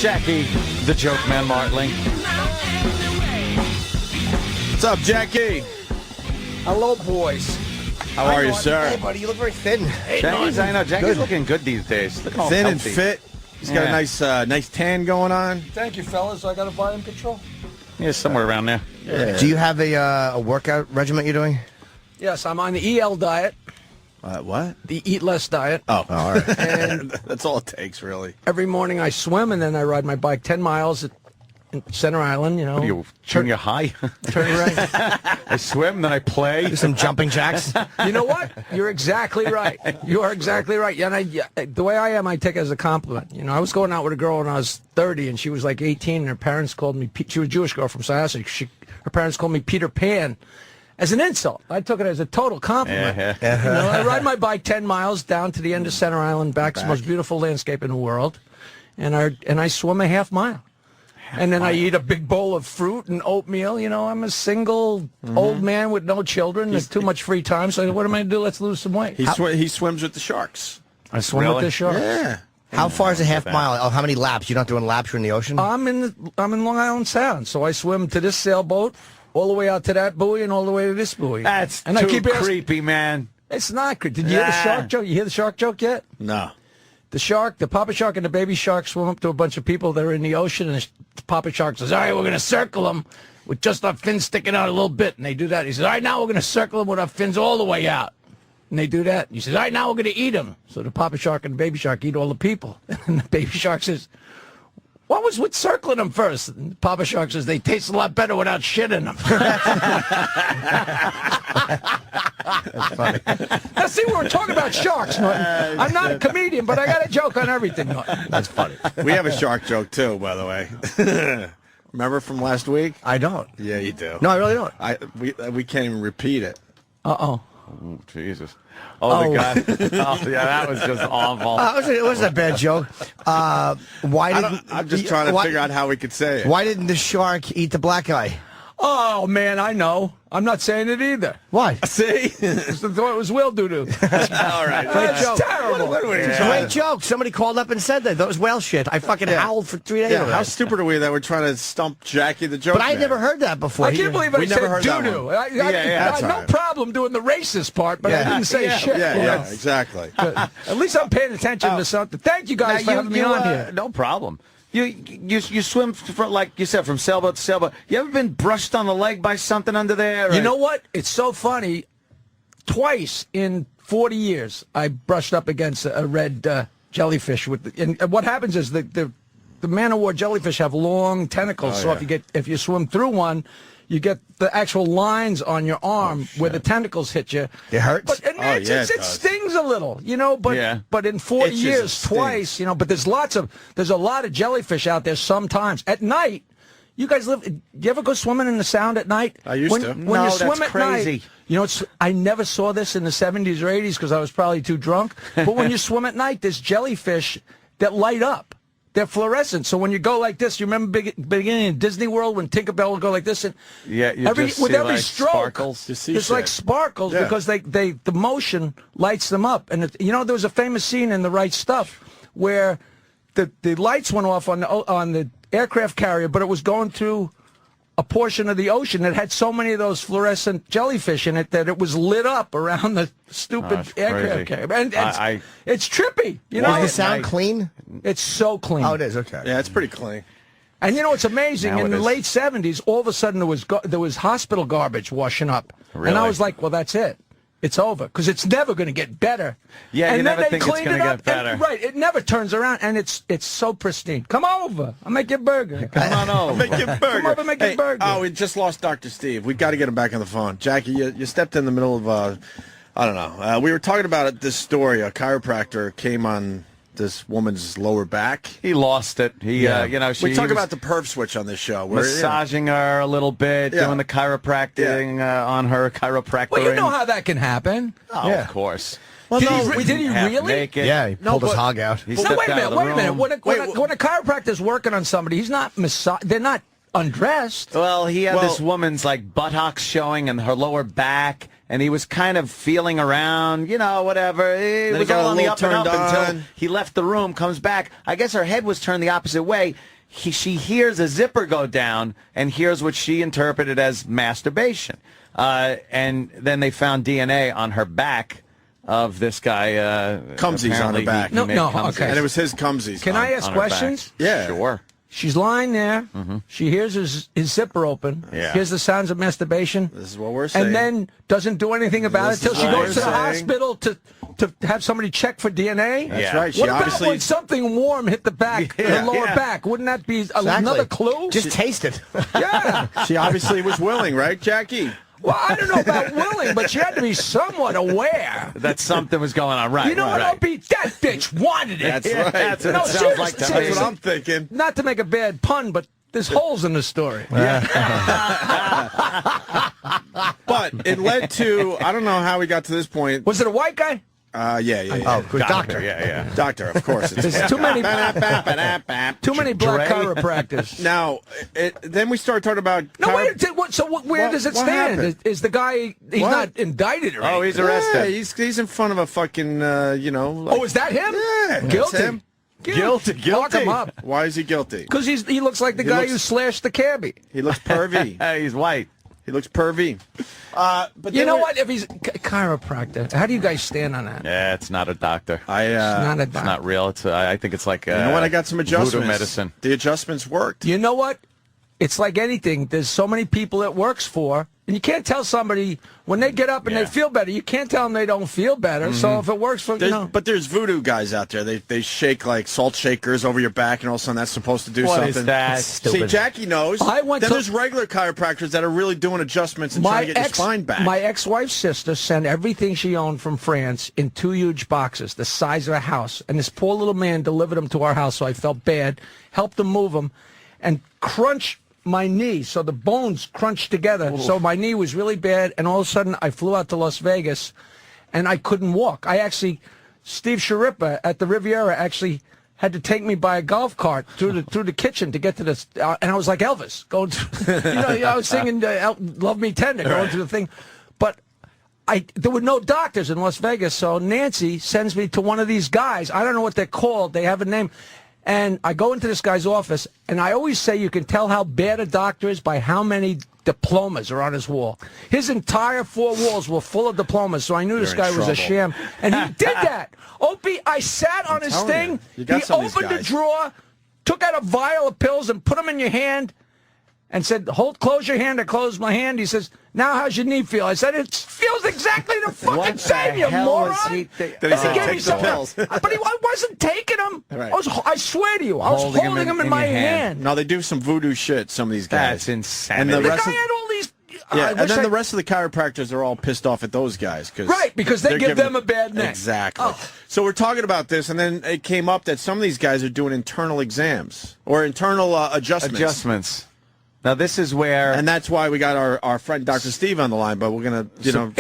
Jackie, the joke man, Martling. What's up, Jackie? Hello, boys. How are you, sir? Hey, buddy, you look very thin. Jackie's, I know, Jackie's looking good these days. Looking all Thin and healthy. fit. He's got a nice tan going on. Thank you, fellas. I got a volume control. Yeah, somewhere around there. Yeah. Do you have a workout regimen you're doing? Yes, I'm on the EL diet, What? the Eat Less diet. Oh, all right. And That's all it takes, really. every morning I swim, and then I ride my bike 10 miles in Center Island, you know. What are you, junior high? Turn around. I swim, then I play. Do some jumping jacks? You know what? You're exactly right. You are exactly right. And the way I am, I take it as a compliment. You know, I was going out with a girl when I was 30, and she was like 18, and her parents called me, she was a Jewish girl from Syosset. Her parents called me Peter Pan as an insult. I took it as a total compliment. Yeah. You know, I ride my bike 10 miles down to the end of Center Island, back. It's the most beautiful landscape in the world, and I swim a half mile. And then I eat a big bowl of fruit and oatmeal. You know, I'm a single old man with no children. There's too much free time. So what am I going to do? Let's lose some weight. He swims with the sharks. I swim Really? with the sharks. Yeah. How far is a half mile? Oh, how many laps? You're not doing laps? You're in the ocean? I'm in Long Island Sound, so I swim to this sailboat, all the way out to that buoy, and all the way to this buoy. That's and too I keep asking, creepy, man. it's not creepy. Did you hear the shark joke? You hear the shark joke yet? No. The papa shark and the baby shark swim up to a bunch of people that are in the ocean, and the papa shark says, all right, we're going to circle them with just our fins sticking out a little bit. And they do that. He says, all right, now we're going to circle them with our fins all the way out. And they do that. And he says, all right, now we're going to eat them. So the papa shark and the baby shark eat all the people. And the baby shark says, what was with circling them first? And the papa shark says, they taste a lot better without shit in them. That's funny. Now, see, we were talking about sharks, Norton. I'm not a comedian, but I got a joke on everything, Norton. That's funny. We have a shark joke, too, by the way. Remember from last week? I don't. Yeah, you do. No, I really don't. We can't even repeat it. Uh-oh. Oh, Jesus. Oh, the guy. Oh, yeah, that was just awful. It wasn't a bad joke. Why didn't? I'm just trying to figure out how we could say it. Why didn't the shark eat the black guy? Oh, man, I know. I'm not saying it either. Why? See? It was Will Doo-Doo. All right. That's joke. terrible. What are we It's a trying great joke. Somebody called up and said that. That was whale shit. I fucking howled for 3 days. Yeah, over how that. stupid are we that we're trying to stump Jackie the joke But I man? never heard that before. I can't believe I We never said heard that doo-doo. one. I that's had no all right. problem doing the racist part, but I didn't say shit. Yeah, exactly. At least I'm paying attention to something. Thank you guys for having me on here. No problem. You swim, like you said, from sailboat to sailboat. You ever been brushed on the leg by something under there? You know what? It's so funny. Twice in 40 years, I brushed up against a red jellyfish. And what happens is the man-o-war jellyfish have long tentacles. So if you swim through one, you get the actual lines on your arm where the tentacles hit you. It hurts? But it stings a little, you know. But in 40 Itches years, and stings. twice, you know. But there's a lot of jellyfish out there. Sometimes at night, you guys you ever go swimming in the Sound at night? I used to. When No, you swim that's at crazy. night, you know, I never saw this in the 70s or 80s because I was probably too drunk. But when you swim at night, there's jellyfish that light up. They're fluorescent. So when you go like this, you remember beginning in Disney World when Tinkerbell would go like this, and Yeah, you every just see, every like, stroke, sparkles. You see it's shit. like sparkles Yeah. because the motion lights them up. And you know, there was a famous scene in The Right Stuff where the lights went off on the aircraft carrier, but it was going through a portion of the ocean that had so many of those fluorescent jellyfish in it that it was lit up around the stupid That's aircraft crazy. carrier. And it's trippy. You know, Is the Sound clean? it's so clean. Oh, it is. Okay. Yeah, it's pretty clean. And you know what's amazing? Now In it the is. late 70s, all of a sudden there was hospital garbage washing up. And I Really? was like, well, that's it. It's over because it's never going to get better. Yeah, and you then never they think it's cleaned gonna it get up, better. and, right, it never turns around, and it's so pristine. Come over. I'll make you a burger. Come on over. Make your burger. Come over and make your burger. Oh, we just lost Dr. Steve. We got to get him back on the phone. Jackie, you stepped in the middle of, I don't know. We were talking about this story. A chiropractor came on this woman's lower back. He lost it. He, you know, We talk he was about the perv switch on this show. Where, massaging her a little bit, Yeah. doing the chiropractic on her, chiropractor. Well, you know how that can happen. Oh, Yeah. of course. Well, did no, he Half really? naked. Yeah, he pulled his but- hog out. He No, stepped wait a out minute. of the Wait a minute. room. When a chiropractor's working on somebody, he's not they're not undressed. Well, he had Well- this woman's like buttocks showing and her lower back, and he was kind of feeling around, whatever. It he was got all a on the little up and up turned until on. he left the room, comes back. I guess her head was turned the opposite way. She hears a zipper go down and hears what she interpreted as masturbation. And then they found DNA on her back of this guy. Cumsies on the back. No, And okay. it was his cumsies. Can I ask on her back. questions? Yeah. Sure. She's lying there. She hears his zipper open. Yeah. Hears the sounds of masturbation. This is what we're saying. And then doesn't do anything about This it till is she what goes we're to the saying. hospital to have somebody check for DNA. That's Yeah. right. She What about obviously. when something warm hit the back, the lower back? Wouldn't that be another clue? Just taste it. Yeah. She obviously was willing, right, Jackie? Well, I don't know about willing, but she had to be somewhat aware. That something was going on, right? You know what, right. Opie? That bitch wanted it. That's Yeah, right. that's what No, it sounds seriously, like to That's me. what I'm thinking. Not to make a bad pun, but there's holes in the story. But it led to, I don't know how we got to this point. Was it a white guy? Yeah. Oh, good doctor. Yeah. Doctor, of course. There's too many black Dre. chiropractors. Now, then we start talking about. No, where does it what stand? happened? Is the guy? He's What? not indicted or anything. Oh, he's arrested. Yeah, he's in front of a fucking, Oh, is that him? Yeah, that's Guilty. him. Guilty. Lock him up. Why is he guilty? Because he looks like the guy who looks- slashed the cabbie. He looks pervy. He's white. He looks pervy. But You know what? If he's chiropractor, how do you guys stand on that? Yeah, it's not a doctor. I, It's not a It's doctor. not real. It's I think it's like you know what? I got some adjustments. voodoo medicine. The adjustments worked. You know what? It's like anything. There's so many people it works for, and you can't tell somebody when they get up and Yeah. they feel better. You can't tell them they don't feel better. So if it works for But there's voodoo guys out there. They shake like salt shakers over your back, and all of a sudden that's supposed to do What something. is that? See, Jackie knows. I went then to- there's regular chiropractors that are really doing adjustments and trying to get your spine back. My ex-wife's sister sent everything she owned from France in 2 huge boxes, the size of a house. And this poor little man delivered them to our house, so I felt bad, helped him move them, and crunch my knee, so the bones crunched together. So my knee was really bad, and all of a sudden I flew out to Las Vegas, and I couldn't walk. Steve Sharippa at the Riviera actually had to take me by a golf cart through the kitchen to get to this, and I was like Elvis going through, I was singing "Love Me Tender" going through the thing, but there were no doctors in Las Vegas, so Nancy sends me to one of these guys. I don't know what they're called. They have a name. And I go into this guy's office, and I always say you can tell how bad a doctor is by how many diplomas are on his wall. His entire 4 walls were full of diplomas, so I knew this in guy was a trouble. sham. And he did that. Opie, I sat on his telling thing. you. You got He some of these opened a guys. drawer, took out a vial of pills, and put them in your hand, and said, close your hand. I closed my hand. He says, now how's your knee feel? I said, it feels exactly the fucking What the same, you hell moron. was he Then he And said, gave "Take me the some pills." But I wasn't taking them. Right. I swear to you, I was Holding holding 'em them in in my your hand. hand. No, they do some voodoo shit, some of these guys. That's insane. And the The rest guy of, had all these... yeah, I and wish then I- the rest of the chiropractors are all pissed off at those guys. Right, because they they're give giving- them a bad name. Exactly. Oh. So we're talking about this, and then it came up that some of these guys are doing internal exams or internal adjustments. Now this is where And that's why we got our friend Dr. Steve on the line, but we're going to, get you up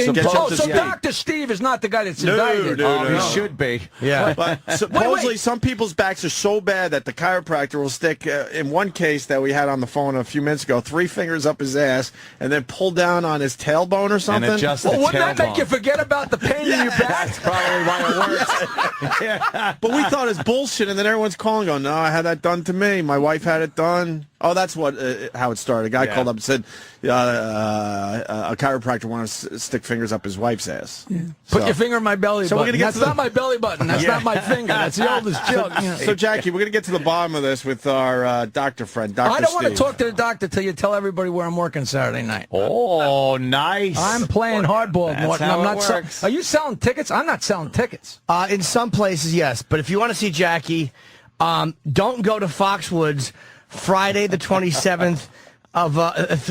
to So speed. Dr. Steve is not the guy that's No, indicted. no, he no. should be. Yeah. But supposedly wait. some people's backs are so bad that the chiropractor will stick, in one case that we had on the phone a few minutes ago, 3 fingers up his ass and then pull down on his tailbone or something. And adjust Well, the wouldn't that tailbone. make you forget about the pain in your back? Probably why it works. But we thought it's bullshit, and then everyone's calling, going, "No, I had that done to me. My wife had it done." Oh, that's what how it started. A guy called up and said a chiropractor wanted to stick fingers up his wife's ass. Yeah. Put your finger in my belly So we're button. gonna get That's to the- not my belly button. That's not my finger. That's the oldest joke. Yeah. So, Jackie, we're going to get to the bottom of this with our doctor friend, Dr. I don't want to Steve. talk to the doctor till you tell everybody where I'm working Saturday night. Oh, nice. I'm playing hardball, That's Morton. how I'm it not. works. Are you selling tickets? I'm not selling tickets. In some places, yes. But if you want to see Jackie, don't go to Foxwoods Friday the 27th of...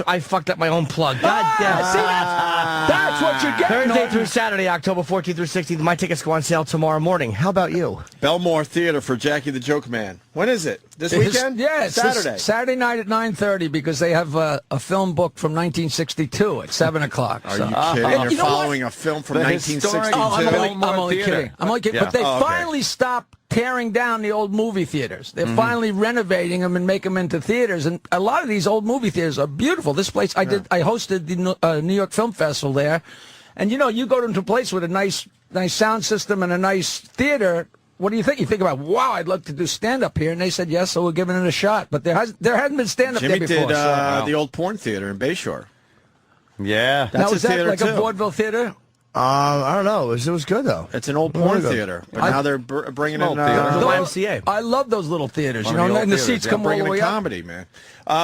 I fucked up my own plug. God damn it. See, that's what you're getting. Thursday Norton. through Saturday, October 14th through 16th. My tickets go on sale tomorrow morning. How about you? Belmore Theater for Jackie the Joke Man. When is it? This weekend? Yeah, it's this Saturday. Saturday night at 9:30 because they have a film book from 1962 at 7 o'clock. Are so. you kidding? You're you know what? following a film from The 1962? Oh, I'm Belmore only Theater. kidding. I'm only kidding. Yeah. But they Oh, okay. finally stopped tearing down the old movie theaters. They're finally renovating them and making them into theaters. And a lot of these old movie theaters are beautiful. This place, I hosted the New York Film Festival there. And you go into a place with a nice sound system and a nice theater. What do you think? You think about, wow, I'd love to do stand-up here. And they said yes, so we're giving it a shot. But there hasn't been stand-up there Jimmy before. did the old porn theater in Bayshore. Yeah. Now, is that theater, like a too. vaudeville theater? I don't know. It was good, though. It's an old porn theater, but now they're bringing in old theater. The YMCA. I love those little theaters, One of the old and the theaters, seats yeah. come all bringing the in way up. comedy, man.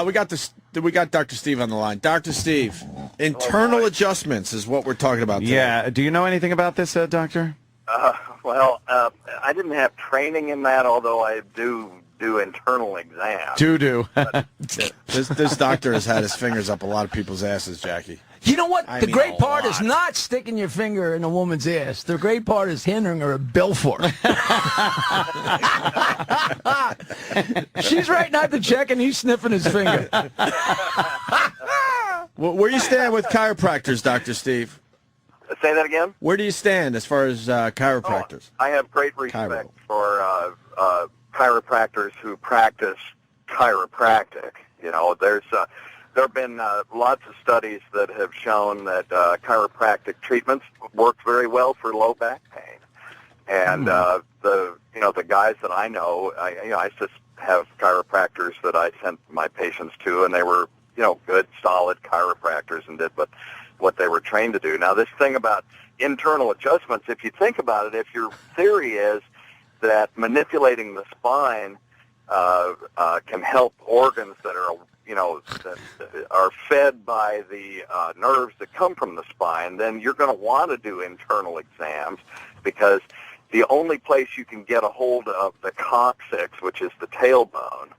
We got Dr. Steve on the line. Dr. Steve, internal adjustments is what we're talking about today. Yeah. Do you know anything about this, Doctor? I didn't have training in that, although I do internal exams. Do. This doctor has had his fingers up a lot of people's asses, Jackie. You know what? The mean, great a part is lot. not sticking your finger in a woman's ass. The great part is handing her a bill for it. She's writing out the check and he's sniffing his finger. Where you stand with chiropractors, Dr. Steve? Say that again? Where do you stand as far as chiropractors? I have great respect for chiropractors who practice chiropractic. There have been lots of studies that have shown that chiropractic treatments work very well for low back pain. And the guys that I know, I just have chiropractors that I sent my patients to, and they were good, solid chiropractors and did what they were trained to do. Now, this thing about internal adjustments, if you think about it, if your theory is that manipulating the spine can help organs that are that are fed by the nerves that come from the spine, then you're going to want to do internal exams, because the only place you can get a hold of the coccyx, which is the tailbone,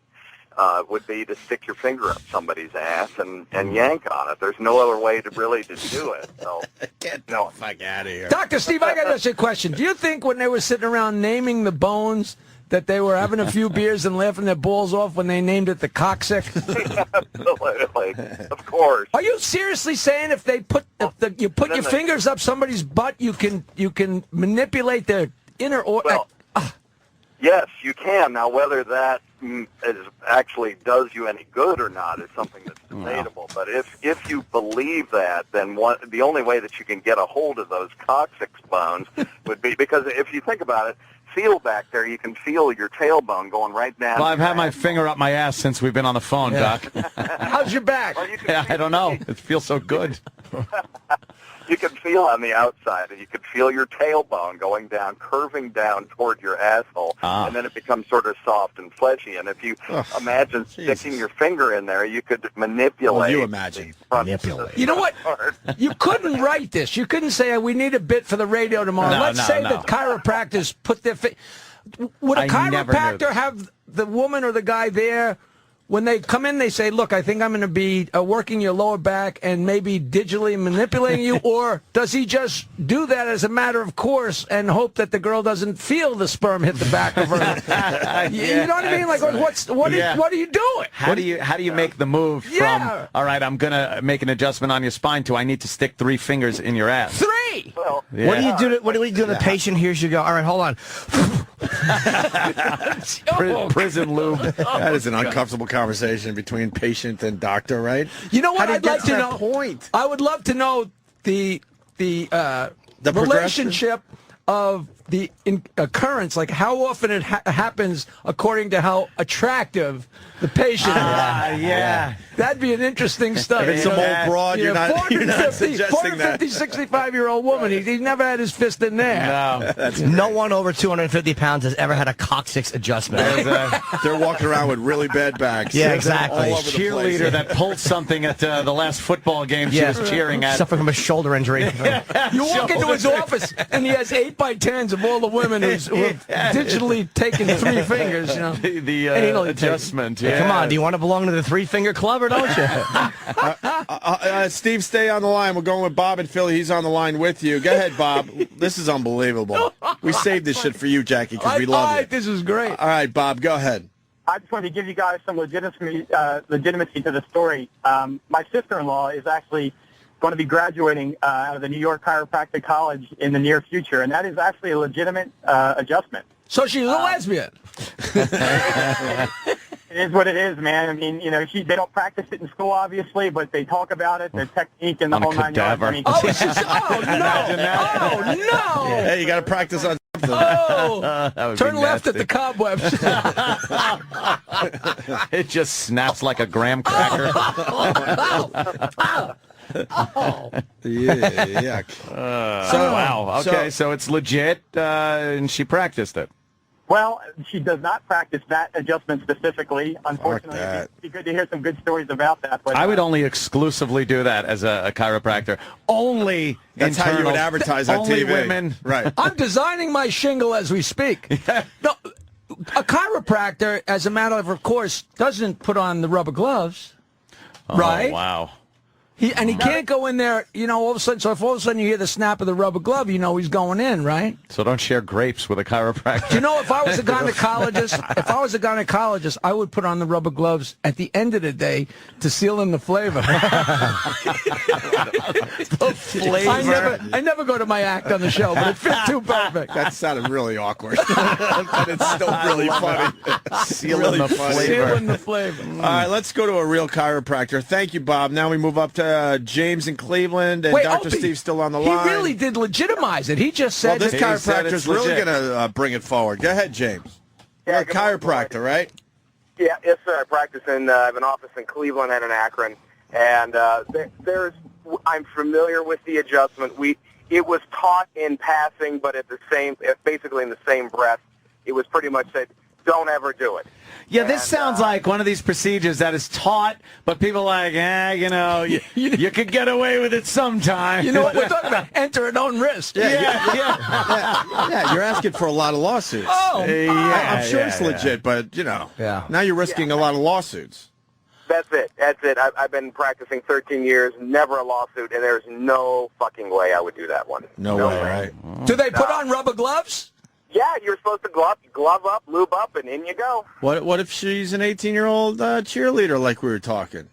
would be to stick your finger up somebody's ass and yank on it. There's no other way to do it. So, Get the fuck out of here. Dr. Steve, I got to ask you a question. Do you think when they were sitting around naming the bones that they were having a few beers and laughing their balls off when they named it the coccyx? Absolutely. Of course. Are you seriously saying if you put your fingers up somebody's butt, you can manipulate their inner Well, yes, you can. Now, whether that actually does you any good or not is something that's debatable. But if you believe that, then the only way that you can get a hold of those coccyx bones would be, because if you think about it, feel back there, you can feel your tailbone going right down. Well, I've had my finger up my ass since we've been on the phone, Doc. How's your back? Well, you can Yeah, I don't know. It feels so good. You can feel on the outside, and you can feel your tailbone going down, curving down toward your asshole, and then it becomes sort of soft and fleshy. And if you imagine sticking your finger in there, you could manipulate. Well, you imagine. Manipulate. You know what? You couldn't write this. You couldn't say, we need a bit for the radio tomorrow. Let's say that chiropractors put their... Would a I never knew chiropractor this. have the woman or the guy there? When they come in, they say, look, I think I'm going to be working your lower back and maybe digitally manipulating you, or does he just do that as a matter of course and hope that the girl doesn't feel the sperm hit the back of her? You know what I mean? Like, what are you doing? How do you make the move from, all right, I'm going to make an adjustment on your spine, to I need to stick 3 fingers in your ass? 3! Well, Yeah. What do you do? What do we do to the patient? Here's you go. All right, hold on. Prison lube. That is an uncomfortable conversation between patient and doctor, right? You know what How do you I'd get like to to that know? point? I would love to know the progression? relationship of the occurrence, like how often it happens according to how attractive the patient is. Yeah. That'd be an interesting study. If it's some old broad, you're not 450, suggesting that. 65-year-old woman, he never had his fist in there. No. No one over 250 pounds has ever had a coccyx adjustment. They're walking around with really bad backs. Yeah, They're exactly. All over the place. Cheerleader that pulled something at the last football game she was cheering at. Suffering from a shoulder injury. You walk into his office, and he has 8x10s of all the women who have digitally taken 3 fingers. You know, The And he only adjustment. takes- Yeah. Come on, do you want to belong to the 3-finger club or don't you? Steve, stay on the line. We're going with Bob and Philly. He's on the line with you. Go ahead, Bob. This is unbelievable. We saved this shit for you, Jackie, because we love you. This is great. All right, Bob, go ahead. I just wanted to give you guys some legitimacy to the story. My sister-in-law is actually going to be graduating out of the New York Chiropractic College in the near future, and that is actually a legitimate adjustment. So she's a lesbian. It is what it is, man. I mean, you know, they don't practice it in school, obviously, but they talk about it, their technique, and the On a whole 9 yards. cadaver. I mean, Oh, it's just, oh no! Hey, you got to practice on something. Oh, That would turn be left at nasty. the cobwebs. It just snaps like a graham cracker. Yeah. Wow. Okay, so it's legit, and she practiced it. well, she does not practice that adjustment specifically. Unfortunately, that. it'd be good to hear some good stories about that. But I would only exclusively do that as a chiropractor. Only That's how you would internal- advertise on only TV. women. Right. I'm designing my shingle as we speak. No, a chiropractor, as a matter of course, doesn't put on the rubber gloves, right? Oh, wow. He can't go in there, you know, all of a sudden. So if all of a sudden you hear the snap of the rubber glove, you know he's going in, right? So don't share grapes with a chiropractor. You know, if I was a gynecologist, I would put on the rubber gloves at the end of the day to seal in the flavor. I never go to my act on the show, but it fit too perfect. That sounded really awkward, but it's still really funny. Sealing the flavor. Seal in the flavor. All right, let's go to a real chiropractor. Thank you, Bob. Now we move up to James in Cleveland, and Wait, Dr. Opie, Steve's still on the he line. really did legitimize it. He just Well, said this He said chiropractor's it's really legit. going to bring it forward. Go ahead, James. Yeah, You're a good morning, chiropractor, right? Yeah, yes, sir. I practice in I have an office in Cleveland and in Akron, and I'm familiar with the adjustment. It was taught in passing, but basically in the same breath, it was pretty much said, "Don't ever do it." Yeah, this And, sounds like one of these procedures that is taught, but people are like, you know, you could get away with it sometime. You know what we're talking about? Enter at own risk. Yeah, you're asking for a lot of lawsuits. Oh, I'm sure it's legit, but, you know, now you're risking a lot of lawsuits. That's it. I've been practicing 13 years, never a lawsuit, and there's no fucking way I would do that one. No way, right? do they put on rubber gloves? Yeah, you're supposed to glove up, lube up, and in you go. What if she's an 18-year-old cheerleader like we were talking?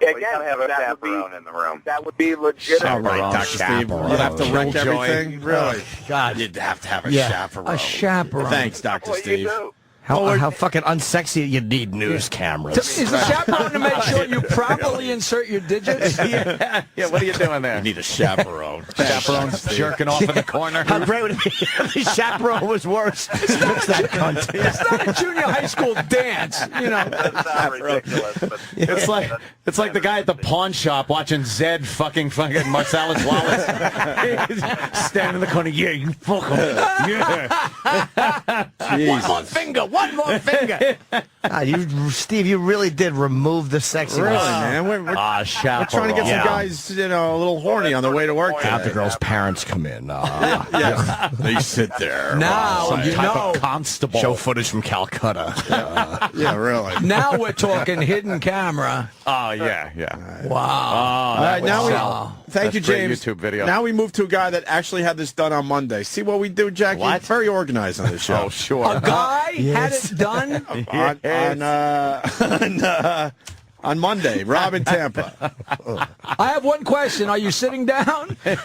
Again, have a chaperone in the room. That would be legitimate. All right, Dr. Steve. You'd have to wreck everything? Really? God. You'd have to have a Yeah. chaperone. A chaperone. Thanks, Dr. What Steve. you do? How fucking unsexy you need news cameras. Is the chaperone to make sure you properly insert your digits? Yeah, what are you doing there? You need a chaperone. Chaperone's jerking off in the corner. How great would it be if the chaperone was worse? Fix that cunt. It's not a junior high school dance, you know. That's not ridiculous. But It's like the guy at the pawn shop watching Zed fucking Marsalis Wallace. Standing in the corner, yeah, you fuck him. Yeah. One more finger. Steve, you really did remove the sexiness. Really, man? We're Chaperone. trying to get some guys, you know, a little horny on the way to work. Have the today. girl's parents come in. Yeah. They sit there. Now, Some you type know. of constable. Show footage from Calcutta. Yeah, really. Now we're talking hidden camera. Oh, yeah. Wow. All right, now thank you, That's great James. YouTube video. Now we move to a guy that actually had this done on Monday. See what we do, Jackie? What? Very organized on this show. Oh, sure. A guy had it done. On Monday, Rob in Tampa. I have one question. Are you sitting down? Yeah,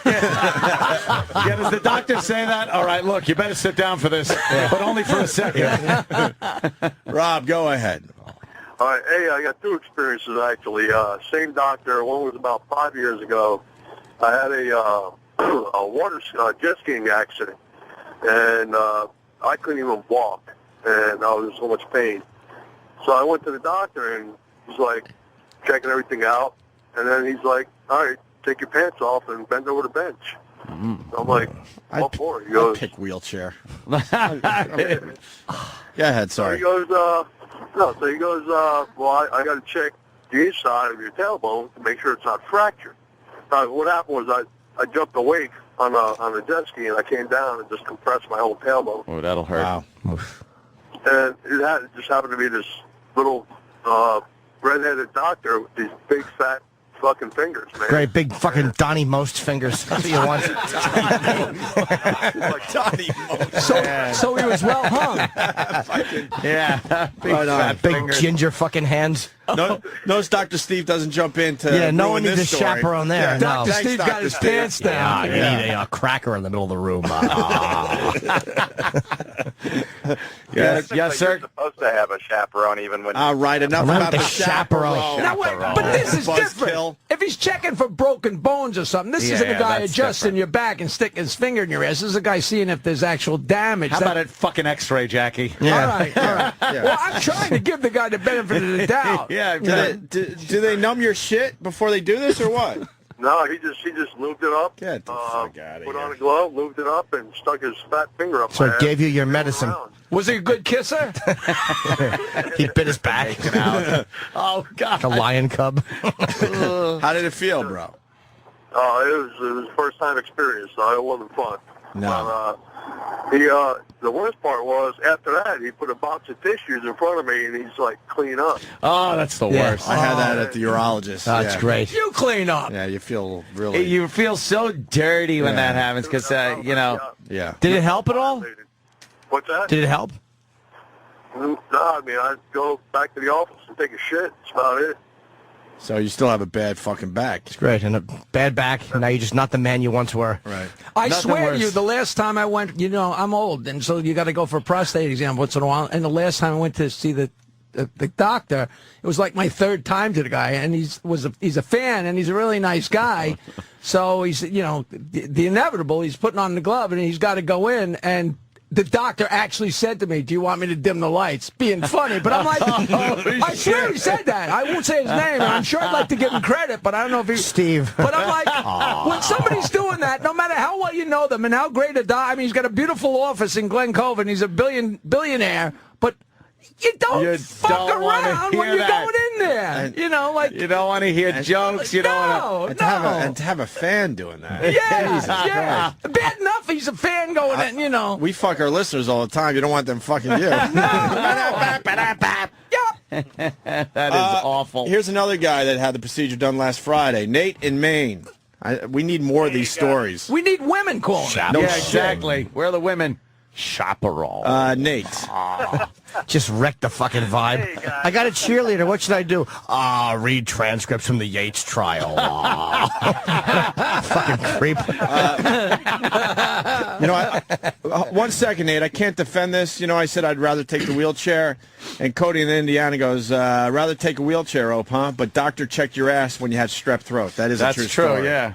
does the doctor say that? All right, look, you better sit down for this, but only for a second. Rob, go ahead. All right, hey, I got two experiences actually. Same doctor. One was about 5 years ago. I had a water jet skiing accident, and I couldn't even walk, and I was in so much pain. So I went to the doctor, and he's like checking everything out, and then he's like, "All right, take your pants off and bend over the bench." I'm like, "What for?" He goes, Pick wheelchair. Go ahead, So sorry. he goes, well, I got to check the inside of your tailbone to make sure it's not fractured. What happened was I jumped awake on a jet ski, and I came down and just compressed my whole tailbone. Oh, that'll hurt. Wow. And it just happened to be this little redheaded doctor with these big, fat fucking fingers, man. Great big fucking Donnie Most fingers. That's what you want. So he was well hung. Yeah. Big Right on. fat Big fingers. ginger fucking hands. Notice Dr. Steve doesn't jump in to Yeah, no ruin one needs a this story. chaperone there. Yeah, No. Dr. Thanks, Steve Dr. got his Steve. pants down. You need a cracker in the middle of the room. Yes, Basically, yes, sir. You're supposed to have a chaperone even when. All right, enough about the chaperone. Now, wait, but this is different. Buzzkill. If he's checking for broken bones or something, this isn't a guy that's adjusting different. your back and sticking his finger in your ass. This is a guy seeing if there's actual damage. How about it fucking X-ray, Jackie? All right. Well, I'm trying to give the guy the benefit of the doubt. Yeah. Do they numb your shit before they do this, or what? No, he just lubed it up. Get the fuck outta Put here. on a glove, lubed it up, and stuck his fat finger up So my it ass. gave you your medicine. Was he a good kisser? He bit his back. Oh God. A lion cub. How did it feel, bro? It was a first time experience, so it wasn't fun. No. But, the worst part was after that he put a box of tissues in front of me and he's like, clean up. Oh, that's the Yeah. worst. I had that at the urologist. That's great. You clean up. Yeah, you feel really. You feel so dirty when Yeah. that happens because Yeah. Did it help at all? What's that? Did it help? No, I mean, I'd go back to the office and take a shit. That's about it. So you still have a bad fucking back. It's great. And a bad back. Now you're just not the man you once were. Right. I Nothing swear to worse. you, the last time I went, I'm old, and so you got to go for a prostate exam once in a while. And the last time I went to see the doctor, it was like my third time to the guy, and he's a fan, and he's a really nice guy. So he's, the inevitable. He's putting on the glove, and he's got to go in, and the doctor actually said to me, "Do you want me to dim the lights?" Being funny, but I'm like, I swear he said that. I won't say his name, and I'm sure I'd like to give him credit, but I don't know if he... Steve. But I'm like, when somebody's doing that, no matter how well you know them and how great a I mean, he's got a beautiful office in Glen Cove, and he's a billionaire, but you don't fuck around when you're going in there. You don't want to hear jokes. You don't want And to have a fan doing that. Yeah. Bad enough he's a fan going in, We fuck our listeners all the time. You don't want them fucking you. That is awful. Here's another guy that had the procedure done last Friday. Nate in Maine. We need more of these stories. We need women calling. No yeah, shit. exactly. Where are the women? Chaperone. Nate. Just wrecked the fucking vibe. Hey, guys. I got a cheerleader. What should I do? Read transcripts from the Yates trial. Fucking creep. 1 second, Nate. I can't defend this. I said I'd rather take the wheelchair. And Cody in Indiana goes, rather take a wheelchair, Ope, huh? But doctor checked your ass when you had strep throat. That is That's a true true. story. Yeah.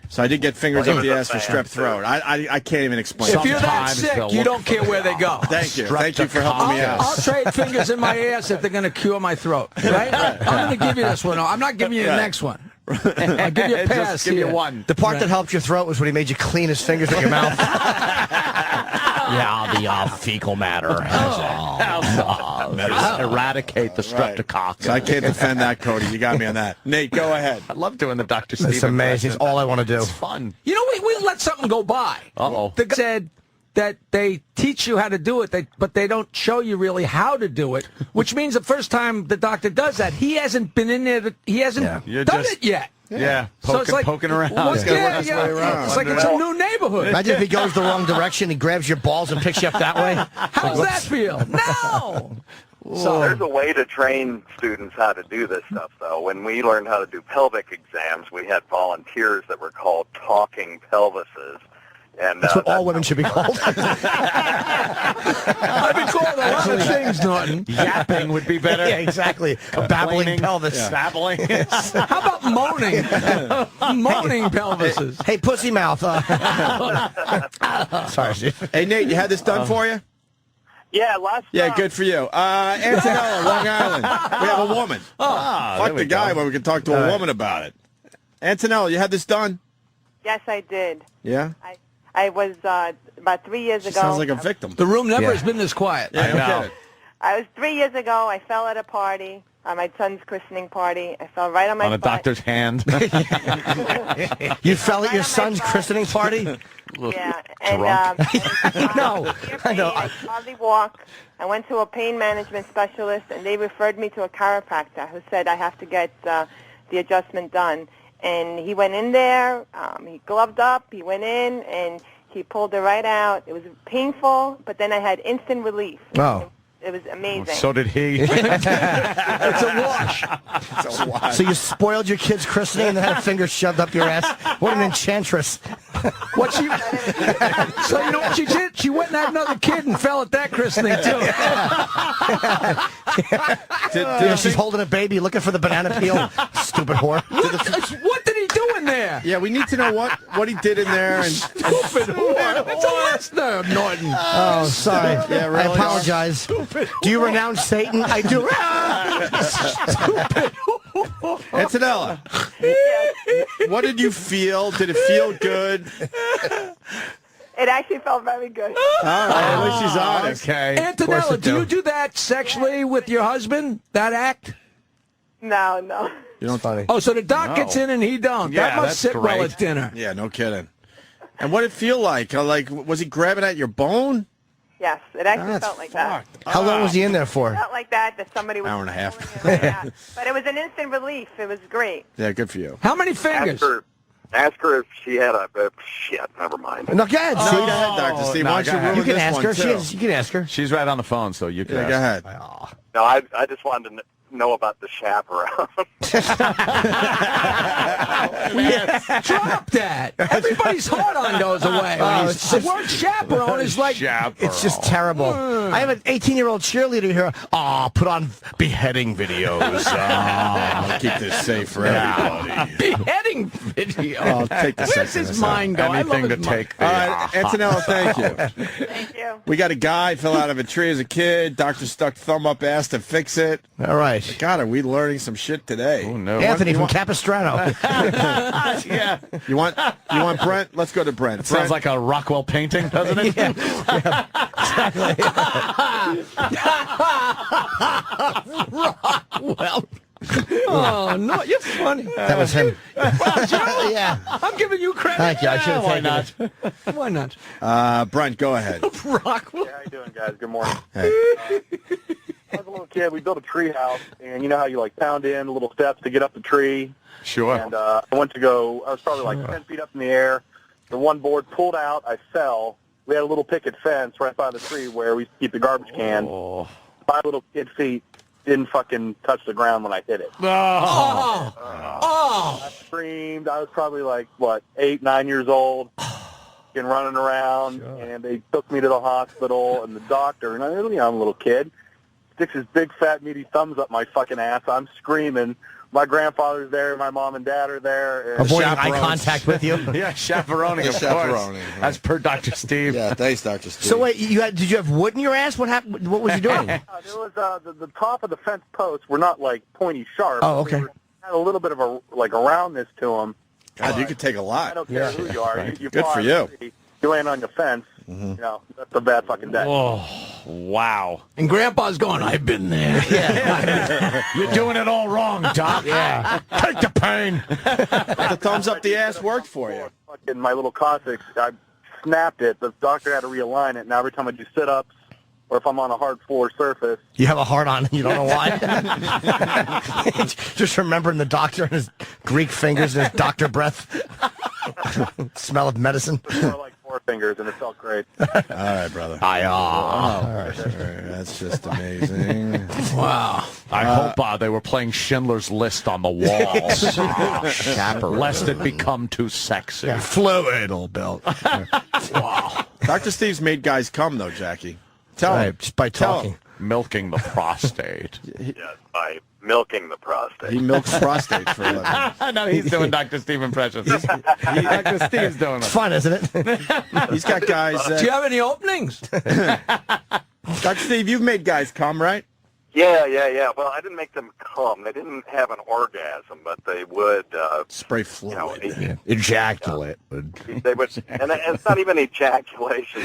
So I did get fingers up the ass for strep throat. I can't even explain If it. you're that Sometimes sick, they'll you look don't care where they go. Thank you. Thank you for helping me out. I'll trade fingers in my ass if they're going to cure my throat. Right? I'm going to give you this one. I'm not giving you the next one. I'll give you a pass Just give you here. one. The part that helped your throat was when he made you clean his fingers with your mouth. The fecal matter. Eradicate the streptococcus. So I can't defend that, Cody. You got me on that. Nate, go ahead. I love doing the Dr. Steve It's amazing. It's all I want to do. It's fun. We let something go by. Uh-oh. The guy said that they teach you how to do it, but they don't show you really how to do it, which means the first time the doctor does that, he hasn't been in there, he hasn't You're done just- it yet. Yeah. So it's like poking around. Well, He's gotta work yeah, his yeah. way around. It's like it's a new neighborhood. Imagine if he goes the wrong direction, he grabs your balls and picks you up that way. How's that feel? No. So there's a way to train students how to do this stuff, though. When we learned how to do pelvic exams, we had volunteers that were called talking pelvises. And That's what all women should be called. I've been called a lot of things, Norton. Yapping would be better. Yeah, exactly. A babbling pelvis. Babbling. How about moaning? Moaning pelvises. Hey, pussy mouth. Sorry, Steve. Hey, Nate, you had this done for you? Yeah, last Yeah, good for you. Antonella, Long Island. We have a woman. Fuck the guy when we can talk to a woman about it. Antonella, you had this done? Yes, I did. Yeah? I was about 3 years She ago. sounds like a victim. The room never has been this quiet. Yeah, no know. kidding. I was 3 years ago. I fell at a party, my son's christening party. I fell right on my On a butt. doctor's hand. You fell at your son's christening party? Yeah, and No, I know. I hardly walk. I went to a pain management specialist, and they referred me to a chiropractor who said I have to get the adjustment done. And he went in there, he gloved up, he went in, and he pulled it right out. It was painful, but then I had instant relief. Oh. It was amazing. So did he. It's a wash. So you spoiled your kid's christening and then had a finger shoved up your ass? What an enchantress. What she? So you know what she did? She went and had another kid and fell at that christening too. She's holding a baby, looking for the banana peel. Stupid whore. What did he do in there? Yeah, we need to know what he did in there. And Stupid whore. It's a listener, Norton. Oh, sorry. Yeah, really. I apologize. Do you renounce Satan? I do. Stupid. Antonella, what did you feel? Did it feel good? It actually felt very good. All right, at least she's honest. Okay. Antonella, do you do that sexually with your husband? That act? No. You don't funny. Oh, so the doc gets in and he don't. Yeah, that must that's sit well great. at dinner. Yeah, no kidding. And what did it feel like? Like, was he grabbing at your bone? Yes, it actually felt like that. How long was he in there for? Felt like that somebody was Hour and a half. pulling it like that. But it was an instant relief. It was great. Yeah, good for you. How many fingers? Ask her if she had a shit. Never mind. No, go ahead. Go See? ahead, Dr. Steve. no, Why don't go you ahead. ruin You can this ask one, her. too? You can ask her. She's right on the phone, so you can. Yeah, go ahead. No, I just wanted to know about the chaperone. Drop that. Everybody's heart on goes away. The word chaperone is like... It's just terrible. I have an 18-year-old cheerleader here. Put on beheading videos. I'll keep this safe for everybody. beheading video. I'll take the Where's his mind go? I love Anything to his mind. take the... All right, Antonella, thank you. Thank you. We got a guy fell out of a tree as a kid. Doctor stuck thumb up ass to fix it. All right. God, are we learning some shit today? Oh, no. Anthony from Capistrano. Yeah. You want Brent? Let's go to Brent. It sounds like a Rockwell painting, doesn't it? Well... Oh, no, you're funny. That was him. Yeah. I'm giving you credit. Thank you. I should have Why taken not? it. Why not? Brent, go ahead. Rockwell. How you doing, guys? Good morning. Hey. I was a little kid. We built a tree house, and you know how you like pound in little steps to get up the tree. Sure. And I went to go. I was probably like 10 feet up in the air. The one board pulled out. I fell. We had a little picket fence right by the tree where we used to keep the garbage can. Oh. 5 little kid feet didn't fucking touch the ground when I hit it. Oh. I screamed. I was probably like, 8, 9 years old, and running around, and they took me to the hospital, and the doctor, and I'm a little kid, sticks his big, fat, meaty thumbs up my fucking ass. I'm screaming. My grandfather's there. My mom and dad are there. And Avoiding eye contact with you. Yeah, chaperoning, of Chaperoning, course. right. As per Dr. Steve. Yeah, thanks, Dr. Steve. So wait, did you have wood in your ass? What happened? What was you doing? There was the top of the fence posts were not like pointy sharp. Oh, okay. They had a little bit of a like a roundness to them. God, you could take a I lot. don't care who you are. You Good fall for out you. of the tree, you land on your fence. You know, that's a bad fucking day. Oh, wow. And Grandpa's going, I've been there. You're doing it all wrong, Doc. Yeah. Take the pain. The thumbs up the ass worked for you. Fucking my little Cossack, I snapped it. The doctor had to realign it. Now every time I do sit-ups, or if I'm on a hard floor surface, You have a heart on. You don't know why. Just remembering the doctor and his Greek fingers and his doctor breath. Smell of medicine. it's more like 4 fingers, and it felt great. All right, brother. All right. That's just amazing. Wow. I hope they were playing Schindler's List on the walls. Lest it become too sexy. Fluid, old belt. Wow. Dr. Steve's made guys come, though, Jackie. Tell him. Right, just by Tell talking. him. Milking the prostate. Yes, by milking the prostate. He milks prostate for a living. No, he's doing Dr. Steve impressions. Dr. Steve's doing It's it. fun, isn't it? He's got guys. Do you have any openings? Dr. Steve, you've made guys come, right? Yeah. Well, I didn't make them come. They didn't have an orgasm, but they would, Spray you fluid. know, Ejaculate. they would, and it's not even ejaculation.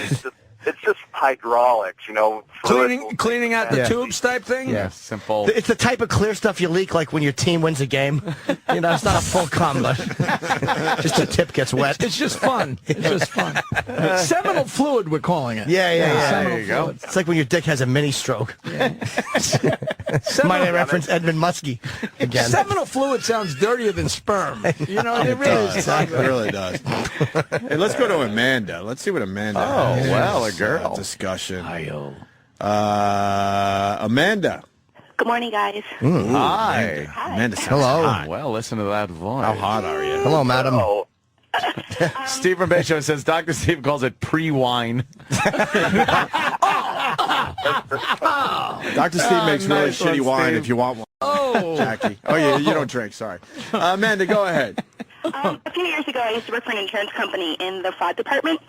It's just hydraulics, you know. Cleaning out the tubes type thing? Yeah, simple. It's the type of clear stuff you leak like when your team wins a game. You know, it's not a full cum, but just the tip gets wet. It's just fun. It's just fun. Seminal fluid, we're calling it. Yeah. Seminal There you go. fluid. It's like when your dick has a mini stroke. Might I reference Edmund Muskie again? Seminal fluid sounds dirtier than sperm. You know, it really is. It really does. Hey, let's go to Amanda. Let's see what Amanda has. well, a girl. Discussion. Amanda. Good morning, guys. Hi. Amanda says Hello. hi. Well, listen to that voice. How hot are you? Hello, madam. Oh, Steve from Bay Show says Dr. Steve calls it pre-wine. Dr. Steve makes really nice shitty one, wine Steve. if you want one. Oh, Jackie. Oh, yeah, you don't drink. Sorry. Amanda, go ahead. A few years ago, I used to work for an insurance company in the fraud department,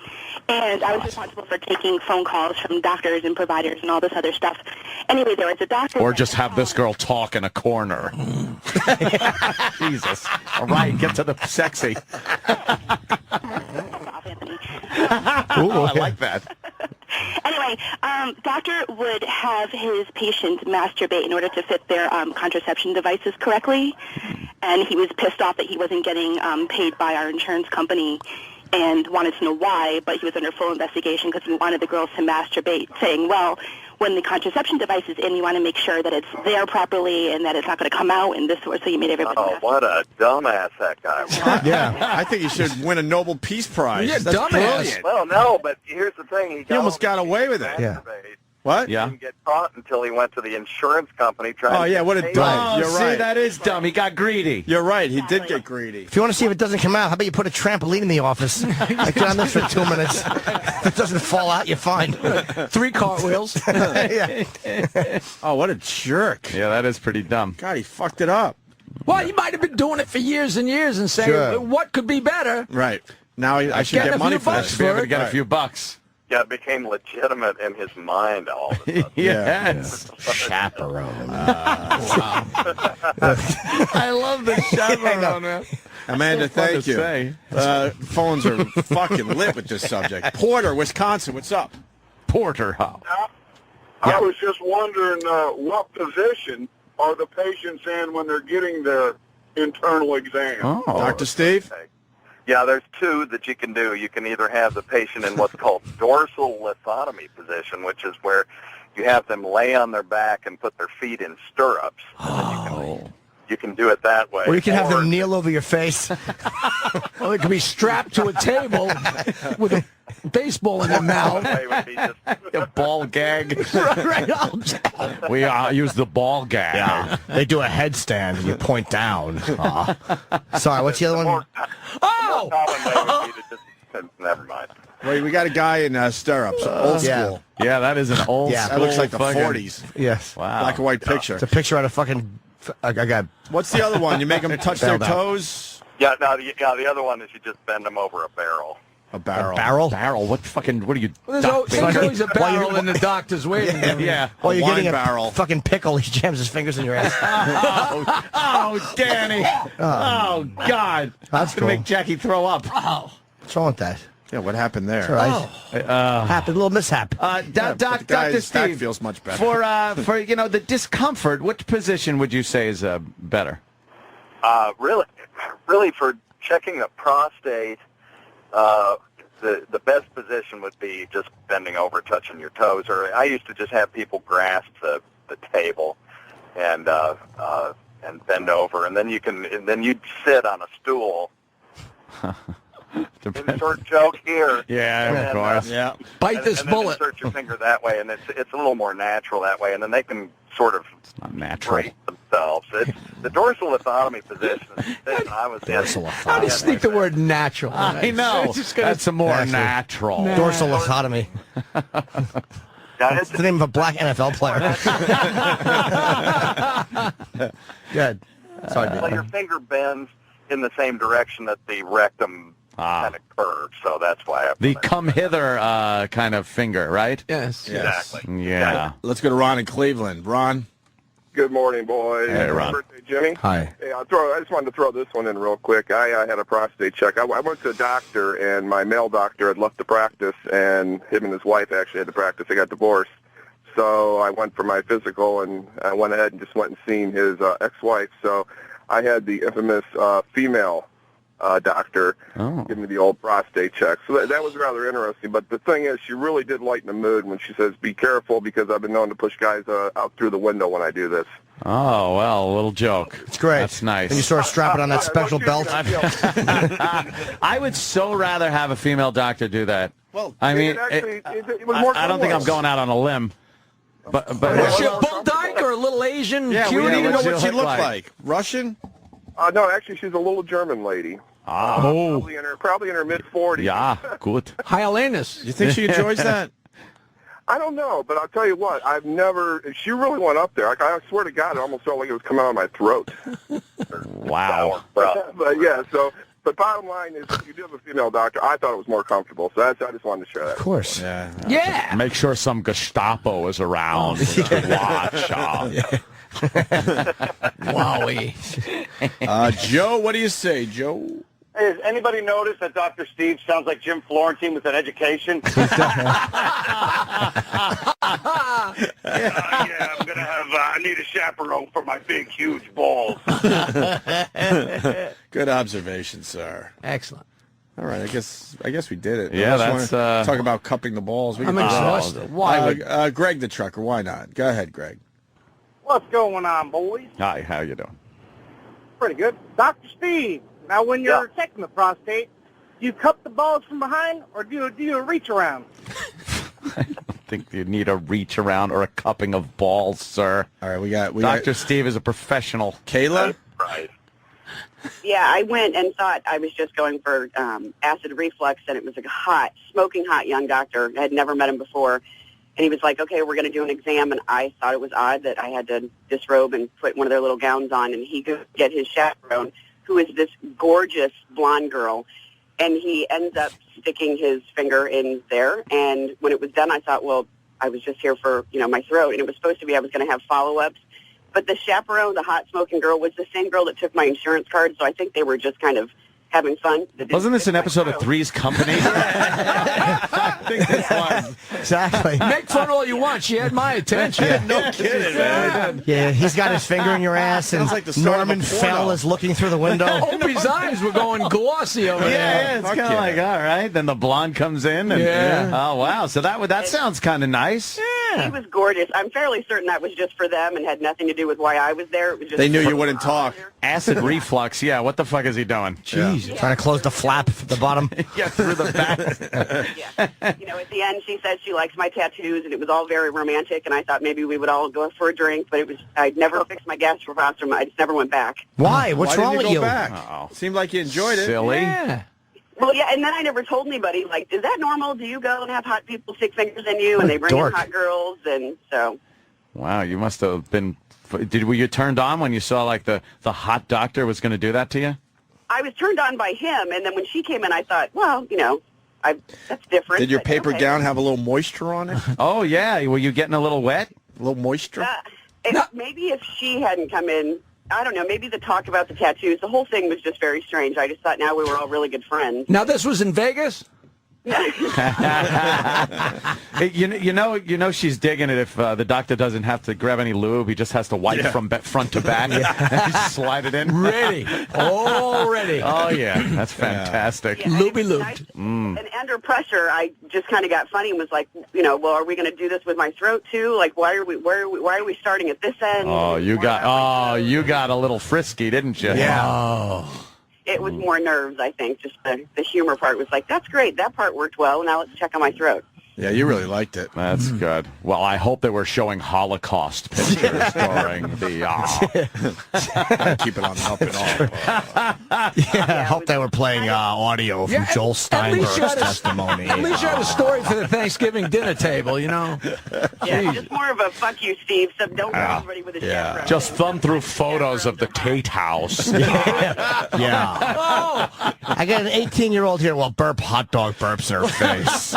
and I was responsible for taking phone calls from doctors and providers and all this other stuff. Anyway, there was a doctor... Or just have this girl talk in a corner. Jesus. All right, get to the sexy. Anthony. I like that. Anyway, doctor would have his patient masturbate in order to fit their contraception devices correctly, and he was pissed off that he wasn't getting paid by our insurance company and wanted to know why, but he was under full investigation because he wanted the girls to masturbate, saying, well, when the contraception device is in, you want to make sure that it's there properly and that it's not going to come out and this sort, so you made everybody masturbate. What a dumbass that guy was. Yeah, I think he should win a Nobel Peace Prize. Yeah, That's dumbass. brilliant. Well, no, but here's the thing. He almost got away with it. Yeah. What? Yeah. He didn't get caught until he went to the insurance company trying Oh, yeah, to what a pay dumb. him. You're see, right. that is dumb. He got greedy. You're right. He did get greedy. If you want to see if it doesn't come out, how about you put a trampoline in the office? I get on this for 2 minutes. If it doesn't fall out, you're fine. 3 cartwheels. Yeah. Oh, what a jerk. Yeah, that is pretty dumb. God, he fucked it up. Well, he might have been doing it for years and years and saying, Sure. what could be better? Right. Now I should Getting get a money few for bucks this. Be able to Right. get a few bucks. Yeah, it became legitimate in his mind all of a sudden. Yes. Chaperone. I love the chaperone, man. Amanda, So fun thank to you. say. Phones are fucking lit with this subject. Porter, Wisconsin, what's up? Porter House. I was just wondering what position are the patients in when they're getting their internal exam? Oh. Dr. Steve? Yeah, there's 2 that you can do. You can either have the patient in what's called dorsal lithotomy position, which is where you have them lay on their back and put their feet in stirrups. And you can do it that way. Or you can have them kneel over your face. Well, it could be strapped to a table with a baseball in their mouth. Way would be just A ball gag. Right. We use the ball gag. Yeah. They do a headstand and you point down. Sorry, what's the other one? Oh! common way would be to just never mind. Wait, we got a guy in stirrups, old yeah. school. Yeah, that is an old Yeah. school. That looks like the fucking- 40s. Yes. Wow. Black and white picture. It's a picture out of fucking... I got... What's the other one? You make them touch their Bailed out. toes? Yeah, no, the other one is you just bend them over a barrel. A barrel. Barrel? Barrel? What are you? There's duck baiting? always a barrel in the doctor's waiting room. Yeah. While you're wine getting a barrel. fucking pickle, he jams his fingers in your ass. Oh, Danny. Oh, God. That's going to cool. make Jackie throw up. What's wrong with that? Yeah, what happened there? All right. Happened, a little mishap. but the Dr. guy's back Steve, feels much better. For the discomfort, which position would you say is better? Really for checking the prostate, the best position would be just bending over, touching your toes. Or I used to just have people grasp the table and bend over, and then you'd sit on a stool. Insert joke here. Yeah, And of then, course. Yeah. Bite this and then bullet. insert your finger that way, and it's a little more natural that way, and then they can sort of Not natural. brace themselves. The dorsal lithotomy position is the position I was in. How do you sneak the word natural? I know. It's just gonna- That's a more natural. Dorsal lithotomy. Yeah, It's the name of a black NFL player. Good. Sorry, well, your dude. finger bends in the same direction that the rectum kind of curves, so that's why. The come hither kind of finger, right? Yes. Exactly. Yeah. Let's go to Ron in Cleveland. Ron? Good morning, boys. Hey, Ron. Happy birthday, Jimmy. Hi. Hey, I just wanted to throw this one in real quick. I had a prostate check. I went to a doctor, and my male doctor had left the practice, and him and his wife actually had the practice. They got divorced. So I went for my physical, and I went ahead and just went and seen his ex-wife. So I had the infamous female doctor give me the old prostate check. So that was rather interesting. But the thing is, she really did lighten the mood when she says, be careful, because I've been known to push guys out through the window when I do this. Oh, well, a little joke. It's great. That's nice. And you sort of strap it on that special Yeah, belt. I would so rather have a female doctor do that. Well, I mean, it was more I don't think I'm going out on a limb. But Was she a bull dyke or a little Asian Yeah, we cutie? need to know what's what she she look looked like? like. Russian? No, actually, she's a little German lady. Probably in her mid-40s. Yeah, good. Hyalinus. You think she enjoys that? I don't know, but I'll tell you what. I've never. She really went up there. Like, I swear to God, it almost felt like it was coming out of my throat. Wow. But yeah. So, but bottom line is, if you do have a female doctor, I thought it was more comfortable. So I just wanted to share that. Of course. Yeah. Yeah. Make sure some Gestapo is around to watch. Wowie. Joe, what do you say, Joe? Hey, has anybody noticed that Dr. Steve sounds like Jim Florentine with an education? I'm going to have, I need a chaperone for my big, huge balls. Good observation, sir. Excellent. All right, I guess we did it. Yeah, Unless you that's, wanna talk about cupping the balls. We I'm can do that. exhausted. Why? Greg the trucker, why not? Go ahead, Greg. What's going on, boys? Hi, how you doing? Pretty good. Dr. Steve, now when you're checking the prostate, do you cup the balls from behind or do you a reach around? I don't think you need a reach around or a cupping of balls, sir. All right, we got Dr. Steve is a professional. Kayla? Right. Yeah, I went and thought I was just going for acid reflux, and it was a hot, smoking hot young doctor. I had never met him before. And he was like, okay, we're going to do an exam. And I thought it was odd that I had to disrobe and put one of their little gowns on. And he could get his chaperone, who is this gorgeous blonde girl. And he ends up sticking his finger in there. And when it was done, I thought, well, I was just here for, my throat. And it was supposed to be I was going to have follow-ups. But the chaperone, the hot smoking girl, was the same girl that took my insurance card. So I think they were just kind of having fun. Wasn't this an episode of Three's Company? I think this was. Exactly. Make fun all you want. She had my attention. Yeah, no kidding, man. Yeah, he's got his finger in your ass, and Sounds like the start of a Norman porno. Fell is looking through the window. Opie's eyes were going glossy over there. Yeah, it's Fuck kind of yeah. like, all right. Then the blonde comes in. And, Yeah. Oh, wow. So that sounds kind of nice. He was gorgeous. I'm fairly certain that was just for them and had nothing to do with why I was there. It was just They knew you wouldn't talk. Acid reflux. Yeah, what the fuck is he doing? Jesus. Trying to close the flap at the bottom. Yeah, through the back. Yeah. At the end, she said she likes my tattoos, and it was all very romantic, and I thought maybe we would all go for a drink, but I'd never fixed my gastroprostomy. I just never went back. Why? What's Why wrong didn't with you you? go back? Uh-oh. Seemed like you enjoyed it. Silly. Yeah. Well, yeah, and then I never told anybody, like, is that normal? Do you go and have hot people stick fingers in you, and they bring dork. in hot girls, and so... Wow, you must have been... Were you turned on when you saw, like, the hot doctor was going to do that to you? I was turned on by him, and then when she came in, I thought, well, that's different. Did your but paper okay. gown have a little moisture on it? Oh, yeah. Were you getting a little wet? A little moisture? Maybe if she hadn't come in, I don't know, maybe the talk about the tattoos, the whole thing was just very strange. I just thought now we were all really good friends. Now, this was in Vegas? You know she's digging it if the doctor doesn't have to grab any lube. He just has to wipe from front to back. Slide it in. Ready. Already. Oh, yeah. That's fantastic. Yeah, Looby and looped. And under pressure, I just kind of got funny and was like, well, are we going to do this with my throat too? Like, why are we starting at this end? Oh, you got a little frisky, didn't you? Yeah. Oh. It was more nerves, I think. Just the humor part was like, that's great. That part worked well. Now let's check on my throat. Yeah, you really liked it. That's good. Well, I hope they were showing Holocaust pictures during the... Keep it on up and off. I hope they were playing audio from Joel Steinberg's testimony. At least you had a story for the Thanksgiving dinner table, Yeah, just more of a fuck you, Steve. So don't go everybody with a chaperone. Just thumb through photos of the Tate House. Yeah. Oh, I got an 18-year-old here. Well, burp hot dog burps in her face.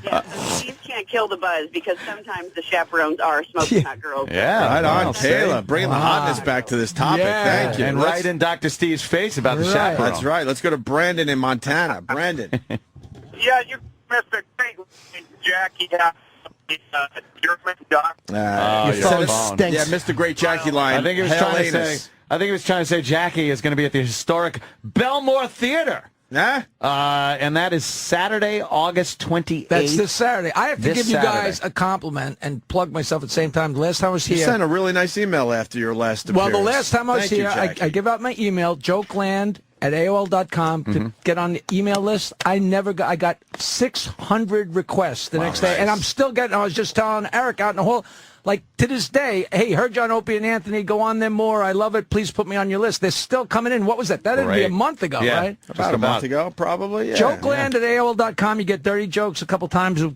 Yeah, so Steve can't kill the buzz because sometimes the chaperones are smoking hot girls. Yeah, Right on, well, Taylor. Bringing the hotness back to this topic. Yeah. Thank you. And Let's- right in Dr. Steve's face about the chaperone. That's right. Let's go to Brandon in Montana. Brandon. Yeah, you missed a great Jackie. German doc. Oh, Your your phone phone. stinks. Yeah, Mr. Great Jackie line. I think he was trying to say Jackie is going to be at the historic Belmore Theater. Huh? And that is Saturday, August 28th. that's this Saturday. I have to This give you guys Saturday. a compliment and plug myself at the same time. The last time I was You here... sent a really nice email after your last Well, appearance. the last time I was Thank you, here, Jackie. I give out my email, jokland@aol.com, to get on the email list. I got 600 requests the next day, and I'm still getting, I was just telling Eric out in the hall, like to this day, hey, heard you on Opie and Anthony, go on there more. I love it. Please put me on your list. They're still coming in. What was that? That'd be a month ago, right? About a month ago, probably. Yeah, Jokeland at AOL.com. You get dirty jokes a couple times a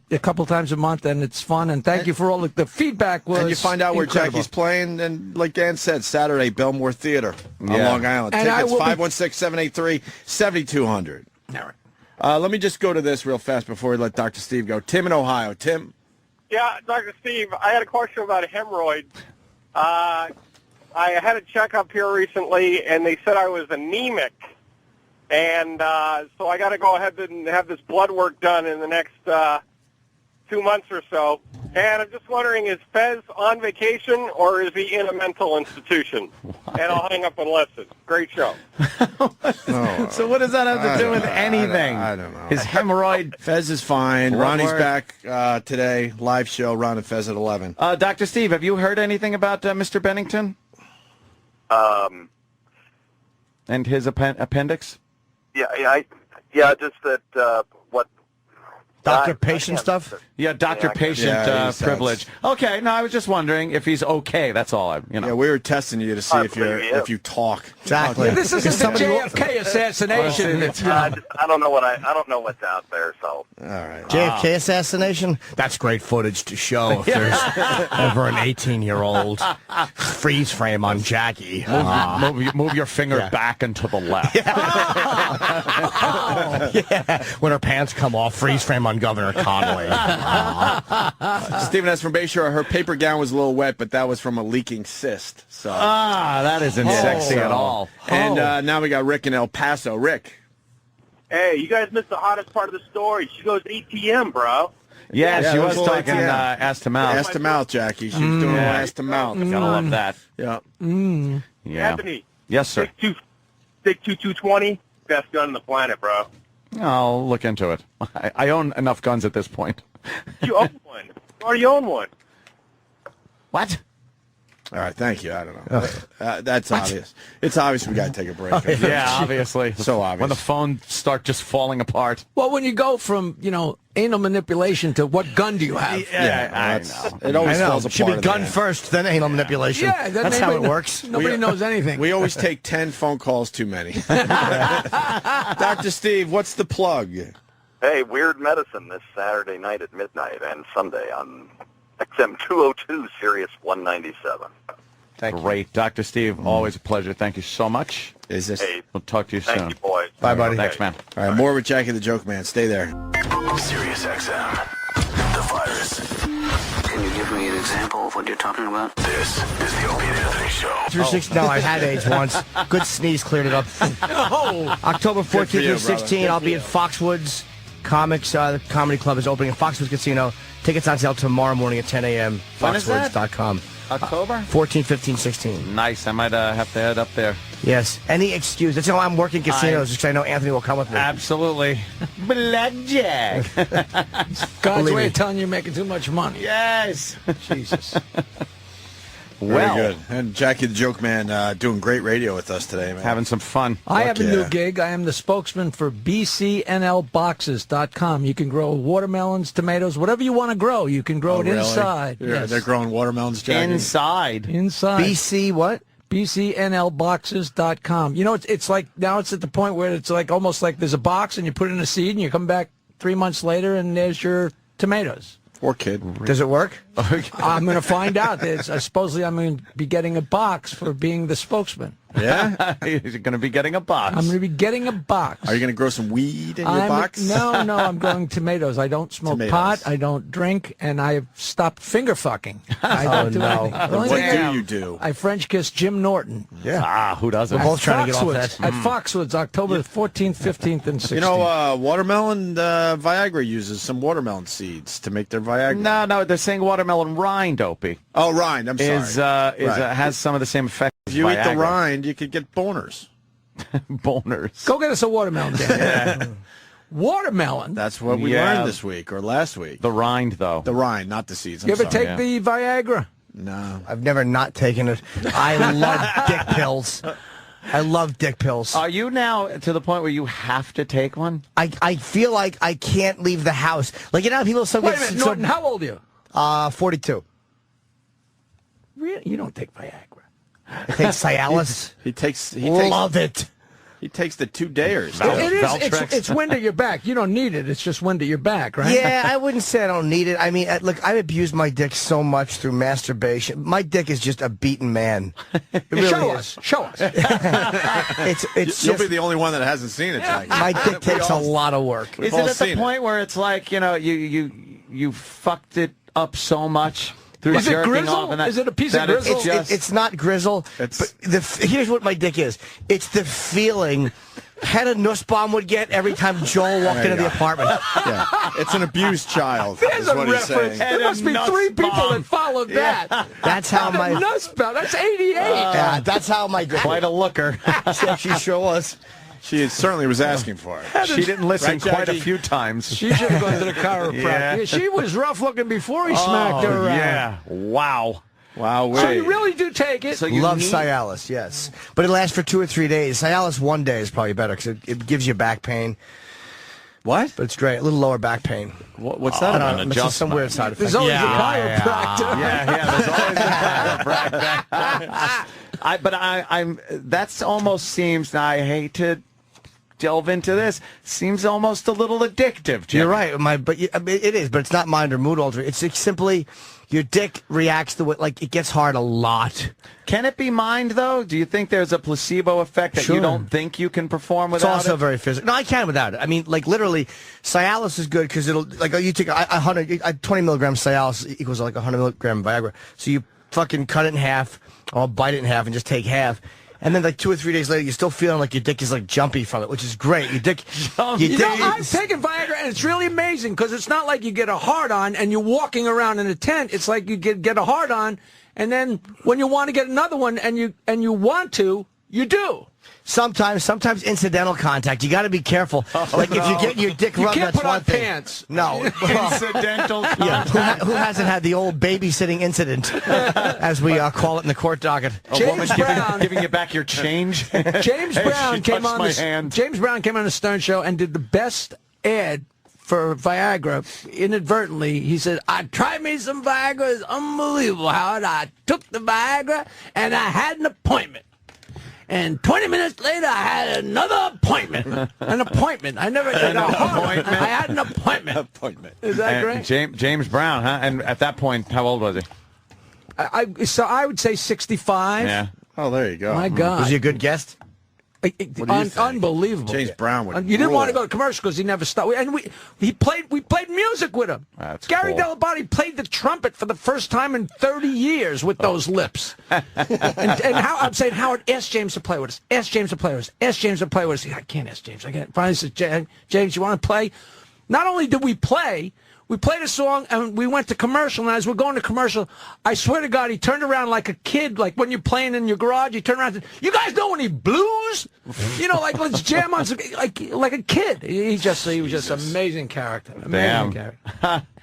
month, and it's fun. And thank you for all the feedback. Was and you find out where incredible. Jackie's playing, and like Dan said, Saturday, Belmore Theater on Long Island. And Tickets 516-783-7200. All right. Let me just go to this real fast before we let Dr. Steve go. Tim in Ohio. Tim? Yeah, Dr. Steve, I had a question about hemorrhoids. I had a checkup here recently, and they said I was anemic. And so I got to go ahead and have this blood work done in the next 2 months or so. And I'm just wondering, is Fez on vacation or is he in a mental institution? And I'll hang up and listen. Great show. So what does that have to do with anything? I don't know. His hemorrhoid. Fez is fine. Blood Ronnie's work. back today. Live show, Ron and Fez at 11. Dr. Steve, have you heard anything about Mr. Bennington and his appendix? Yeah, just that what Doctor-patient stuff? Yeah, doctor-patient privilege. Okay, no, I was just wondering if he's okay. That's all. Yeah, we were testing you to see if you talk. Exactly. Yeah, this isn't the JFK assassination. I don't know what's out there. So all right, JFK assassination. That's great footage to show if there's ever an 18-year-old freeze frame on Jackie. Move your finger back and to the left. Yeah, when her pants come off, freeze frame on Governor Connolly. Stephen S. from Bayshore, her paper gown was a little wet, but that was from a leaking cyst. So that isn't sexy at all. And now we got Rick in El Paso. Rick. Hey, you guys missed the hottest part of the story. She goes ATM, bro. Yeah, she was that's talking like, ass to mouth. Ass to mouth, Jackie. She was doing ass to mouth. Gotta love that. Yeah. Yeah. Anthony. Yes, sir. Stick 220, best gun on the planet, bro. I'll look into it. I own enough guns at this point. You own one. You already own one. What? All right, thank you. I don't know. That's obvious. It's obvious we got to take a break. Yeah, obviously. So obvious. When the phones start just falling apart. Well, when you go from, anal manipulation to what gun do you have? I know. It always falls apart. Should be in the gun end. first, then anal manipulation. Yeah, that's how it works. Nobody knows anything. We always take 10 phone calls too many. Dr. Steve, what's the plug? hey, Weird Medicine this Saturday night at midnight and Sunday on XM 202, Sirius 197. Great. Dr. Steve, always a pleasure. Thank you so much. Is this? Hey, We'll talk to you soon. thank you, boys. Bye, buddy. Thanks, man. All right, more with Jackie the Joke Man. Stay there. Sirius XM. The virus. Can you give me an example of what you're talking about? This is the Opie Anthony Show. 360. No, I had AIDS once. Good sneeze cleared it up. October 14th through 16th, I'll be at Foxwoods Comics. The comedy club is opening at Foxwoods Casino. Tickets on sale tomorrow morning at 10 a.m. When is that? Foxwoods.com. October? 14, 15, 16. Nice. I might have to head up there. Yes. Any excuse. That's how I'm working casinos, just because I know Anthony will come with me. Absolutely. Blackjack. God's way of telling you you're making too much money. Yes. Jesus. Very good. And Jackie the Joke Man doing great radio with us today, man. Having some fun. I have a new gig. I am the spokesman for BCNLboxes.com. You can grow watermelons, tomatoes, whatever you want to grow. You can grow it really? inside. Yes. They're growing watermelons, Jackie? Inside. BC what? BCNLboxes.com. You know, it's like, now it's at the point where it's like almost like there's a box and you put in a seed and you come back 3 months later and there's your tomatoes. Poor kid. Does it work? I'm going to find out. Supposedly I'm going to be getting a box for being the spokesman. Yeah? He's going to be getting a box. I'm going to be getting a box. Are you going to grow some weed in your box? No, I'm growing tomatoes. I don't smoke pot. I don't drink, and I've stopped finger fucking. I don't do anything. What do you do? I French kiss Jim Norton. Yeah. Who doesn't? We're both trying to get off that. At Foxwoods, October 14th, 15th, and 16th. You know, watermelon, Viagra uses some watermelon seeds to make their Viagra. No, they're saying watermelon rind, Opie. Oh, rind. I'm sorry. Has some of the same effect. If you eat the rind, you could get boners. Boners. Go get us a watermelon, Dan. Watermelon? That's what we learned this week or last week. The rind, though. The rind, not the seeds. You ever take the Viagra? No. I've never not taken it. I love dick pills. I love dick pills. Are you now to the point where you have to take one? I feel like I can't leave the house. Like, you know how people Wait a minute, Norton, how old are you? 42. You don't take Viagra. Take Cialis. He takes. Love it. He takes the 2-dayers. It is. It's wind at your back. You don't need it. It's just wind at your back, right? Yeah, I wouldn't say I don't need it. I mean, look, I've abused my dick so much through masturbation. My dick is just a beaten man. It really Show is. us. Show us. It's You'll just, be the only one that hasn't seen it, Jackie. my dick takes a lot of work. Is it at the point where it's like, you fucked it up so much through Is it jerking grizzle? off and that, Is it a piece of that it's grizzle? just- It's not grizzle. But here's what my dick is. It's the feeling Hedda Nussbaum would get every time Joel walked into the apartment. Yeah. It's an abused child. There's is a what he's reference. saying. There must be 3 people that followed that. That's how my... Nussbaum. That's 88. Yeah, that's how my dick... Quite a looker. She sure was. She certainly was asking for it. She didn't listen Right, quite a Jackie? few times. She should have gone to the chiropractor. Yeah. She was rough looking before he smacked her around. Yeah. Wow. Wow. So you really do take it. So you Love need- Cialis, yes. But it lasts for 2 or 3 days. Cialis 1 day is probably better because it gives you back pain. What? But it's great. A little lower back pain. What's that I about? don't know. It's just some weird side effect. There's always a chiropractor. Yeah, there's always a chiropractor. That's almost seems, now I hate to delve into this, seems almost a little addictive, Jimmy. You're right. It is, but it's not mind or mood altering. It's simply your dick reacts the way, like it gets hard a lot. Can it be mind, though? Do you think there's a placebo effect that you Sure. don't think you can perform It's without also it? very physical. No, I can without it. I mean, like literally, Cialis is good because it'll like you take 20 milligrams Cialis equals like 100 milligram Viagra. So you fucking cut it in half, or bite it in half, and just take half. And then like 2 or 3 days later, you're still feeling like your dick is like jumpy from it, which is great. Your dick, I've taken Viagra, and it's really amazing because it's not like you get a hard-on and you're walking around in a tent. It's like you get a hard-on, and then when you want to get another one and you want to, you do. Sometimes incidental contact. You got to be careful. Like if you're getting your dick rubbed, You can't that's put one on thing. pants. No. Incidental Yeah. Who hasn't had the old babysitting incident, as we call it in the court docket? A woman giving you back your change. James Hey, Brown she came touched on my the hand. James Brown came on the Stern Show and did the best ad for Viagra inadvertently. He said, I tried me some Viagra. It's unbelievable, Howard. I took the Viagra and I had an appointment. And 20 minutes later, I had another appointment. An appointment. I never did a appointment. I had an appointment. Is that great? James Brown, huh? And at that point, how old was he? So I would say 65. Yeah. Oh, there you go. My God. Was he a good guest? do you think? Unbelievable. James Brown would You didn't rule. want to go to commercial because he never stopped. And we played music with him. That's Gary cool. Delabate played the trumpet for the first time in 30 years with those lips. and how I'm saying, Howard, ask James to play with us. Ask James to play with us. Ask James to play with us. I can't ask James. I can't. Finally said, James, you want to play? Not only did we play, we played a song and we went to commercial. And as we're going to commercial, I swear to God, he turned around like a kid, like when you're playing in your garage. He turned around and said, "You guys know any blues? You know, like let's jam on some, like a kid." He was just an amazing character. Amazing character.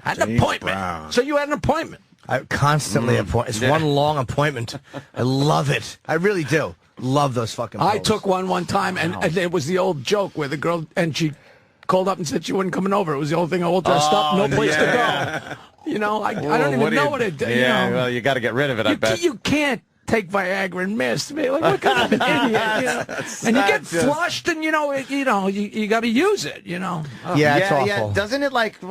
Had an appointment. Brown. So you had an appointment. I constantly appoint. It's one long appointment. I love it. I really do. Love those fucking I pills. took one time, and it was the old joke where the girl, and she called up and said she wasn't coming over. It was the old thing, all dressed up, no place to go. You know, I don't even know what it. Yeah, you know, well, you got to get rid of it. I bet. you can't take Viagra and masturbate. Like, what kind of an idiot? You know? And you get flushed, and you got to use it. You know. Yeah, it's awful. Yeah. Doesn't it like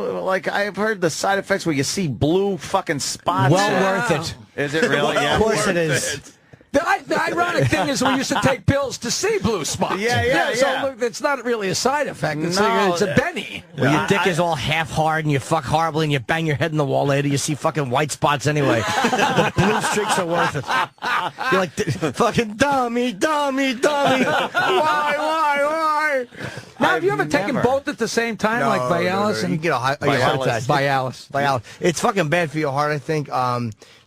I've heard the side effects where you see blue fucking spots? Well worth it. Is it really? Yeah. Of course it is. The ironic thing is we used to take pills to see blue spots. Yeah. So look, it's not really a side effect. It's a Benny. When your dick is all half hard and you fuck horribly and you bang your head in the wall later, you see fucking white spots anyway. The blue streaks are worth it. You're like, fucking dummy. Why? Now, have you ever taken both at the same time, like Vialis? You And get a heart attack. Vialis. It's fucking bad for your heart, I think.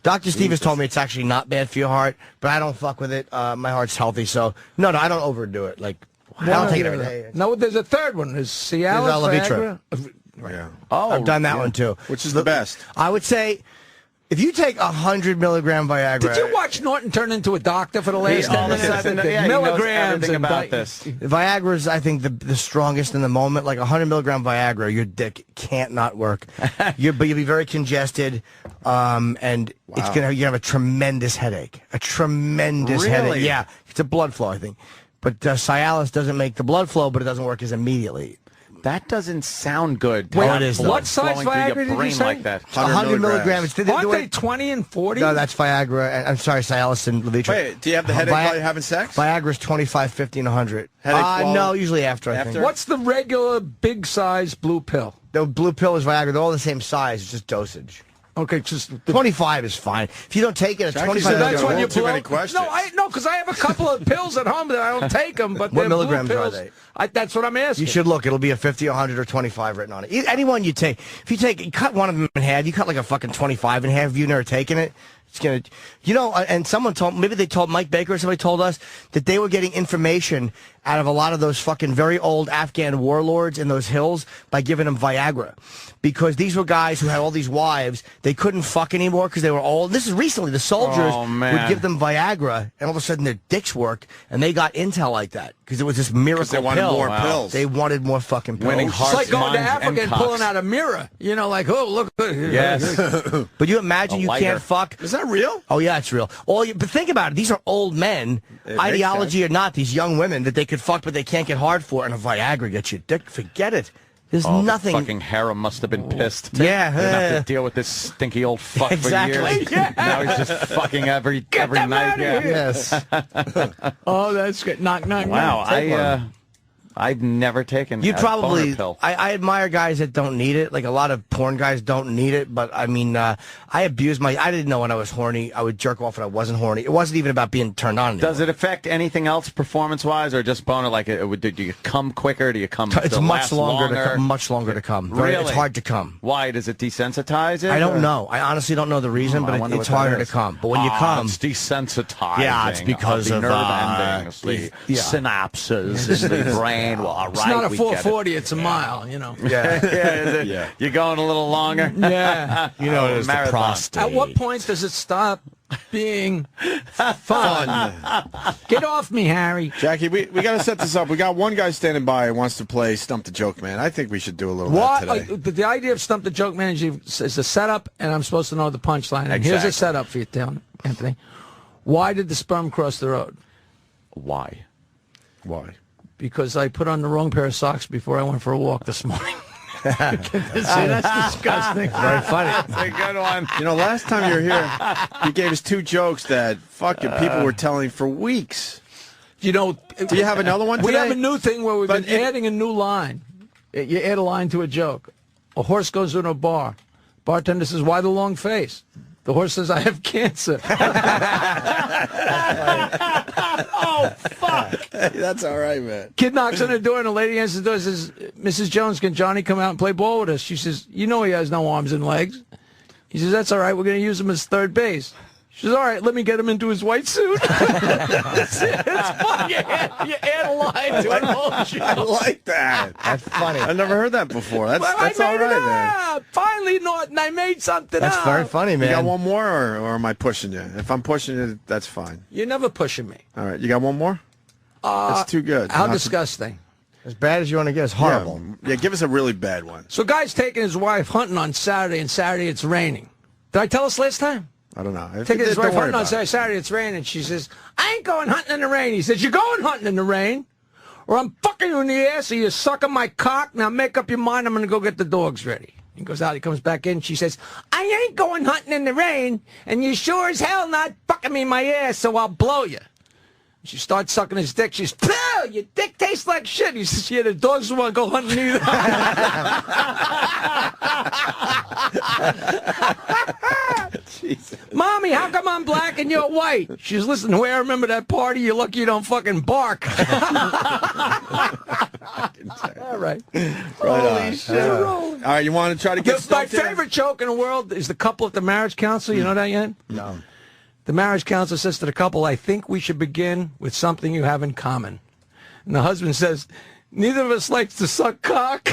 Dr. Stevens told me it's actually not bad for your heart, but I don't fuck with it. My heart's healthy, so no, I don't overdo it. Like, I don't take it every day. No, there's a third one. There's Cialis, There's Alavitra. Viagra. Yeah. Oh, I've done that one too. Which is the best? I would say If you take 100 milligram Viagra... Did you watch Norton turn into a doctor for the last 10 minutes? He knows everything and about this. Viagra is, I think, the strongest in the moment. Like 100 milligram Viagra, your dick can't not work. But you'll be very congested, and it's gonna you have a tremendous headache. A tremendous headache. Yeah, it's a blood flow, I think. But Cialis doesn't make the blood flow, but it doesn't work as immediately. That doesn't sound good. Wait, it is, what size Viagra did you say? Like that. 100 milligrams. Aren't they 20 and 40? No, that's Viagra. I'm sorry, Cialis and Levitra. Wait, do you have the headache while you're having sex? Viagra's 25, 50, and 100. No, usually after, I think. What's the regular big size blue pill? The blue pill is Viagra. They're all the same size. It's just dosage. Okay, just 25 is fine. If you don't take it at 25, so that's when you too many questions. No, because I have a couple of pills at home that I don't take them. But what milligrams pills. are they? That's what I'm asking. You should look. It'll be a 50, 100, or 25 written on it. Any one you take. If you cut one of them in half, you cut like a fucking 25 in half. If you've never taken it, it's gonna, and someone maybe they told Mike Baker or somebody told us that they were getting information out of a lot of those fucking very old Afghan warlords in those hills by giving them Viagra. Because these were guys who had all these wives. They couldn't fuck anymore because they were old. This is recently. The soldiers would give them Viagra, and all of a sudden their dicks work, and they got intel like that because it was this miracle pill. They wanted more pills. They wanted more fucking pills. Winning hearts, it's like going to minds, Africa and pulling out a mirror. Like, oh, look. Yes. But you imagine you can't fuck. Is that real? Oh, yeah, it's real. But think about it. These are old men, ideology or not, these young women that they could fuck, but they can't get hard for, and a Viagra gets you dick. Forget it. There's nothing. The fucking harem must have been pissed. Yeah. Didn't have to deal with this stinky old fuck for years. Yeah. Now he's just fucking every night. Yeah. Yes. Oh, that's good. Knock. Wow, I've never taken You a probably, boner pill. I admire guys that don't need it. Like a lot of porn guys don't need it, but I mean, I abused I didn't know when I was horny. I would jerk off when I wasn't horny. It wasn't even about being turned on anymore. Does it affect anything else performance-wise, or just boner? Like, do you come quicker? Do you come? It's much longer longer? to come. Really? It's hard to come. Why? Does it desensitize it? I don't know. I honestly don't know the reason, but it's harder to come. But when you come, it's desensitizing. Yeah, it's because of of the nerve endings, the synapses in the brain. Well, all right. It's not a 440, it's a mile, Yeah. You're going a little longer? Yeah. It's the prostate. At what point does it stop being fun? Get off me, Harry. Jackie, we got to set this up. We got one guy standing by who wants to play Stump the Joke Man. I think we should do a little of that today. The idea of Stump the Joke Man is a setup, and I'm supposed to know the punchline. And here's a setup for you, Anthony. Why did the sperm cross the road? Why? Because I put on the wrong pair of socks before I went for a walk this morning. See, that's disgusting. Very funny. That's a good one. Last time you were here, you gave us two jokes that fucking people were telling for weeks. Do you have another one today? We have a new thing where we've been adding a new line. You add a line to a joke. A horse goes into a bar. Bartender says, "Why the long face?" The horse says, "I have cancer." Oh, fuck. That's all right, man. Kid knocks on the door, and the lady answers the door and says, "Mrs. Jones, can Johnny come out and play ball with us?" She says, "You know he has no arms and legs." He says, "That's all right. We're going to use him as third base." She says, "All right, let me get him into his white suit." It's fun. You add a line to an old joke. I like that. That's funny. I've never heard that before. That's all right, man. Finally, Norton, I made something up. That's very funny, man. You got one more, or am I pushing you? If I'm pushing you, that's fine. You're never pushing me. All right, you got one more? It's too good. How disgusting. As bad as you want to get, it's horrible. Yeah, give us a really bad one. So, guy's taking his wife hunting on Saturday, and Saturday it's raining. Did I tell us last time? I don't know. Taking his wife hunting on Saturday, it's raining. She says, "I ain't going hunting in the rain." He says, "You're going hunting in the rain, or I'm fucking you in the ass, or you're sucking my cock. Now make up your mind. I'm going to go get the dogs ready." He goes out. He comes back in. She says, "I ain't going hunting in the rain, and you sure as hell not fucking me in my ass, so I'll blow you." She starts sucking his dick. She says, "Pooh, your dick tastes like shit." He says, "Yeah, the dogs don't want to go hunting either." Jesus. "Mommy, how come I'm black and you're white?" She says, "Listen, the way I remember that party, you're lucky you don't fucking bark." All right. Holy shit. All right, you want to try to get My favorite joke in the world is the couple at the marriage council. You know that yet? No. The marriage counselor says to the couple, "I think we should begin with something you have in common." And the husband says, "Neither of us likes to suck cock."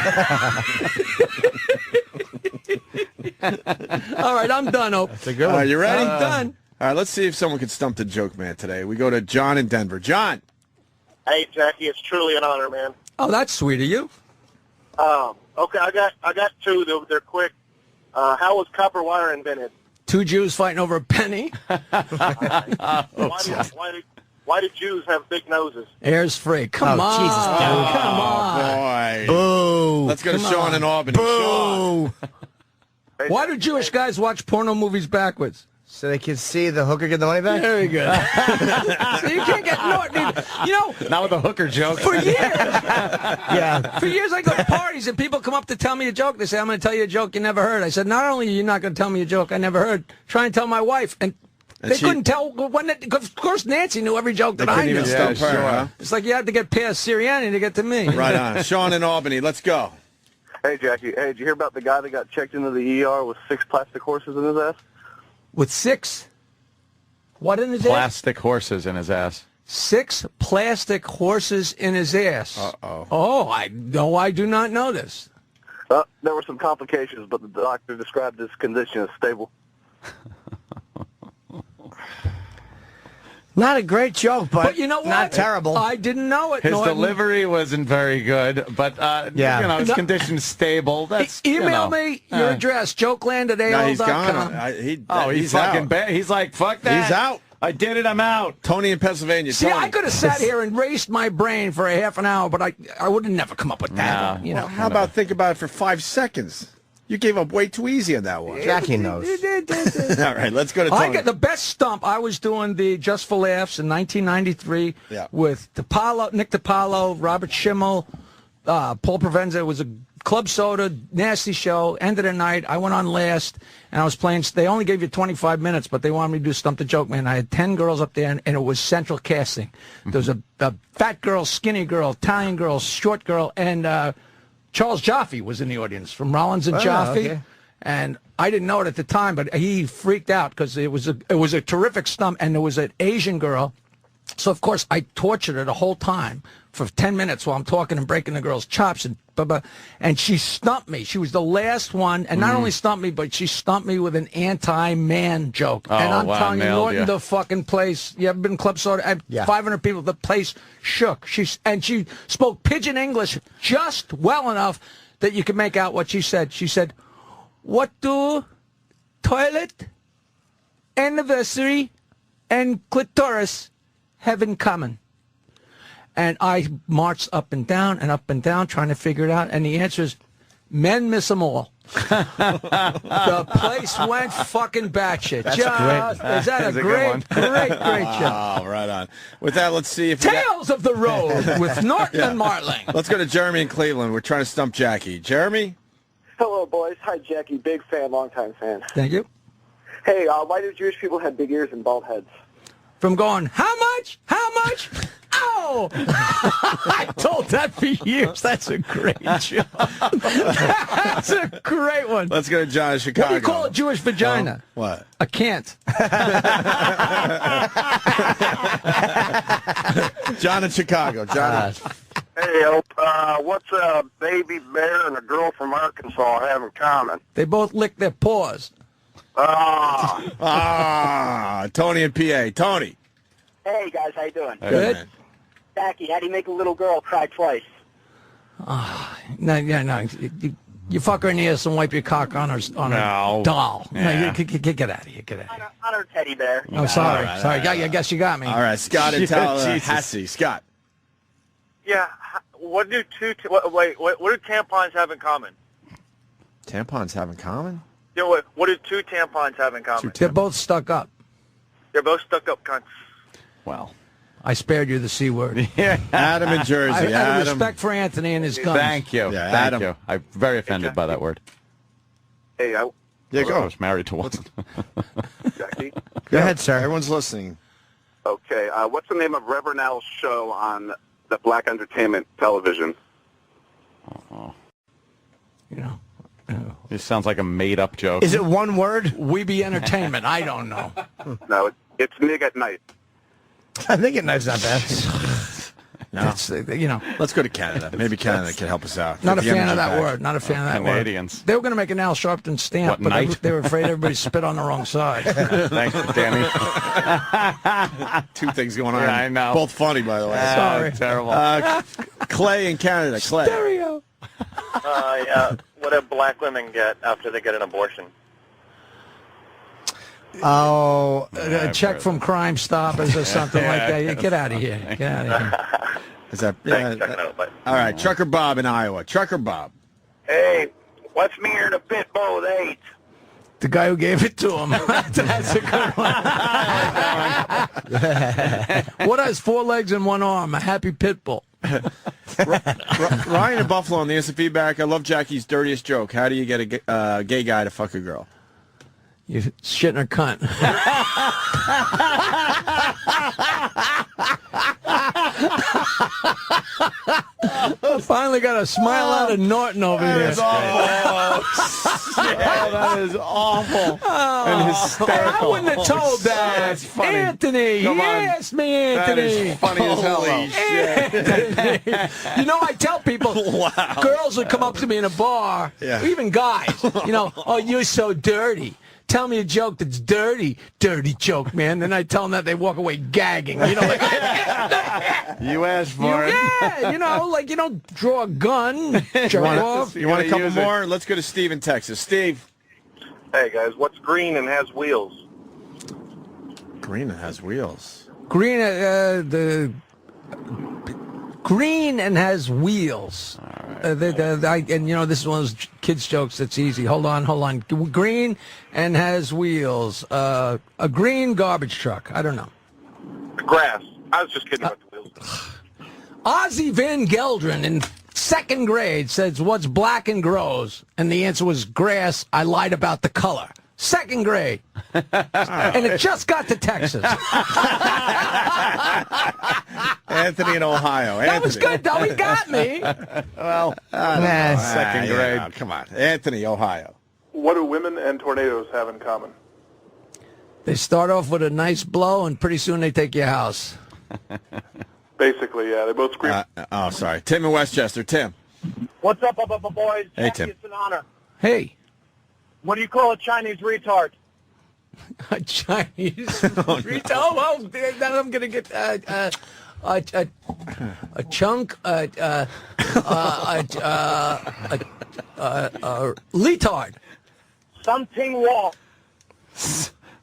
All right, I'm done, Ope. That's a good one. You ready? I'm done. All right, let's see if someone can stump the joke man today. We go to John in Denver. John. Hey, Jackie, it's truly an honor, man. Oh, that's sweet of you. Okay, I got two. They're quick. How was copper wire invented? Two Jews fighting over a penny. Why did Jews have big noses? Air's free. Come on. Jesus, dude. Come on. Boy. Boo. Let's go to Sean in Albany. Boo. Why do Jewish guys watch porno movies backwards? So they can see the hooker get the money back? Very good. So you can't get Not with a hooker joke. For years. Yeah. For years I go to parties and people come up to tell me a joke. They say, I'm going to tell you a joke you never heard. I said, not only are you not going to tell me a joke I never heard, try and tell my wife. And they couldn't tell. Of course, Nancy knew every joke that I knew. Stump her, huh? It's like you had to get past Sirianni to get to me. Right on. Sean in Albany. Let's go. Hey, Jackie. Hey, did you hear about the guy that got checked into the ER with 6 plastic horses in his ass? With 6? What in his ass? Plastic horses in his ass. 6 plastic horses in his ass. Uh-oh. Oh, I do not know this. There were some complications, but the doctor described his condition as stable. Not a great joke, but you know what? Not terrible. I didn't know it. His Norton. delivery wasn't very good, but his condition's stable. That's Email me your address, jokeland@AOL.com. No, he's gone. He's fucking bad. He's like, fuck that. He's out. I did it. I'm out. Tony in Pennsylvania. See, Tony. I could have sat here and raced my brain for a half an hour, but I would have never come up with that. No. Well, how about think about it for 5 seconds? You gave up way too easy on that one. Jackie knows. All right, let's go to Tony. I got the best stump. I was doing the Just for Laughs in 1993 with Nick DiPaolo, Robert Schimmel, Paul Provenza. It was a club soda, nasty show. End of the night. I went on last, and I was playing. They only gave you 25 minutes, but they wanted me to do Stump the Joke Man. I had 10 girls up there, and it was central casting. There was a fat girl, skinny girl, Italian girl, short girl, and Charles Jaffe was in the audience from Rollins and Jaffe. Okay. And I didn't know it at the time, but he freaked out because it was a terrific stump, and there was an Asian girl. So, of course, I tortured her the whole time for 10 minutes while I'm talking and breaking the girl's chops. And and she stumped me. She was the last one. And not only stumped me, but she stumped me with an anti-man joke. Oh, and I'm wow, telling you, nailed Norton, ya. the fucking place, you ever been Club Soda? 500 people, the place shook. She spoke pidgin English just well enough that you could make out what she said. She said, what do toilet, anniversary, and clitoris have in common? And I marched up and down trying to figure it out. And the answer is, men miss them all. The place went fucking batshit. That's great. Is that a great show? Oh, right on. With that, let's see if Tales of the Road with Norton and Martling. Let's go to Jeremy in Cleveland. We're trying to stump Jackie. Jeremy? Hello, boys. Hi, Jackie. Big fan, long-time fan. Thank you. Hey, why do Jewish people have big ears and bald heads? From going, how much? How much? Oh! I told that for years. That's a great joke. That's a great one. Let's go to John in Chicago. What do you call a Jewish vagina? What? A can't. John in Chicago. John. Hey, what's a baby bear and a girl from Arkansas have in common? They both lick their paws. Tony in PA. Tony. Hey, guys. How you doing? Good. Jackie, how do you make a little girl cry twice? No. You fuck her in the ass and wipe your cock on her doll. Yeah. No, get out of here. Get out of here. On her teddy bear. Oh, sorry. I guess you got me. All right, Scott in Tallahassee. Scott. Yeah. What do tampons have in common? Tampons have in common? Yeah, what do 2 tampons have in common? They're both stuck up. They're both stuck up cunts. Well, I spared you the C word. Yeah. Adam in Jersey. I Adam. have respect for Anthony and his guns. Thank you. Yeah, Thank Adam. you. I'm very offended by that word. Hey, I was married to one. Jackie. Go ahead, sir. Everyone's listening. Okay, what's the name of Reverend Al's show on the Black Entertainment Television? You know. This sounds like a made-up joke. Is it one word? We Be Entertainment. I don't know. No, it's Nig at Night. I think it night's not bad. That's, Let's go to Canada. Maybe Canada can help us out. Not a Get the fan of energy that back. word. Not a fan of that Canadians. word. They were going to make an Al Sharpton stamp, What, but night? they were afraid everybody spit on the wrong side. Thanks, Danny. Two things going on. Yeah, I know. Both funny, by the way. Sorry. Terrible. Clay in Canada. Clay. Stereo. What do black women get after they get an abortion? Oh, A check from Crime Stoppers or something like that. Yeah, get out of here. Get out of here. Is that? Thanks, checking out, bud. All right, Trucker Bob in Iowa. Trucker Bob. Hey, what's meaner to pit bull with AIDS? The guy who gave it to him. That's a good one. What has 4 legs and 1 arm? A happy pit bull. Ryan in Buffalo on the instant feedback. I love Jackie's dirtiest joke. How do you get a gay guy to fuck a girl? You shit in her cunt. I finally got a smile out of Norton over here. That is awful. And hysterical. I wouldn't have told that. That's funny. Anthony, Come he on. asked me, Anthony. That is funny as hell. Holy Anthony. You know, I tell people, girls would come up to me in a bar, even guys, oh, you're so dirty. Tell me a joke that's dirty. Dirty joke, man. Then I tell them that, they walk away gagging. You asked for it. Yeah, you don't draw a gun, jerk off. You want a couple more? Let's go to Steve in Texas. Steve. Hey, guys, what's green and has wheels? Green and has wheels. Green, green and has wheels. And this is one of those kids' jokes that's easy. Hold on. Green and has wheels. A green garbage truck. I don't know. Grass. I was just kidding about the wheels. Ozzie Van Gelderen in 2nd grade says, what's black and grows? And the answer was grass. I lied about the color. 2nd grade. And it just got to Texas. Anthony in Ohio. That was good, though. He got me. Well, 2nd grade. Yeah, come on. Anthony, Ohio. What do women and tornadoes have in common? They start off with a nice blow, and pretty soon they take your house. Basically, yeah. They both scream. Sorry. Tim in Westchester. Tim. What's up, boys? Hey, Jackie, Tim. It's an honor. Hey. What do you call a Chinese retard? A Chinese retard? Oh, well, then I'm going to get a chunk, letard. Something wrong.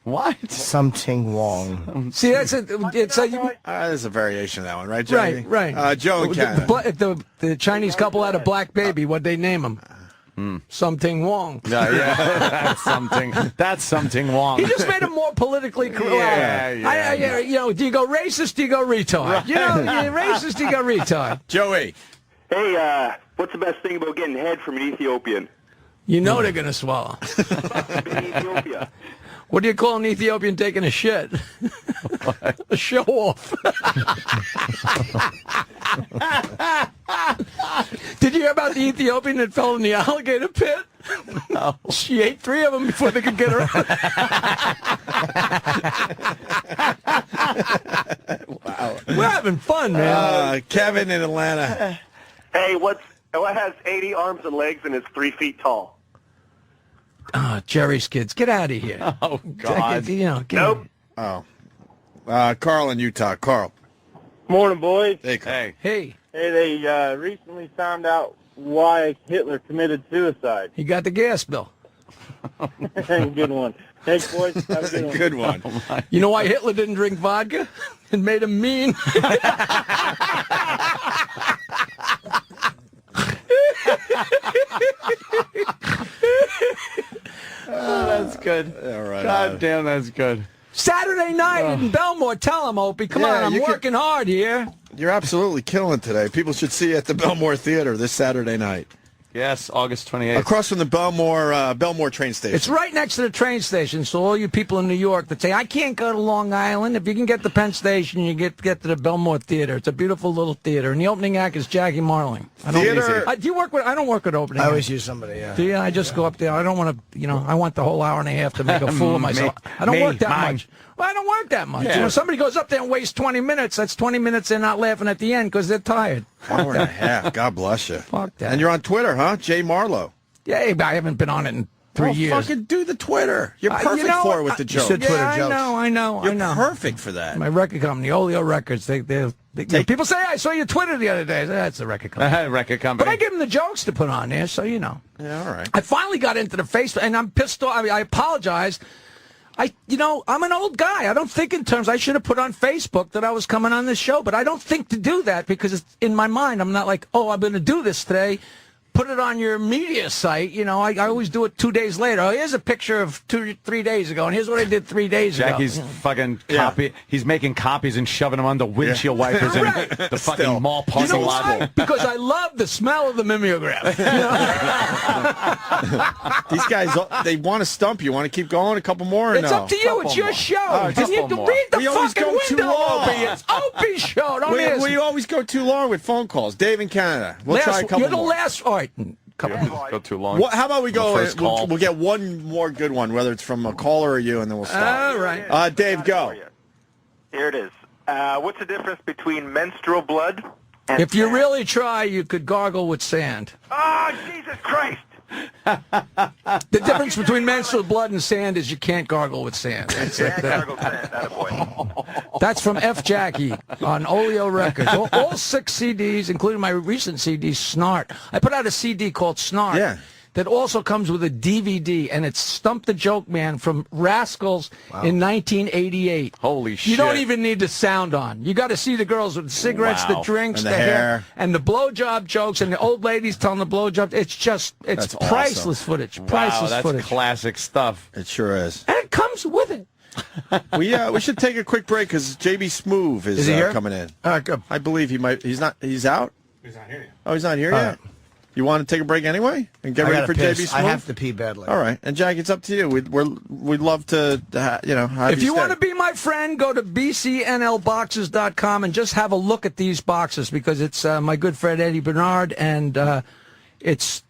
What? Something wrong. See, that's it. It's there's a variation of that one, right, Johnny? Right. Joe in Canada. The Chinese couple had a black baby. What'd they name him? Something wrong. Yeah. That's something wrong. He just made him more politically correct. Do you go racist? Do you go retard? Right. You're racist? Do you go retard? Joey. Hey, what's the best thing about getting head from an Ethiopian? You know they're gonna swallow. Ethiopia. What do you call an Ethiopian taking a shit? A show off. Did you hear about the Ethiopian that fell in the alligator pit? No. She ate 3 of them before they could get her out. Wow. We're having fun, man. Kevin in Atlanta. Hey, what has 80 arms and legs and is 3 feet tall? Jerry's kids, get out of here. Oh, God. Nope. Oh. Carl in Utah. Carl. Morning, boys. Hey, Carl. Hey. Hey, they recently found out why Hitler committed suicide. He got the gas bill. Good one. Thanks, boys. Have a good one. Good one. You know why Hitler didn't drink vodka? It made him mean. Oh, that's good. All right. God damn, that's good. Saturday night in Belmore. Tell him, Opie. Come on, I'm working hard here. You're absolutely killing today. People should see you at the Belmore Theater this Saturday night. Yes, August 28th. Across from the Belmore train station. It's right next to the train station, so all you people in New York that say, I can't go to Long Island, if you can get to Penn Station, you get to the Belmore Theater. It's a beautiful little theater, and the opening act is Jackie Martling. Do you work with, I don't work with opening I always acts. use somebody, yeah. Do you? I just go up there. I don't want to, I want the whole hour and a half to make a fool of myself. I don't work that much. Well, I don't work that much. Yeah. Somebody goes up there and wastes 20 minutes, that's 20 minutes they're not laughing at the end because they're tired. Hour and a half. God bless you. Fuck that. And you're on Twitter, huh? Jay Marlowe. Yeah, I haven't been on it in 3 years. Fucking do the Twitter. You're perfect for it with the jokes. I know. You're perfect for that. My record company, Oleo Records, they people say, I saw your Twitter the other day. That's a record company. Record company. But I give them the jokes to put on there, so you know. Yeah, all right. I finally got into the Facebook, and I'm pissed off. I apologize. I'm an old guy. I don't think in terms. I should have put on Facebook that I was coming on this show, but I don't think to do that because it's in my mind. I'm not like, I'm going to do this today. Put it on your media site. I always do it 2 days later. Oh, here's a picture of 3 days ago, and here's what I did 3 days ago. Jackie's fucking copy. He's making copies and shoving them on the windshield wipers in the fucking mall parking lot. Why? Because I love the smell of the mimeograph. These guys, they want to stump you. Want to keep going? A couple more? Or It's up to you. It's your show. Can you read the fucking window, Opie? It's Opie's show. We always go too long with phone calls. Dave in Canada. We'll try a couple more. You're the last. All right. Go too long. How about we go? We'll get one more good one, whether it's from a caller or you, and then we'll stop. All right. Dave, go. Here it is. What's the difference between menstrual blood and If you really try, you could gargle with sand. Oh, Jesus Christ! The difference between menstrual blood and sand is you can't gargle with sand. That's from F. Jackie on Oleo Records. All 6 CDs, including my recent CD, Snart. I put out a CD called Snart that also comes with a DVD, and it's Stump the Joke Man from Rascals in 1988. Holy shit. You don't even need the sound on. You got to see the girls with the cigarettes, the drinks, and the hair, and the blowjob jokes, and the old ladies telling the blowjob. It's priceless footage. Priceless footage. That's classic stuff. It sure is. And it comes with it. We should take a quick break because JB Smoove is coming in. I believe he might. He's not. He's out. He's not here yet. Oh, he's not here yet. You want to take a break anyway and get ready for JB Smoove? I have to pee badly. All right, and Jack, it's up to you. We'd love to, have If you want to be my friend, go to bcnlboxes.com and just have a look at these boxes because it's my good friend Eddie Bernard, and it's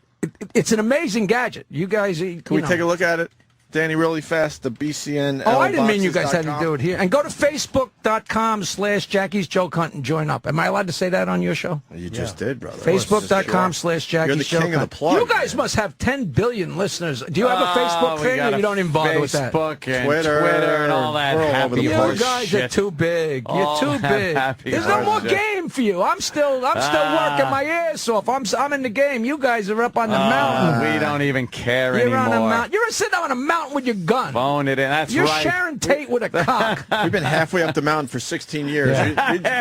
an amazing gadget. You guys, can we take a look at it? Danny, really fast, the BCN. I didn't mean you guys had to do it here. And go to Facebook.com/Jackie's Joke Hunt and join up. Am I allowed to say that on your show? You just did, brother. Facebook.com/Jackie's Joke Hunt. You're the king of the plug. You guys must have 10 billion listeners. Do you have a Facebook thing, or you don't even bother with that? Facebook and Twitter and all that. You guys are too big. You're too big. There's no more game for you. I'm still working my ass off. I'm in the game. You guys are up on the mountain. We don't even care You're anymore. on a mountain. You're sitting on a mountain with your gun. Phone it in. That's You're right. Sharon Tate with a cock. We've been halfway up the mountain for 16 years.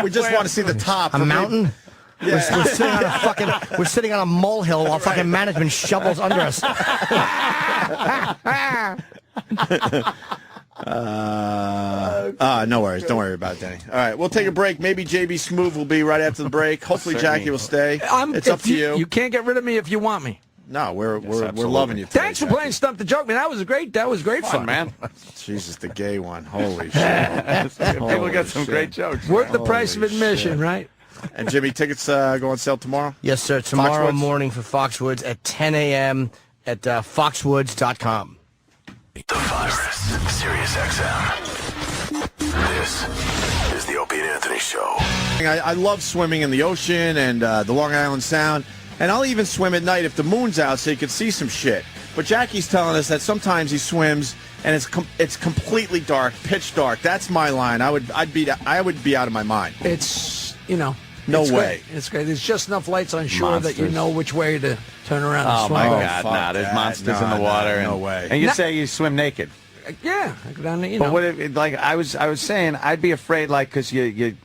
We just want to see the top. A mountain? Yeah. We're sitting on a molehill while fucking management shovels under us. No worries. Don't worry about it, Danny. All right, we'll take a break. Maybe JB Smoove will be right after the break. Hopefully Jackie will stay. It's up to you. You can't get rid of me if you want me. No, we're loving you. Thanks for playing Stump the Joke, man. That was great fun, man. Jesus, the gay one. Holy shit. People got some great jokes. Worth the price of admission, right? And Jimmy, tickets go on sale tomorrow? Yes, sir. Tomorrow morning for Foxwoods at 10 a.m. at foxwoods.com. The Virus, Sirius XM. This is the Opie Anthony Show. I love swimming in the ocean and the Long Island Sound. And I'll even swim at night if the moon's out so you can see some shit. But Jackie's telling us that sometimes he swims and it's completely dark, pitch dark. That's my line. I would be out of my mind. It's, No it's way. Great. It's great. There's just enough lights on shore that you know which way to turn around and swim. My God, no. There's monsters in the water. No way. And you say you swim naked. Yeah. I go down there, But what if, I was saying, I'd be afraid, because your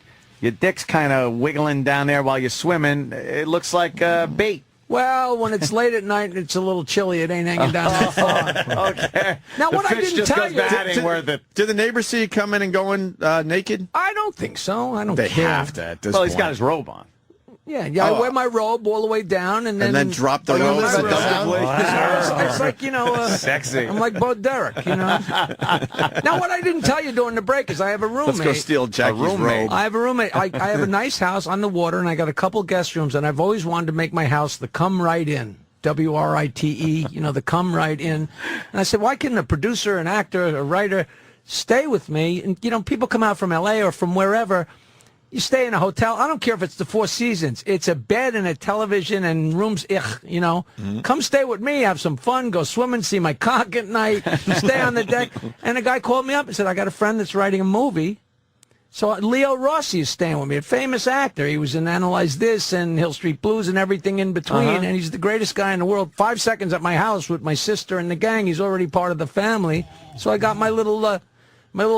dick's kind of wiggling down there while you're swimming. It looks like bait. Well, when it's late at night and it's a little chilly, it ain't hanging down that far. Okay. Now, what I didn't tell you... Do the neighbors see you coming and going naked? I don't think so. I don't They care. have to at this Well, point. he's got his robe on. I wear my robe all the way down, and then drop the robe seductively. It's like, sexy. I'm like Bo Derek, Now, what I didn't tell you during the break is I have a roommate. Let's go steal Jackie's robe. I have a roommate. I have a nice house on the water, and I got a couple guest rooms, and I've always wanted to make my house the come right in. WRITE, the come right in. And I said, why couldn't a producer, an actor, a writer stay with me? And, people come out from L.A. or from wherever. You stay in a hotel. I don't care if it's the Four Seasons. It's a bed and a television and rooms. Come stay with me. Have some fun. Go swimming. See my cock at night. Stay on the deck. And a guy called me up and said, I got a friend that's writing a movie. So Leo Rossi is staying with me, a famous actor. He was in Analyze This and Hill Street Blues and everything in between. And he's the greatest guy in the world. 5 seconds at my house with my sister and the gang. He's already part of the family. So I got my little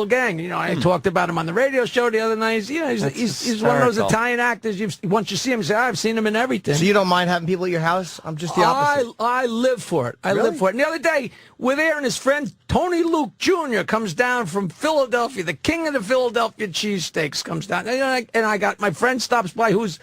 gang. I talked about him on the radio show the other night. He's one of those Italian actors. Once you see him, you say, I've seen him in everything. So you don't mind having people at your house? I'm just the opposite. I live for it. I live for it. And the other day, we're there, and his friend Tony Luke Jr. comes down from Philadelphia. The king of the Philadelphia cheesesteaks comes down. And I got my friend stops by who's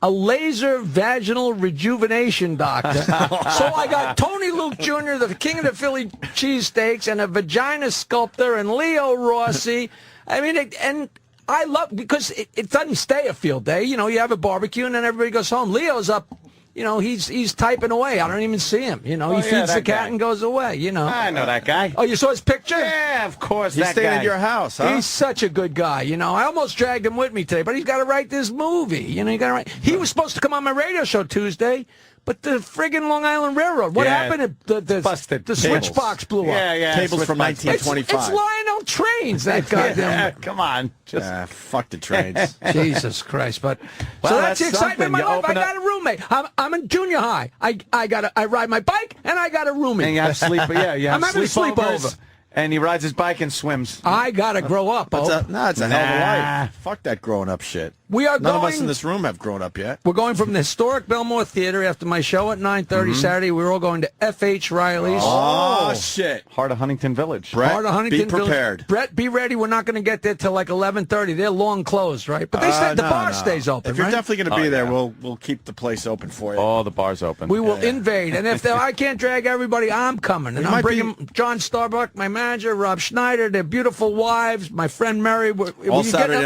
a laser vaginal rejuvenation doctor. So I got Tony Luke Jr., the king of the Philly cheesesteaks, and a vagina sculptor, and Leo Rossi. I mean, and I love, because it doesn't stay a field day. You have a barbecue, and then everybody goes home. Leo's up. He's typing away. I don't even see him. He feeds the cat and goes away. I know that guy. Oh, you saw his picture? Yeah, of course. He's that staying guy. at your house, huh? He's such a good guy. I almost dragged him with me today, but he's got to write this movie. He got to write. He was supposed to come on my radio show Tuesday, but the friggin' Long Island Railroad. What happened? The switch box blew up. Yeah. Tables from 1925. It's Lionel Trains. That goddamn. Come on. Fuck the trains. Jesus Christ! But well, so that's the excitement in my life. I up... got a roommate. I'm in junior high. I ride my bike and I got a roommate. And you have sleep. Yeah, you have I'm having a sleepover. And he rides his bike and swims. I gotta grow up. It's a hell of a life. Fuck that growing up shit. None of us in this room have grown up yet. We're going from the historic Belmore Theater after my show at 9:30 Saturday. We're all going to F.H. Riley's. Oh, shit. Heart of Huntington Village. Brett, Heart of Huntington be prepared. Village. Brett, be ready. We're not going to get there till like 11:30. They're long closed, right? But the bar stays open, If you're right? definitely going to be there, we'll keep the place open for you. Oh, the bar's open. We will invade. And if I can't drag everybody, I'm coming. And I'm bringing John Starbuck, my manager, Rob Schneider, their beautiful wives, my friend Mary. All Saturday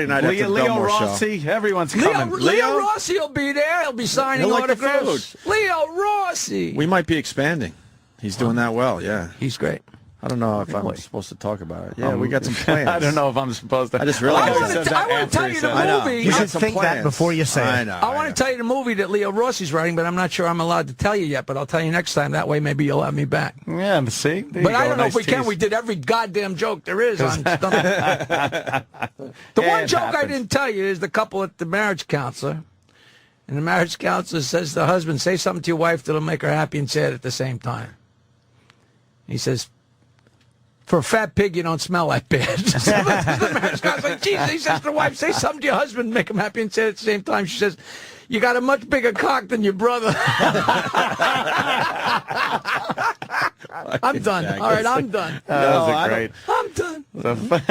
night after the Belmore Rossi, show. Everyone's coming. Leo Rossi will be there. He'll be signing autographs. Leo Rossi. We might be expanding. He's doing that well, yeah. He's great. I don't know if I'm supposed to talk about it. Yeah, we got some plans. I don't know if I'm supposed to. I just realized I want to tell you the movie. You should think that before you say it. I know. I want to tell you the movie that Leo Rossi's writing, but I'm not sure I'm allowed to tell you yet. But I'll tell you next time. That way, maybe you'll have me back. Yeah, see. But I don't know if we can. We did every goddamn joke there is on stuff. The one joke I didn't tell you is the couple at the marriage counselor. And the marriage counselor says to the husband, say something to your wife that'll make her happy and sad at the same time. He says, for a fat pig, you don't smell that bad. The marriage counselor, like, Jesus, he says to the wife, say something to your husband, make him happy and sad at the same time. She says, you got a much bigger cock than your brother. I'm done. All right, I'm done. That was great. I'm done. I'm done.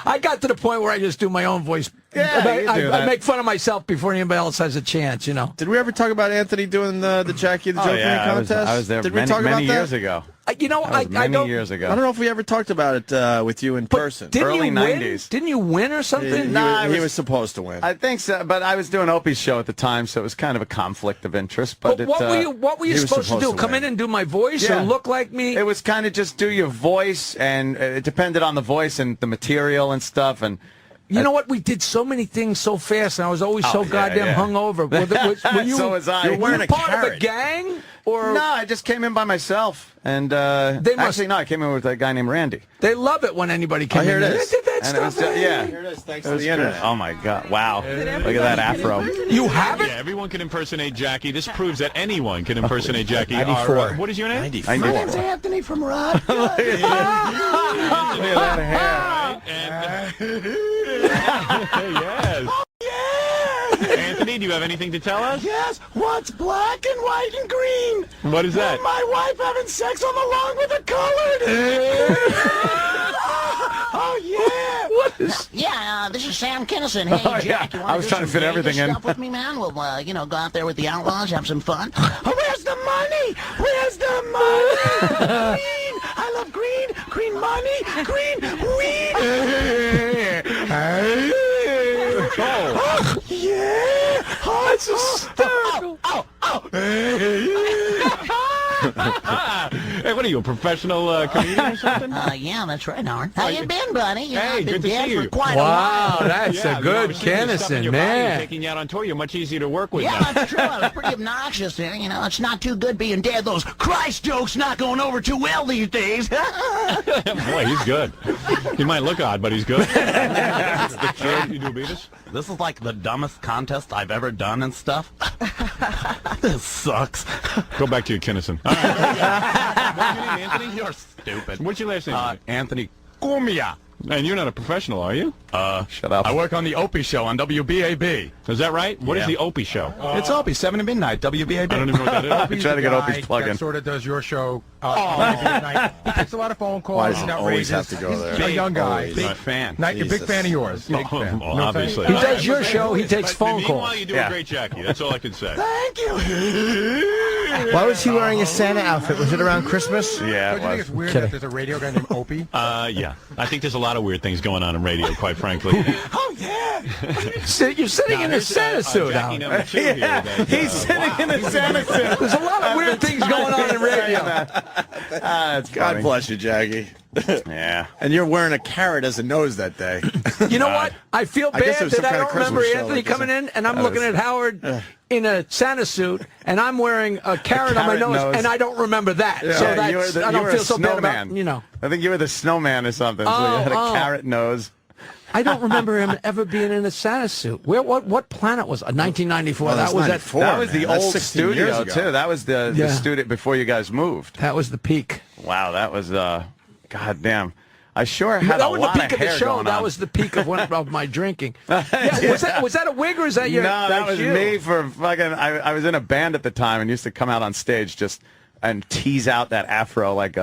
I got to the point where I just do my own voice. Yeah, I make fun of myself before anybody else has a chance, Did we ever talk about Anthony doing the Jackie the Joke contest? I was there Did we talk about many that? years ago. Many years ago. I don't know if we ever talked about it with you in person. Early 90s. Didn't you win or something? He was supposed to win. I think so, but I was doing Opie's show at the time, so it was kind of a conflict of interest. But what were you supposed to do? Come in and do my voice or look like me? It was kind of just do your voice, and it depended on the voice and the material and stuff. And you know what? We did so many things so fast, and I was always so goddamn hungover. Were you, so was I. Were you part of a gang? Or no, I just came in by myself. And I came in with a guy named Randy. They love it when anybody comes in. Here it is. They did that And stuff. Here it is, thanks to the internet. Oh, my God. Wow. Look at that afro. You have it? Yeah, everyone can impersonate Jackie. This proves that anyone can impersonate Jackie. 94. What is your name? 94. My name's Anthony from Rod. Look at that hair. Yes. Anthony, do you have anything to tell us? Yes. What's black and white and green? What is that? My wife having sex on the lawn with a colored. Oh, yeah. What Yeah, this is Sam Kinison. Hey, Oh, Jack, yeah. you I want was to do trying to some fit Vegas everything in. stuff with me, man? We'll, go out there with the Outlaws, have some fun. Oh, where's the money? Where's the money? Green. I love green. Green money. Green weed. Oh. Yeah. Oh, it's hysterical. Hey, what are you, a professional comedian or something? Yeah, that's right, Howard. How you been, buddy? Hey, I've been good to dead see for you. quite a while. That's Yeah, a good you know, seeing stuff in Kinnison, your body and man. taking you out on tour, you're much easier to work with Yeah, now. that's true. I was pretty obnoxious there. You know, it's not too good being dead. Those Christ jokes not going over too well these days. Boy, he's good. He might look odd, but he's good. Sure, you do Beavis? This is like the dumbest contest I've ever done and stuff. This sucks. Go back to your Kinnison. All right. What's your name, Anthony? You're stupid. What's your last name? Anthony Cumia. And you're not a professional, are you? Shut up. I work on the Opie Show on WBAB. Is that right? What is the Opie Show? It's Opie, 7 to midnight, WBAB. I don't even know what that is. Try to get Opie's plug in. Sort of does your show. Midnight. He takes a lot of phone calls. Why does He's he always outrageous. have to go He's there? a young guy. Always. Big fan. You're a big Jesus. fan of yours. Big fan. Well, No obviously. He does your show. He takes phone Meanwhile, calls. you're doing great, Jackie. That's all I can say. Thank you. Why was he wearing a Santa outfit? Was it around Christmas? Yeah, Don't it you think was. it's weird Kidding. that there's a radio guy named Opie? Yeah. I think there's a lot of weird things going on in radio, quite frankly. Oh, yeah. You're sitting in a Santa suit, Jackie Howard. number 2 here. that, He's sitting in a Santa suit. There's a lot of weird things going on in radio. It's God funny. bless you, Jackie. Yeah. And you're wearing a carrot as a nose that day. You know what? I feel I guess bad it was some that I kind of don't remember Christmas show, Anthony like, coming isn't in, and I'm that looking was- at Howard in a Santa suit, and I'm wearing a carrot on my carrot nose, nose. and I don't remember that. So Yeah, that's, you were the- I you don't were feel a so bad snowman. about, you know. I think you were the snowman or something, so you had a Oh. carrot nose. I don't remember him ever being in a Santa suit. What planet was it? 1994. Oh, that that's was 94. That was the man. That's old 16 years studio, ago. too. That was the Yeah. studio before you guys moved. That was the peak. Wow, that was, goddamn. I sure had That a was the lot peak of of the hair show. going That on. was the peak of my drinking. Yeah, was that a wig or is that your? No, that that's was you? me for fucking. I was in a band at the time and used to come out on stage just and tease out that afro like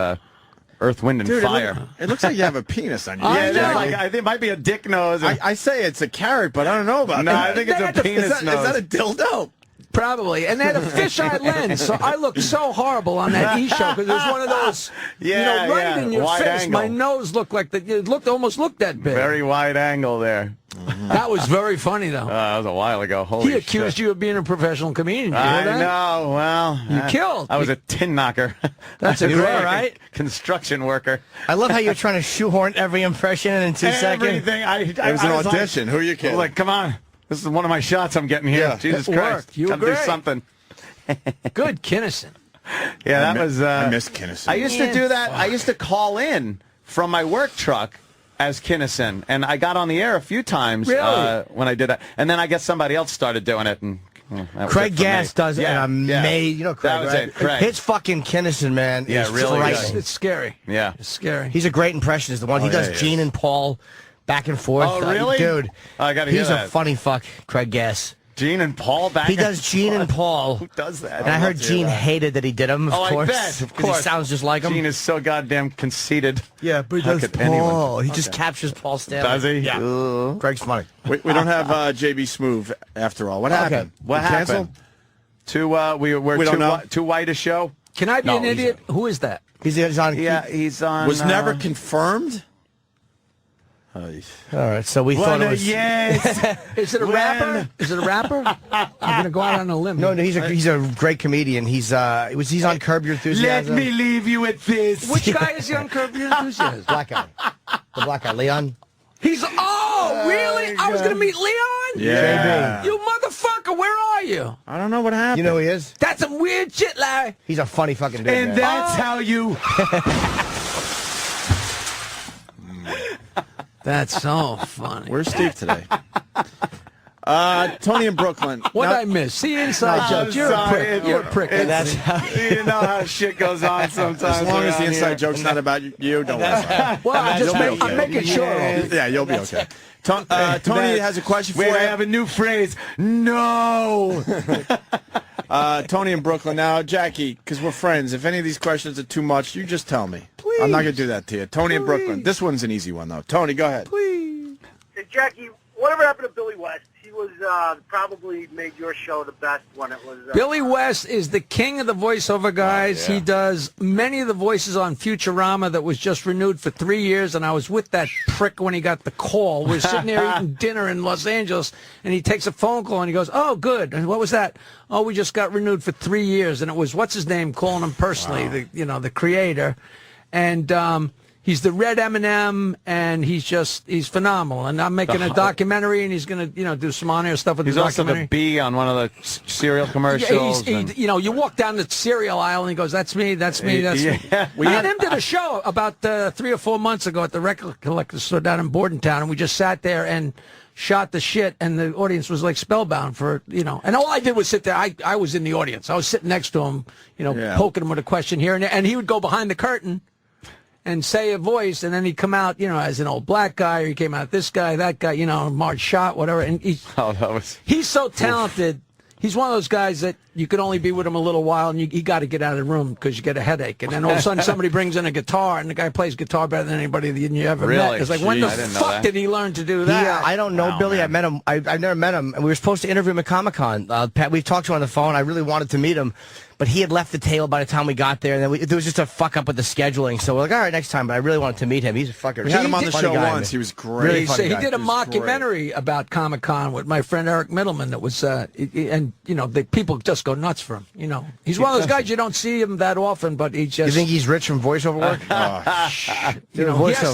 Earth, Wind, and Dude, Fire. it looks like you have a penis on you. Yeah, it is know. like, I think it might be a dick nose. and- I say it's a carrot, but I don't know about no, that. I think it's a penis Is nose. that a dildo? Probably, and they had a fisheye lens, so I looked so horrible on that E show because it was one of those, Yeah, right yeah, in your wide face. angle. My nose looked like it almost looked that big. Very wide angle there. That was very funny though. That was a while ago. Holy He accused shit. you of being a professional comedian. Did you hear I that? know. Well, You killed. I was a tin knocker. That's a You great, were, right? Construction worker. I love how you're trying to shoehorn every impression in 2 seconds. Everything. It was an audition. Who are you I kidding? was like, come on. This is one of my shots I'm getting here. Yeah. Jesus It Christ. worked. You were Come do great. something. Good Kinnison. Yeah, that was. I miss Kinnison. I used to do that. I used to call in from my work truck as Kinnison, and I got on the air a few times Really? when I did that. And then I guess somebody else started doing it, and that was Craig it for Gass me. does Yeah, an yeah. amazing. You know Craig, That was right? it, Craig. His fucking Kinnison, man. Yeah, is really frightening. good. It's scary. Yeah. It's scary. He's a great impressionist. The one he yeah, does, he is. Gene and Paul, back and forth. Oh, really? Dude, I gotta hear he's that. a funny fuck. Craig Gass. Gene and Paul back. He does Gene and Paul. Who does that? And I heard Gene hated that he did him. Of Oh, course, I bet. Of 'cause course. he sounds just like him. Gene is so goddamn conceited. Yeah, but he How does could anyone- Paul. He just captures Paul Stanley. Does he? Yeah. Ugh. Craig's funny. We don't have JB Smoove after all. What happened? What You happened? canceled? We're We don't know. too white a show. Can I be No, an he's idiot? Who is that? He's on. Yeah, he's on. Was never confirmed. All right, so we thought it was. Yes. Is it a rapper? Is it a rapper? I'm gonna go out on a limb. No, he's a great comedian. He's on Curb Your Let Enthusiasm. me leave you with this. Which guy is he on Curb Your Enthusiasm? Black guy, the black guy, Leon. He's really? I was gonna meet Leon. Yeah. You motherfucker, where are you? I don't know what happened. You know who he is? That's some weird shit, Larry. He's a funny fucking dude. And man. that's how you. That's so funny. Where's Steve today? Tony in Brooklyn. What Now- did I miss? See inside I'm jokes. You're sorry. a prick. You're a prick. That's You know how shit goes on sometimes. As long as the around inside here. joke's not about you, don't worry about it. Well, You'll be okay. I'm making sure. Yeah, you'll be okay. Tony has a question for Wait, you. I have a new phrase. No. Tony in Brooklyn. Now, Jackie, because we're friends, if any of these questions are too much, you just tell me. Please. I'm not going to do that to you. Tony in Brooklyn. This one's an easy one, though. Tony, go ahead. Please. Jackie, whatever happened to Billy West? He was probably made your show the best when it was. Billy West is the king of the voiceover guys. He does many of the voices on Futurama that was just renewed for 3 years, and I was with that prick when he got the call. We were sitting there eating dinner in Los Angeles, and he takes a phone call, and he goes, "Oh, good. And what was that? Oh, we just got renewed for 3 years." And it was, what's his name, calling him personally, the creator. And he's the Red M&M, and he's phenomenal. And I'm making a documentary, and he's going to, do some on-air stuff with the documentary. He's also the bee on one of the cereal commercials. You walk down the cereal aisle, and he goes, "That's me, that's me, that's me." We had him did a show about 3 or 4 months ago at the Record Collector store down in Bordentown, and we just sat there and shot the shit, and the audience was like spellbound for, and all I did was sit there. I was in the audience. I was sitting next to him, poking him with a question here and there, and he would go behind the curtain and say a voice, and then he'd come out, as an old black guy, or he came out this guy, that guy, Marge Schott, whatever. And he's so talented. He's one of those guys that you could only be with him a little while, and you got to get out of the room because you get a headache. And then all of a sudden somebody brings in a guitar, and the guy plays guitar better than anybody that you ever met. It's like, when the fuck did he learn to do that? I don't know, Billy. Man. I met him. I've never met him. And we were supposed to interview him at Comic-Con. Pat, we've talked to him on the phone. I really wanted to meet him. But he had left the table by the time we got there, and then there was just a fuck up with the scheduling. So we're like, all right, next time. But I really wanted to meet him. He's a fucker. We had him on the show once. He was great. Really funny he guy. did a mockumentary about Comic-Con with my friend Eric Middleman. That was, the people just go nuts for him. He's one of those guys you don't see him that often, but he just. You think he's rich from voiceover work?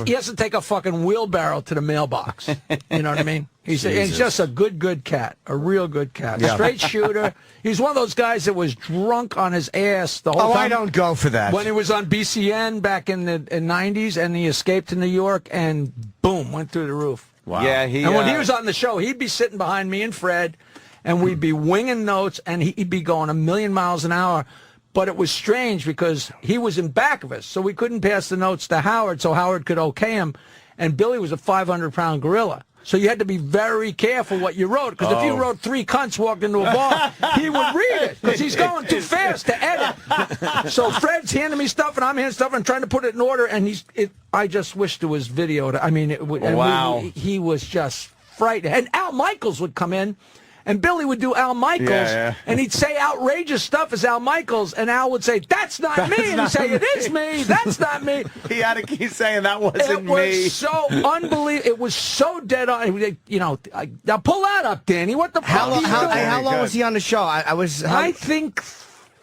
He has to take a fucking wheelbarrow to the mailbox. You know what I mean? He's just a good cat, a real good cat. Yeah. Straight shooter. He's one of those guys that was drunk on his ass the whole time. I don't go for that. When he was on BCN back in the 90s, and he escaped to New York, and boom, went through the roof. Wow. Yeah, and when he was on the show, he'd be sitting behind me and Fred, and we'd be winging notes, and he'd be going 1,000,000 miles an hour. But it was strange because he was in back of us, so we couldn't pass the notes to Howard so Howard could okay him. And Billy was a 500-pound gorilla. So you had to be very careful what you wrote, because if you wrote 3 cunts walked into a bar, he would read it, because he's going too fast to edit. So Fred's handing me stuff, and I'm handing stuff, and trying to put it in order, and I just wish there was video. He was just frightening. And Al Michaels would come in, and Billy would do Al Michaels, and he'd say outrageous stuff as Al Michaels, and Al would say, "That's not me," and he'd say, "It is me. That's not me." He had to keep saying, "That wasn't me." It was so unbelievable. It was so dead on. Now pull that up, Danny. What the fuck? How long was he on the show?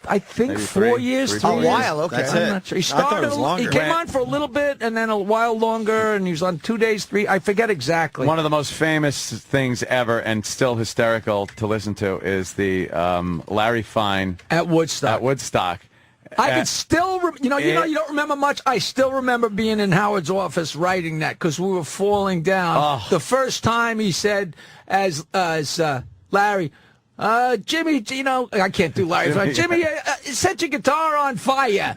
I think 4 years, 3 years. A while, okay. That's I'm not sure. He started. He came on for a little bit, and then a while longer, and he was on 2 days, 3. I forget exactly. One of the most famous things ever, and still hysterical to listen to, is the Larry Fine at Woodstock. I can still, you don't remember much. I still remember being in Howard's office writing that, because we were falling down. The first time he said, as Larry. Jimmy, I can't do Larry. Jimmy, set your guitar on fire.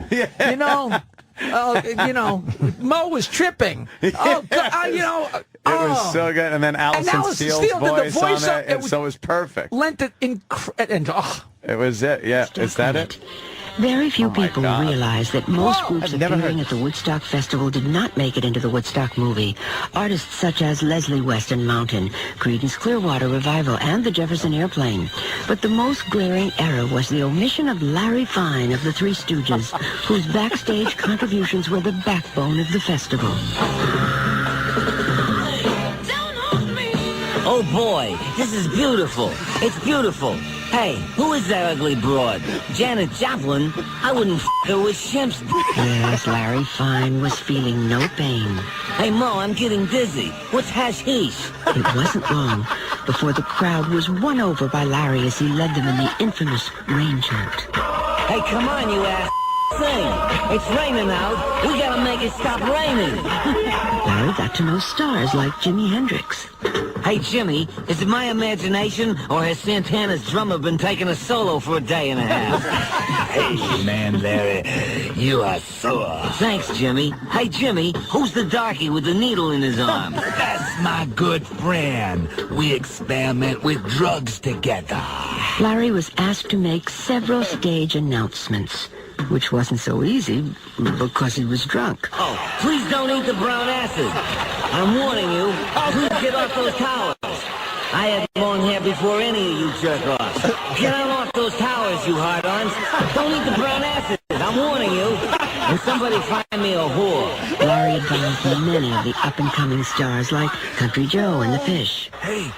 Mo was tripping. Oh, God, It was so good. And then Allison Steele's voice on it, so it was perfect. Lent it It was it, yeah. Is that it? Very few people realize that most groups appearing at the Woodstock Festival did not make it into the Woodstock movie. Artists such as Leslie West and Mountain, Creedence Clearwater Revival, and the Jefferson Airplane. But the most glaring error was the omission of Larry Fine of the Three Stooges, whose backstage contributions were the backbone of the festival. Oh boy, this is beautiful. It's beautiful. Hey, who is that ugly broad? Janet Joplin? I wouldn't her with chimps. Yes, Larry Fine was feeling no pain. Hey, Mo, I'm getting dizzy. What's hashish? It wasn't long before the crowd was won over by Larry as he led them in the infamous rain chant. Hey, come on, you ass. Sing. It's raining out. We gotta make it stop raining. Larry got to know stars like Jimi Hendrix. Hey, Jimmy, is it my imagination, or has Santana's drummer been taking a solo for a day and a half? Hey, man, Larry, you are sore. Thanks, Jimmy. Hey, Jimmy, who's the darky with the needle in his arm? That's my good friend. We experiment with drugs together. Larry was asked to make several stage announcements. which wasn't so easy because he was drunk. Oh, please don't eat the brown acid. I'm warning you. Please get off those towers. I had long hair before any of you jerk-offs. Get on off those towers, you hard-ons. Don't eat the brown acid. I'm warning you. And somebody find me a whore. Larry advised many of the up-and-coming stars like Country Joe and the Fish. Hey,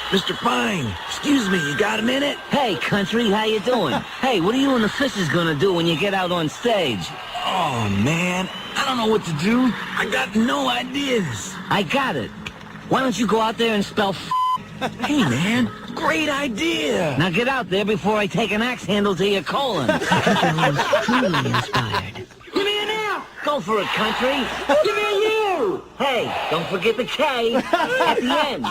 Mr. Fine, excuse me, you got a minute? Hey, Country, how you doing? Hey, what are you and the Fishes gonna do when you get out on stage? Oh, man, I don't know what to do. I got no ideas. I got it. Why don't you go out there and spell Hey, man, great idea. Now get out there before I take an axe handle to your colon. Joe was truly inspired. Give me an L. Go for it, Country. Give me a U. Hey, don't forget the K at the end.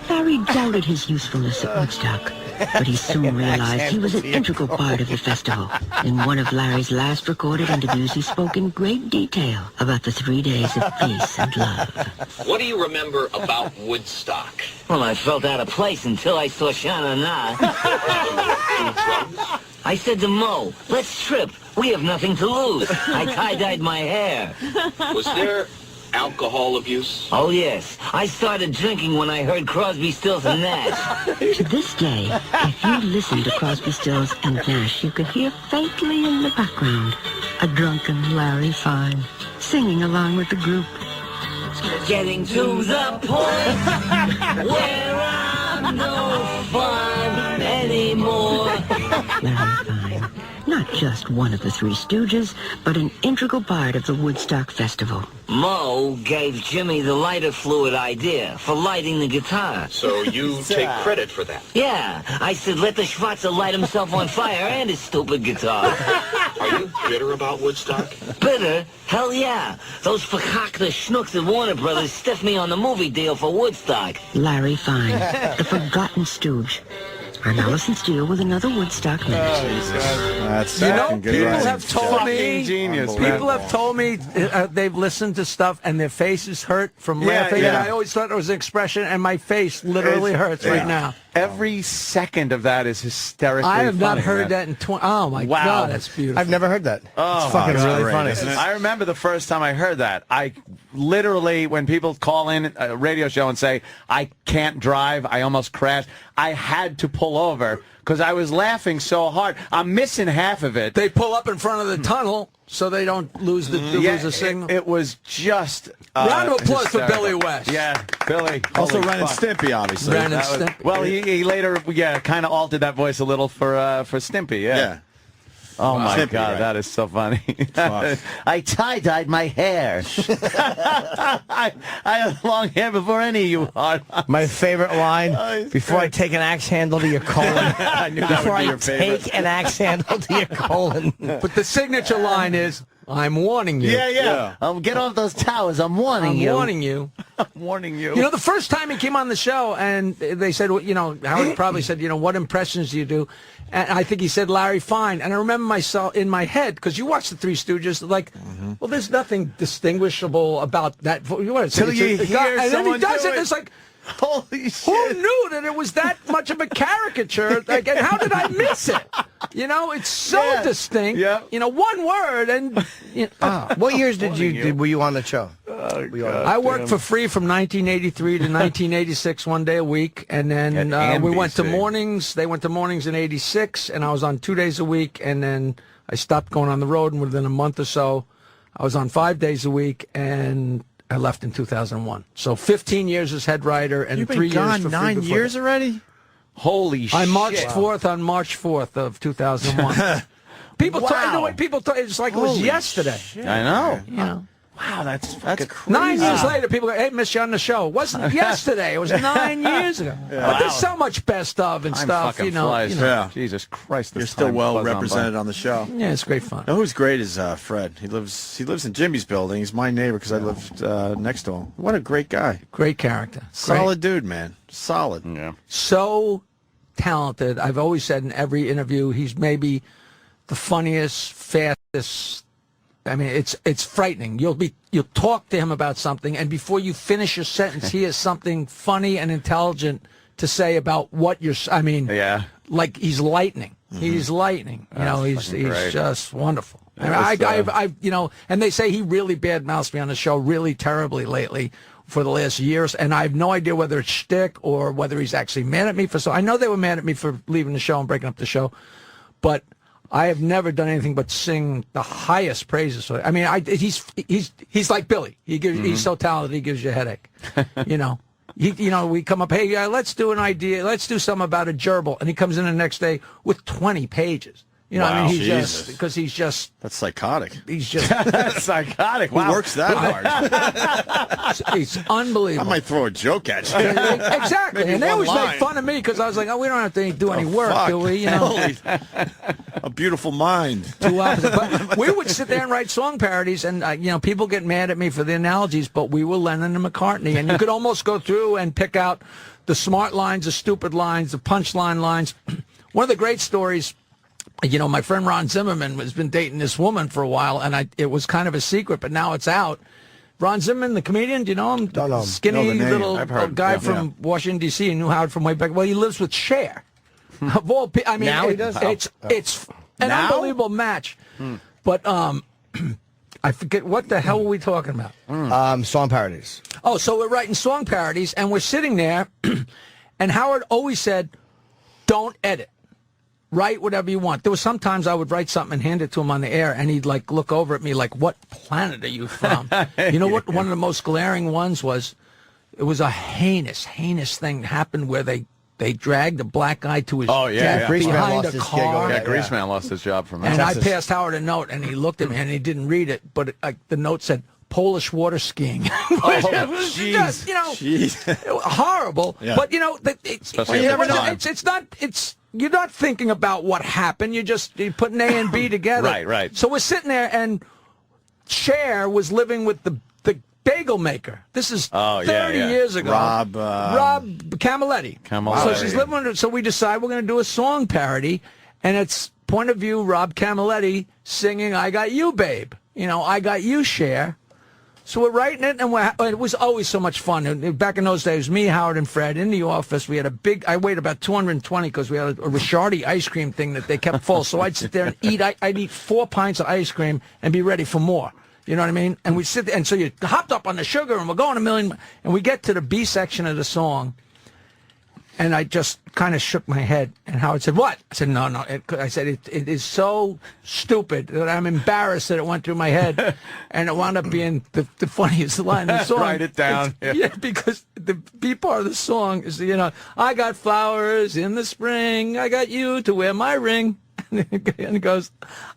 Larry doubted his usefulness at Woodstock, but he soon realized he was an integral part of the festival. In one of Larry's last recorded interviews, he spoke in great detail about the 3 days of peace and love. What do you remember about Woodstock? Well, I felt out of place until I saw Shana Na. I said to Mo, let's trip. We have nothing to lose. I tie-dyed my hair. Was there alcohol abuse? Oh, yes. I started drinking when I heard Crosby, Stills, and Nash. To this day, if you listen to Crosby, Stills, and Nash, you can hear faintly in the background a drunken Larry Fine singing along with the group. Getting to the point where I'm no fun anymore. Larry Fine, not just one of the Three Stooges, but an integral part of the Woodstock Festival. Mo gave Jimmy the lighter fluid idea for lighting the guitar. So you take credit for that? Yeah, I said let the Schwarzer light himself on fire and his stupid guitar. Are you bitter about Woodstock? Bitter? Hell yeah. Those verkackte schnooks at Warner Brothers stiffed me on the movie deal for Woodstock. Larry Fine, the forgotten stooge. I'm Allison Steele with another Woodstock Minute. That's people good have told me, genius, people have told me they've listened to stuff and their faces hurt from laughing. And I always thought it was an expression, and my face literally hurts right now. Every second of that is hysterically I have not funny, heard man. that in 20. Oh my God, that's beautiful. I've never heard that. Oh, it's fucking really great, funny. I remember the first time I heard that. I literally, when people call in a radio show and say, I can't drive, I almost crashed, I had to pull over because I was laughing so hard. I'm missing half of it. They pull up in front of the tunnel so they don't lose the lose the signal. It was just round of applause for hysterical. Billy West. Yeah, Billy. Also, Holy Ren and fuck. Stimpy, obviously. Ren and That was- Stimpy. well, he later, kind of altered that voice a little for Stimpy. Yeah. Oh my Stimpy, God, right. that is so funny. I tie-dyed my hair. I had long hair before any of you are. My favorite line, before I take an axe handle to your colon. I knew that Before would be I your favorite. take an axe handle to your colon. But the signature line is, I'm warning you. Yeah. Get off those towers. I'm warning you. I'm warning you. I'm warning you. You know, the first time he came on the show, and they said, well, Howard probably said, what impressions do you do? And I think he said Larry Fine. And I remember myself in my head, because you watch the Three Stooges, like, well, there's nothing distinguishable about that. Till you hear and then he someone does do it, it. and it's like, holy shit. who knew that it was that much of a caricature? Like, and how did I miss it? It's so distinct. Yeah. One word, and What years were you on the show? I worked for free from 1983 to 1986, one day a week, and then we went to NBC. mornings. They went to mornings in '86, and I was on 2 days a week, and then I stopped going on the road, and within a month or so, I was on 5 days a week, and I left in 2001. So 15 years as head writer, and You've been 3 years gone for free 9 before years that. already? Holy shit. I marched forth on March 4th of 2001. People it's like it was yesterday. I know. Wow, that's crazy. 9 years later, people go, hey, miss you on the show. It wasn't yesterday. It was 9 years ago. But there's so much best of and Time stuff, fucking flies. Yeah. Jesus Christ. You're still well represented on the show. Yeah, it's great fun. You know who's great is Fred. He lives in Jimmy's building. He's my neighbor because I lived next to him. What a great guy. Great character. Solid dude, man. Solid. Yeah. So talented. I've always said in every interview, he's maybe the funniest, fastest. I mean, it's frightening. You'll talk to him about something, and before you finish your sentence, he has something funny and intelligent to say about what you're. I mean, Yeah. like he's lightning. He's lightning. You know, he's great. just wonderful. I and they say he really badmouths me on the show really terribly lately for the last years, and I have no idea whether it's shtick or whether he's actually mad at me for so. I know they were mad at me for leaving the show and breaking up the show, but I have never done anything but sing the highest praises for it. I mean, he's like Billy. He's so talented, he gives you a headache. You know. We come up, hey, let's do an idea. Let's do something about a gerbil. And he comes in the next day with 20 pages. You know, Wow. I mean, he's just... That's psychotic. He's just... That's psychotic. Wow. Who works that hard? It's unbelievable. I might throw a joke at you. Exactly. Maybe And they one always line. make fun of me because I was like, we don't have to do any work, fuck. do we? You know? Holy- a beautiful mind. Two opposites. But we would sit there and write song parodies, and people get mad at me for the analogies, but we were Lennon and McCartney, and you could almost go through and pick out the smart lines, the stupid lines, the punchline lines. One of the great stories, my friend Ron Zimmerman has been dating this woman for a while, and it was kind of a secret, but now it's out. Ron Zimmerman, the comedian, do you know him? Don't know him. Skinny Know the name. little I've heard. guy Yeah. from Washington, D.C. and knew Howard from way back. Well, he lives with Cher. Of all I mean, Now he does? It's an unbelievable match. But I forget, what the hell were we talking about? Song parodies. Oh, so we're writing song parodies, and we're sitting there, and Howard always said, don't edit. Write whatever you want. There was sometimes I would write something and hand it to him on the air, and he'd look over at me like, what planet are you from? You know what? One of the most glaring ones was, it was a heinous thing happened where they dragged a black guy to his death behind a car. Yeah, Greaseman lost his job from that. And I passed Howard a note, and he looked at me, and he didn't read it, but the note said, Polish water skiing. It was just, horrible. Yeah. But, you're not thinking about what happened. You're putting A and B together. Right. So we're sitting there, and Cher was living with the bagel maker. This is 30 years ago. Rob Camilletti. So she's living with her. So we decide we're going to do a song parody, and it's point of view Rob Camilletti singing "I Got You, Babe." I got you, Cher. So we're writing it, and it was always so much fun. And back in those days, me, Howard, and Fred in the office, we had I weighed about 220 because we had a Rishardi ice cream thing that they kept full. So I'd sit there and eat. I'd eat 4 pints of ice cream and be ready for more. You know what I mean? And we'd sit there, and so you hopped up on the sugar, and we're going a million. And we get to the B section of the song, and I just kind of shook my head. And Howard said, "What?" I said, "No." I said, it is so stupid that I'm embarrassed that it went through my head. And it wound up being the funniest line of the song. Write it down. Yeah, because the B part of the song is, I got flowers in the spring. I got you to wear my ring. And it goes,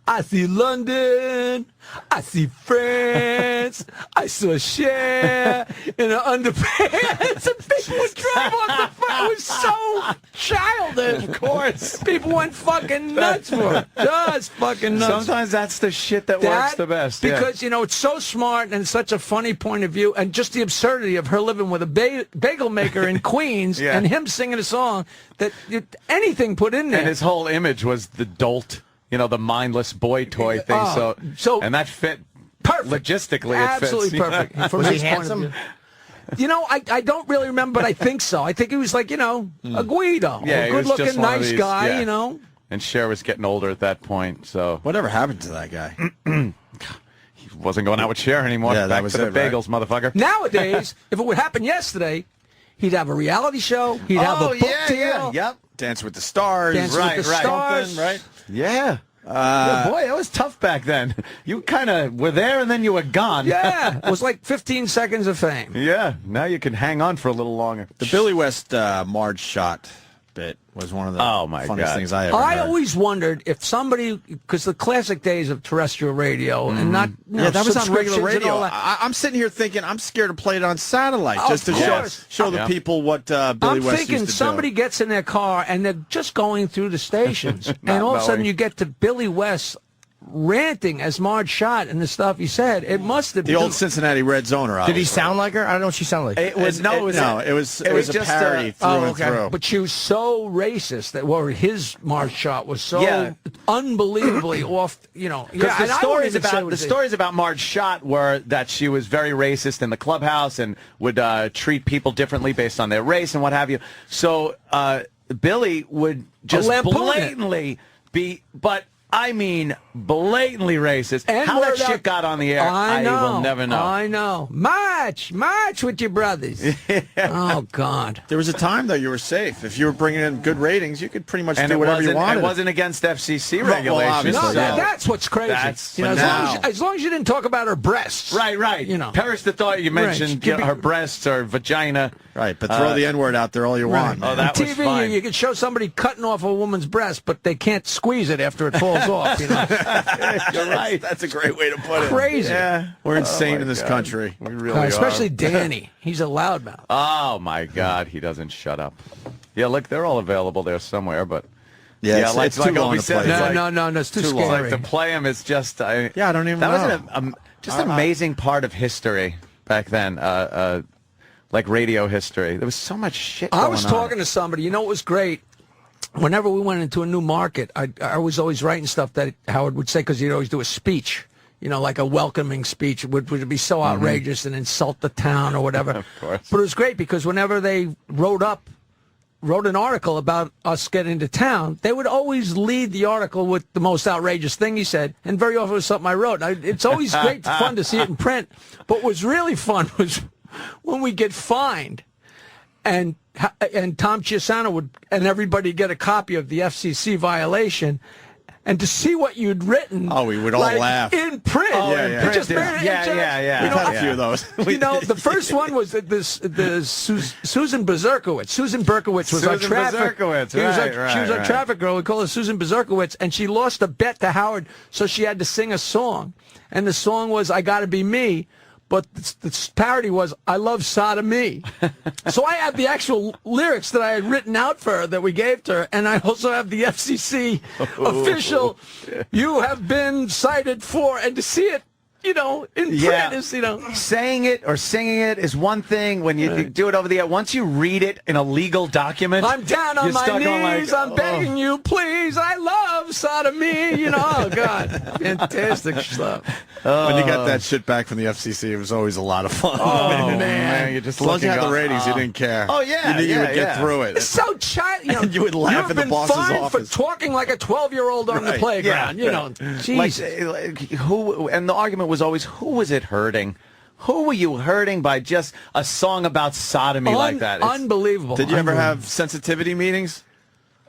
I see London, I see France, I saw Cher in her underpants, and people would drive off the front. It was so childish. Of course. People went fucking nuts for it. Just fucking nuts. Sometimes that's the shit that works the best. Because, it's so smart and such a funny point of view, and just the absurdity of her living with a bagel maker in Queens and him singing a song that anything put in there. And his whole image was the dolt, the mindless boy toy thing. And that fit perfect. Logistically, absolutely it fits. perfect. From Was he his point of handsome? view. I don't really remember, but I think so. I think he was like, a Guido, Yeah, a he was just good-looking, one of nice these, guy, yeah. And Cher was getting older at that point, so Whatever happened to that guy? he wasn't going out with Cher anymore. Yeah, that Back was to the it, right? bagels, motherfucker. Nowadays, if it would happen yesterday, he'd have a reality show. He'd have a book deal. Yep. Dance with the Stars. Dance with the Stars. Something, right? Yeah. Boy, that was tough back then. You kind of were there and then you were gone. Yeah, it was like 15 seconds of fame. Yeah, now you can hang on for a little longer. The Billy West Marge shot bit was one of the funniest things I ever heard. I always wondered if somebody, because the classic days of terrestrial radio and not that was on regular subscriptions and radio. all that. I'm sitting here thinking I'm scared to play it on satellite just to course. show the people what Billy I'm West thinking used to somebody do. gets in their car and they're just going through the stations, and all of a sudden knowing. you get to Billy West ranting as Marge shot and the stuff he said. It must have The been old Cincinnati Reds owner. Did he sound like her? I don't know what she sounded like. It was a just, parody through and okay. through. But she was so racist that his Marge shot was so unbelievably off. Because the stories about Marge Schott were that she was very racist in the clubhouse and would treat people differently based on their race and what have you. So Billy would just lampoon it. blatantly but I mean, blatantly racist. And how that word shit out- got on the air, I know, will never know. I know. March with your brothers. Oh, God. There was a time, though, you were safe. If you were bringing in good ratings, you could pretty much And do whatever you wanted. It wasn't against FCC Well, regulations. obviously, No, that's what's crazy. That's you know, as long as you didn't talk about her breasts. Right. You know. Perish the thought you mentioned her breasts or vagina. Right, but throw the N-word out there all you want. Oh, that On was TV, fine. you can show somebody cutting off a woman's breast, but they can't squeeze it after it falls off. You know? You're right. That's a great way to put it. Crazy. Yeah, we're insane in this country. We really especially are. Danny. He's a loudmouth. Oh, my God. He doesn't shut up. Yeah, look, they're all available there somewhere, but... Yeah, like it's too long Opie to said, play. it's No, like- it's too It's scary. like to play them, it's just... I don't even know. That was just an amazing part of history back then, like radio history. There was so much shit going I was talking to somebody. You know what was great? Whenever we went into a new market, I was always writing stuff that Howard would say, because he'd always do a speech, you know, like a welcoming speech, which would be so outrageous and insult the town or whatever. Of course. But it was great because whenever they wrote an article about us getting to town, they would always lead the article with the most outrageous thing he said, and very often it was something I wrote. It's always great fun to see it in print, but what was really fun was when we get fined, and Tom Chiasano would, and everybody get a copy of the FCC violation, and to see what you'd written. Oh, we would all laugh. In print. Oh, yeah, yeah. It just Yeah. You We've know, had a few of those. You know, the first one was the Susan Berkowitz. Susan Berkowitz was our Susan traffic. Berkowitz, She was our right. traffic girl. We call her Susan Berkowitz, and she lost a bet to Howard, so she had to sing a song, and the song was "I Gotta Be Me." But the parody was, I love sodomy. So I have the actual lyrics that I had written out for her that we gave to her, and I also have the FCC official, you have been cited for, and to see it, you know, in print is, you know. Saying it or singing it is one thing. When you do it over the air, once you read it in a legal document, I'm down on you're my stuck on knees, I'm begging you, please, I love sodomy, you know. Oh, God. Fantastic stuff. When you got that shit back from the FCC, it was always a lot of fun. Oh, man. You're just as long as you looking had the up. ratings, you didn't care. Oh, yeah, You knew you would yeah. get through it. It's so child, you know. You would laugh in the boss's You've been fined office. for talking like a 12-year-old on the playground, you know. Jesus. Like, who? And the argument was always, who was it hurting? Who were you hurting by just a song about sodomy like that? Unbelievable. Did you ever have sensitivity meetings?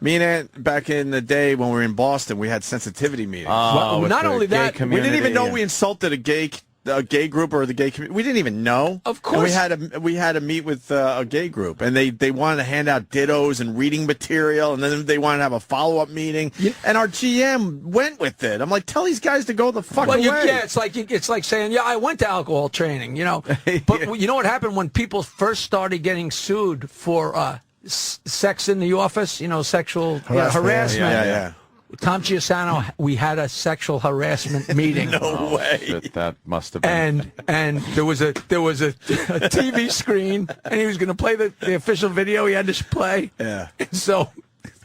Me and Aunt, back in the day when we were in Boston, we had sensitivity meetings. Well, with not the only gay that, We didn't even know community. we insulted a gay group or the gay community. We didn't even know. Of course. And we had to meet with a gay group, and they wanted to hand out dittos and reading material, and then they wanted to have a follow-up meeting. And our GM went with it. I'm like, tell these guys to go the fuck away. It's like saying, yeah, I went to alcohol training, you know. But you know what happened when people first started getting sued for sex in the office, you know, sexual harassment. Yeah. Tom Chiasano, we had a sexual harassment meeting. No way. That must have been. And there was a TV screen, and he was going to play the official video he had to play. Yeah. And so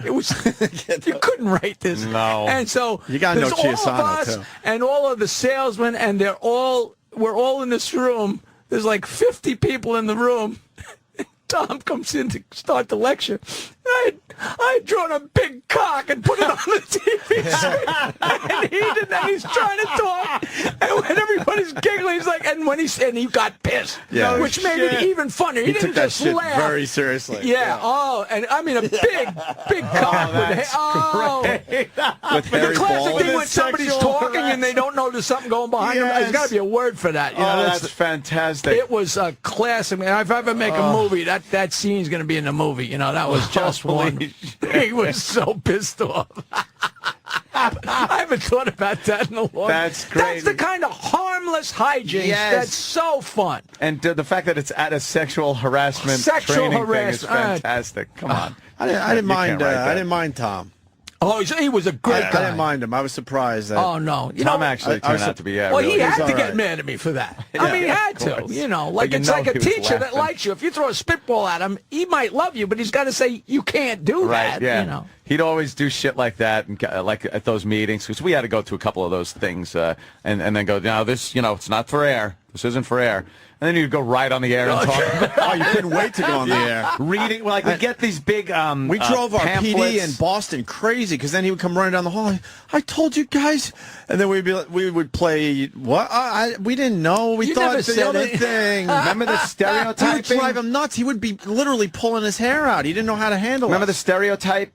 it was you couldn't write this. No. And so You gotta know there's all of Chiasano, us too. and all of the salesmen, and we're all in this room. There's like 50 people in the room. Tom comes in to start the lecture. I had drawn a big cock and put it on the TV screen. And he's trying to talk. And when everybody's giggling, he's like, and he got pissed. Yeah. Which made it even funnier. He He didn't took that just shit laugh. very seriously. Yeah. Oh, and I mean a big cock with With the hairy classic balls. thing when somebody's talking and they don't know there's something going behind them. There's got to be a word for that. You know, That's fantastic. it was a classic. Man, if I ever make a movie, that scene's going to be in the movie. You know, that was just one. He was so pissed off. I haven't thought about that in a long time. That's great. That's the kind of harmless hijinks Yes. that's so fun. And the fact that it's at a sexual harassment Sexual training harassment. thing is fantastic. Come on. I didn't You mind. can't write I that. didn't mind Tom. Oh, he was a great I guy. didn't mind him. I was surprised that. Oh no, Tom actually I turned out to be well, really he had all to get right. mad at me for that. I mean, he had to. course. You know, But like you it's know like a he was teacher that laughing. likes you. If you throw a spitball at him, he might love you, but he's got to say you can't do Right, that. yeah. You know. He'd always do shit like that, and like at those meetings, because we had to go to a couple of those things, and then go, no, this, it's not for air. This isn't for air. And then you'd go right on the air and talk. Oh, you couldn't wait to go on the air. Reading, like we get these big we drove our pamphlets. PD in Boston crazy, because then he would come running down the hall. I told you guys, and then we would play what? We didn't know. We thought the other thing. Remember the stereotyping? He would drive him nuts. He would be literally pulling his hair out. He didn't know how to handle it. Remember the stereotype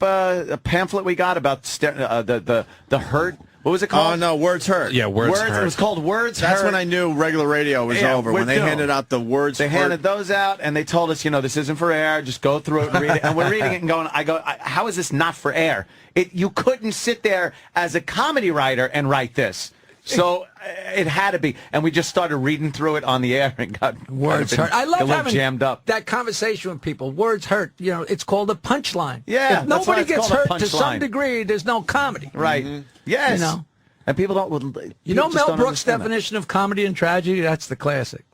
pamphlet we got about the hurt? What was it called? Oh, no, Words Hurt. Yeah, Words Hurt. It was called Words Hurt. That's when I knew regular radio was over, when they handed out the Words Hurt. They handed those out, and they told us, this isn't for air. Just go through it and read it. And we're reading it and going, how is this not for air? You couldn't sit there as a comedy writer and write this. So it had to be. And we just started reading through it on the air and got Words Hurt. I love having jammed up. that conversation with people. Words hurt. It's called a punchline. Yeah, if that's why nobody it's gets called a hurt to some punchline. degree, there's no comedy. Right. Mm-hmm. Yes. And people don't. Mel just don't Brooks' understand definition of comedy and tragedy? That's the classic.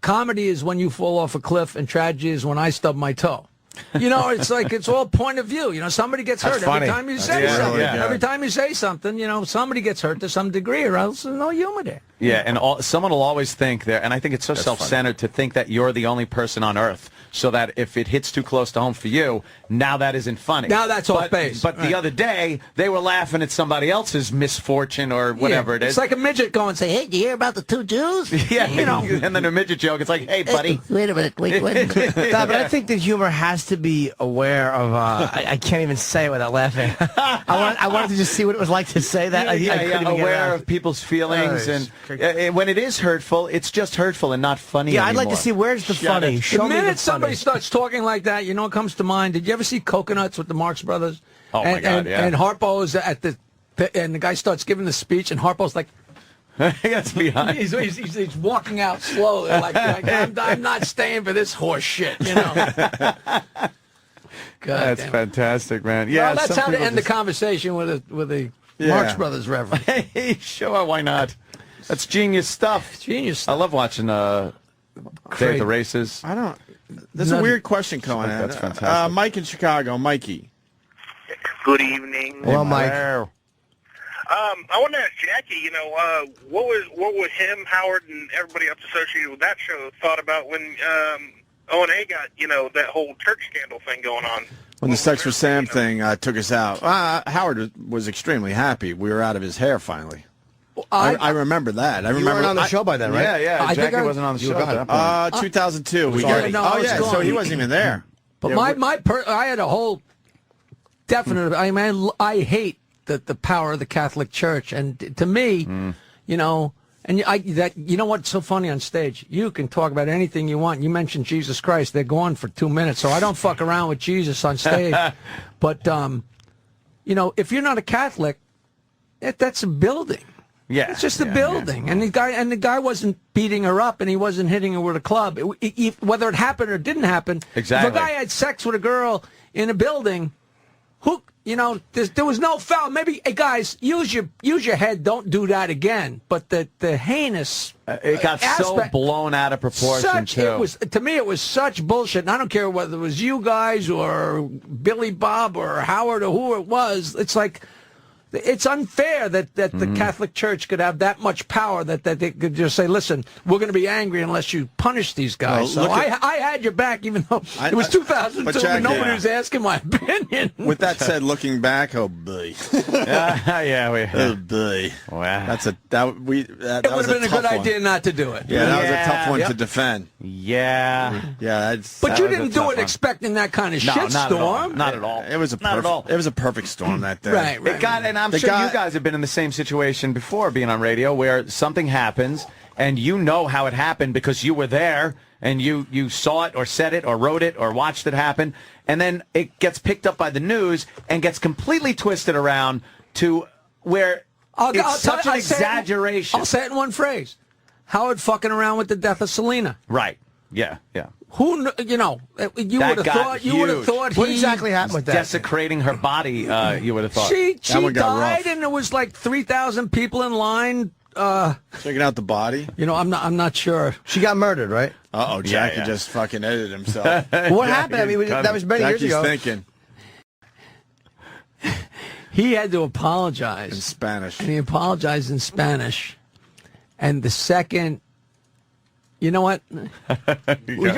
Comedy is when you fall off a cliff, and tragedy is when I stub my toe. It's like it's all point of view. Somebody gets hurt every time you say something. Yeah. Every time you say something, somebody gets hurt to some degree, or else there's no humor there. Yeah, and someone will always think there, and I think it's so self-centered to think that you're the only person on earth, so that if it hits too close to home for you, now that isn't funny. Now that's off base. But the other day, they were laughing at somebody else's misfortune or whatever it is. It's like a midget going and say, "Hey, did you hear about the two Jews?" Yeah, and then a midget joke. It's like, "Hey, buddy." Wait a minute. Wait a minute. But I think that humor has to be aware of. I can't even say it without laughing. I wanted to just see what it was like to say that. I couldn't even get it aware out. of people's feelings, and when it is hurtful, it's just hurtful and not funny. Yeah, I'd like anymore. to see where's the funny. Show The me minute the somebody funny. starts talking like that, what comes to mind? Did you ever see Coconuts with the Marx Brothers? Oh, my God, yeah. And Harpo's at and the guy starts giving the speech, and Harpo's like, That's behind. He's walking out slowly, like I'm not staying for this horse shit, That's fantastic, man. Yeah, well, that's how to end the conversation with a Marx Brothers reference. Hey, sure, why not? That's genius stuff. Genius stuff. I love watching Day of the Races. I don't. There's a weird question coming in. That's fantastic. Mike in Chicago. Mikey. Good evening. Well, Mike. I want to ask Jackie, what was him, Howard, and everybody else associated with that show thought about when O&A got, that whole church scandal thing going on? When the Sex for Sam thing took us out, Howard was extremely happy. We were out of his hair finally. I remember that. I remember You weren't on the show by then, right? Yeah. Jackie wasn't on the show at that point. 2002. We already- got. no, I was So gone. he wasn't even there. But Yeah, I had a whole definite. I hate the power of the Catholic Church, and to me, and what's so funny on stage? You can talk about anything you want. You mentioned Jesus Christ, they're gone for 2 minutes, so I don't fuck around with Jesus on stage. But if you're not a Catholic, that's a building. Yeah, it's just a building, yeah. and the guy wasn't beating her up, and he wasn't hitting her with a club. Whether it happened or didn't happen, exactly. If a guy had sex with a girl in a building, there was no foul. Maybe, hey guys, use your head. Don't do that again. But the heinous it got so blown out of proportion too. To me, it was such bullshit. And I don't care whether it was you guys or Billy Bob or Howard or who it was. It's like. It's unfair that the Catholic Church could have that much power that they could just say, listen, we're going to be angry unless you punish these guys. Well, so I had your back, even though it was 2002 and nobody was asking my opinion. With that said, looking back, oh boy. Oh boy. Wow. That would have been a good idea not to do it. Yeah, that was a tough one to defend. Yeah. Yeah. But you didn't do it expecting that kind of shitstorm. Not at all. It was a perfect storm that day. Right. It got, and I'm sure you guys have been in the same situation before, being on radio, where something happens and you know how it happened because you were there and you saw it or said it or wrote it or watched it happen, and then it gets picked up by the news and gets completely twisted around to where it's such an exaggeration. I'll say it in one phrase. Howard fucking around with the death of Selena. Right. Yeah. Who you would have thought what exactly happened with that? Desecrating her body, you would have thought. She one got died, rough. and there was like 3,000 people in line. Checking out the body. I'm not sure. She got murdered, right? Jackie just fucking edited himself. What happened? I mean, that was many years ago. Jackie's thinking. He had to apologize. In Spanish. And he apologized in Spanish. And the second... You know what?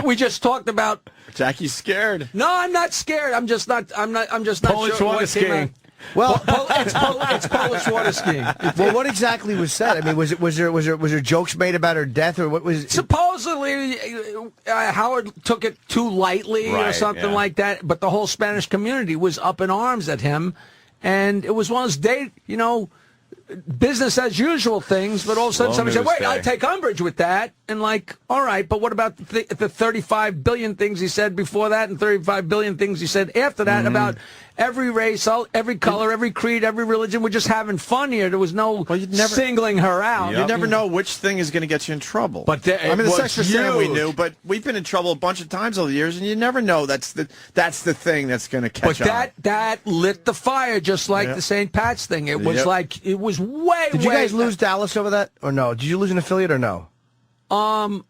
We just talked about... Jackie's scared. No, I'm not scared. I'm just not Polish sure water what came skiing. out. Well, it's Polish water skiing. Well, what exactly was said? I mean, was there jokes made about her death, or what was? Supposedly, Howard took it too lightly or something like that. But the whole Spanish community was up in arms at him, and it was one of those business as usual things. But all of a sudden, somebody said, "Wait, I take umbrage with that." And like, all right, but what about the 35 billion things he said before that, and 35 billion things he said after that about every race, every color, every creed, every religion? We're just having fun here. There was no singling her out. You never know which thing is going to get you in trouble. But the sex for sale we knew, but we've been in trouble a bunch of times over the years, and you never know. That's the thing that's going to catch on. But that lit the fire, just like the St. Pat's thing. It was like it was way. Did you guys lose Dallas over that, or no? Did you lose an affiliate or no? Was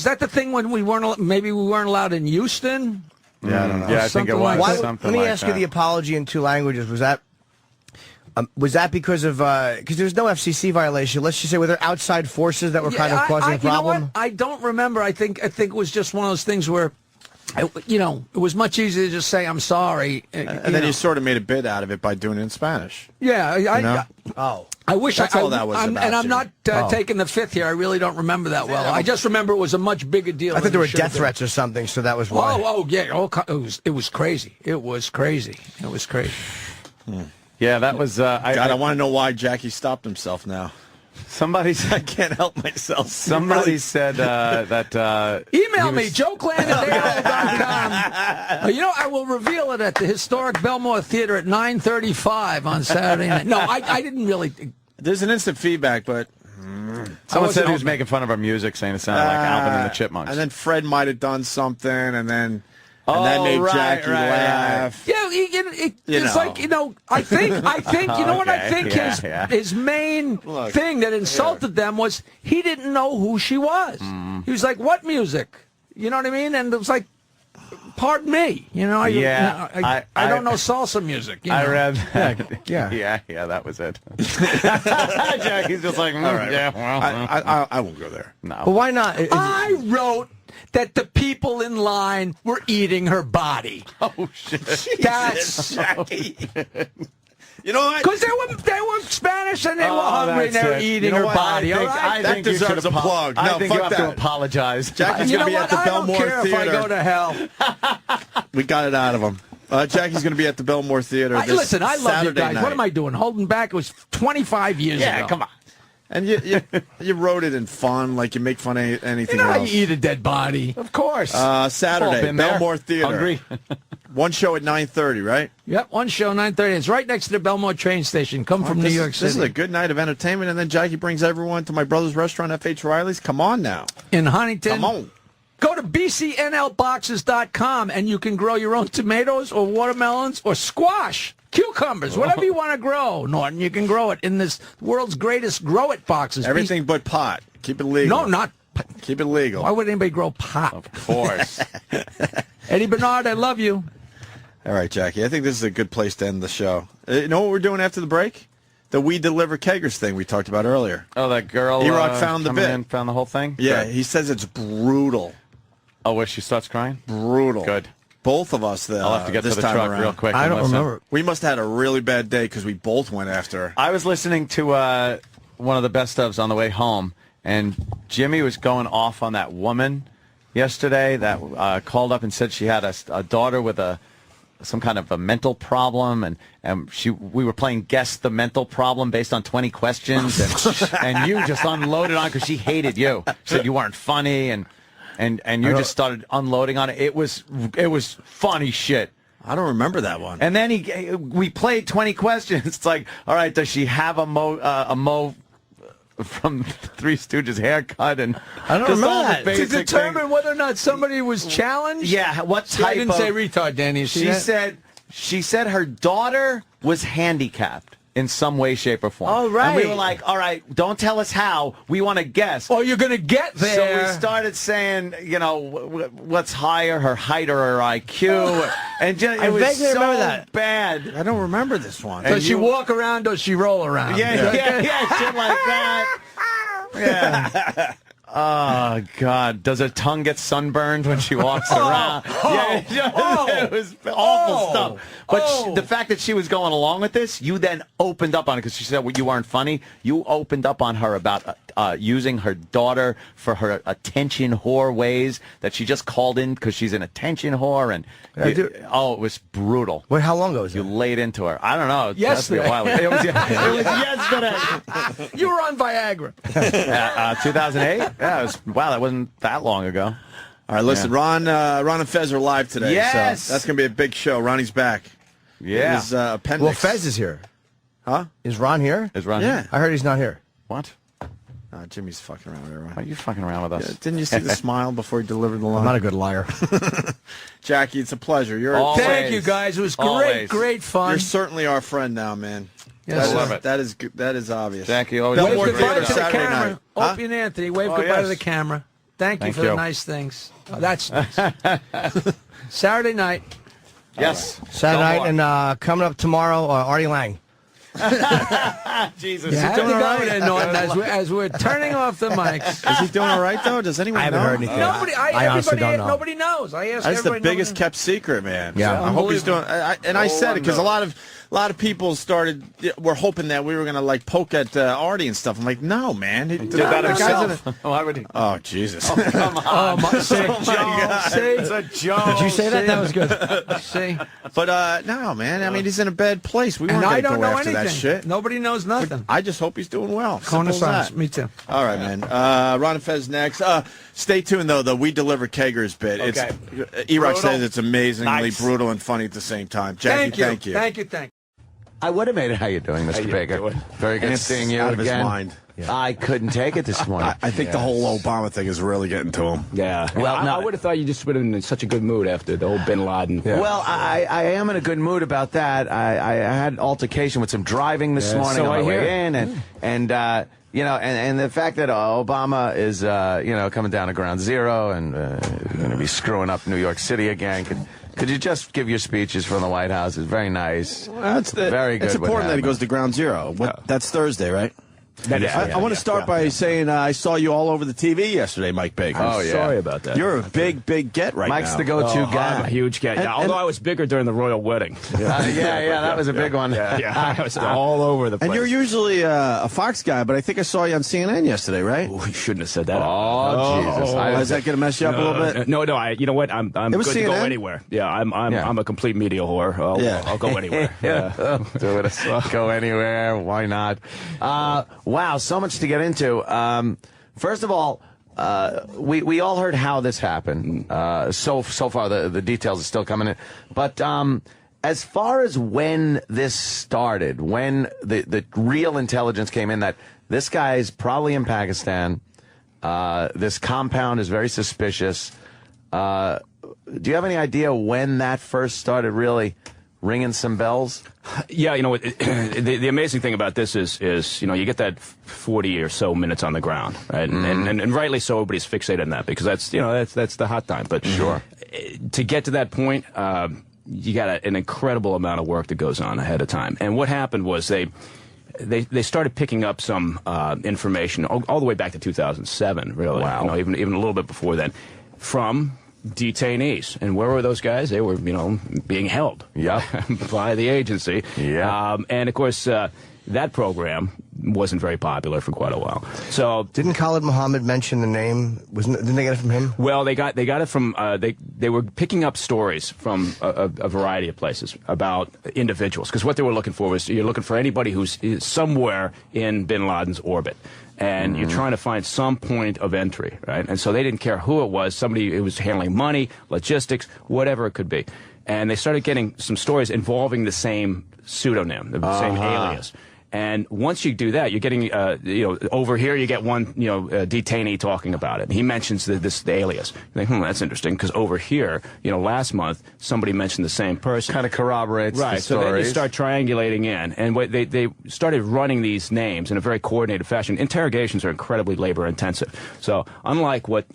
that the thing when we weren't allowed in Houston? Yeah, I don't know. Yeah, I think it was. Let me ask you the apology in 2 languages. Was that because of because there was no FCC violation? Let's just say were there outside forces that were kind of causing a problem? You know what? I don't remember. I think it was just one of those things where, it was much easier to just say I'm sorry. And then you sort of made a bit out of it by doing it in Spanish. Yeah, I wish that's all that was about. And I'm not taking the fifth here. I really don't remember that well. I just remember it was a much bigger deal. I thought there were death threats or something, so that was why. Oh yeah. It was crazy. It was crazy. Yeah, that was... I want to know why Jackie stopped himself now. Somebody said... I can't help myself. Somebody said that... Email me, jokeland@AOL.com. I will reveal it at the historic Belmore Theater at 9:35 on Saturday night. No, I didn't really... There's an instant feedback, but... Someone said he was making fun of our music, saying it sounded like Alvin and the Chipmunks. And then Fred might have done something, and that made Jackie laugh. Yeah, it's like, I think, you know what I think his main thing that insulted them was he didn't know who she was. He was like, what music? You know what I mean? And it was like, pardon me. I don't know salsa music. I read that. Yeah, that was it. Jackie's just like, all right. Yeah, well. I won't go there. No. But why not? I wrote that the people in line were eating her body. Oh, shit. That's Jackie. You know what? Because they were Spanish and they were hungry and they were eating her body. I think that deserves a plug. I No, think fuck you have that. to apologize. Jackie's going to be at the Belmore Theater. I don't care if I go to hell. We got it out of him. Jackie's going to be at the Belmore Theater this Listen, I love Saturday you guys. night. What am I doing? Holding back? It was 25 years ago. Yeah, come on. And you wrote it in fun, like you make fun of anything how else. you eat a dead body. Of course. Saturday, Belmore Theater. Hungry. One show at 9:30, right? Yep, one show, 9:30. It's right next to the Belmore train station. Come from New York City. This is a good night of entertainment, and then Jackie brings everyone to my brother's restaurant, F.H. Riley's. Come on now. In Huntington. Come on. Go to bcnlboxes.com, and you can grow your own tomatoes or watermelons or squash, cucumbers, whatever you want to grow, Norton. You can grow it in this world's greatest grow-it boxes. Everything but pot. Keep it legal. No, not Keep it legal. Why would anybody grow pot? Of course. Eddie Bernard, I love you. All right, Jackie. I think this is a good place to end the show. You know what we're doing after the break? The We Deliver Keggers thing we talked about earlier. Oh, that girl E-Rock found the bit. Found the whole thing? Yeah, Good. he says it's brutal. Oh, where she starts crying? Brutal. Good. Both of us, I'll have to get this to the time truck around. real quick. I don't remember. We must have had a really bad day because we both went after her. I was listening to one of the best ofs on the way home, and Jimmy was going off on that woman yesterday that called up and said she had a daughter with some kind of a mental problem, and we were playing Guess the Mental Problem based on 20 questions, and you just unloaded on because she hated you. She said you weren't funny, and you just started unloading on it. It was funny shit. I don't remember that one. And then we played 20 questions. It's like, all right, does she have a Mo from Three Stooges haircut? And I don't remember that. To determine whether or not somebody was challenged? Yeah, what See, I type didn't say retard, Danny. She said her daughter was handicapped. in some way, shape, or form. Oh, right. And we were like, all right, don't tell us how. We want to guess. Oh, you're going to get there. So we started saying, you know, what's higher, her height or her IQ. And just, it was vaguely so remember that. bad. I don't remember this one. Does she walk around or she roll around? Yeah, shit like that. Yeah. Oh, God. Does her tongue get sunburned when she walks around? It was awful stuff. But the fact that she was going along with this, you then opened up on it because she said you weren't funny. You opened up on her about using her daughter for her attention whore ways, that she just called in because she's an attention whore. And it was brutal. Wait, how long ago was it? You laid into her. I don't know. Yesterday. It was yesterday. You were on Viagra. 2008? Yeah, that wasn't that long ago. All right, listen, Ron and Fez are live today. Yes. So that's going to be a big show. Ronnie's back. Yeah. His appendix. Well, Fez is here. Huh? Is Ron here? Is Ron Yeah. here? I heard he's not here. What? Jimmy's fucking around with everyone. Why are you fucking around with us? Yeah, didn't you see the smile before he delivered the line? I'm not a good liar. Jackie, it's a pleasure. Thank you, guys. It was great fun. You're certainly our friend now, man. Yes, I love it. That is good. That is obvious. Jackie, always Wave more goodbye theater to the Saturday camera. night. Opie and Anthony, wave goodbye yes. to the camera. Thank you for the nice things. Oh, that's nice. Saturday night. Yes. Saturday night and coming up tomorrow, Artie Lang. Jesus. You have to doing all go right? there, Norton, as we're turning off the mics. Is he doing all right, though? Does anyone I haven't know? heard anything. Nobody, honestly don't know. nobody knows. I asked That's the everybody. biggest kept secret, man. Yeah. So I hope he's doing. I said it because a lot of people were hoping that we were gonna like poke at Artie and stuff. I'm like, no, man. He did that himself. Why would he? Oh Jesus! Come on. God. See? It's a joke. Did you say that? That was good. See? But no, man. I mean, he's in a bad place. We And weren't I gonna don't go know after anything. that shit. Nobody knows nothing. I just hope he's doing well. Cone Simple of as silence. that. Me too. All right, man. Ron and Fez next. Stay tuned, though. The We Deliver Kegers bit. Okay. E-Rock says it's amazingly Nice. brutal and funny at the same time. Jackie, thank you. Thank you. I would have made it. How you doing, Mr. Baker? Very good seeing you out of his again. mind. Yeah. I couldn't take it this morning. I think the whole Obama thing is really getting to him. Yeah. Well, I would have thought you just would have been in such a good mood after the whole Bin Laden. Yeah. Well, I am in a good mood about that. I had an altercation with some driving this morning so on my I hear. way in, and you know, and the fact that Obama is you know, coming down to ground zero and going to be screwing up New York City again. Could you just give your speeches from the White House? It's very nice. Well, very good. It's important that he goes to ground zero. That's Thursday, right? I want to start by saying I saw you all over the TV yesterday, Mike Baker. Oh, yeah. Sorry about that. You're a big get right Mike's now. the go-to guy. I'm a huge guy. Yeah, although I was bigger during the royal wedding. Yeah, that was a big one. Yeah, I was all over the place. And you're usually a Fox guy, but I think I saw you on CNN yesterday, right? Oh, you shouldn't have said that. Oh, Jesus! Is that going to mess you up a little bit? No. You know what? I'm good was to go CNN? anywhere. Yeah, I'm a complete media whore. I'll go anywhere. Do it. Go anywhere. Why not? Wow, so much to get into. First of all, we all heard how this happened. So far, the details are still coming in. But as far as when this started, when the real intelligence came in that this guy's probably in Pakistan, this compound is very suspicious. Do you have any idea when that first started really ringing some bells? Yeah, you know, the amazing thing about this is you know, you get that 40 or so minutes on the ground, right? And rightly so, everybody's fixated on that because that's the hot time. But sure, to get to that point, you got an incredible amount of work that goes on ahead of time. And what happened was they started picking up some information all the way back to 2007, really. Wow. You know, even a little bit before then, from detainees. And where were those guys? They were, you know, being held by the agency. Yeah. And of course, that program wasn't very popular for quite a while. So didn't Khalid Muhammad mention the name? Didn't they get it from him? Well, they got it from they were picking up stories from a variety of places about individuals because what they were looking for was you're looking for anybody who's somewhere in Bin Laden's orbit. And you're trying to find some point of entry, right? And so they didn't care who it was, somebody who was handling money, logistics, whatever it could be. And they started getting some stories involving the same pseudonym, the same alias. And once you do that, you're getting, over here you get one, detainee talking about it. He mentions the alias. You think, that's interesting, because over here, last month, somebody mentioned the same person. Kind of corroborates the stories. So then you start triangulating in. And they started running these names in a very coordinated fashion. Interrogations are incredibly labor-intensive. So unlike what,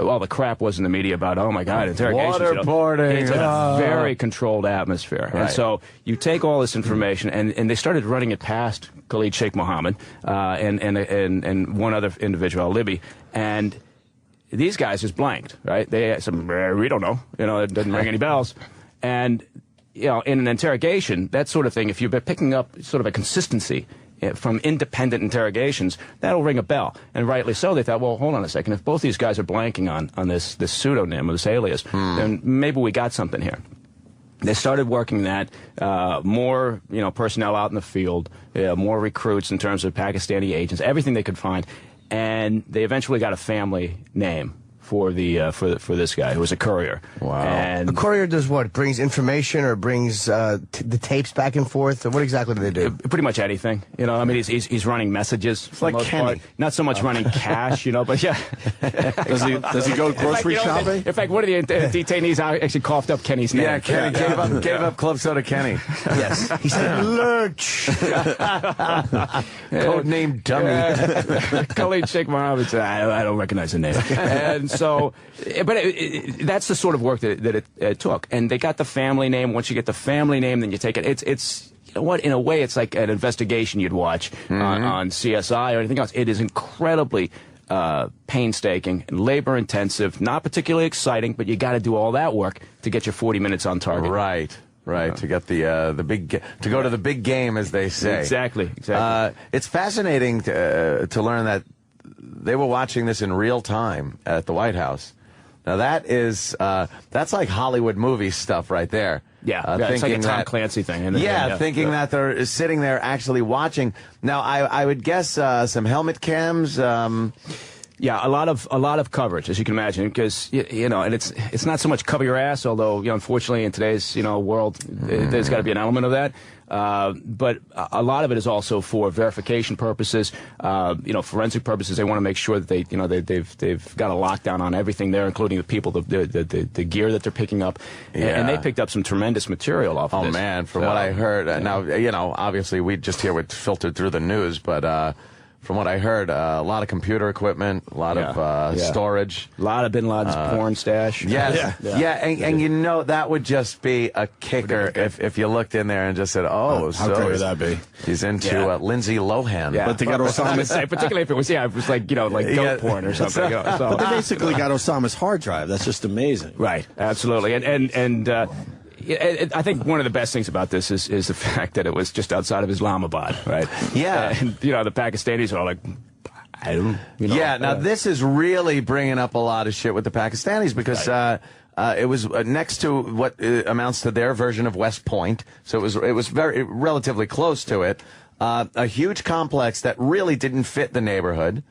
all the crap was in the media about, oh, my God, interrogations. Waterboarding. It's a very controlled atmosphere. Right. And so you take all this information, and they started running it past Khalid Sheikh Mohammed and one other individual, Libby, and these guys just blanked, right? They had some, we don't know, it doesn't ring any bells. And, in an interrogation, that sort of thing, if you've been picking up sort of a consistency from independent interrogations, that'll ring a bell. And rightly so. They thought, well, hold on a second. If both these guys are blanking on this pseudonym or this alias, then maybe we got something here. They started working that, more, personnel out in the field, more recruits in terms of Pakistani agents, everything they could find, and they eventually got a family name for for this guy who was a courier. Wow. And a courier does what? Brings information or brings the tapes back and forth? Or what exactly do they do? Pretty much anything. He's running messages. It's like Kenny. Part. Not so much running cash, but yeah. Does he go grocery shopping? In fact, one of the detainees actually coughed up Kenny's name. Yeah, Kenny gave up Club Soda Kenny. Yes. He said, Lurch. Code name Dummy. Khalid Sheikh Mohammed said, I don't recognize the name. And so, but that's the sort of work that it took. And they got the family name. Once you get the family name, then you take it. It's in a way, it's like an investigation you'd watch on CSI or anything else. It is incredibly painstaking and labor-intensive, not particularly exciting, but you got to do all that work to get your 40 minutes on target. Right, to get the big to go to the big game, as they say. Exactly. It's fascinating to learn that they were watching this in real time at the White House. Now that's like Hollywood movie stuff right there. Yeah, it's like a Tom Clancy thing. Thinking that they're sitting there actually watching. Now I would guess some helmet cams. Yeah, a lot of coverage, as you can imagine, because and it's not so much cover your ass, although unfortunately in today's world there's got to be an element of that. But a lot of it is also for verification purposes, forensic purposes. They want to make sure that they've got a lockdown on everything there, including the people, the gear that they're picking up, and they picked up some tremendous material off of this. Oh man, from what I heard, now obviously we just hear what's filtered through the news, but. From what I heard, a lot of computer equipment, a lot of storage. A lot of Bin Laden's porn stash. Yes. And that would just be a kicker if you looked in there and just said, how cool would that be? He's into Lindsay Lohan. Yeah. But they got Osama's... particularly if it was, like goat porn or something. But they basically got Osama's hard drive. That's just amazing. Right, absolutely. And I think one of the best things about this is the fact that it was just outside of Islamabad, right? Yeah. And, the Pakistanis are all like, I don't, now this is really bringing up a lot of shit with the Pakistanis because it was next to what amounts to their version of West Point, so it was very relatively close to it. A huge complex that really didn't fit the neighborhood,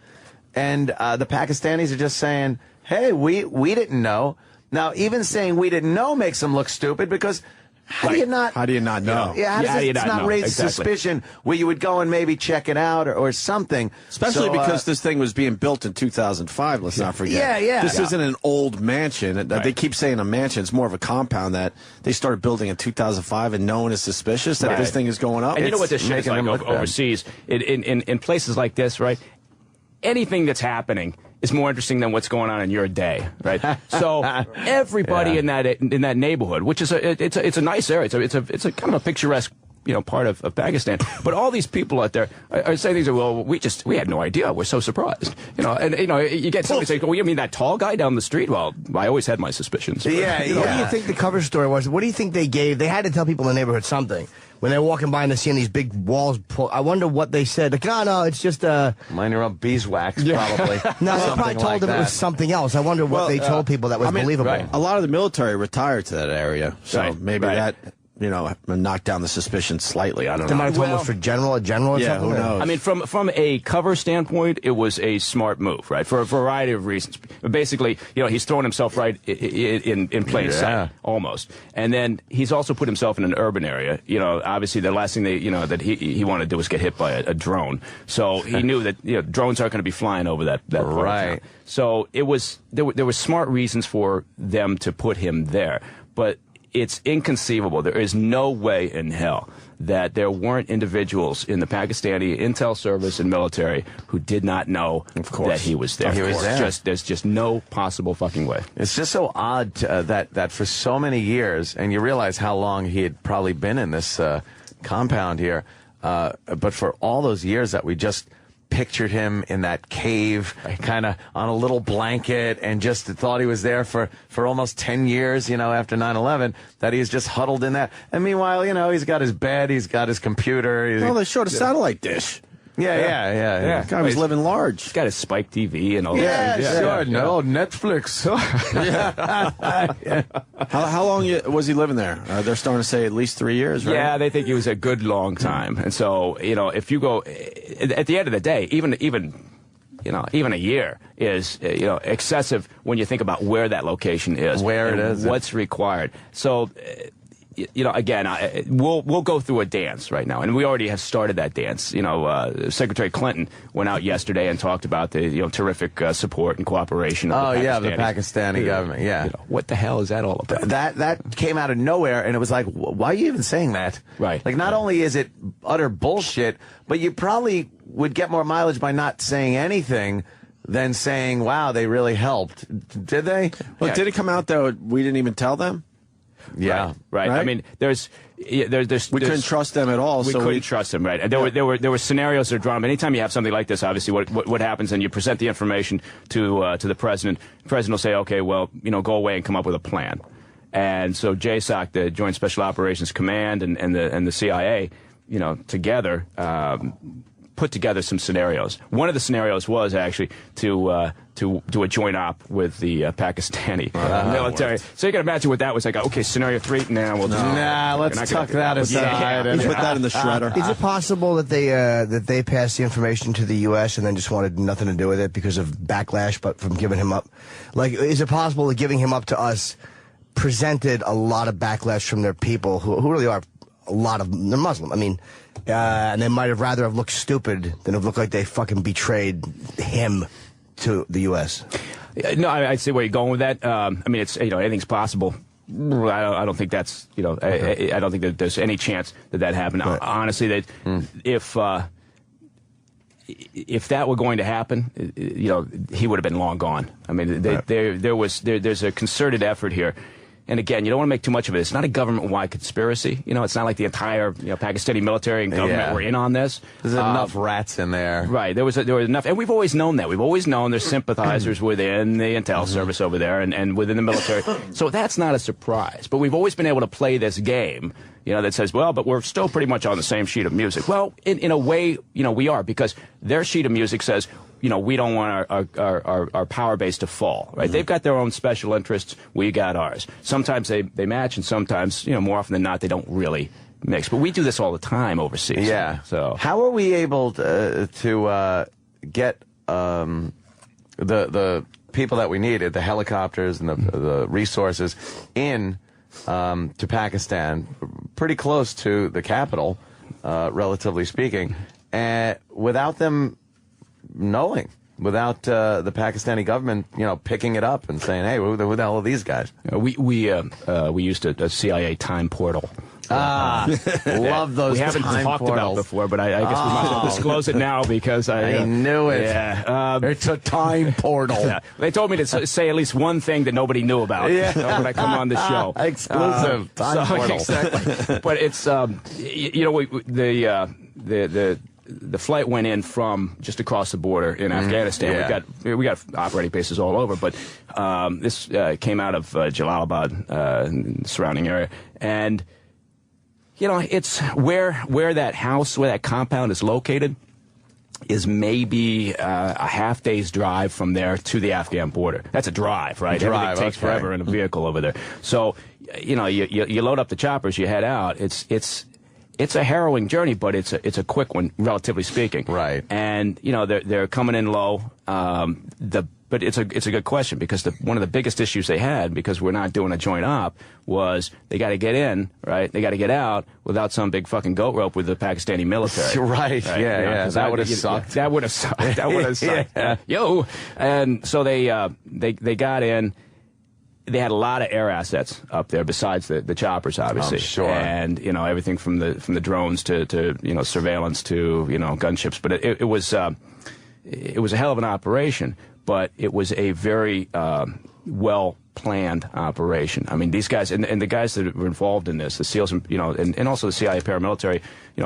and the Pakistanis are just saying, "Hey, we didn't know." Now, even saying we didn't know makes them look stupid because how do you not know? How does it not raise suspicion where you would go and maybe check it out or something? Especially because this thing was being built in 2005, let's not forget. This isn't an old mansion. They keep saying a mansion. It's more of a compound that they started building in 2005 and no one is suspicious that this thing is going up. And you know what this shit is like overseas? In places like this, right? Anything that's happening is more interesting than what's going on in your day, right? So everybody in that neighborhood, which is it's a nice area, it's a kind of a picturesque part of Pakistan, but all these people out there are saying things like, well, we had no idea, we're so surprised, and you get somebody saying, well, you mean that tall guy down the street? Well, I always had my suspicions. What do you think the cover story was? What do you think they gave? They had to tell people in the neighborhood something. When they're walking by and they're seeing these big walls pull, I wonder what they said. Like, no, it's just mine are beeswax, probably. No, they probably told them it was something else. I wonder what they told people that was believable. A lot of the military retired to that area, so maybe that knock down the suspicion slightly. I don't They know. might have told him it was for a general or yeah, something. who knows? I mean, from a cover standpoint, it was a smart move, right? For a variety of reasons. Basically, he's throwing himself right in plain sight, almost. And then he's also put himself in an urban area. Obviously, the last thing that he wanted to do was get hit by a drone. So he knew that drones aren't going to be flying over that part of town. So there were smart reasons for them to put him there, but it's inconceivable. There is no way in hell that there weren't individuals in the Pakistani intel service and military who did not know that he was there. He was there. There's just no possible fucking way. It's just so odd that for so many years, and you realize how long he had probably been in this compound here, but for all those years that we just pictured him in that cave, kind of on a little blanket, and just thought he was there for almost 10 years, after 9/11, that he's just huddled in that. And meanwhile, he's got his bed, he's got his computer. Well, they showed a satellite dish. Yeah. The guy was living large. He's got his Spike TV and all that. Yeah, sure. No, Netflix. How long was he living there? They're starting to say at least 3 years, right? Yeah, they think it was a good long time. And so, if you go, at the end of the day, even a year is, excessive when you think about where that location is. Where it is. What's required. So, again, we'll go through a dance right now, and we already have started that dance. Secretary Clinton went out yesterday and talked about the terrific support and cooperation of the Pakistani government. Yeah, what the hell is that all about? That came out of nowhere, and it was like, why are you even saying that? Right. Like, not only is it utter bullshit, but you probably would get more mileage by not saying anything than saying, "Wow, they really helped." Did they? Well, did it come out though? We didn't even tell them. Yeah, right. I mean, we couldn't trust them at all. We couldn't trust them, right? And there were scenarios that are drawn. Anytime you have something like this, obviously, what happens, and you present the information to the president. The president will say, "Okay, well, go away and come up with a plan." And so JSOC, the Joint Special Operations Command, and the CIA, together. Put together some scenarios. One of the scenarios was actually to do a joint op with the Pakistani military. So you can imagine what that was like. Okay, scenario 3. Let's tuck that aside and put that in the shredder. Is it possible that they passed the information to the U.S. and then just wanted nothing to do with it because of backlash, but from giving him up? Like, is it possible that giving him up to us presented a lot of backlash from their people who really are a lot of they're Muslim? I mean. And they might have rather have looked stupid than have looked like they fucking betrayed him to the U.S. No, I see where you're going with that. I mean, it's anything's possible. I don't think that's I don't think that there's any chance that happened. Right. Honestly, that if that were going to happen, he would have been long gone. I mean, there's a concerted effort here. And again, you don't want to make too much of it. It's not a government-wide conspiracy. It's not like the entire Pakistani military and government were in on this. There's enough rats in there. Right. There was enough. And we've always known that. We've always known there's sympathizers within the intel service over there and within the military. So that's not a surprise. But we've always been able to play this game, that says, well, but we're still pretty much on the same sheet of music. Well, in a way, we are, because their sheet of music says, we don't want our power base to fall, right? Mm-hmm. They've got their own special interests. We got ours. Sometimes they match, and sometimes, more often than not, they don't really mix. But we do this all the time overseas. Yeah. So how are we able to get the people that we needed, the helicopters and the resources, in to Pakistan, pretty close to the capital, relatively speaking, without them knowing, without the Pakistani government, picking it up and saying, "Hey, who the hell are these guys?" We used a CIA time portal. Love those. We haven't talked about before, but I guess we might as well disclose it now because I knew it. Yeah, it's a time portal. Yeah. They told me to say at least one thing that nobody knew about when I come on the show. Exclusive time portal. Exactly. But it's the flight went in from just across the border in Afghanistan. Yeah. We got operating bases all over, but this came out of Jalalabad, surrounding area, and it's where that house, where that compound is located. is maybe a half day's drive from there to the Afghan border. That's a drive, right? Everything takes forever in a vehicle over there. So, you load up the choppers, you head out. It's a harrowing journey, but it's a quick one, relatively speaking. Right. And they're coming in low. But it's a good question, because one of the biggest issues they had, because we're not doing a joint op, was they got to get in, right? They got to get out without some big fucking goat rope with the Pakistani military. Right. Yeah. That would have sucked. That would have sucked. That would have sucked. Yo. And so they got in. They had a lot of air assets up there besides the choppers, obviously. I'm sure. And everything from the drones to surveillance to gunships. But it was a hell of an operation. But it was a very well-planned operation. I mean, these guys and the guys that were involved in this, the SEALs, and also the CIA paramilitary,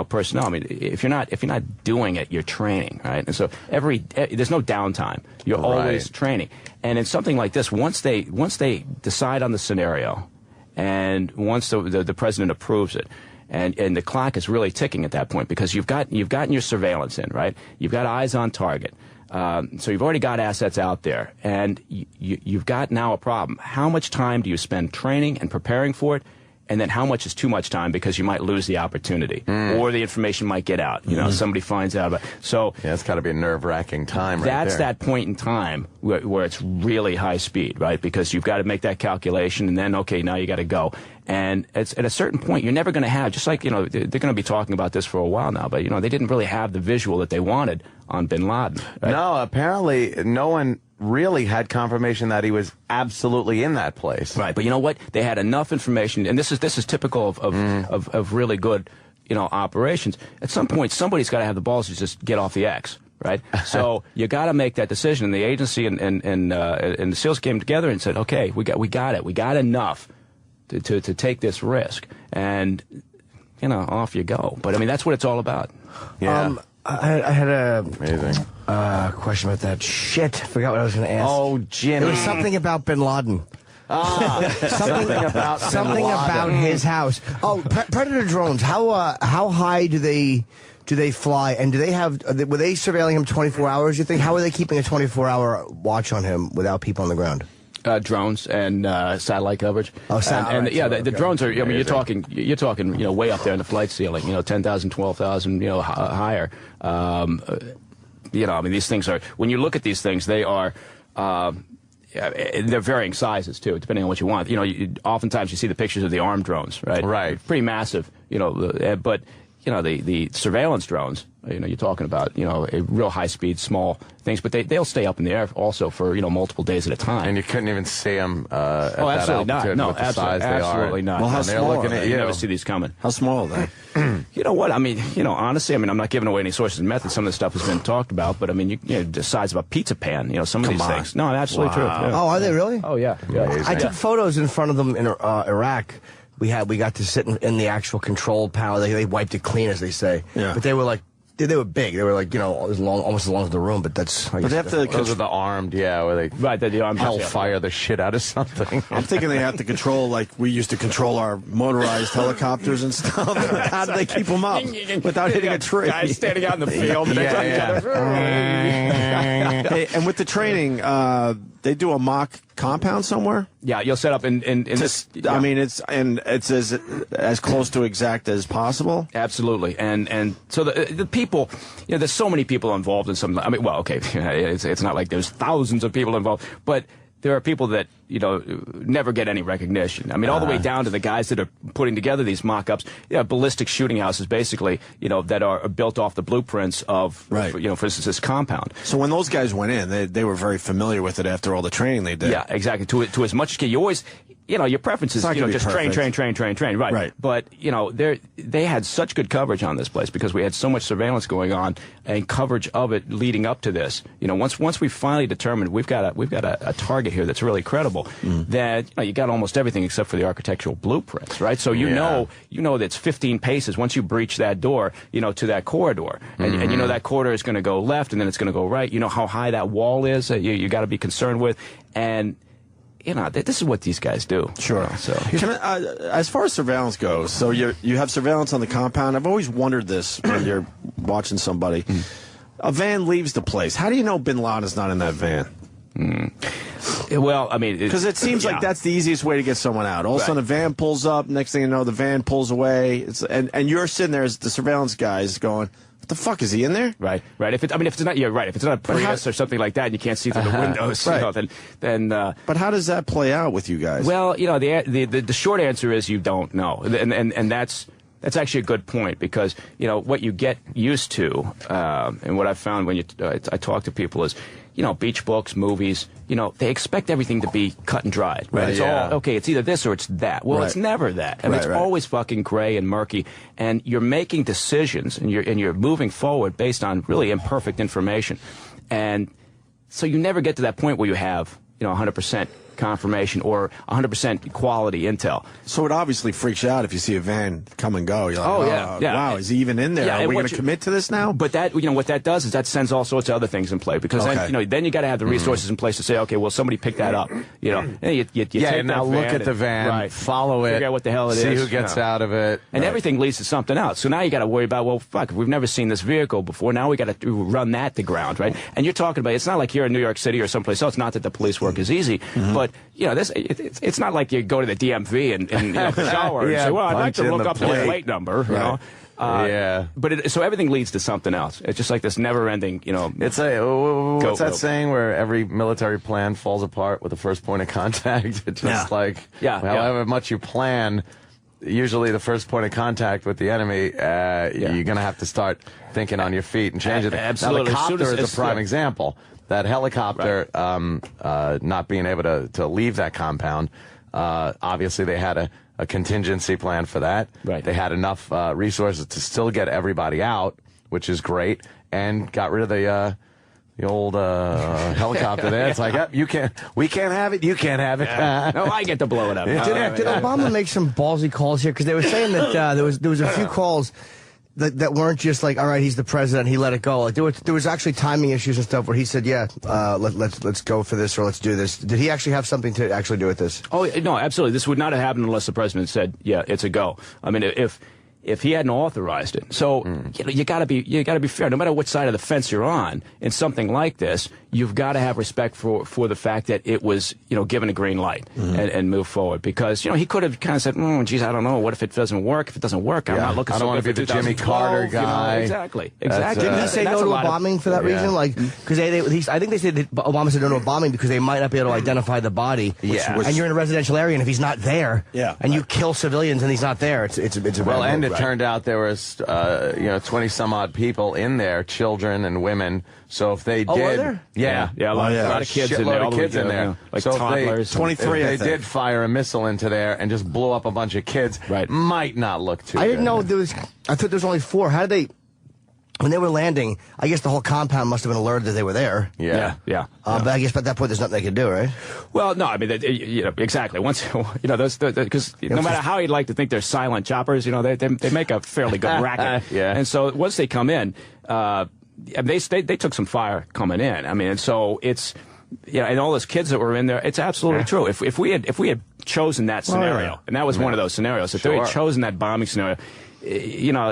personnel. I mean, if you're not doing it, you're training, right? And so there's no downtime. You're always training. And in something like this, once they decide on the scenario, and once the president approves it, and the clock is really ticking at that point, because you've gotten your surveillance in, right? You've got eyes on target. So you've already got assets out there, and you've got now a problem. How much time do you spend training and preparing for it? And then how much is too much time, because you might lose the opportunity, or the information might get out. Somebody finds out about it. So it's got to be a nerve-wracking time. That's that point in time where it's really high speed, right? Because you've got to make that calculation, and then now you got to go. And it's at a certain point, you're never going to have, just like they're going to be talking about this for a while now, but they didn't really have the visual that they wanted on Bin Laden. Right? No, apparently no one really had confirmation that he was absolutely in that place. Right, but you know what? They had enough information, and this is typical of really good operations. At some point, somebody's got to have the balls to just get off the X. Right, so you got to make that decision. And the agency and the SEALs came together and said, "Okay, we got it. We got enough to take this risk." And off you go. But I mean, that's what it's all about. Yeah. I had a amazing question about that. Shit, I forgot what I was going to ask. Oh, Jimmy. It was something about Bin Laden. Something about his house. Oh, Predator drones. How high do they fly? And do they were they surveilling him 24 hours? You think? How are they keeping a 24-hour watch on him without people on the ground? Drones and satellite coverage. Oh, satellite. The drones are. I mean, you're talking, way up there in the flight ceiling. 10,000, 12,000, higher. I mean, these things are. When you look at these things, they are. They're varying sizes too, depending on what you want. Oftentimes you see the pictures of the armed drones, right? Right. Pretty massive. But the surveillance drones. You're talking about, a real high-speed, small things, but they'll stay up in the air also for, multiple days at a time. And you couldn't even see them at absolutely that altitude not. No, with the size they are. Absolutely not. Well, how small looking are at they? you. Never see these coming. How small are they? You know what? I mean, honestly, I'm not giving away any sources and methods. Some of the stuff has been talked about, but I mean, the size of a pizza pan, some of these things. No, absolutely true. Yeah. Oh, are they really? Oh, yeah. I took photos in front of them in Iraq. We got to sit in the actual control panel. They wiped it clean, as they say. Yeah. But they were they were big. They were almost as long as the room. But that's. But they have to. Those are the armed, where they the armed hellfire the shit out of something. I'm thinking they have to control like we used to control our motorized helicopters and stuff. How do they keep them up without hitting a tree? Guys standing out in the field. Hey, and with the training, they do a mock compound somewhere. Yeah, you'll set up in this. I mean, it's as close to exact as possible. Absolutely, and so the people, there's so many people involved in some. I mean, well, okay, it's not like there's thousands of people involved, but there are people that never get any recognition. I mean, all the way down to the guys that are putting together these mock-ups. Ballistic shooting houses, basically, that are built off the blueprints of, for instance, this compound. So when those guys went in, they were very familiar with it after all the training they did. Yeah, exactly. To as much as you always. Your preference is just train, right? But they had such good coverage on this place because we had so much surveillance going on and coverage of it leading up to this. Once we finally determined we've got a target here that's really credible, that you got almost everything except for the architectural blueprints, right? So you know that it's 15 paces once you breach that door, to that corridor, and that corridor is going to go left and then it's going to go right. You know how high that wall is that you got to be concerned with, and this is what these guys do. Sure. So, as far as surveillance goes, so you have surveillance on the compound. I've always wondered this when you're watching somebody. a van leaves the place. How do you know Bin Laden's not in that van? Well, I mean, because it seems like that's the easiest way to get someone out. All of a sudden, a van pulls up. Next thing you know, the van pulls away. And you're sitting there as the surveillance guys going, "What the fuck is he in there?" Right. If it's not, you're right. If it's not a Prius or something like that, and you can't see through the windows, right. you know, then. But how does that play out with you guys? Well, you know, the short answer is you don't know, and that's actually a good point, because you know what you get used to, and what I've found when I talk to people is, you know, beach books, movies, you know, they expect everything to be cut and dried, right? It's all, okay, it's either this or it's that. Well, it's never that. I mean, it's always fucking gray and murky, and you're making decisions, and you're moving forward based on really imperfect information. And so you never get to that point where you have, you know, 100% confirmation or 100% quality intel. So it obviously freaks you out if you see a van come and go. You're like, wow, is he even in there? Yeah, Are we going to commit to this now? But that, you know, what that does is that sends all sorts of other things in play, because then, you know, then you got to have the resources in place to say, okay, well, somebody picked that up, you know. And you take now look at the van, follow it, figure out what the hell it is, see who gets out of it, and everything leads to something else. So now you got to worry about, well, fuck, we've never seen this vehicle before. Now we got to run that to ground, right? And you're talking about, it's not like here in New York City or someplace else. Not that the police work is easy, but you know, this. It's not like you go to the DMV and you know, shower and say, well, I'd like to look up the plate number, you know. But so everything leads to something else. It's just like this never-ending, you know. It's what's that saying where every military plan falls apart with the first point of contact? It's just however much you plan, usually the first point of contact with the enemy, you're going to have to start thinking on your feet and change it. Absolutely. Now, the copter is a prime example. That helicopter not being able to leave that compound, obviously they had a contingency plan for that. Right. They had enough resources to still get everybody out, which is great, and got rid of the old helicopter there. It's like, we can't have it, you can't have it. No, I get to blow it up. Did Obama make some ballsy calls here? Because they were saying that there was a few calls that weren't just like, all right, he's the president, he let it go. Like there was actually timing issues and stuff where he said, let's go for this, or let's do this. Did he actually have something to actually do with this? Oh no, absolutely. This would not have happened unless the president said, yeah, it's a go. I mean, if he hadn't authorized it. So you know, you got to be fair. No matter what side of the fence you're on in something like this, you've got to have respect for the fact that it was, you know, given a green light and move forward. Because, you know, he could have kind of said, geez, I don't know. What if it doesn't work? If it doesn't work, I'm not looking. I don't want to be the Jimmy Carter guy. You know, exactly. Didn't he say no to a bombing for that reason? Like, because I think they said that Obama said no to a bombing because they might not be able to identify the body. And you're in a residential area, and if he's not there, and you kill civilians and he's not there, it's a well. And it turned out there was 20 some odd people in there, children and women. So if they did, a lot of kids in there, all the kids in there, like so toddlers. 23. If they did fire a missile into there and just blew up a bunch of kids, might not look too. I didn't know there was. I thought there was only 4. How did they? When they were landing, I guess the whole compound must have been alerted that they were there. But I guess at that point, there's nothing they could do, right? Well, no, I mean, you know, exactly. Once, you know, those, because no matter how you'd like to think they're silent choppers, you know, they make a fairly good racket. And so once they come in, they took some fire coming in. I mean, and so it's, you know, and all those kids that were in there, it's absolutely true. If we had chosen that scenario, and that was one of those scenarios, if they had chosen that bombing scenario, you know,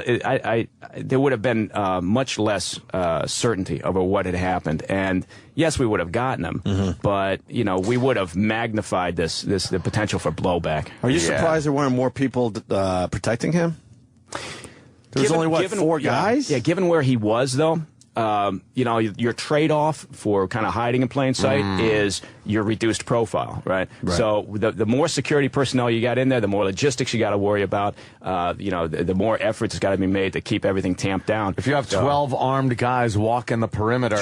there would have been much less certainty over what had happened, and yes, we would have gotten them, but you know, we would have magnified the potential for blowback. Are you surprised there weren't more people protecting him? There was only 4 guys. Yeah, given where he was, though. You know, your trade-off for kind of hiding in plain sight is your reduced profile, right? So the more security personnel you got in there, the more logistics you got to worry about. You know, the more efforts has got to be made to keep everything tamped down. If you have 12 armed guys walking the perimeter,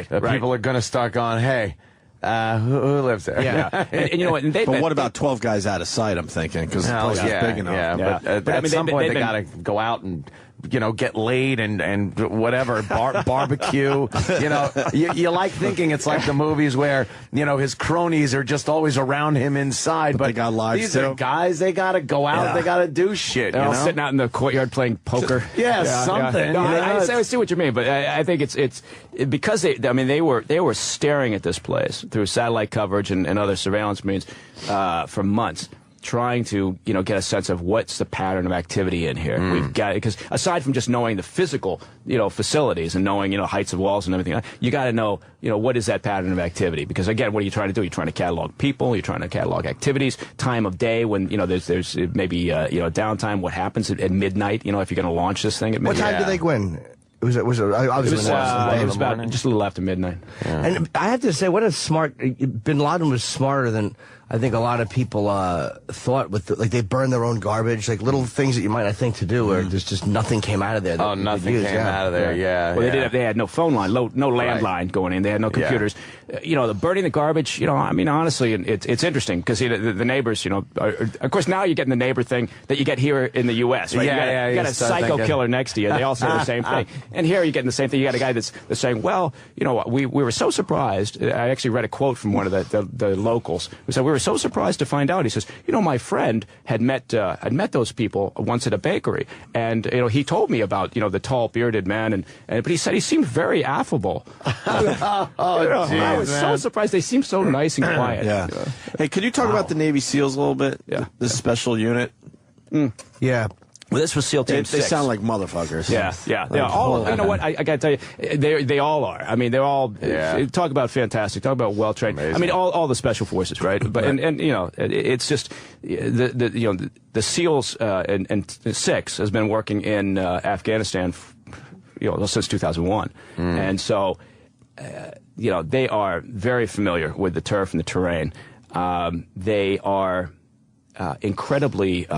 people are going to start going, hey. Who lives there? Yeah, and you know what? But what about 12 guys out of sight? I'm thinking because the place is big enough. Yeah, but at some point they got to go out and, you know, get laid and whatever, barbecue. You know, you like thinking it's like the movies where, you know, his cronies are just always around him inside. But they got lives these too. are guys, they got to go out, they got to do shit. They're all sitting out in the courtyard playing poker. Something. No, I see what you mean, but I think it's because they were staring at this place through satellite coverage and other surveillance means for months. trying to, get a sense of what's the pattern of activity in here. We've got, because aside from just knowing the physical, facilities and knowing, heights of walls and everything, you got to know, what is that pattern of activity? Because again, what are you trying to do? You're trying to catalog people, you're trying to catalog activities, time of day when, there's maybe, downtime, what happens at midnight, if you're going to launch this thing at midnight. What time did they go in? It was about just a little after midnight. Yeah. And I have to say, what a smart, Bin Laden was smarter than I think a lot of people thought. They burned their own garbage, like little things that you might not think to do, where there's just nothing came out of there. Oh, nothing came out of there. Yeah. Well, they had no phone line, no landline going in. They had no computers. The burning the garbage. Honestly, it's interesting because the neighbors. Of course, now you're getting the neighbor thing that you get here in the U.S. Right? You got a psycho killer next to you. They all say the same thing. And here you're getting the same thing. You got a guy that's saying, well, we were so surprised. I actually read a quote from one of the locals who said, we were so surprised to find out. He says, my friend had met those people once at a bakery, and he told me about the tall bearded man, but he said he seemed very affable. I was so surprised. They seemed so nice and quiet. Yeah. Hey, could you talk about the Navy SEALs a little bit? Yeah. This special unit. Yeah. Well, this was SEAL Team 6. They sound like motherfuckers. Yeah. All, you know what? I got to tell you, they all are. I mean, they're all, talk about fantastic, talk about well-trained. Amazing. I mean, all the special forces, right? But, and it's just, the SEALs and 6 has been working in Afghanistan, since 2001. And so, they are very familiar with the turf and the terrain. They are incredibly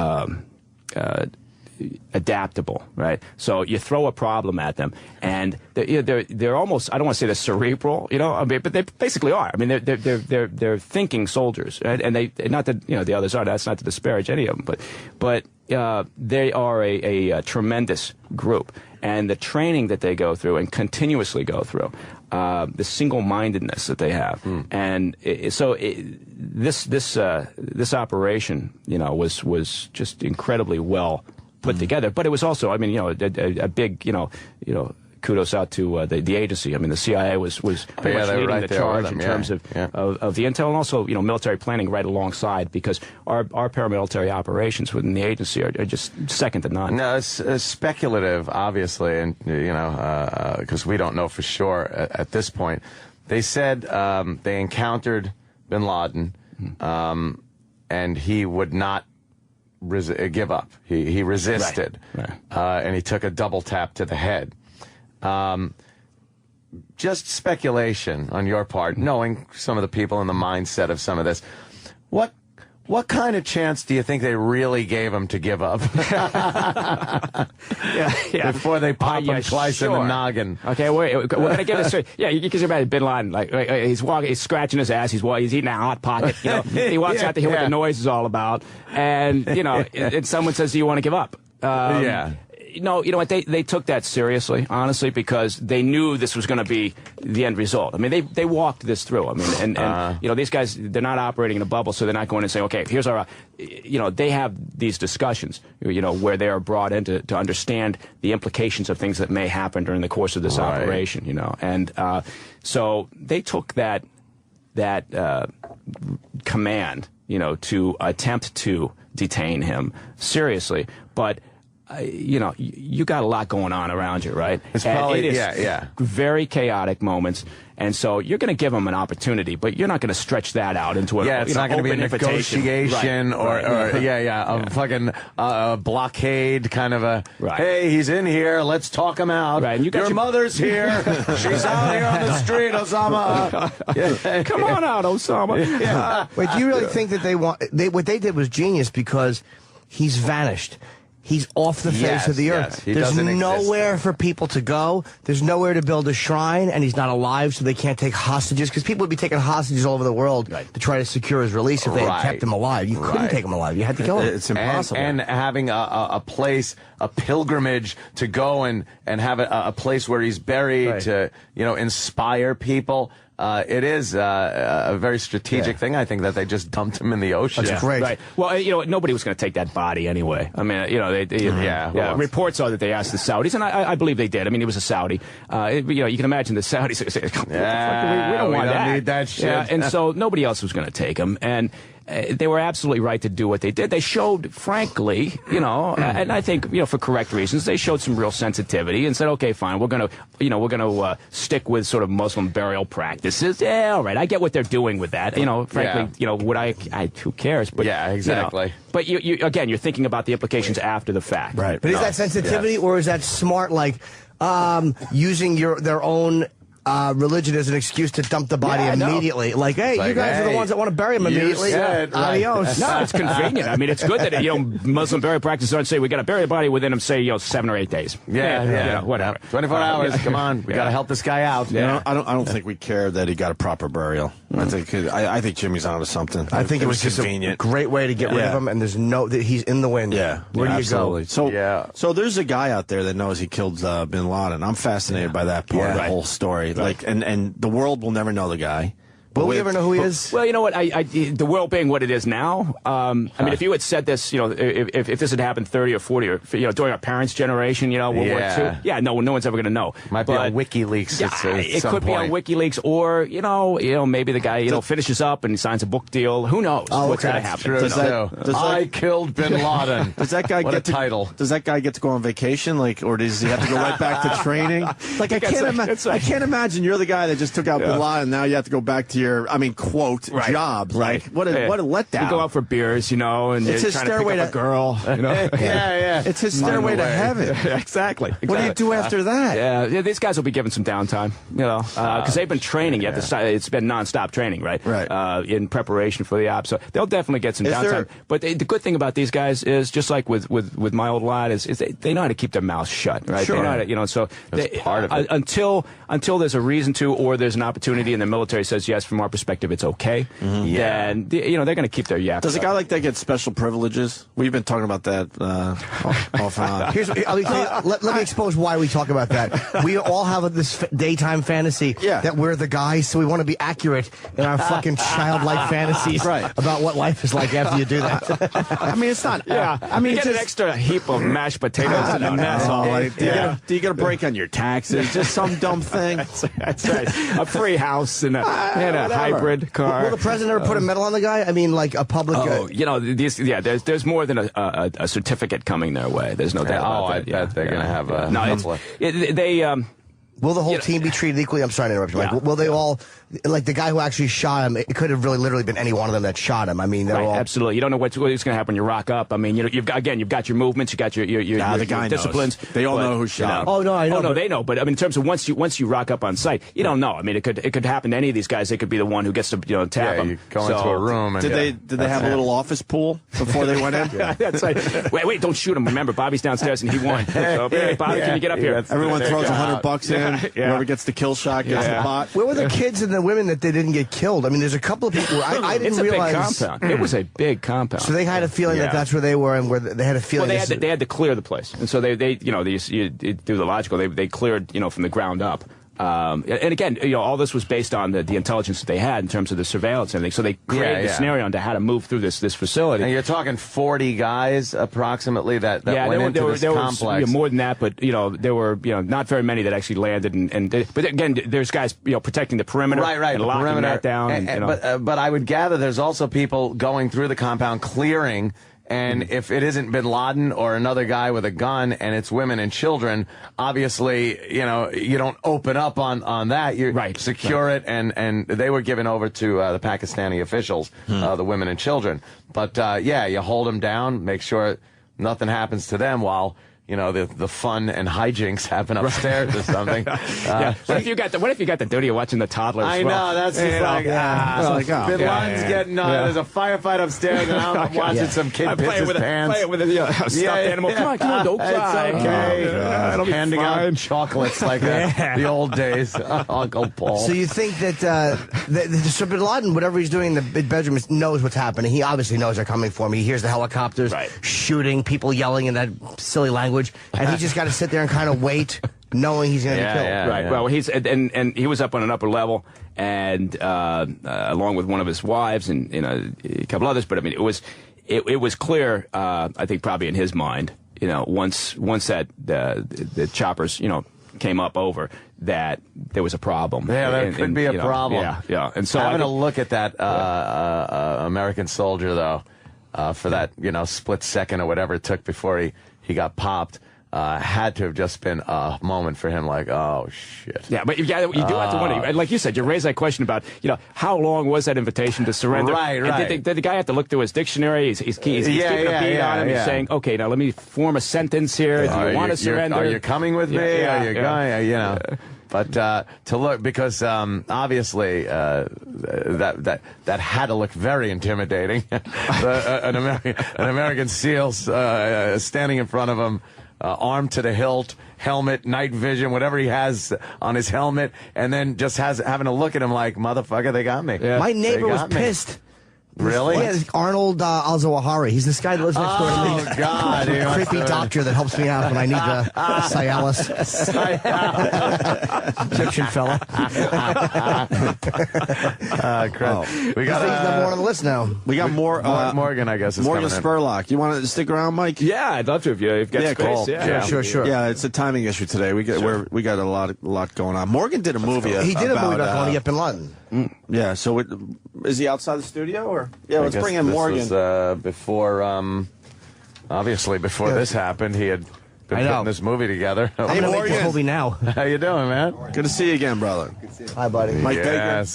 adaptable, right? So you throw a problem at them, and they're almost, I don't want to say they're cerebral, but they basically are. I mean, they're thinking soldiers, right? And they, not that the others are. That's not to disparage any of them, but they are a tremendous group, and the training that they go through and continuously go through, the single-mindedness that they have, and this operation, was just incredibly well put together. But it was also, I mean, a big, kudos out to the agency. I mean, the CIA was pretty much leading the charge in terms of the intel, and also military planning right alongside, because our paramilitary operations within the agency are just second to none. No, it's speculative, obviously, and because we don't know for sure at this point. They said they encountered Bin Laden, and he would not give up. He resisted, and he took a double tap to the head. Just speculation on your part, knowing some of the people in the mindset of some of this. What kind of chance do you think they really gave him to give up? Before they pop him twice in the noggin. Okay, we're gonna get this straight. Yeah, you can imagine Bin Laden, he's walking, he's scratching his ass, he's eating a Hot Pocket. He walks out to hear what the noise is all about, and and someone says, "Do you want to give up?" No, you know what? They took that seriously, honestly, because they knew this was going to be the end result. I mean, they walked this through. I mean, and these guys, they're not operating in a bubble, so they're not going and saying, okay, here's our, they have these discussions, where they are brought in to understand the implications of things that may happen during the course of this operation, and so they took that command, to attempt to detain him seriously, but. You got a lot going on around you, right? It's probably, it is very chaotic moments, and so you're going to give them an opportunity, but you're not going to stretch that out into an it's not going to be a negotiation a fucking blockade kind of a. Hey, he's in here. Let's talk him out. Right, and your mother's here. She's out here on the street, Osama. Come on out, Osama. Wait, do you really think that what they did was genius, because he's vanished? He's off the face of the earth. There's nowhere for people to go. There's nowhere to build a shrine, and he's not alive, so they can't take hostages, because people would be taking hostages all over the world to try to secure his release if they had kept him alive. You couldn't take him alive. You had to kill him. It's impossible. And having a place, a pilgrimage to go and have a place where he's buried to, inspire people. It is a very strategic thing, I think, that they just dumped him in the ocean. That's great. Right. Well, nobody was going to take that body anyway. I mean, reports are that they asked the Saudis, and I believe they did. I mean, he was a Saudi. You can imagine the Saudis say, we don't want that. Need that shit. And so nobody else was going to take him. And they were absolutely right to do what they did. They showed, frankly, and I think, for correct reasons, they showed some real sensitivity and said, okay, fine, we're going to stick with sort of Muslim burial practices. Yeah, all right, I get what they're doing with that. Frankly, would I who cares? But yeah, exactly. But again, you're thinking about the implications after the fact. Right. But is that sensitivity or is that smart, like using their own religion as an excuse to dump the body immediately? Like, hey, you guys are the ones that want to bury him immediately. Adios. No, it's convenient. I mean, it's good that Muslim burial practices don't say we got to bury the body within, say, 7 or 8 days. Whatever. 24 hours. Come on, we got to help this guy out. Yeah. I don't think we care that he got a proper burial. I think Jimmy's onto something. I think it was just a great way to get rid of him, and he's in the wind. Yeah. Where do you absolutely. go? So there's a guy out there that knows he killed Bin Laden. I'm fascinated by that part of the whole story. Like, and the world will never know the guy. Will we ever know who he is? Well, you know what? The world being what it is now, I mean, if you had said this, if this had happened 30 or 40 or, during our parents' generation, World War II, no one's ever going to know. Might be on WikiLeaks at some it could be on WikiLeaks, or, maybe the guy, finishes up and he signs a book deal. Who knows what's going to happen? I killed Bin Laden. Does that guy get title? Does that guy get to go on vacation, or does he have to go right back to training? Like, I can't imagine you're the guy that just took out Bin Laden. Now you have to go back to your, quote, job. Like, what a letdown. You go out for beers, and it's you're his trying stairway to pick up a girl. It's his stairway to heaven. Exactly. What do you do after that? Yeah, these guys will be given some downtime, because they've been training. It's been nonstop training, right? In preparation for the op, so they'll definitely get some downtime. But the good thing about these guys is, just like with my old lad, is they know how to keep their mouths shut, right? Sure. They know how to, so that's part of it. Until there's a reason to, or there's an opportunity, and the military says yes, from our perspective, it's okay. Then they're going to keep their yaps. Does a guy like that get special privileges? We've been talking about that off and on. Let me expose why we talk about that. We all have this daytime fantasy that we're the guys, so we want to be accurate in our fucking childlike fantasies about what life is like after you do that. I mean, it's not. I mean, you get an extra heap of mashed potatoes and then that's all. Do you get a break on your taxes? Just some dumb thing. That's right. A free house and a hybrid car. Will the president ever put a medal on the guy? I mean, like a public. There's more than a certificate coming their way. There's no doubt about that. I bet they're going to have a couple. Will the whole team be treated equally? I'm sorry to interrupt you, Mike. Will they all, like the guy who actually shot him, it could have really literally been any one of them that shot him. I mean, they're all... Absolutely. You don't know what's going to happen when you rock up. I mean, you've got your movements, you got your disciplines. They all know who shot him. Oh, no, I know. Oh, no, they know. But I mean, in terms of once you rock up on site, you don't know. I mean, it could happen to any of these guys. They could be the one who gets to tap them. You go into a room. And did they have a little office pool before they went in? That's right. Wait, don't shoot him. Remember, Bobby's downstairs and he won. So, hey, Bobby, can you get up here? Everyone throws $100 in. Whoever gets the kill shot gets the pot. Where were the kids and the women that they didn't get killed? I mean, there's a couple of people I didn't realize. It's a big compound. It was a big compound. So they had a feeling that that's where they were, and where they had a feeling. Well, they had to clear the place, and so they do the logical. They cleared from the ground up. And again, all this was based on the intelligence that they had in terms of the surveillance and everything. So they created the scenario into how to move through this facility. And you're talking 40 guys approximately that went into this complex. Was more than that, but there were not very many that actually landed. But again, there's guys protecting the perimeter, and the locking perimeter. that down. But I would gather there's also people going through the compound clearing. And if it isn't Bin Laden or another guy with a gun and it's women and children, obviously, you don't open up on that. You secure it, and they were given over to the Pakistani officials, the women and children. But, you hold them down, make sure nothing happens to them while... the fun and hijinks happen upstairs or something. What if you got the duty of watching the toddlers? I know, that's just Bin Laden's getting there's a firefight upstairs, and I'm watching some kid piss his pants. Play with a stuffed animal. Come on, don't cry. It's okay. Handing out chocolates like the old days. Uncle Paul. So you think that so Bin Laden, whatever he's doing in the bedroom, knows what's happening. He obviously knows they're coming for him. He hears the helicopters shooting, people yelling in that silly language. And he just got to sit there and kind of wait, knowing he's going to get killed. Right. Well, he's and he was up on an upper level, and along with one of his wives and a couple others. But I mean, it was clear. I think probably in his mind, once that the choppers came up over that there was a problem. Yeah, there could be a problem. Yeah. And so having a look at that American soldier, though, for that split second or whatever it took before he got popped, had to have just been a moment for him, like, oh shit. Yeah, but you do have to wonder. Like you said, you raised that question about how long was that invitation to surrender? Right. And did the guy have to look through his dictionary? He's keeping a beat on him. He's saying, okay, now let me form a sentence here. Do you want to surrender? Are you coming with me? Are you going? But to look, because obviously that had to look very intimidating. An American SEAL standing in front of him, armed to the hilt, helmet, night vision, whatever he has on his helmet, and then just having to look at him like, motherfucker, they got me. My neighbor was pissed. Really? Yeah, Arnold Al-Zawahiri. He's this guy that lives next door to me. Oh, God. Creepy doctor that helps me out when I need Cialis. Egyptian fella. We got number one on the list now. We got more. Morgan, I guess, is Morgan coming in. Spurlock. You want to stick around, Mike? Yeah, I'd love to if you've got space. Cool. Yeah, sure. Yeah, it's a timing issue today. We got a lot going on. Morgan did a movie. He did a movie about going to Bin Laden. Yeah. So is he outside the studio or? Yeah, let's bring in Morgan. This was, before, obviously, before this happened, he had been putting this movie together. I'm going to make this movie now. How you doing, man? Good to see you again, brother. Hi, buddy. Mike Baker.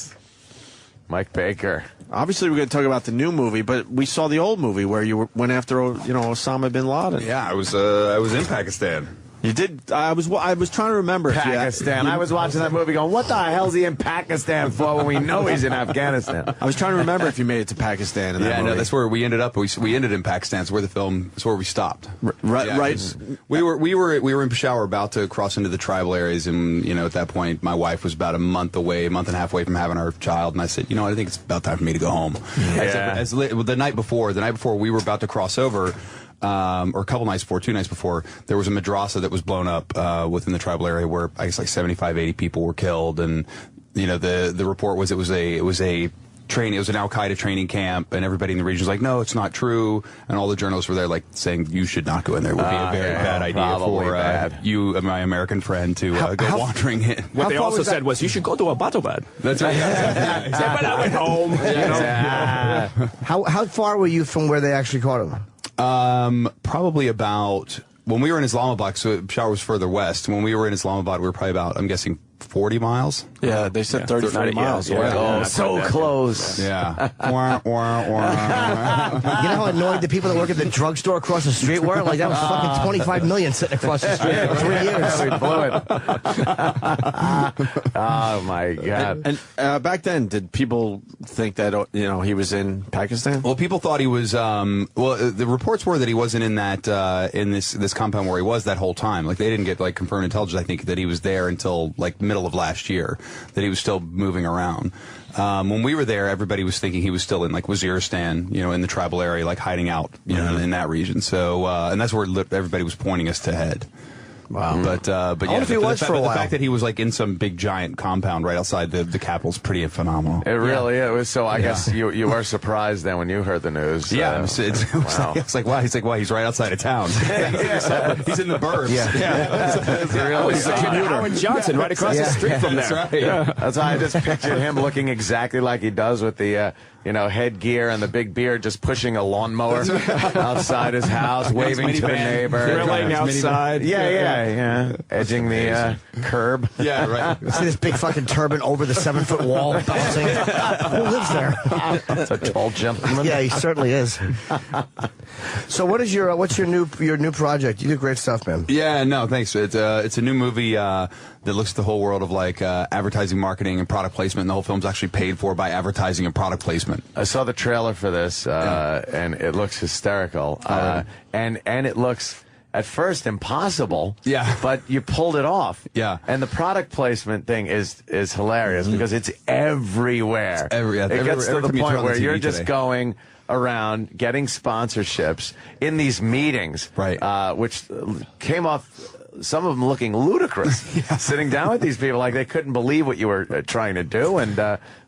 Mike Baker. Obviously, we're going to talk about the new movie, but we saw the old movie where you went after, Osama bin Laden. Yeah, I was in Pakistan. You did. I was trying to remember. Pakistan. I was watching that movie going, what the hell's he in Pakistan for when we know he's in Afghanistan? I was trying to remember if you made it to Pakistan in that movie. No, that's where we ended up. We ended in Pakistan. It's where the film. It's where we stopped. Right. We were in Peshawar, about to cross into the tribal areas, and at that point, my wife was about a month and a half away from having our child, and I said, I think it's about time for me to go home. Yeah. The night before we were about to cross over. Or a couple nights before, 2 nights before, there was a madrasa that was blown up within the tribal area where I guess like 75, 80 people were killed, and the report was it was an Al-Qaeda training camp, and everybody in the region was like, no, it's not true, and all the journalists were there like saying you should not go in there. It would be a very bad idea for you, my American friend, to go wandering in. What they also said was you should go to a Abbottabad. That's right. But I went home. How far were you from where they actually caught him? Probably about, when we were in Islamabad, so Peshawar was further west. When we were in Islamabad, we were probably about, I'm guessing, 40 miles. Yeah, they said 30, 40 miles. Oh, so close. Yeah. You know how annoyed the people that work at the drugstore across the street were? Like, that was fucking 25 million sitting across the street for 3 years. We blew it. Oh, my God. And back then, did people think that, he was in Pakistan? Well, people thought he was, the reports were that he wasn't in that, in this compound where he was that whole time. Like, they didn't get, confirmed intelligence, I think, that he was there until, middle of last year, that he was still moving around. When we were there, everybody was thinking he was still in Waziristan, in the tribal area, hiding out, in that region. So, and that's where everybody was pointing us to head. Wow. But I yeah, wonder if he was for a the while. fact that he was in some big giant compound right outside the capital is pretty phenomenal. It really is. So I guess you were surprised then when you heard the news. Yeah, it's like, wow. He's like, wow, he's right outside of town. He's in the burbs. He's Howard Johnson right across the street from there. That's right. Yeah. That's why I just pictured him looking exactly like he does with the headgear and the big beard, just pushing a lawnmower outside his house, waving to the neighbor. Grilling outside. Yeah. Edging the curb. Yeah, right. See this big fucking turban over the 7-foot wall bouncing. Who lives there? It's a tall gentleman. Yeah, he certainly is. So what's your new project? You do great stuff, man. Yeah, no, thanks. It's a new movie that looks at the whole world of advertising, marketing, and product placement. And the whole film's actually paid for by advertising and product placement. I saw the trailer for this, and it looks hysterical. And it looks at first impossible. Yeah. But you pulled it off. Yeah. And the product placement thing is hilarious because it's everywhere. It gets to the point where you're just going around getting sponsorships in these meetings, right? Which came off, some of them looking ludicrous, sitting down with these people like they couldn't believe what you were trying to do, and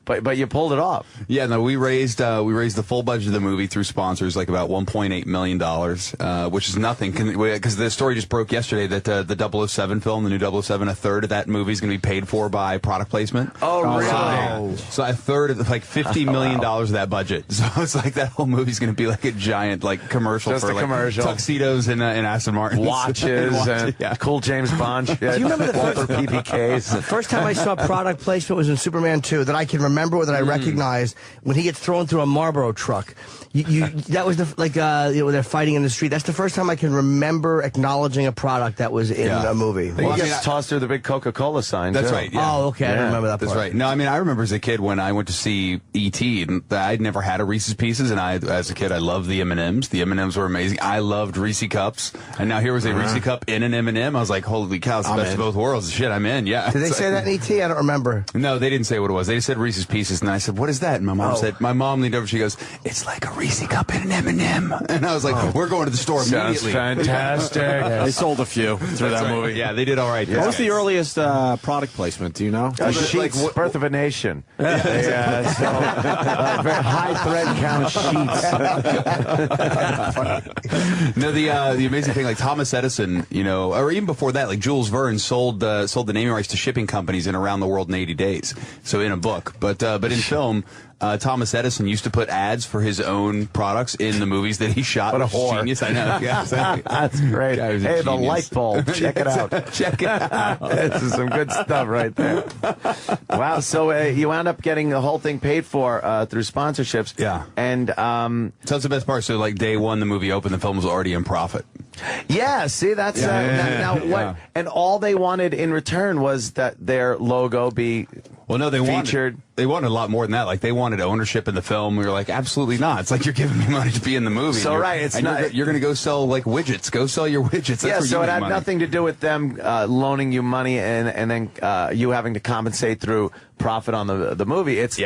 But you pulled it off. Yeah, no, we raised the full budget of the movie through sponsors, like about $1.8 million, which is nothing, because the story just broke yesterday that the 007 film, the new 007, a third of that movie is going to be paid for by product placement. Oh, really? So a third of like $50 million of that budget. So it's like that whole movie's going to be like a giant like commercial Just for a like commercial. tuxedos and Aston Martin Watches, cool James Bond. Do you remember the Walther PPKs? The first time I saw product placement was in Superman 2 that I can remember or that I recognized when he gets thrown through a Marlboro truck. That was they're fighting in the street. That's the first time I can remember acknowledging a product that was in a movie. He gets tossed through the big Coca-Cola sign. That's too. right. Yeah. Oh, okay. I don't remember that part. That's right. No, I mean, I remember as a kid when I went to see E.T. and I'd never had a Reese's Pieces, and as a kid, I loved the M&Ms. The M&Ms were amazing. I loved Reese Cups, and now here was a Reese Cup in an M&M. I was like, holy cow, it's the best of both worlds. Shit, I'm in. Yeah. Did they say that in E.T.? I don't remember. No, they didn't say what it was. They just said Reese's Pieces, and I said, what is that? And my mom leaned over, she goes, it's like a Reese Cup in an M&M. And I was like, we're going to the store immediately. Sounds fantastic. They sold a few through that movie. Yeah, they did all right. What was the earliest product placement? Do you know? Sheets, like, Birth of a Nation. Very high thread count sheets. No, the amazing thing, like Thomas Edison, or even before that, like Jules Verne sold the naming rights to shipping companies in Around the World in 80 Days. So in a book, but in film. Thomas Edison used to put ads for his own products in the movies that he shot. What a Which is whore. Genius, I know. Yeah, exactly. That's great. Guy was a Hey, the genius. light bulb. Check it out. Check it out. This is some good stuff right there. Wow. So you wound up getting the whole thing paid for through sponsorships. Yeah. And so that's the best part. So like day one, the movie opened, the film was already in profit. Yeah, see, that's now what? Yeah. And all they wanted in return was that their logo be featured. They wanted a lot more than that. Like they wanted ownership in the film. We were like, absolutely not. It's like you're giving me money to be in the movie. So it's not. You're going to go sell like widgets. Go sell your widgets. That's where So you it make had money. nothing to do with them loaning you money and then you having to compensate through profit on the movie. It's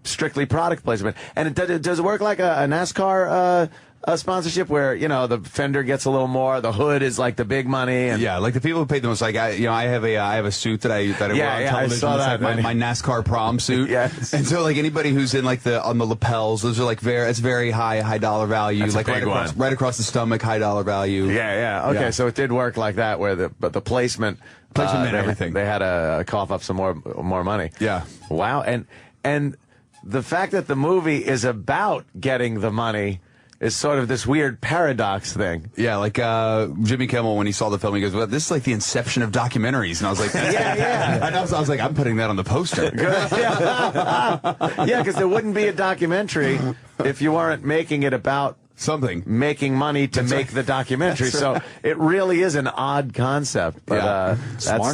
strictly product placement. And does it work like a NASCAR? A sponsorship where the fender gets a little more, the hood is like the big money, and like the people who paid the most. Like I have a suit that I wear on television. I saw that. It's like my NASCAR prom suit. Yes. And so like anybody who's in like on the lapels, those are like it's very high dollar value. That's like a big right across the stomach, high dollar value. Yeah. Okay, so it did work like that, where the placement meant everything. They had to cough up some more money. Yeah. Wow. And the fact that the movie is about getting the money is sort of this weird paradox thing. Yeah, like Jimmy Kimmel, when he saw the film, he goes, well, this is like the inception of documentaries. And I was like, yeah. And I was like, I'm putting that on the poster. Yeah, because there wouldn't be a documentary if you weren't making it about something, making money to make the documentary. So it really is an odd concept, but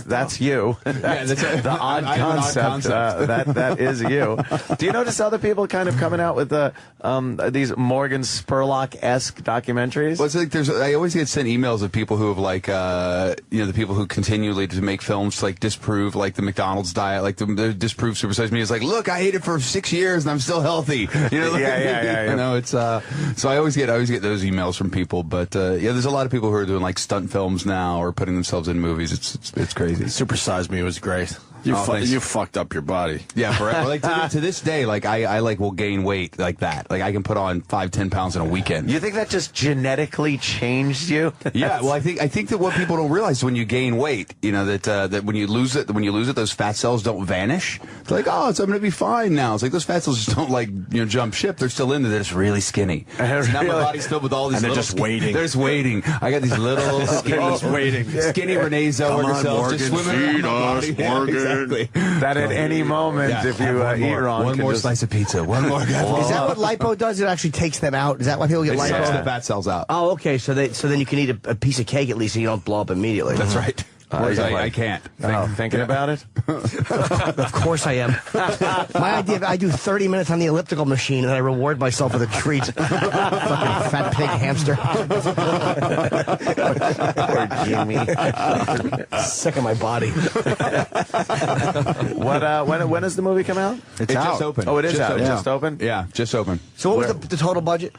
that's you. That's the odd concept. That is you. Do you notice other people kind of coming out with these Morgan Spurlock-esque documentaries? Well, it's like I always get sent emails of people who have like the people who continually to make films to like disprove like the McDonald's diet, like the disprove supersized meat. It's like, look, I ate it for 6 years and I'm still healthy. Yeah. It's so I always get those emails from people, but there's a lot of people who are doing like stunt films now or putting themselves in movies. It's crazy. Supersize Me was great. You fucked up your body. Yeah, forever. Like to this day, like I like will gain weight like that. Like I can put on 5-10 pounds in a weekend. You think that just genetically changed you? Yeah. Well, I think that what people don't realize is when you gain weight, that when you lose it, those fat cells don't vanish. They're like, I'm going to be fine now. It's like those fat cells just don't jump ship. They're still in there. They're just really skinny. So now my body's filled with all these. And they're just waiting. They're just waiting. I got these little skinny Renee Zellweger cells just swimming around my body. Exactly. That at any moment, if you eat wrong, one more slice of pizza, one more. Is that what lipo does? It actually takes them out. Is that why people get lipo? It sucks the fat cells out. Oh, okay. So then you can eat a piece of cake at least, and you don't blow up immediately. That's right. Whereas I can't. Thinking about it? Of course I am. My idea, I do 30 minutes on the elliptical machine, and then I reward myself with a treat. Fucking fat pig hamster. Poor Jimmy. Sick of my body. When does the movie come out? It's out. Just open. Oh, it is out. It's just open? Yeah, just open. So what was the total budget?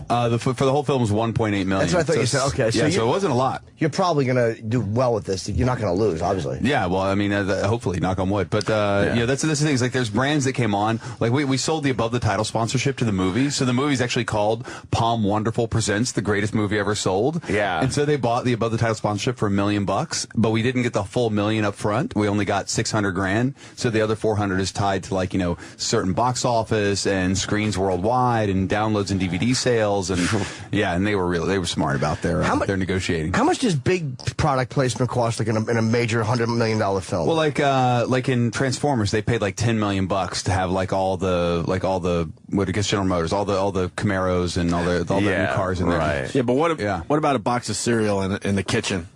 For the whole film was 1.8 million. That's what I thought you said. Okay, so it wasn't a lot. You're probably going to do well with this. You're not going to lose, obviously. Yeah, well, I mean, hopefully, knock on wood. But that's the thing. Is like there's brands that came on. Like we sold the above the title sponsorship to the movie, so the movie's actually called Palm Wonderful Presents the Greatest Movie Ever Sold. Yeah, and so they bought the above the title sponsorship for $1 million, but we didn't get the full $1 million up front. We only got $600,000. So the other $400,000 is tied to certain box office and screens worldwide and downloads and DVD sales and and they were smart about their negotiating. How much does big product placement cost in a major $100 million film? Well, like in Transformers, they paid like $10 million to have all the General Motors, all the Camaros and all the new cars in there. Right. Yeah, but what about a box of cereal in the kitchen?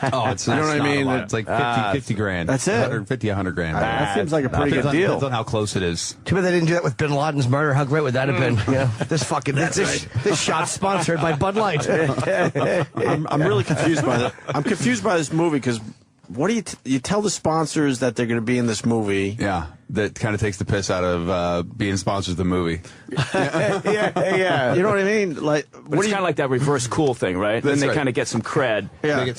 Oh, it's you know what I mean? It's like 50 grand. That's it. 150, 100 grand. That seems like a pretty good deal. Depends on how close it is. Too bad they didn't do that with Bin Laden's murder. How great would that have been? This shot's sponsored by Bud Light. I'm really confused by that. I'm confused by this movie because what do you tell the sponsors that they're going to be in this movie? Yeah, that kind of takes the piss out of being sponsors of the movie. yeah. You know what I mean? Like, but it's kind of like that reverse cool thing, right? Then they kind of get some cred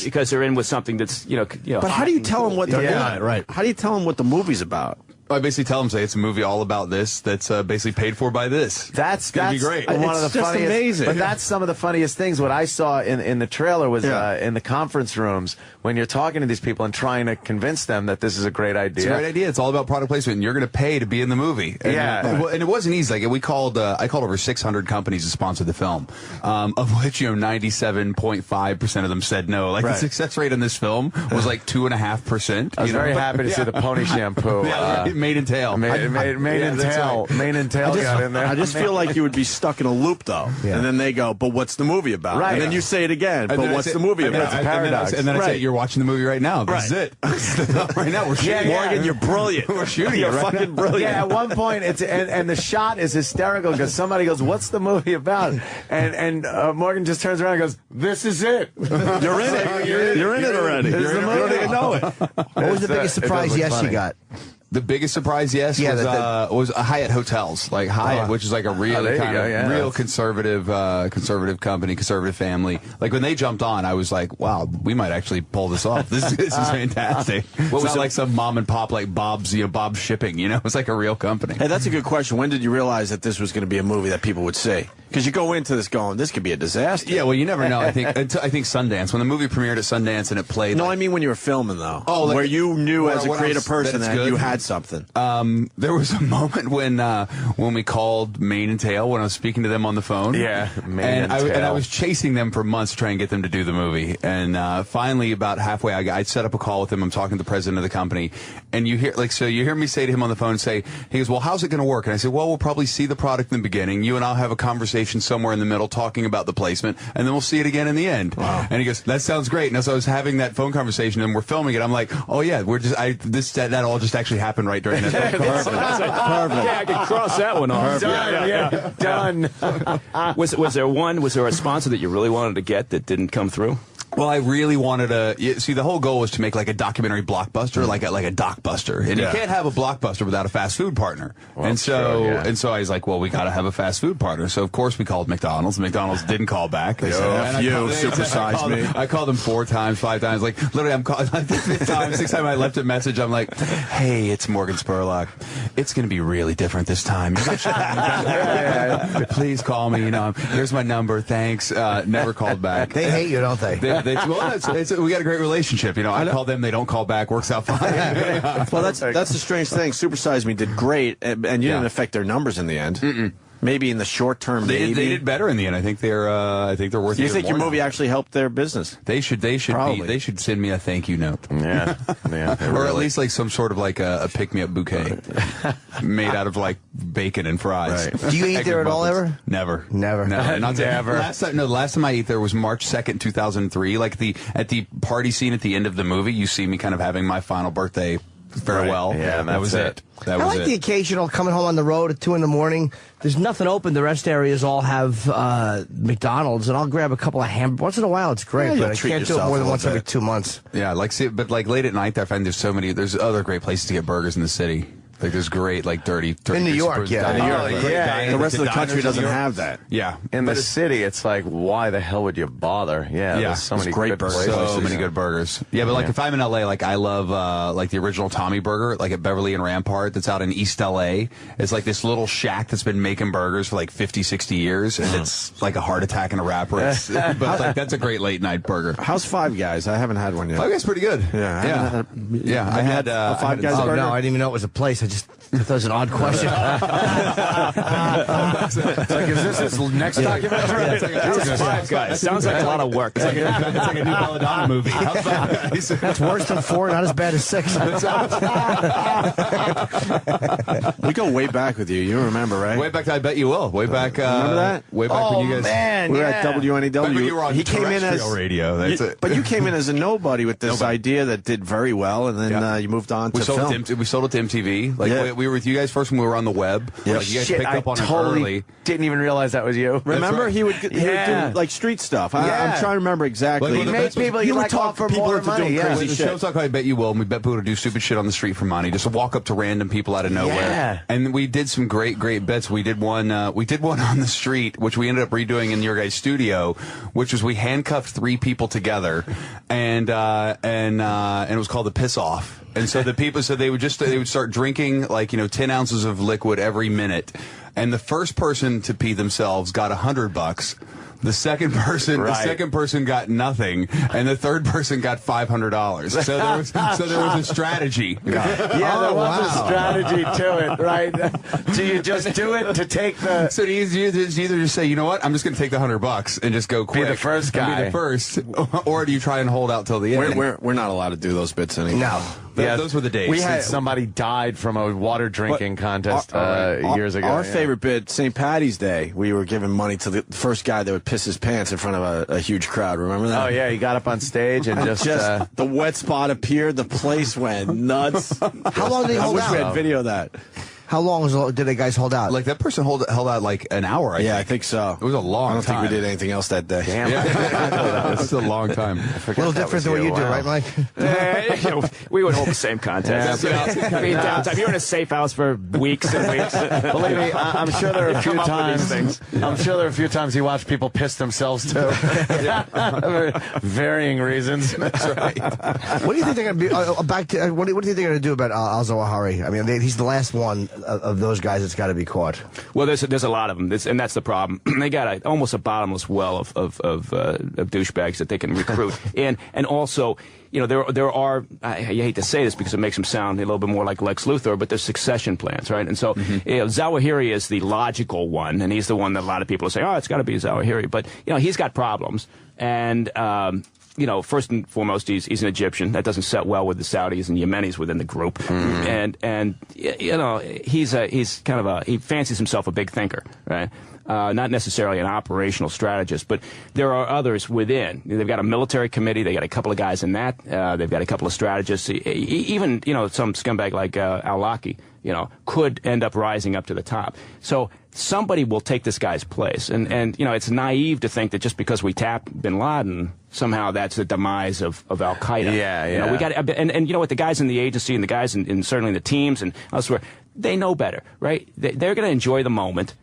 because they're in with something that's But how do you tell them what How do you tell them what the movie's about? I basically tell them, it's a movie all about this that's basically paid for by this. That's gonna be great. One of the just funniest, amazing. But that's some of the funniest things. What I saw in the trailer was in the conference rooms when you're talking to these people and trying to convince them that this is a great idea. It's a great idea. It's all about product placement, and you're going to pay to be in the movie. And, and it wasn't easy. Like I called over 600 companies to sponsor the film, of which 97.5% of them said no. Like the success rate on this film was like 2.5%. I was very happy to see the pony shampoo. Mane and tail. Mane and tail got in there. I just feel like you would be stuck in a loop, though. Yeah. And then they go, but what's the movie about? Right. And then you say it again, but what's the movie about? It's a paradox. And then I say, you're watching the movie right now. This is it. Right now, we're shooting. Morgan, you're brilliant. We're shooting You're it right fucking now. brilliant. Yeah, at one point, and the shot is hysterical because somebody goes, what's the movie about? And Morgan just turns around and goes, this is it. You're in it. You're in it already. You don't even know it. What was the biggest surprise you got? The biggest surprise, was Hyatt Hotels, like Hyatt, which is like a really real conservative company, conservative family. Like when they jumped on, I was like, wow, we might actually pull this off. This is fantastic. It's not like some mom and pop like Bob's Shipping. It's like a real company. Hey, that's a good question. When did you realize that this was going to be a movie that people would see? Because you go into this going, this could be a disaster. Yeah, well, you never know. I think Sundance, when the movie premiered at Sundance and it played. No, I mean when you were filming though. Oh, where you knew as a creative person that you had something. There was a moment when we called Mane and Tail when I was speaking to them on the phone. Yeah, and I was chasing them for months to try and get them to do the movie. And finally, about halfway, I set up a call with him. I'm talking to the president of the company, and you hear me say to him on the phone, he goes, well, how's it going to work? And I said, well, we'll probably see the product in the beginning. You and I'll have a conversation somewhere in the middle talking about the placement, and then we'll see it again in the end. Wow. And he goes, that sounds great. And as I was having that phone conversation and we're filming it, I'm like, oh yeah, that all just actually happened right during that. Perfect. Yeah, I can cross that one off. Done. Was there a sponsor that you really wanted to get that didn't come through? Well, I really wanted to see. The whole goal was to make like a documentary blockbuster, like a dockbuster, and you can't have a blockbuster without a fast food partner. Well, and so I was like, well, we got to have a fast food partner. So of course we called McDonald's. McDonald's didn't call back. They said, "F you, supersize me." I called them 4 times, 5 times. Like literally, I'm calling the 5th time, 6th time I left a message. I'm like, hey, it's Morgan Spurlock. It's going to be really different this time. Please call me. Here's my number. Thanks. Never called back. They hate you, don't they? We got a great relationship. I call them, they don't call back. Works out fine. Well, that's the strange thing. Supersize Me did great, and you didn't affect their numbers in the end. Mm-mm. Maybe in the short term, they did better in the end. I think they're worth. Do you think your movie actually helped their business? They should send me a thank you note. Yeah, or at least like some sort of like a pick me up bouquet made out of like bacon and fries. Right. Do you eat there at all ever? Never. Not never. Last time I ate there was March 2nd, 2003. Like at the party scene at the end of the movie, you see me kind of having my final birthday farewell. Right. Yeah, that was it. I like the occasional coming home on the road at 2 in. There's nothing open. The rest areas all have McDonald's, and I'll grab a couple of hamburgers. Once in a while, it's great, but I can't do it more than once every 2 months. Yeah, but late at night, I find there's other great places to get burgers in the city. Like there's great, like dirty in New York, The rest of the country doesn't have that. Yeah, in the city, it's like, why the hell would you bother? Yeah, there's so many great good burgers. places. So many good burgers. Yeah, but like if I'm in LA, like I love like the original Tommy Burger, like at Beverly and Rampart, that's out in East LA. It's like this little shack that's been making burgers for like 50, 60 years, and it's like a heart attack and a wrapper. But like that's a great late night burger. How's Five Guys? I haven't had one yet. Five Guys pretty good. Yeah, I had a Five Guys burger. No, I didn't even know it was a place. I thought it was an odd question. It's like, is this his next documentary? It's Five Guys. Sounds like a lot of work. It's like a new Belladonna movie. How's that? That's worse than 4, not as bad as 6. We go way back with you. You remember, right? Way back, I bet you will. Way back. Remember that? Way back when you guys. Man, we were at WNEW. When you were on terrestrial radio. That's it. But you came in as a nobody with this idea that did very well, and then you moved on to film. We sold it to MTV. Like we were with you guys first when we were on the web. Yeah. Like, you guys Shit, picked up on it totally early. didn't even realize that was you. Remember, he would do like street stuff. I'm trying to remember exactly. He made people you like offer more money. Doing crazy the shit. show's like I Bet You Will, and we bet people to do stupid shit on the street for money, just to walk up to random people out of nowhere. Yeah. And we did some great bets. We did one on the street, which we ended up redoing in your guys' studio, which was we handcuffed 3 people together, and it was called the Piss Off. And so the people, they would start drinking like 10 ounces of liquid every minute, and the first person to pee themselves got $100. The second person got nothing, and the third person got $500. So there was a strategy. Yeah, there was a strategy to it, right? Do you just do it to take the? So you either just say, you know what, I'm just going to take the $100 and just go quick. Be the first guy. Be the first, or do you try and hold out till the end? We're not allowed to do those bits anymore. No. Yeah, those were the days. We had somebody died from a water drinking contest years ago. Our favorite bit, St. Patty's Day, we were giving money to the first guy that would piss his pants in front of a huge crowd. Remember that? Oh yeah, he got up on stage and just the wet spot appeared. The place went nuts. How long did he hold I wish we out? had video of that. How long did the guys hold out? Like that person held out like an hour. I think so. It was a long time. I don't think we did anything else that day. Damn. Yeah. That was a long time. A little different than what you do, right, Mike? We would hold the same contest. Downtime. You're in a safe house for weeks and weeks. Believe me, I'm sure there are a few times. I'm sure there are a few times he watched people piss themselves too. Varying reasons. That's right. What do you think they're going to be? What do you think they're going to do about Al-Zawahiri? I mean, he's the last one of those guys that's got to be caught. Well, there's a lot of them, and that's the problem. They got almost a bottomless well of douchebags that they can recruit, and also, there are. I hate to say this because it makes him sound a little bit more like Lex Luthor, but there's succession plans, right? And so Zawahiri is the logical one, and he's the one that a lot of people say, oh, it's got to be Zawahiri, but he's got problems, and first and foremost, he's an Egyptian. That doesn't set well with the Saudis and Yemenis within the group. And he's kind of he fancies himself a big thinker, right? Not necessarily an operational strategist, but there are others within. They've got a military committee. They got a couple of guys in that. They've got a couple of strategists. Even some scumbag like Al-Laki, could end up rising up to the top. So somebody will take this guy's place. And it's naive to think that just because we tap bin Laden, somehow that's the demise of Al-Qaeda. Yeah. We got and you know what, the guys in the agency and the guys in certainly the teams and elsewhere, they know better, right? They're going to enjoy the moment.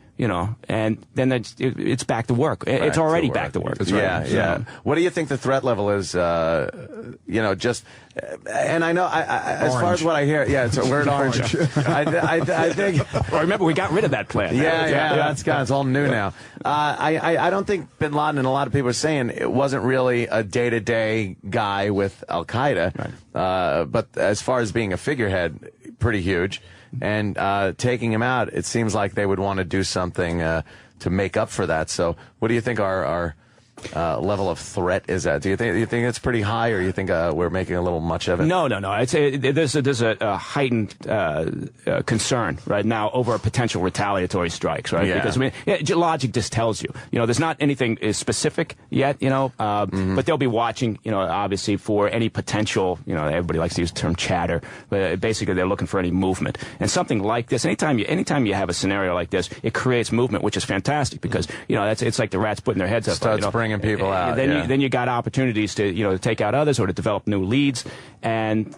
And then it's back to work. It's already back to work. That's right. Yeah. What do you think the threat level is? Just, and I know, as far as what I hear, it's a word orange. I think. Well, remember, we got rid of that plan. That's gone. It's all new now. I don't think bin Laden, and a lot of people are saying it wasn't really a day-to-day guy with Al Qaeda, right. But as far as being a figurehead, pretty huge. And taking him out, it seems like they would want to do something to make up for that. So what do you think our level of threat is at? Do you think it's pretty high, or you think we're making a little much of it? No. There's a heightened concern right now over potential retaliatory strikes, right? Yeah. Because logic just tells you, there's not anything specific yet, but they'll be watching, obviously for any potential, everybody likes to use the term chatter, but basically they're looking for any movement. And something like this, anytime you have a scenario like this, it creates movement, which is fantastic because, it's like the rats putting their heads up. Starts bringing bringing people out. Then you got opportunities to to take out others or to develop new leads, and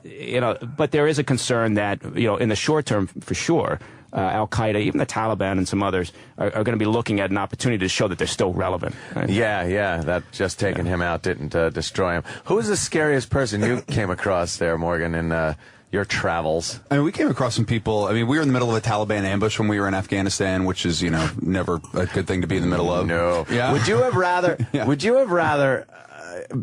but there is a concern that in the short term for sure. Al Qaeda, even the Taliban, and some others are going to be looking at an opportunity to show that they're still relevant. Right? Yeah. That just taking him out didn't destroy him. Who was the scariest person you came across there, Morgan, in your travels? I mean, we came across some people. I mean, we were in the middle of a Taliban ambush when we were in Afghanistan, which is never a good thing to be in the middle of. No. Yeah. Would you have rather? Would you have rather?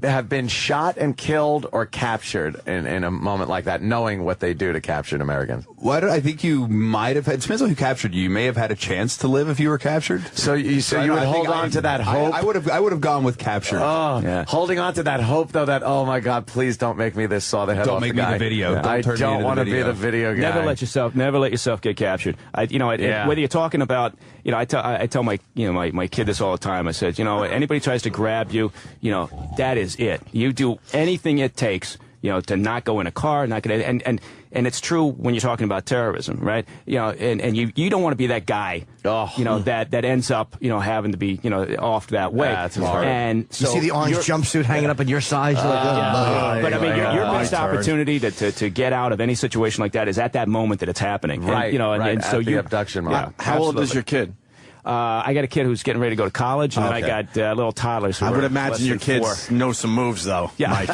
Have been shot and killed or captured in a moment like that, knowing what they do to captured Americans? I think you might have had. It depends on who captured you. You may have had a chance to live if you were captured. So you would hold on to that hope. I would have gone with captured. Oh, yeah. Holding on to that hope though. That oh my God, please don't make me this. Saw the head off the guy. Don't make me the video. Yeah. I don't want to be the video guy. Never let yourself get captured. Whether you're talking about, I tell my my kid this all the time. I said, anybody tries to grab you, that is it. You do anything it takes, to not go in a car, not get and it's true when you're talking about terrorism, right? And you don't want to be that guy, that ends up, having to be, off that way. That's hard. And so you see the orange jumpsuit hanging up in your size. But I mean, your best opportunity to get out of any situation like that is at that moment that it's happening. Right. And, right. And so at the abduction moment. How old is your kid? I got a kid who's getting ready to go to college, and then I got little toddlers. Who I would are imagine less your than kids 4. know some moves, though. Yeah. Mike.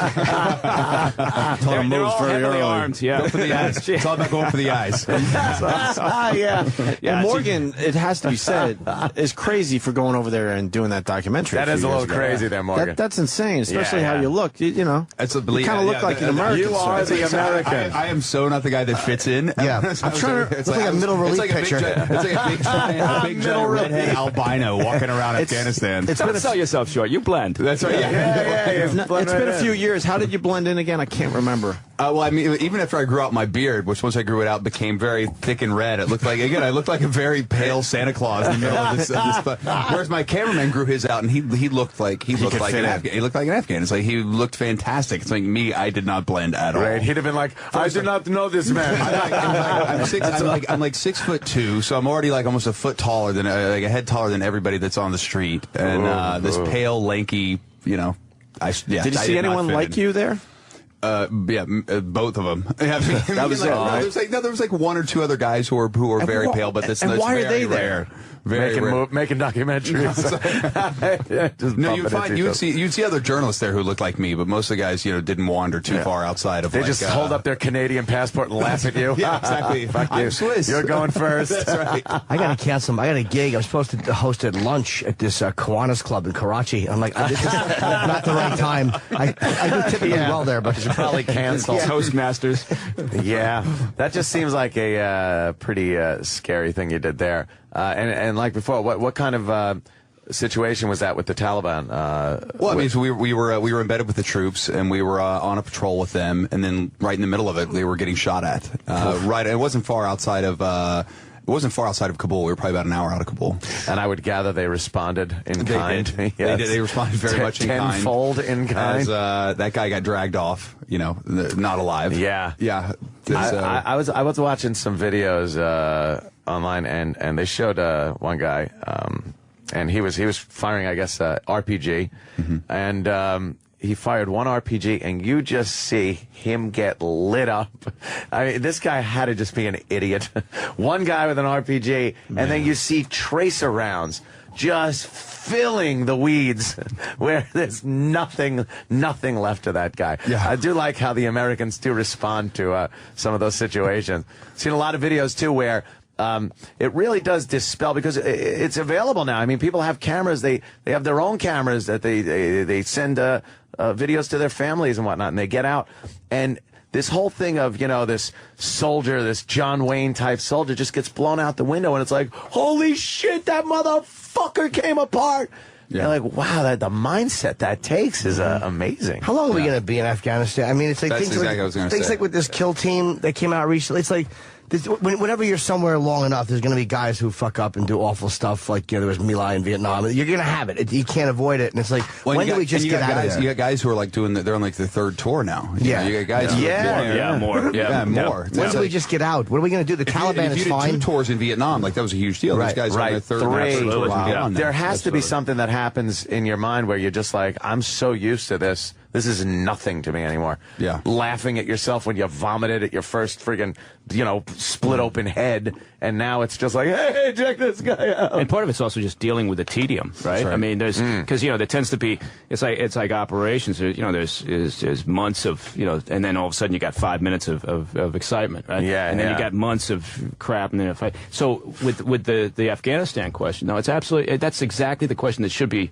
They're all heavily armed. Yeah. Go for the eyes. It's all about going for the eyes. And Morgan, it has to be said, is crazy for going over there and doing that documentary. That is a little crazy there, Morgan. That's insane, especially how you look. You kind of look like an American. You are the American. I am so not the guy that fits in. Yeah. I'm trying to. It's like a middle relief pitcher. It's like a big giant redhead albino walking around Afghanistan. Don't sell yourself short. You blend. That's right. It's been a few years. How did you blend in again? I can't remember. Well, I mean, even after I grew out my beard, which once I grew it out became very thick and red, it looked like, again, I looked like a very pale Santa Claus in the middle of this. Whereas my cameraman grew his out, and he looked like an Afghan. He looked like an Afghan. It's like he looked fantastic. It's like me, I did not blend at all. Right? He'd have been like, I do not know this man. I'm 6'2", so I'm already like almost a foot taller than like a head taller than everybody that's on the street, and this pale, lanky, Did you see anyone like you there? Both of them. That was it. Right? There was like one or two other guys who were very pale, but that's why are they rare. there? Making documentaries. You'd see other journalists there who looked like me, but most of the guys, didn't wander too far outside of. They just hold up their Canadian passport and laugh at you. Yeah, exactly. Fuck you. I'm Swiss. You're going first. That's right. I got to cancel. I got a gig. I'm supposed to host at lunch at this Kiwanis Club in Karachi. I'm like, this is not the right time. I do typically well there, but you should probably cancel. Toastmasters. Yeah, that just seems like a pretty scary thing you did there. And like before, what kind of situation was that with the Taliban? Well, I mean, so we were embedded with the troops, and we were on a patrol with them, and then right in the middle of it, they were getting shot at. Right, it wasn't far outside of. It wasn't far outside of Kabul. We were probably about an hour out of Kabul. And I would gather they responded in kind. Yes. They did. They responded very much in kind. Tenfold in kind. As that guy got dragged off, not alive. Yeah. Yeah. I was watching some videos online, and they showed one guy, and he was firing, I guess, RPG, and he fired one RPG, and you just see him get lit up. I mean, this guy had to just be an idiot. One guy with an RPG, and then you see tracer rounds just filling the weeds where there's nothing left of that guy. Yeah. I do like how the Americans do respond to some of those situations. Seen a lot of videos, too, where it really does dispel, because it's available now. I mean, people have cameras. They have their own cameras that they send videos to their families and whatnot, and they get out. And this whole thing of, this soldier, this John Wayne type soldier, just gets blown out the window, and it's like, holy shit, that motherfucker came apart. Yeah. You're like, wow, the mindset that takes is amazing. How long are we going to be in Afghanistan? I mean, it's like things like with this kill team that came out recently. It's like whenever you're somewhere long enough, there's going to be guys who fuck up and do awful stuff. Like, there was My Lai in Vietnam. You're going to have it. You can't avoid it. And it's like, when do we just get out of there? You got guys who are like they're on like their third tour now. You got guys who are more. When do we just get out? What are we going to do? The Taliban is fine. If you did 2 tours in Vietnam, like that was a huge deal. Those guys are on their third tour. Wow. There has to be something that happens in your mind where you're just like, I'm so used to this. This is nothing to me anymore. Yeah. Laughing at yourself when you vomited at your first friggin', split open head, and now it's just like, hey, check this guy out. And part of it's also just dealing with the tedium, right? I mean, there's because there tends to be it's like operations. There's months of and then all of a sudden you got 5 minutes of excitement, right? Yeah. And then you got months of crap, and then a fight. So with the Afghanistan question, no, that's exactly the question that should be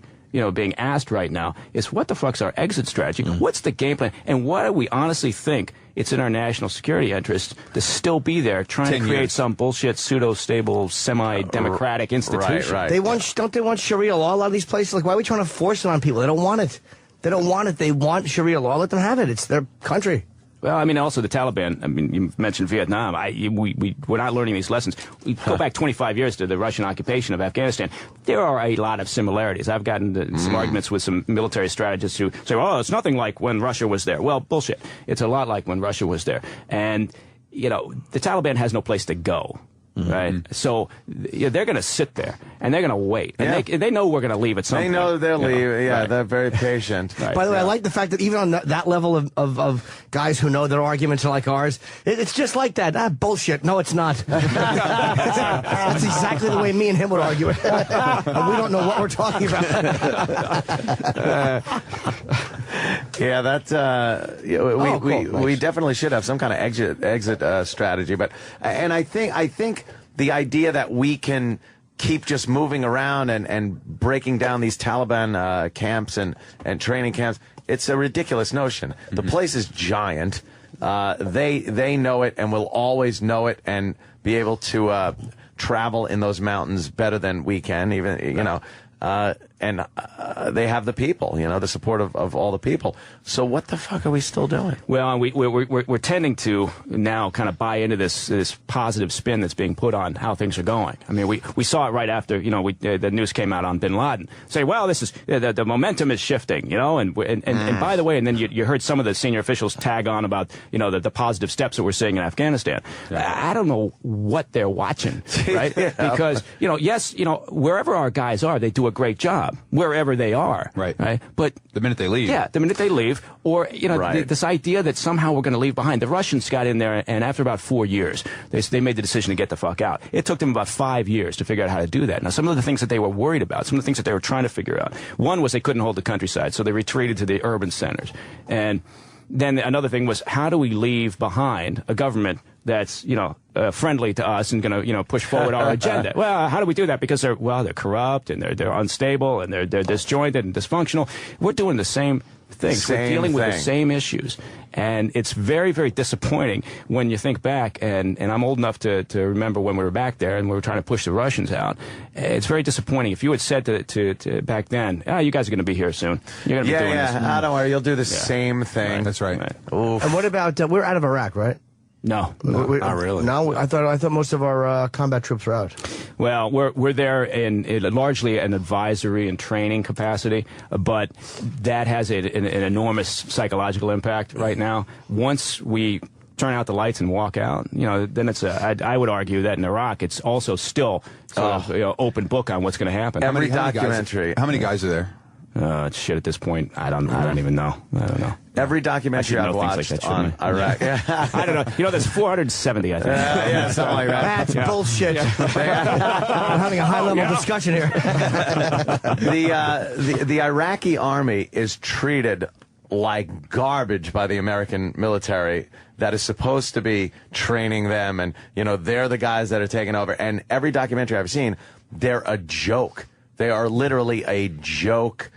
being asked right now is what the fuck's our exit strategy? What's the game plan? And why do we honestly think it's in our national security interest to still be there trying to create some bullshit, pseudo-stable, semi-democratic institution? Right. Don't they want Sharia law? A lot of these places, like, why are we trying to force it on people? They don't want it. They don't want it. They want Sharia law. Let them have it. It's their country. Well, I mean, also the Taliban. I mean, you mentioned Vietnam. We're not learning these lessons. We go back 25 years to the Russian occupation of Afghanistan. There are a lot of similarities. I've gotten some arguments with some military strategists who say, "Oh, it's nothing like when Russia was there." Well, bullshit. It's a lot like when Russia was there. And the Taliban has no place to go. Right, so they're going to sit there and they're going to wait, and they know we're going to leave at some point. They know they'll leave. Yeah, they're very patient. By the way, I like the fact that even on that level of guys who know their arguments are like ours, it's just like that. Bullshit. No, it's not. That's exactly the way me and him would argue it. And we don't know what we're talking about. Yeah, that's we definitely should have some kind of exit strategy. But I think the idea that we can keep just moving around and breaking down these Taliban camps and training camps, it's a ridiculous notion. The place is giant. They know it and will always know it and be able to travel in those mountains better than we can. Even and they have the people, the support of all the people. So what the fuck are we still doing? Well, we're tending to now kind of buy into this positive spin that's being put on how things are going. I mean, we saw it right after the news came out on Bin Laden. Say, well, this is the momentum is shifting, and by the way, and then you heard some of the senior officials tag on about the positive steps that we're seeing in Afghanistan. I don't know what they're watching, right? Because yes, wherever our guys are, they do a great job wherever they are, right? But the minute they leave, the minute they leave, or this idea that somehow we're going to leave behind. The Russians got in there, and after about 4 years, they made the decision to get the fuck out. It took them about 5 years to figure out how to do that. Now, some of the things that they were worried about, some of the things that they were trying to figure out, one was they couldn't hold the countryside, so they retreated to the urban centers, and then another thing was, how do we leave behind a government that's friendly to us and going to push forward our agenda? Well, how do we do that? Because they're corrupt and they're unstable and they're disjointed and dysfunctional. We're doing the same things. We're dealing with the same issues, and it's very, very disappointing when you think back. And I'm old enough to remember when we were back there and we were trying to push the Russians out. It's very disappointing. If you had said to back then, you guys are going to be here soon. You're going to be doing this. Don't worry, you'll do the same thing. That's right. And what about we're out of Iraq, right? No, not really. No, I thought most of our combat troops were out. Well, we're there in largely an advisory and training capacity, but that has an enormous psychological impact right now. Once we turn out the lights and walk out, then it's I would argue that in Iraq it's also still open book on what's going to happen. Every documentary. How many guys are there? Shit, at this point, I don't even know. I don't know. Every documentary I've watched on Iraq. I don't know. There's 470, I think. Something like that. That's bullshit. I'm having a high-level discussion here. The Iraqi army is treated like garbage by the American military that is supposed to be training them, and they're the guys that are taking over. And every documentary I've seen, they're a joke. They are literally a joke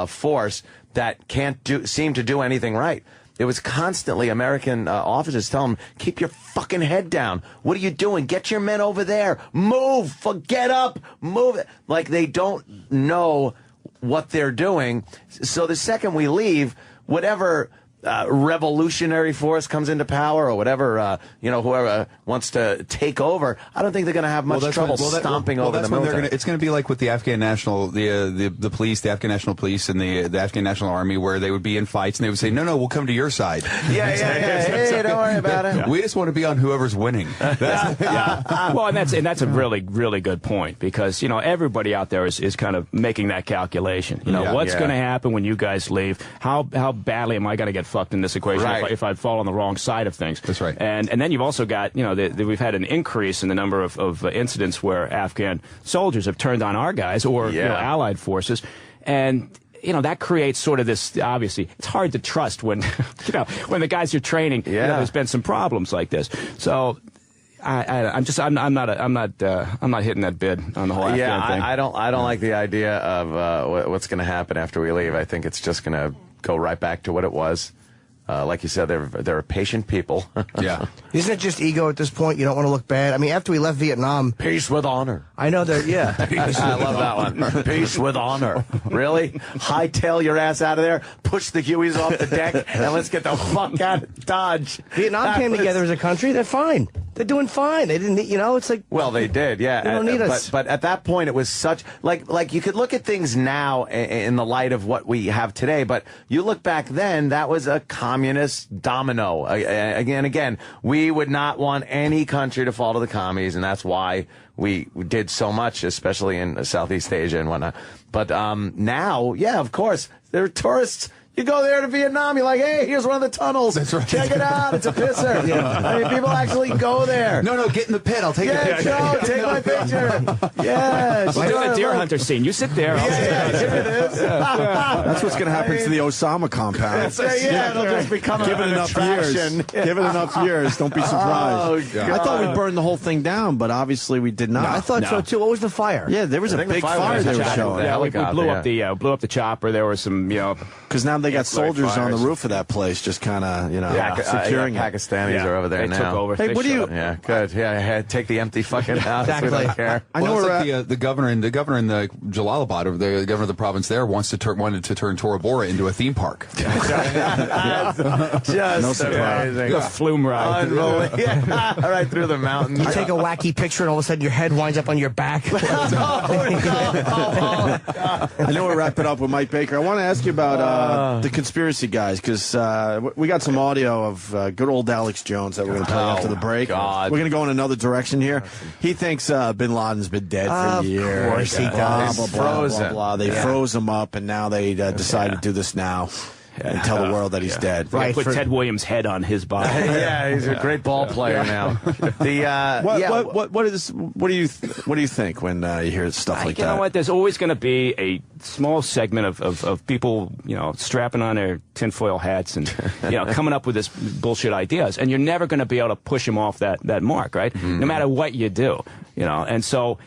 force that can't seem to do anything right. It was constantly American officers telling them, keep your fucking head down. What are you doing? Get your men over there. Move. Get up. Move. Like they don't know what they're doing. So the second we leave, whatever revolutionary force comes into power or whatever, whoever wants to take over, I don't think they're going to have much trouble stomping over the military. It's going to be like with the Afghan National, the police, the Afghan National Police and the Afghan National Army, where they would be in fights and they would say, no, we'll come to your side. Yeah. Hey, don't worry about it. We just want to be on whoever's winning. Well, and that's a really, really good point, because, everybody out there is kind of making that calculation. What's going to happen when you guys leave? How badly am I going to get fucked in this equation if I fall on the wrong side of things? That's right. And then you've also got, we've had an increase in the number of incidents where Afghan soldiers have turned on our guys or allied forces. And that creates sort of this, obviously, it's hard to trust when, when the guys you're training, there's been some problems like this. So I'm not hitting that bid on the whole Afghan thing. I don't like the idea of what's going to happen after we leave. I think it's just going to go right back to what it was. Like you said, they're patient people. Yeah. Isn't it just ego at this point? You don't want to look bad. I mean, after we left Vietnam, peace with honor. I know that. Yeah. I love that one. Peace with honor. Really? Hightail your ass out of there. Push the Hueys off the deck, and let's get the fuck out of Dodge. Vietnam came together as a country. They're fine. They're doing fine. They didn't. It's like. Well, they did. Yeah. They don't need us. But at that point, it was such like you could look at things now in the light of what we have today. But you look back then, that was a communist domino. Again, we would not want any country to fall to the commies, and that's why we did so much, especially in Southeast Asia and whatnot. But now, of course, there are tourists. You go there to Vietnam, you're like, hey, here's one of the tunnels. That's right. Check it out. It's a pisser. I mean, people actually go there. No, get in the pit. I'll take the picture. No, take my picture. Yeah. We're doing a deer hunter scene. You sit there. Here it is. That's what's going to happen to the Osama compound. It'll just become Give it enough years. Give it enough years. Don't be surprised. Oh, I thought we burned the whole thing down, but obviously we did not. I thought so too. What was the fire? Yeah, there was a big fire they were showing. Yeah, we blew up the chopper. There were some, because now they got soldiers on the roof of that place, just kind of, securing it. Pakistanis are over there they now. Took over. Hey, what do you? Yeah, good. Yeah, take the empty fucking house. Exactly. We don't care. I know the governor in Jalalabad, or the governor of the province there, wanted to turn Tora Bora into a theme park. Just no surprise. The flume ride. Unbelievable. Yeah, right through the mountains. You take a wacky picture, and all of a sudden your head winds up on your back. I know we're wrapping up with Mike Baker. I want to ask you about the conspiracy guys, because we got some audio of good old Alex Jones that we're going to play after the break. God. We're going to go in another direction here. He thinks Bin Laden's been dead for years. Of course he does. Blah, blah, blah, blah. They froze him up, and now they decided to do this now. And tell the world that he's dead. Right. Put Ted Williams' head on his body. Yeah, he's a great ball player now. What do you think when you hear stuff like that? You know what? There's always going to be a small segment of people, strapping on their tinfoil hats and coming up with this bullshit ideas, and you're never going to be able to push them off that mark, right? No matter what you do, and so.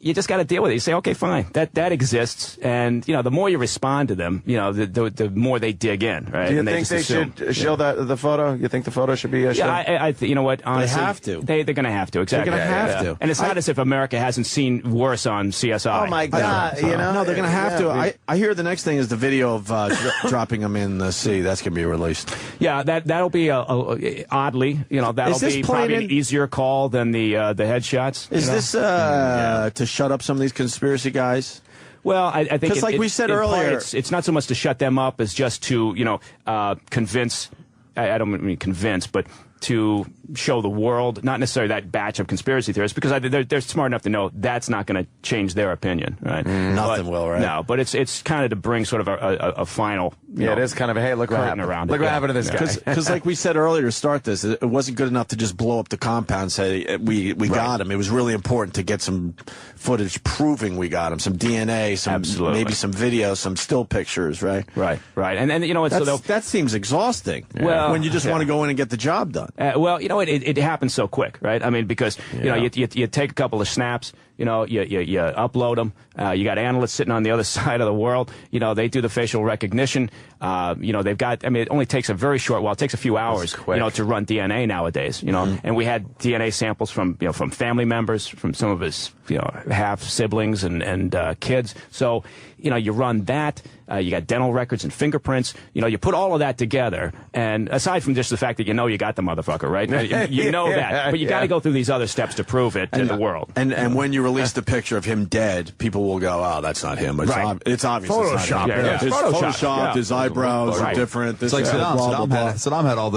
You just got to deal with it. You say, okay, fine, that exists, and the more you respond to them, the more they dig in, right? Do you and think they should show the photo? You think the photo should be shown? Yeah, you know what? Honestly, they have to. They're going to have to. Exactly. They're going to have to. And it's not as if America hasn't seen worse on CSI. Oh my God! No, they're going to have to. I hear the next thing is the video of dropping them in the sea. That's going to be released. Yeah, that'll be oddly, that'll be probably an easier call than the headshots. Is this to shut up some of these conspiracy guys? Well, I think because, like we said earlier, it's not so much to shut them up as just to convince. I don't mean convince, but to show the world, not necessarily that batch of conspiracy theorists, because they're smart enough to know that's not going to change their opinion, right? Nothing will, right? No, but it's kind of to bring sort of a final. It is kind of hey, look what happened around. Look what happened to this guy. Because like we said earlier to start this, it wasn't good enough to just blow up the compound and say we got him. It was really important to get some footage proving we got him, some DNA, maybe some video, some still pictures, right? Right. And that seems exhausting. Well, when you just want to go in and get the job done. Well, it happens so quick, right? I mean, because you take a couple of snaps, You know, you upload them. You got analysts sitting on the other side of the world. You know, they do the facial recognition. You know, they've got. I mean, it only takes a very short while. It takes a few hours. You know, to run DNA nowadays. You know, and we had DNA samples from from family members, from some of his half siblings and kids. So you know, you run that. You got dental records and fingerprints. You know, you put all of that together, and aside from just the fact that you got the motherfucker, right? You know that, but you got to go through these other steps to prove it to the world. And when you release the picture of him dead, people will go, "Oh, that's not him." But it's obvious. Photoshop. It's Photoshopped. His eyebrows are different. It's like Saddam had all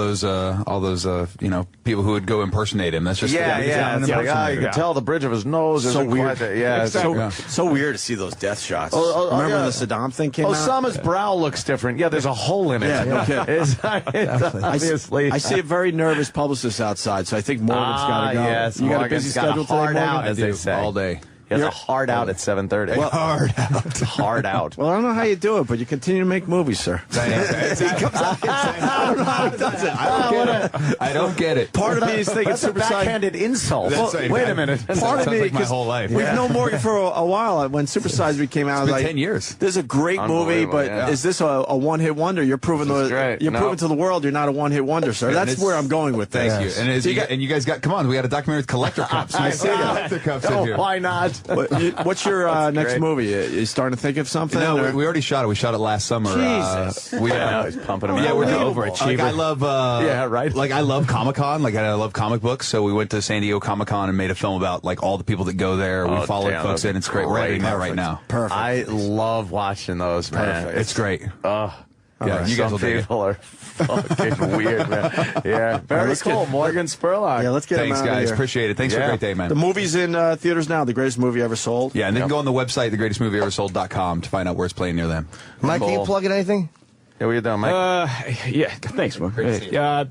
those people who would go impersonate him. That's just you could tell the bridge of his nose. So weird. So weird to see those death shots. Remember when the Saddam thing came out? Osama's brow looks different. Yeah, there's a hole in it. Yeah, no kidding. It's obviously. I see a very nervous publicist outside, so I think Morgan's got to go. Yes, you got a Morgan's busy got schedule today, hard Morgan? out, as they say. All day. He has a hard out at 7:30. Well, hard out. Hard out. Well, I don't know how you do it, but you continue to make movies, sir. I don't know how he does it. I don't get it. Part of me is thinking that's a backhanded insult. Wait a minute. Part of me, like my whole life. We've known Morgan for a while. When Super Size Me came out, I was like, 10 years. This is a great movie, but is this a one-hit wonder? You're proving proving to the world you're not a one-hit wonder, sir. That's where I'm going with this. Thank you. And you guys got, come on, we got a documentary with collector cups. I see collector cups in here. Why not? What's your next movie? You starting to think of something? No, we already shot it. We shot it last summer. Jesus. He's pumping them out. Yeah, we're overachiever. Like, I love, Like, I love Comic-Con. Like, I love comic books. So we went to San Diego Comic-Con and made a film about, like, all the people that go there. We followed folks in. It's great. We're editing that right now. Perfect. I love watching those, man. Perfect. It's great. Yeah, you guys will dig it. People are fucking weird, man. Yeah, very cool. Morgan Spurlock. Yeah, let's get him out guys. of here. Appreciate it. Thanks for a great day, man. The movie's in theaters now. The greatest movie ever sold. Yeah, and they can go on the website, thegreatestmovieeversold.com, to find out where it's playing near them. Mike, can you plug in anything? Yeah, what you doing, Mike? Yeah, thanks, Morgan.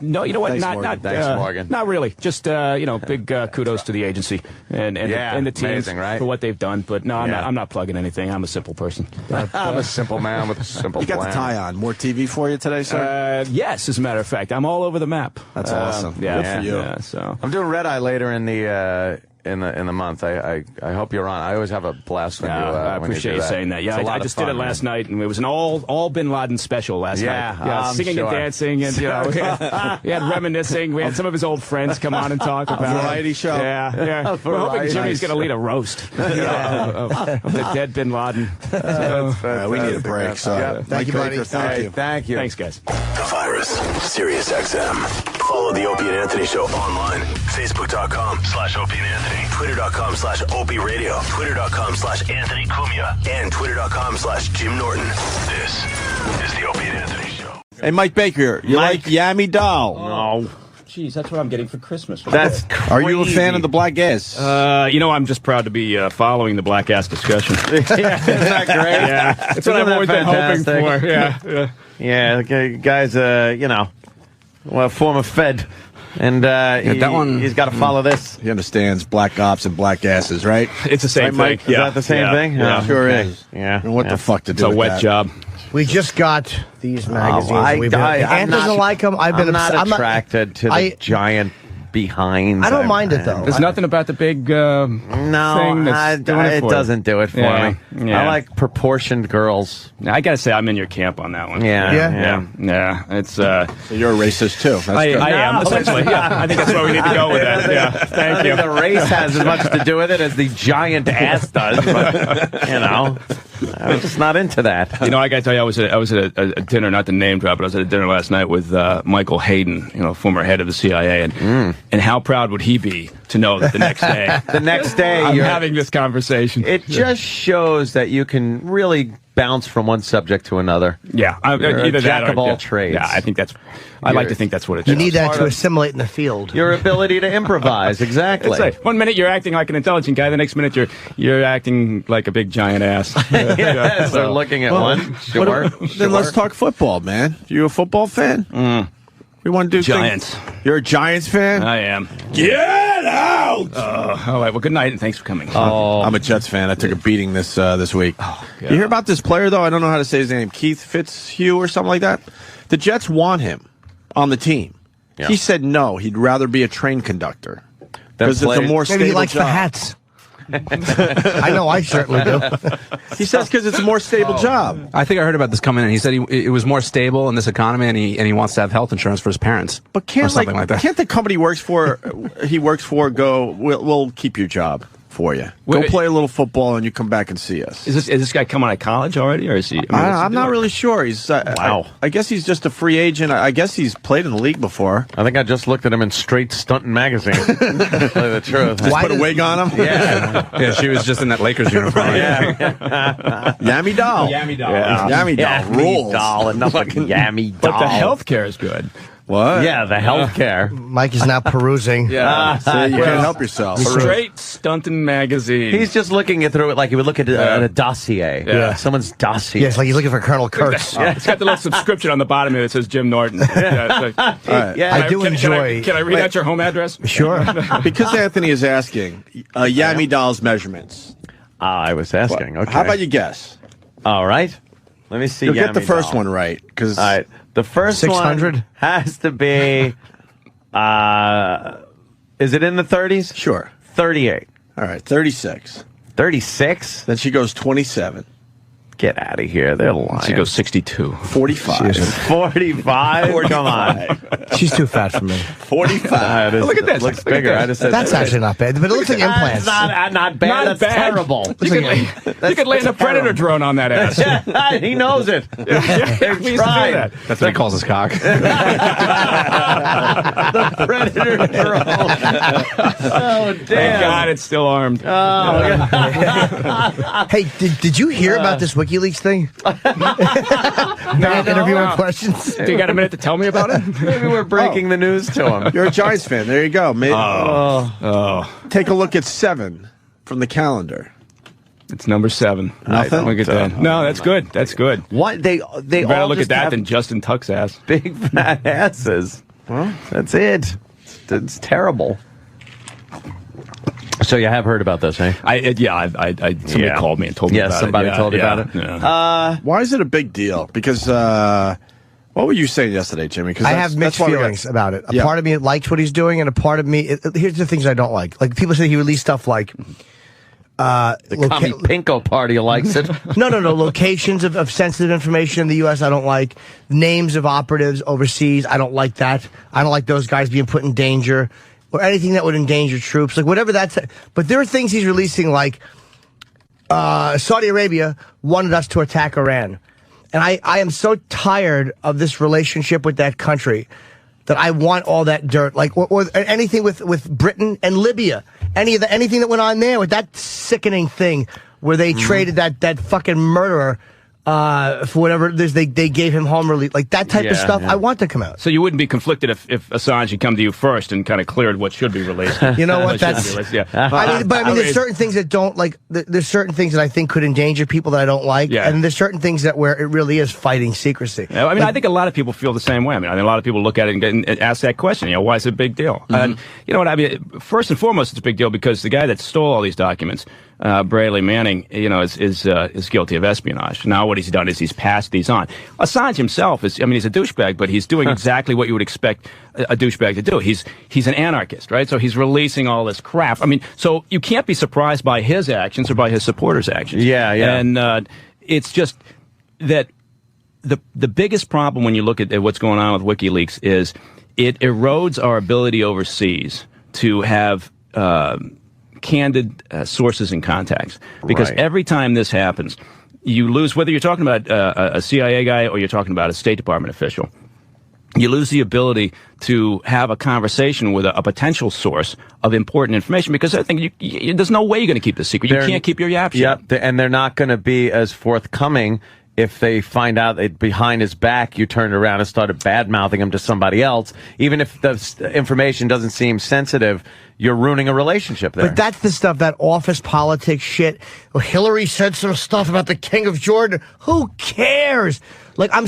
No, you know what? Thanks, Morgan. Not really. Just big kudos to the agency and the teams for what they've done. But no, I'm not plugging anything. I'm a simple person. I'm a simple man with a simple plan. You got the tie on. More TV for you today, sir? Yes, as a matter of fact, I'm all over the map. That's awesome. Yeah, good for you. Yeah, so I'm doing Red Eye later in the month. I hope you're on. I always have a blast when you. I appreciate you saying that. Yeah, I just did it last night, and it was an all Bin Laden special last night. Yeah, singing and dancing, and we had reminiscing. We had some of his old friends come on and talk about a variety show. Yeah. We're hoping Jimmy's going to lead a roast of the dead Bin Laden. We need a break. So thank you, buddy. Thank you. Thank you. Thanks, guys. The Virus, Sirius XM. Follow the Opie and Anthony Show online. Facebook.com/Opie and Anthony. Twitter.com/Opie Radio. Twitter.com/Anthony Cumia. And Twitter.com/Jim Norton. This is the Opie and Anthony Show. Hey, Mike Baker, you like Yummy Doll? No. Jeez, that's what I'm getting for Christmas. That's crazy. Are you a fan of the black ass? I'm just proud to be following the black ass discussion. Isn't that great? Yeah, that's what I've always been hoping for. Yeah, the guy's former Fed. And he's got to follow this. He understands black ops and black asses, right? It's the same right, thing. Is that the same thing? Yeah, sure is. Yeah. And what the fuck to do It's a wet job. We just got these magazines. I'm doesn't like them. I'm not attracted to the giant behinds. I don't mind it, though. There's nothing about the big thing that's doing it for it doesn't do it for me. Yeah. I like proportioned girls. I gotta say, I'm in your camp on that one. Yeah. It's so you're a racist too. That's I am essentially. Yeah, I think that's where we need to go with that. Yeah, thank you. The race has as much to do with it as the giant ass does. But I'm just not into that. I gotta tell you, I was at a dinner, not to name drop, but I was at a dinner last night with Michael Hayden, former head of the CIA, and how proud would he be to know that the next day, I'm having this conversation. It just shows that you can really bounce from one subject to another. Yeah, either a jack of all trades. Yeah, I think that's. I like to think that's what it is. You need that to assimilate in the field. Your ability to improvise, exactly. Like, 1 minute you're acting like an intelligent guy, the next minute you're acting like a big giant ass. So looking at one. Sure. Then let's talk football, man. You a football fan? We want to do Giants. You're a Giants fan? I am. Get out! All right. Well, good night and thanks for coming. I'm a Jets fan. I took a beating this week. You hear about this player though? I don't know how to say his name. Keith Fitzhugh or something like that. The Jets want him on the team. Yeah. He said no. He'd rather be a train conductor because it's a more stable Maybe he likes job. the hats. I know I certainly do. He says because it's a more stable job. I think I heard about this coming in. He said it was more stable in this economy, and he wants to have health insurance for his parents. But or something like that. Can't the company he works for go, we'll keep your job for you. Go play a little football and you come back and see us. Is this guy come out of college already, or is he? I'm not really sure. He's wow. I guess he's just a free agent. I guess he's played in the league before. I think I just looked at him in Straight Stunting magazine. To tell you the truth. Just put a wig on him. Yeah, she was just in that Lakers uniform. Yammy doll. Yammy doll. Yeah. Yammy doll rules. Doll and nothing. Yammy doll. But the healthcare is good. What? Yeah, the healthcare. Mike is now perusing. You can't help yourself. Straight Stunting magazine. He's just looking through it like he would look at a dossier. Yeah. Someone's dossier. Yes, like he's looking for Colonel Kurtz. It's got the little subscription on the bottom here that says Jim Norton. Yeah, I do enjoy. Can I read out your home address? Sure. Because Anthony is asking, Yammy doll's measurements. I was asking. Okay. How about you guess? All right. Let me see. You'll get the Yammy first doll. one right. All right. The first 600? one has to be, is it in the 30s? Sure. 38. All right, 36. 36? Then she goes 27. Get out of here. They're lying. She goes 62. 45. 45? Come on. She's too fat for me. 45. Look at this. Looks bigger. I just said That's actually not bad, but it looks like implants. That's not bad. Not That's bad. terrible. You could land a predator drone on that ass. He knows it. They've tried. That's what he calls his cock. The predator drone. Oh, damn. Thank God it's still armed. Hey, did you hear about this WikiLeaks thing? Interviewer questions. Do you got a minute to tell me about it? Maybe we're breaking the news to him. You're a Giants fan. There you go. Maybe, take a look at 7 from the calendar. It's number 7. Nothing? Look at that. No, that's good. That's good. What they Better all look at just that have than Justin Tuck's ass. big fat asses. Well, that's it. It's terrible. So you have heard about this, eh? Somebody called me and told me about it. Somebody told you about it. Yeah. Why is it a big deal? Because what were you saying yesterday, Jimmy? I have mixed feelings about it. A part of me likes what he's doing, and a part of me, here's the things I don't like. Like, people say he released stuff like... the Commie Pinko party likes it. No. Locations of sensitive information in the U.S. I don't like. Names of operatives overseas, I don't like that. I don't like those guys being put in danger. Or anything that would endanger troops, like whatever that's. But there are things he's releasing, like Saudi Arabia wanted us to attack Iran, and I am so tired of this relationship with that country that I want all that dirt, like or anything with Britain and Libya, anything that went on there with that sickening thing where they traded that fucking murderer. For whatever it is, they gave him home relief, like that type of stuff. I want to come out. So you wouldn't be conflicted if Assange had come to you first and kind of cleared what should be released. You know what? That's. I mean, there's certain things that don't like. There's certain things that I think could endanger people that I don't like, and there's certain things that where it really is fighting secrecy. Yeah, I mean, I think a lot of people feel the same way. I mean, a lot of people look at it and ask that question. You know, why is it a big deal? And you know what I mean? First and foremost, it's a big deal because the guy that stole all these documents. Braley Manning, you know, is guilty of espionage. Now what he's done is he's passed these on. Assange himself he's a douchebag, but he's doing exactly what you would expect a douchebag to do. He's an anarchist, right? So he's releasing all this crap. I mean, so you can't be surprised by his actions or by his supporters' actions. Yeah. And it's just that the biggest problem when you look at what's going on with WikiLeaks is it erodes our ability overseas to have candid sources and contacts, because every time this happens, you lose, whether you're talking about a CIA guy or you're talking about a State Department official, you lose the ability to have a conversation with a potential source of important information, because I think there's no way you're going to keep this secret. You can't keep your yap shut. Yep, and they're not going to be as forthcoming if they find out that behind his back you turned around and started bad-mouthing him to somebody else. Even if the information doesn't seem sensitive, you're ruining a relationship there. But that's the stuff, that office politics shit. Well, Hillary said some stuff about the King of Jordan. Who cares? Like, I'm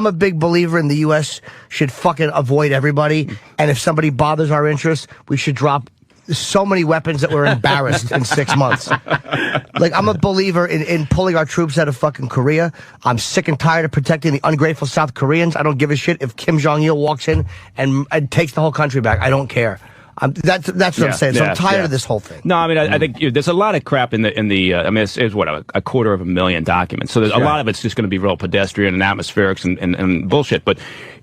a big believer in the U.S. should fucking avoid everybody. And if somebody bothers our interests, we should drop so many weapons that we're embarrassed in 6 months. Like, I'm a believer in pulling our troops out of fucking Korea. I'm sick and tired of protecting the ungrateful South Koreans. I don't give a shit if Kim Jong-il walks in and takes the whole country back. I don't care. That's what I'm saying. So I'm tired of this whole thing. No, I mean, I think there's a lot of crap in the I mean, it's what, a 250,000 documents. So there's a lot of it's just going to be real pedestrian and atmospherics and bullshit. But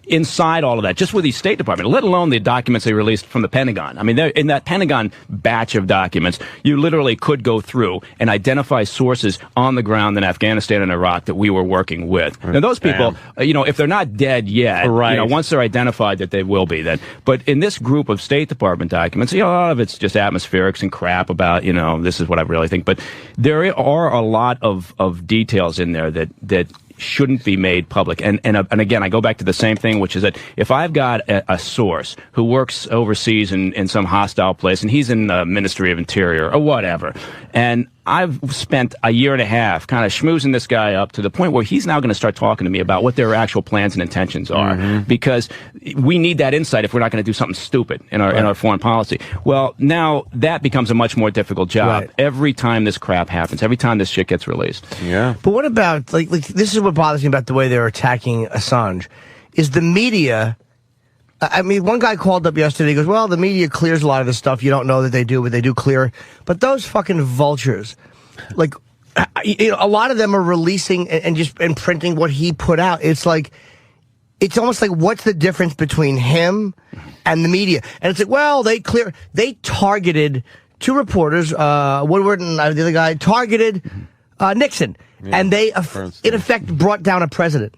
inside all of that, just with the State Department, let alone the documents they released from the Pentagon. I mean, in that Pentagon batch of documents, you literally could go through and identify sources on the ground in Afghanistan and Iraq that we were working with. Now, those people, if they're not dead yet, once they're identified, that they will be then. But in this group of State Department documents, a lot of it's just atmospherics and crap about, this is what I really think. But there are a lot of details in there that shouldn't be made public. And again, I go back to the same thing, which is that if I've got a source who works overseas in some hostile place, and he's in the Ministry of Interior or whatever, and I've spent a year and a half kind of schmoozing this guy up to the point where he's now going to start talking to me about what their actual plans and intentions are, because we need that insight if we're not going to do something stupid in our foreign policy. Well, now that becomes a much more difficult job every time this crap happens, every time this shit gets released. Yeah. But what about, like this is what bothers me about the way they're attacking Assange, is the media. I mean, one guy called up yesterday. He goes, well, the media clears a lot of this stuff. You don't know that they do, but they do clear. But those fucking vultures, like, a lot of them are releasing and printing what he put out. It's like, it's almost like, what's the difference between him and the media? And it's like, well, they targeted two reporters, Woodward and the other guy, targeted Nixon. Yeah, and they, in effect, brought down a president.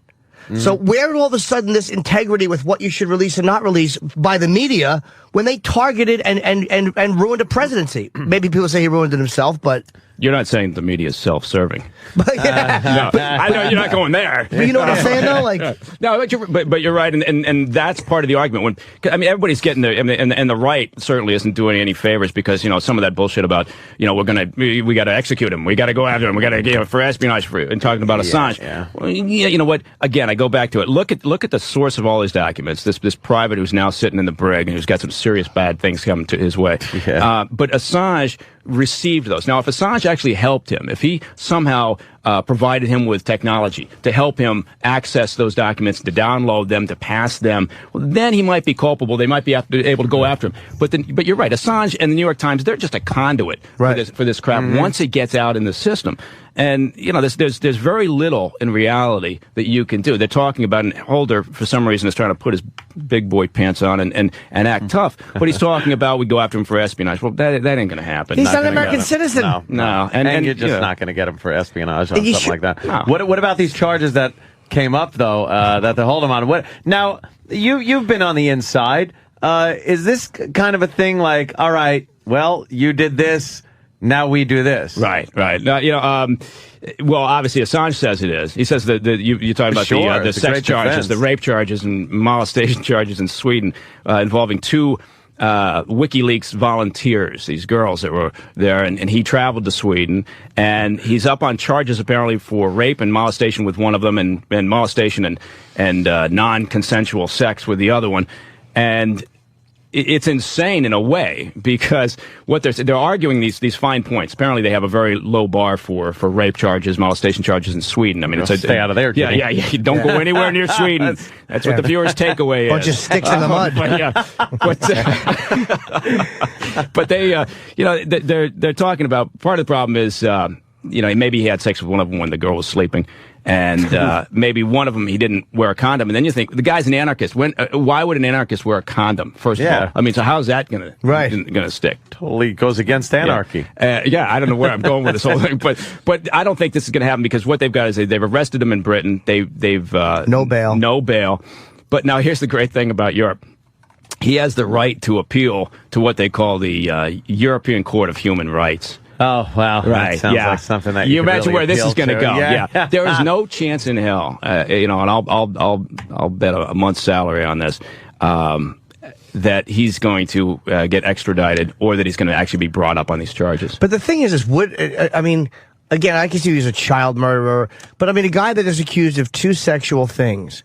So where did all of a sudden this integrity with what you should release and not release by the media when they targeted and ruined a presidency? Maybe people say he ruined it himself, but... You're not saying the media is self-serving. No, I know you're not going there. But you know what I'm saying, though? Like, no, but you're right, and that's part of the argument. Everybody's getting there, and the right certainly isn't doing any favors, because some of that bullshit about we got to execute him, we got to go after him, we got to for espionage and talking about Assange. Yeah. Well, you know what? Again, I go back to it. Look at the source of all these documents. This private who's now sitting in the brig and who's got some serious bad things coming to his way. Yeah. But Assange received those. Now, if Assange actually helped him, if he somehow provided him with technology to help him access those documents, to download them, to pass them, well, then he might be culpable. They might be able to go after him. But you're right. Assange and the New York Times, they're just a conduit for this crap once it gets out in the system. And, there's very little in reality that you can do. They're talking about, and Holder, for some reason, is trying to put his big boy pants on and act tough. But he's talking about we go after him for espionage. Well, that ain't going to happen. He's not an American citizen. No. And you're just not going to get him for espionage on something like that. No. What about these charges that came up, though, that they hold him on? Now, you've been on the inside. Is this kind of a thing like, all right, well, you did this, now we do this? Right. Well, obviously, Assange says it is. He says that you're talking about the sex charges, the rape charges, and molestation charges in Sweden involving two WikiLeaks volunteers, these girls that were there, and he traveled to Sweden, and he's up on charges apparently for rape and molestation with one of them, and molestation and non-consensual sex with the other one, and it's insane in a way, because what they're arguing these fine points. Apparently, they have a very low bar for rape charges, molestation charges in Sweden. I mean, stay out of there. Yeah. You don't go anywhere near Sweden. That's what the viewer's takeaway is. Bunch of sticks in the mud. But they're talking about, part of the problem is maybe he had sex with one of them when the girl was sleeping. And maybe one of them, he didn't wear a condom. And then you think, the guy's an anarchist. Why would an anarchist wear a condom, first of all? I mean, so how's that going to stick? Totally goes against anarchy. I don't know where I'm going with this whole thing. But I don't think this is going to happen, because what they've got is they've arrested him in Britain. They've no bail. No bail. But now here's the great thing about Europe. He has the right to appeal to what they call the European Court of Human Rights. Oh, wow. Right. That sounds like something that you imagine really where this is going to go. Yeah. There is no chance in hell, and I'll bet a month's salary on this, that he's going to get extradited, or that he's going to actually be brought up on these charges. But the thing is again, I can see he's a child murderer, but a guy that is accused of two sexual things.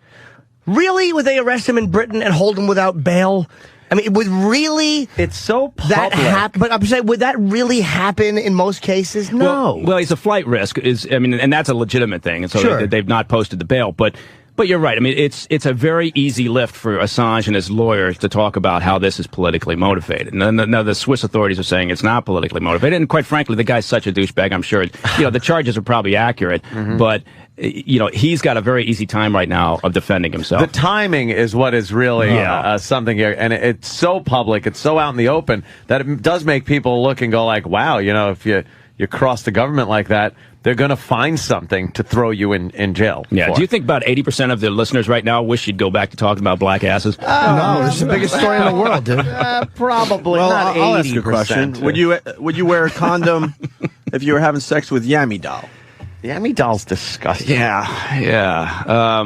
Really? Would they arrest him in Britain and hold him without bail? Would really... It's so public. That happen? But I'm saying, would that really happen in most cases? No. Well, he's a flight risk, and that's a legitimate thing, and so they've not posted the bail. But But you're right. I mean, it's a very easy lift for Assange and his lawyers to talk about how this is politically motivated. And now the Swiss authorities are saying it's not politically motivated. And quite frankly, the guy's such a douchebag. I'm sure the charges are probably accurate, but he's got a very easy time right now of defending himself. The timing is what is really something here, and it's so public, it's so out in the open that it does make people look and go like, wow, if you cross the government like that, they're going to find something to throw you in jail. Yeah. Do you think about 80% of the listeners right now wish you'd go back to talking about black asses? No, it's the biggest story in the world, dude. Probably Well, not 80%. I'll ask you a question. Would you wear a condom if you were having sex with Yammy Doll? Yammy Doll's disgusting. Yeah.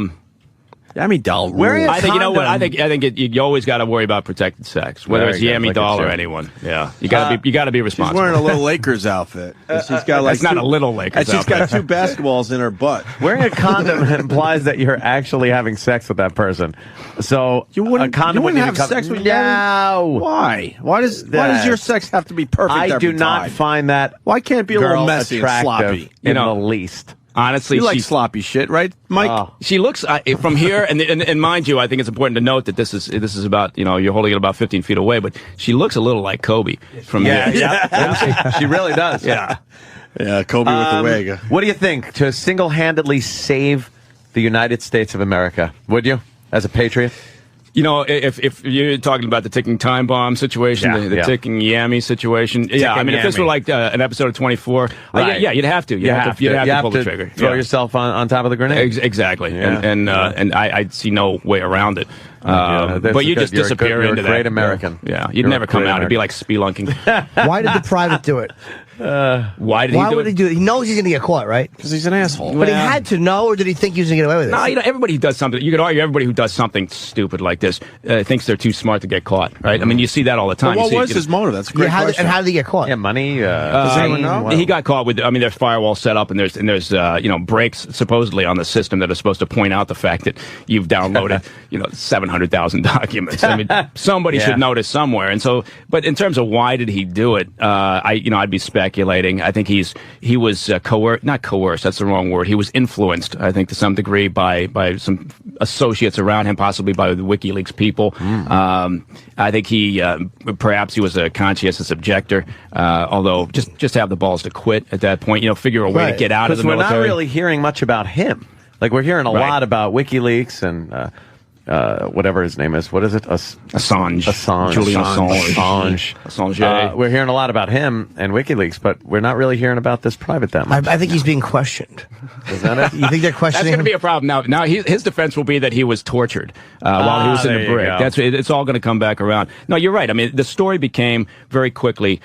Yammy Doll. I think I think you always got to worry about protected sex, whether it's Yammy Doll or anyone. Yeah, you got to be responsible. She's wearing a little Lakers outfit. She's got It's not a little Lakers and she's got 2 basketballs in her butt. Wearing a condom implies that you're actually having sex with that person. So you wouldn't have sex with No. Why? Why does your sex have to be perfect? I every do not time? find that. Why can't it be a little girl messy and attractive sloppy? in the least. Honestly, you like sloppy shit, right, Mike? She looks from here, and mind you, I think it's important to note that this is about you're holding it about 15 feet away, but she looks a little like Kobe from here. Yeah. She really does. Yeah, Kobe with the wig. What do you think? To single-handedly save the United States of America, would you, as a patriot? If you're talking about the ticking time bomb situation, the ticking Yammy situation, if this were like an episode of 24, you'd have to. You'd have to pull the trigger. Throw yourself on top of the grenade. Exactly. Yeah. And I see no way around it. But you just disappear into that. You're a great American. Yeah, you'd never come out. It'd be like spelunking. Why did the private do it? Why would he do it? He knows he's going to get caught, right? Because he's an asshole. But he had to know, or did he think he was going to get away with it? No, everybody who does something, you could argue everybody who does something stupid like this thinks they're too smart to get caught, right? I mean, you see that all the time. But what was his motive? That's a great question. And how did he get caught? Yeah, money. Does anyone know? He got caught with. I mean, there's firewalls set up, and there's breaks supposedly on the system that are supposed to point out the fact that you've downloaded 700,000 documents. I mean, somebody should notice somewhere. And so, but in terms of why did he do it, I'd be speculating. I think he was not coerced. That's the wrong word. He was influenced, I think, to some degree by some associates around him, possibly by the WikiLeaks people. I think perhaps he was a conscientious objector, although just have the balls to quit at that point. Figure a way to get out of the military. We're not really hearing much about him. Like, we're hearing a lot about WikiLeaks and whatever his name is. What is it? Assange. Julian Assange. We're hearing a lot about him and WikiLeaks, but we're not really hearing about this private that much. I think he's being questioned. Is that it? You think they're questioning That's going to be a problem. Now his defense will be that he was tortured while he was in the brig. It's all going to come back around. No, you're right. I mean, the story became very quickly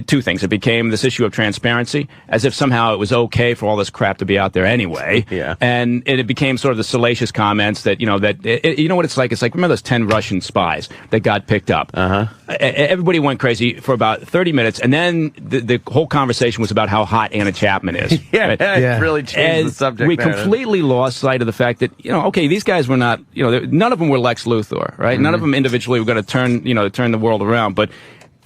two things. It became this issue of transparency, as if somehow it was okay for all this crap to be out there anyway. Yeah. And it became sort of the salacious comments that, you know what it's like? It's like, remember those 10 Russian spies that got picked up? Everybody went crazy for about 30 minutes, and then the whole conversation was about how hot Anna Chapman is. It really changed the subject. We completely lost sight of the fact that, okay, these guys were not, none of them were Lex Luthor, right? None of them individually were going to turn the world around. But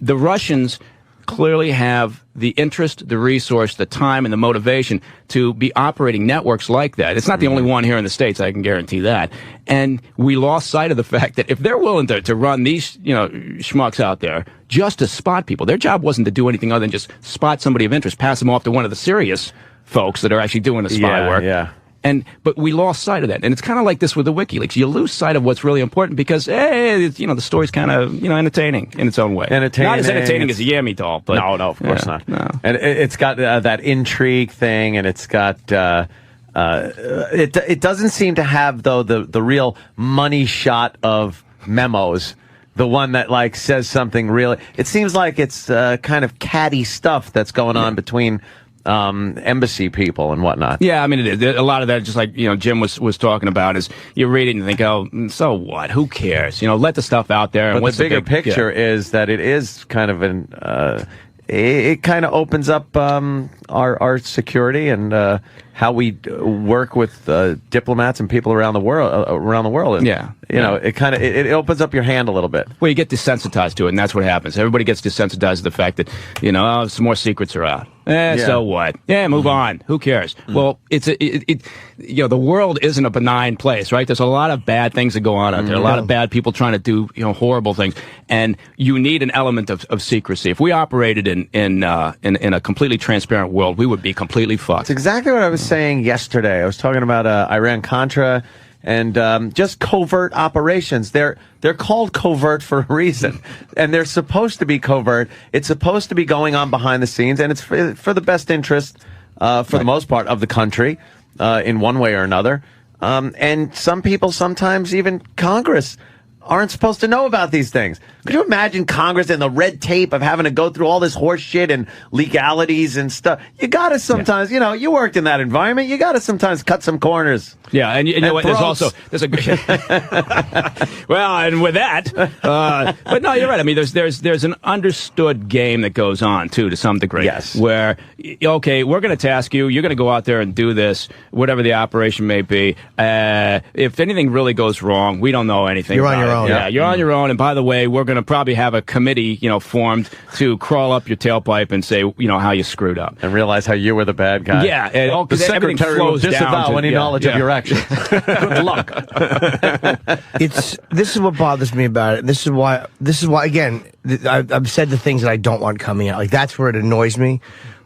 the Russians clearly have the interest, the resource, the time, and the motivation to be operating networks like that. It's not the only one here in the States, I can guarantee that. And we lost sight of the fact that if they're willing to run these, schmucks out there just to spot people, their job wasn't to do anything other than just spot somebody of interest, pass them off to one of the serious folks that are actually doing the spy work. Yeah. But we lost sight of that. And it's kind of like this with the WikiLeaks. You lose sight of what's really important because, the story's kind of, entertaining in its own way. Not as entertaining as a Yammy doll. But, no, of course not. No. And it's got that intrigue thing, and it's got... it doesn't seem to have, though, the real money shot of memos. The one that, says something really... It seems like it's kind of catty stuff that's going on between... embassy people and whatnot. Yeah, I mean, it is. A lot of that, just like, Jim was talking about, is you read it and you think, oh, so what? Who cares? Let the stuff out there. But and what's the bigger picture is that it is kind of it kind of opens up our security and how we work with diplomats and people around the world. And, you know, it kind of it opens up your hand a little bit. Well, you get desensitized to it, and that's what happens. Everybody gets desensitized to the fact that, you know, some more secrets are out. So what? Move on. Who cares? Well, you know, the world isn't a benign place, right? There's a lot of bad things that go on out there. A lot of bad people trying to do, you know, horrible things, and you need an element of secrecy. If we operated in a completely transparent world, we would be completely fucked. That's exactly what I was saying yesterday. I was talking about Iran-Contra and just covert operations. They're called covert for a reason, and they're supposed to be covert. It's supposed to be going on behind the scenes, and it's for the best interest, for the most part, of the country, in one way or another. And some people, sometimes even Congress, aren't supposed to know about these things. Could you imagine Congress and the red tape of having to go through all this horse shit and legalities and stuff? You gotta sometimes, you know, you worked in that environment. You gotta sometimes cut some corners. Yeah, and you know what? There's a well, and with that, but no, you're right. I mean, there's an understood game that goes on too, to some degree. Yes. Where, okay, we're going to task you. You're going to go out there and do this, whatever the operation may be. If anything really goes wrong, we don't know anything. You're on your own. Yeah, you're on your own. And by the way, we're going to probably have a committee, you know, formed to crawl up your tailpipe and say, you know, how you screwed up and realize how you were the bad guy. Yeah, and the secretary will disavow any knowledge of your actions. Good luck. This is what bothers me about it. This is why again, I've said the things that I don't want coming out. Like, that's where it annoys me.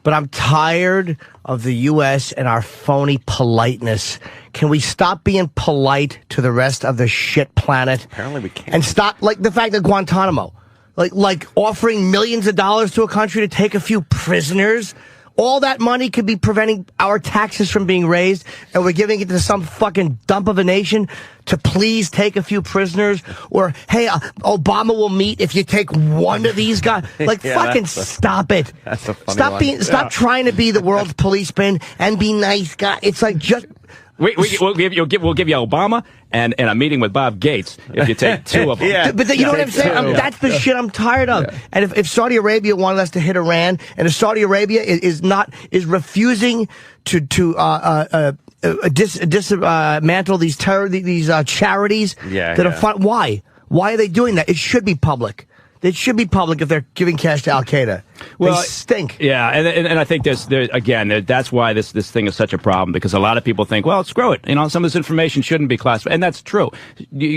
But I'm tired of the U.S. and our phony politeness. Can we stop being polite to the rest of the shit planet? Apparently we can't. And stop, like, the fact that Guantanamo, like offering millions of dollars to a country to take a few prisoners. All that money could be preventing our taxes from being raised, and we're giving it to some fucking dump of a nation to please take a few prisoners. Or, hey, Obama will meet if you take one of these guys. Like, fucking stop it. That's a funny one. Stop trying to be the world's policeman and be nice guy. It's like, just... We'll give you Obama and a meeting with Bob Gates if you take two of them. But you know what I'm saying? That's the shit I'm tired of. Yeah. And if Saudi Arabia wanted us to hit Iran, and if Saudi Arabia is refusing to dismantle these charities that are fun, why are they doing that? It should be public. It should be public if they're giving cash to Al Qaeda. Well, they stink. Yeah, and I think that's why this thing is such a problem, because a lot of people think, well, screw it. You know, some of this information shouldn't be classified, and that's true.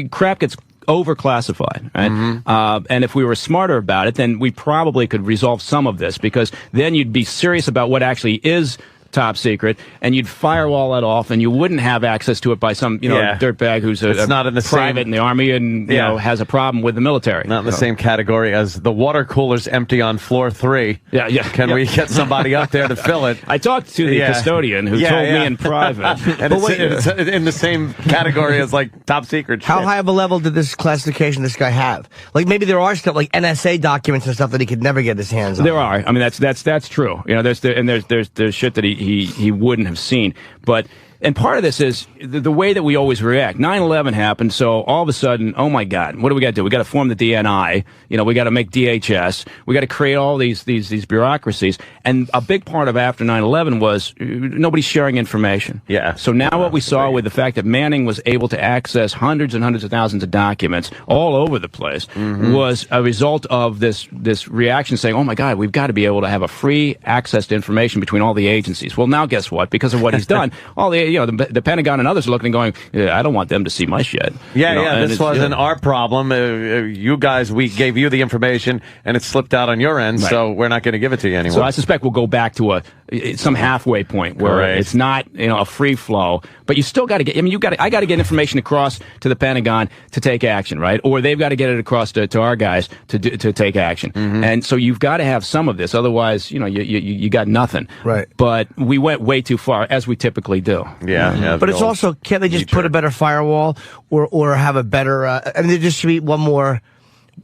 Crap gets overclassified, right? And if we were smarter about it, then we probably could resolve some of this, because then you'd be serious about what actually is top secret, and you'd firewall that off, and you wouldn't have access to it by some, you know, dirtbag who's not in the private in the army and you know, has a problem with the military. Not in the same category as the water cooler's empty on floor 3. Can we get somebody up there to fill it? I talked to the custodian who told me in private. And it's in the same category as like top secret shit. How high of a level did this classification this guy have? Like, maybe there are stuff like NSA documents and stuff that he could never get his hands on. There are. I mean, that's true. You know, there's shit that he wouldn't have seen. But and part of this is the way that we always react. 9/11 happened, so all of a sudden, oh my God, what do we got to do? We got to form the DNI. You know, we got to make DHS. We got to create all these bureaucracies. And a big part of after 9/11 was nobody's sharing information. Yeah. So now what we saw with the fact that Manning was able to access hundreds and hundreds of thousands of documents all over the place was a result of this reaction saying, oh my God, we've got to be able to have a free access to information between all the agencies. Well, now guess what? Because of what he's done, all the the Pentagon and others are looking and going, I don't want them to see my shit. This wasn't our problem. You guys, we gave you the information, and it slipped out on your end, so we're not going to give it to you anymore. So I suspect we'll go back to some halfway point where it's not a free flow, but you still got to get. I mean, I got to get information across to the Pentagon to take action, right? Or they've got to get it across to our guys to take action. And so you've got to have some of this, otherwise, you got nothing. Right. But we went way too far, as we typically do. Yeah. But it's also, can't they just put a better firewall or have a better? I mean, there just should be one more.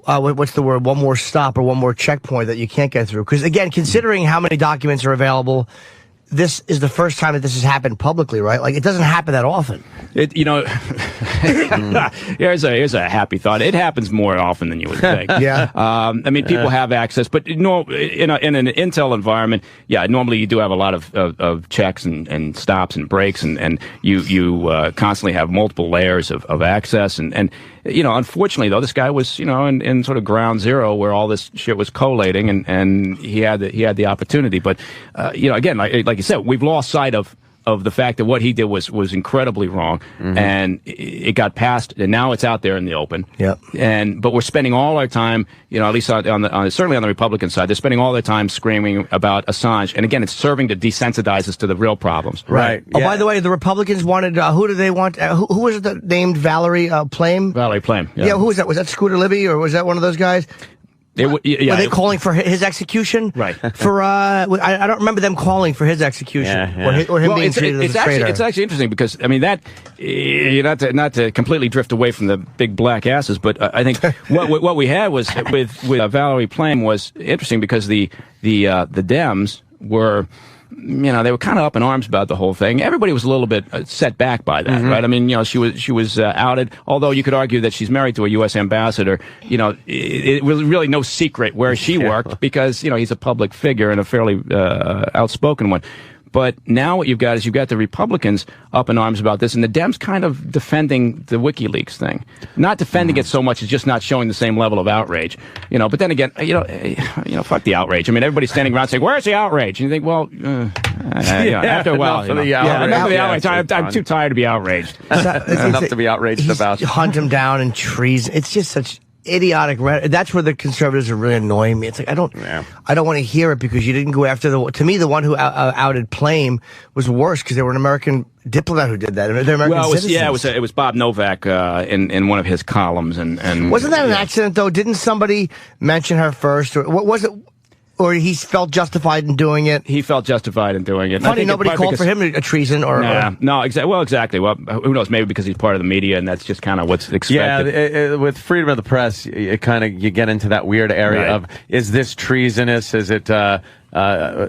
What's the word? One more stop or one more checkpoint that you can't get through. Because again, considering how many documents are available, this is the first time that this has happened publicly, right? Like, it doesn't happen that often. Here's a happy thought. It happens more often than you would think. Yeah. I mean, people have access, but in an Intel environment, normally you do have a lot of checks and stops and breaks, and you constantly have multiple layers of access. And unfortunately, though, this guy was, in sort of ground zero where all this shit was collating, and he had the opportunity. But, again, like you said, we've lost sight of the fact that what he did was incredibly wrong, and it got passed, and now it's out there in the open. Yep. But we're spending all our time, at least certainly on the Republican side, they're spending all their time screaming about Assange, and again, it's serving to desensitize us to the real problems. Right. Oh, by the way, the Republicans wanted. Who do they want? Who was it that named Valerie Plame? Valerie Plame. Yeah. Who was that? Was that Scooter Libby, or was that one of those guys? Were they calling for his execution? Right. For I don't remember them calling for his execution or him being treated as a traitor. It's actually interesting because I mean that not to completely drift away from the big black asses, but I think what we had was with Valerie Plame was interesting because the Dems were. They were kind of up in arms about the whole thing. Everybody was a little bit set back by that, right? I mean, she was outed. Although you could argue that she's married to a U.S. ambassador. It was really no secret where she worked because he's a public figure and a fairly outspoken one. But now what you've got is the Republicans up in arms about this, and the Dems kind of defending the WikiLeaks thing. Not defending it so much as just not showing the same level of outrage. But then again, fuck the outrage. I mean, everybody's standing around saying, "Where's the outrage?" And you think, well, after a while, enough of the outrage. I'm too tired to be outraged. Enough to be outraged about. Hunt him down in trees. It's just such idiotic. That's where the conservatives are really annoying me. It's like I don't want to hear it because you didn't go after to me, the one who outed Plame was worse because they were an American diplomat who did that. They're American citizens. It was Bob Novak in one of his columns, and wasn't that an accident though? Didn't somebody mention her first, or what was it? Or he felt justified in doing it? He felt justified in doing it. Funny, nobody called for him a treason or... No, exactly. Well, who knows? Maybe because he's part of the media and that's just kind of what's expected. Yeah, with freedom of the press, you get into that weird area of, is this treasonous? Is it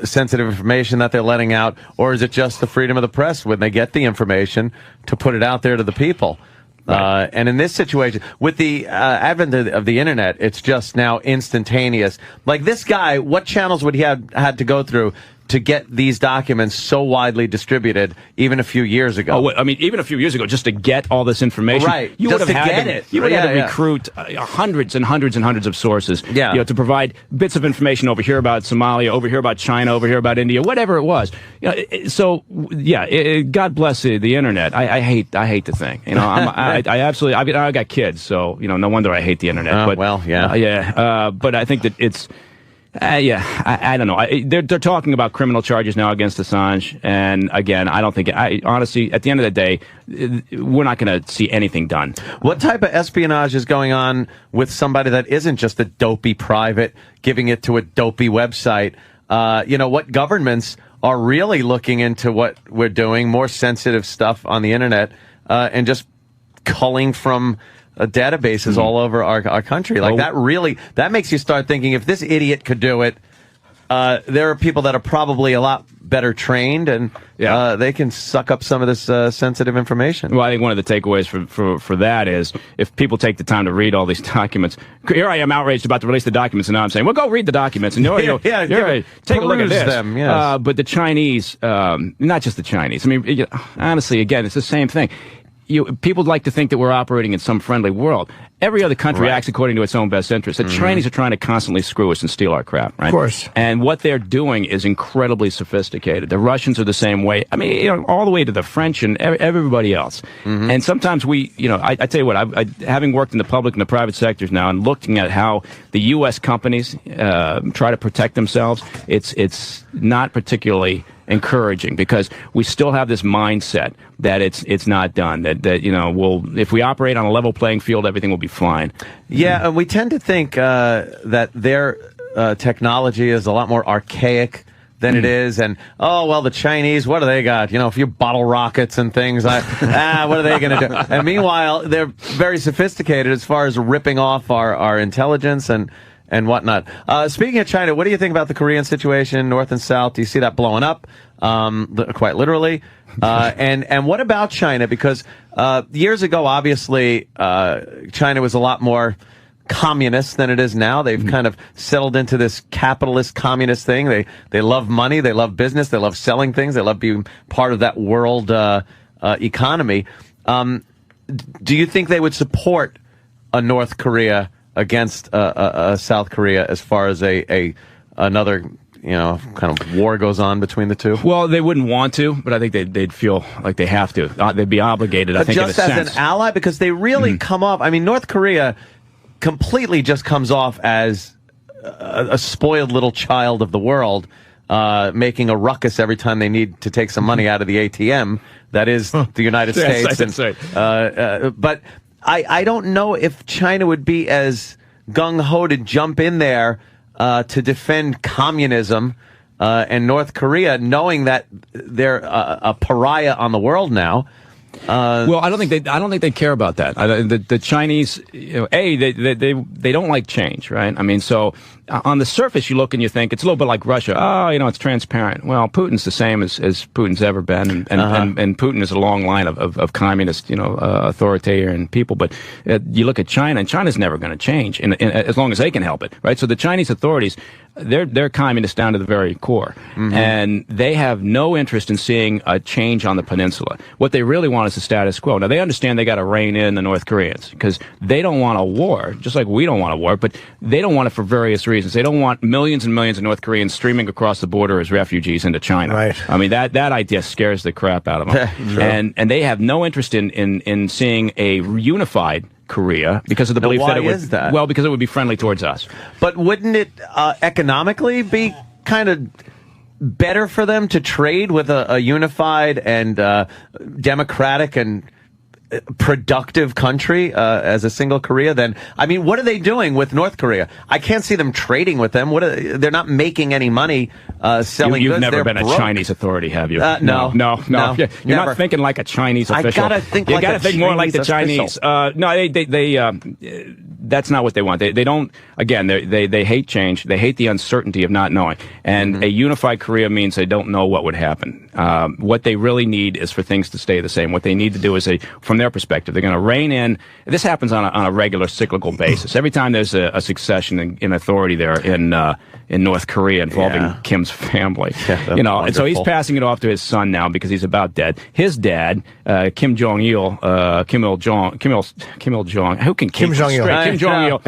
sensitive information that they're letting out? Or is it just the freedom of the press when they get the information to put it out there to the people? Right. And in this situation, with the advent of the internet, it's just now instantaneous. Like this guy, what channels would he have had to go through to get these documents so widely distributed even a few years ago? I mean, even a few years ago, just to get all this information, you would have had to recruit hundreds and hundreds and hundreds of sources, to provide bits of information over here about Somalia, over here about China, over here about India, whatever it was. God bless the internet. I hate the thing. I absolutely. I got kids, so no wonder I hate the internet. But I think that it's. I don't know. They're talking about criminal charges now against Assange, and again, I don't think. Honestly, at the end of the day, we're not going to see anything done. What type of espionage is going on with somebody that isn't just a dopey private giving it to a dopey website? What governments are really looking into what we're doing, more sensitive stuff on the internet, and just culling from databases all over our country. Like that makes you start thinking, if this idiot could do it, there are people that are probably a lot better trained and they can suck up some of this sensitive information. Well, I think one of the takeaways for that is if people take the time to read all these documents. Here I am outraged about the release of the documents, and now I'm saying, well, go read the documents and take a look at this. Them, yes. But the Chinese, not just the Chinese. I mean, honestly, again, it's the same thing. People like to think that we're operating in some friendly world. Every other country acts according to its own best interest. The Chinese are trying to constantly screw us and steal our crap, right? Of course. And what they're doing is incredibly sophisticated. The Russians are the same way. I mean, all the way to the French and everybody else. And sometimes I tell you what, having worked in the public and the private sectors now and looking at how the U.S. companies try to protect themselves, it's not particularly encouraging because we still have this mindset that it's not done, that if we operate on a level playing field, everything will be fine. Yeah, and we tend to think that their technology is a lot more archaic than it is, and the Chinese, what do they got? A few bottle rockets and things. What are they going to do? And meanwhile, they're very sophisticated as far as ripping off our intelligence, and whatnot. Speaking of China, what do you think about the Korean situation, North and South? Do you see that blowing up, quite literally? And what about China? Because years ago, obviously, China was a lot more communist than it is now. They've kind of settled into this capitalist communist thing. They love money, they love business, they love selling things, they love being part of that world economy. Do you think they would support a North Korea against South Korea as far as another kind of war goes on between the two? Well, they wouldn't want to, but I think they'd feel like they have to. They'd be obligated, I think, just in a as sense. an ally, because they really come off. I mean, North Korea completely just comes off as a spoiled little child of the world, making a ruckus every time they need to take some money out of the ATM. That is the United States. That's right. But I don't know if China would be as gung-ho to jump in there to defend communism and North Korea, knowing that they're a pariah on the world now. Well, I don't think they care about that. The Chinese, they don't like change, right? I mean, so on the surface, you look and you think it's a little bit like Russia. Oh, it's transparent. Well, Putin's the same as Putin's ever been, and Putin is a long line of communist, authoritarian people. But you look at China, and China's never going to change, as long as they can help it, right? So the Chinese authorities, they're communist down to the very core, and they have no interest in seeing a change on the peninsula. What they really want is the status quo. Now, they understand they got to rein in the North Koreans because they don't want a war, just like we don't want a war, but they don't want it for various reasons. They don't want millions and millions of North Koreans streaming across the border as refugees into China. Right. I mean, that idea scares the crap out of them. Sure. And they have no interest in seeing a unified Korea because of the belief that it would, is that? Well, because it would be friendly towards us. But wouldn't it economically be kind of better for them to trade with a unified and democratic and productive country as a single Korea? Then, I mean, what are they doing with North Korea? I can't see them trading with them. They're not making any money selling You've goods. never They're been broke. a Chinese authority, have you? No. No. You're Never. not thinking like a Chinese official. I gotta think you like gotta a think more like the Chinese Chinese. No, that's not what they want. They don't. Again, they hate change. They hate the uncertainty of not knowing. And a unified Korea means they don't know what would happen. What they really need is for things to stay the same. What they need to do is, from their perspective, they're going to rein in. This happens on a regular cyclical basis. Every time there's a succession in authority there in North Korea involving Kim's family, and so he's passing it off to his son now because he's about dead. His dad, Kim Jong-il, Kim Il-jong, who can Kim Jong-il. Kim Jong-il.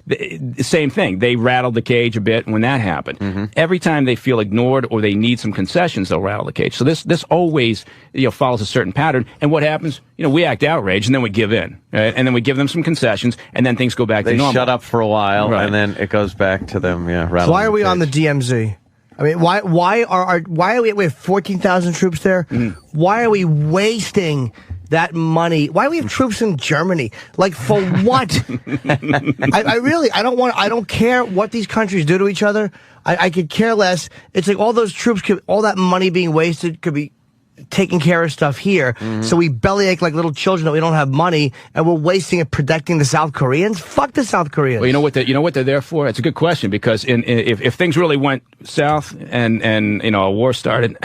The same thing. They rattled the cage a bit when that happened. Every time they feel ignored or they need some concessions, they'll rattle the cage. So this always follows a certain pattern. And what happens? We act outraged and then we give in, right? And then we give them some concessions, and then things go back to normal. They shut up for a while, Right. and then it goes back to them. Yeah. So why are we on the DMZ? I mean, why are we have 14,000 troops there? Why are we wasting that money? Why do we have troops in Germany? Like, for what? I don't care what these countries do to each other. I could care less. It's like all those troops, all that money being wasted could be taking care of stuff here. So we bellyache like little children that we don't have money, and we're wasting it protecting the South Koreans. Fuck the South Koreans. Well, you know what they're there for? It's a good question, because if things really went south and a war started,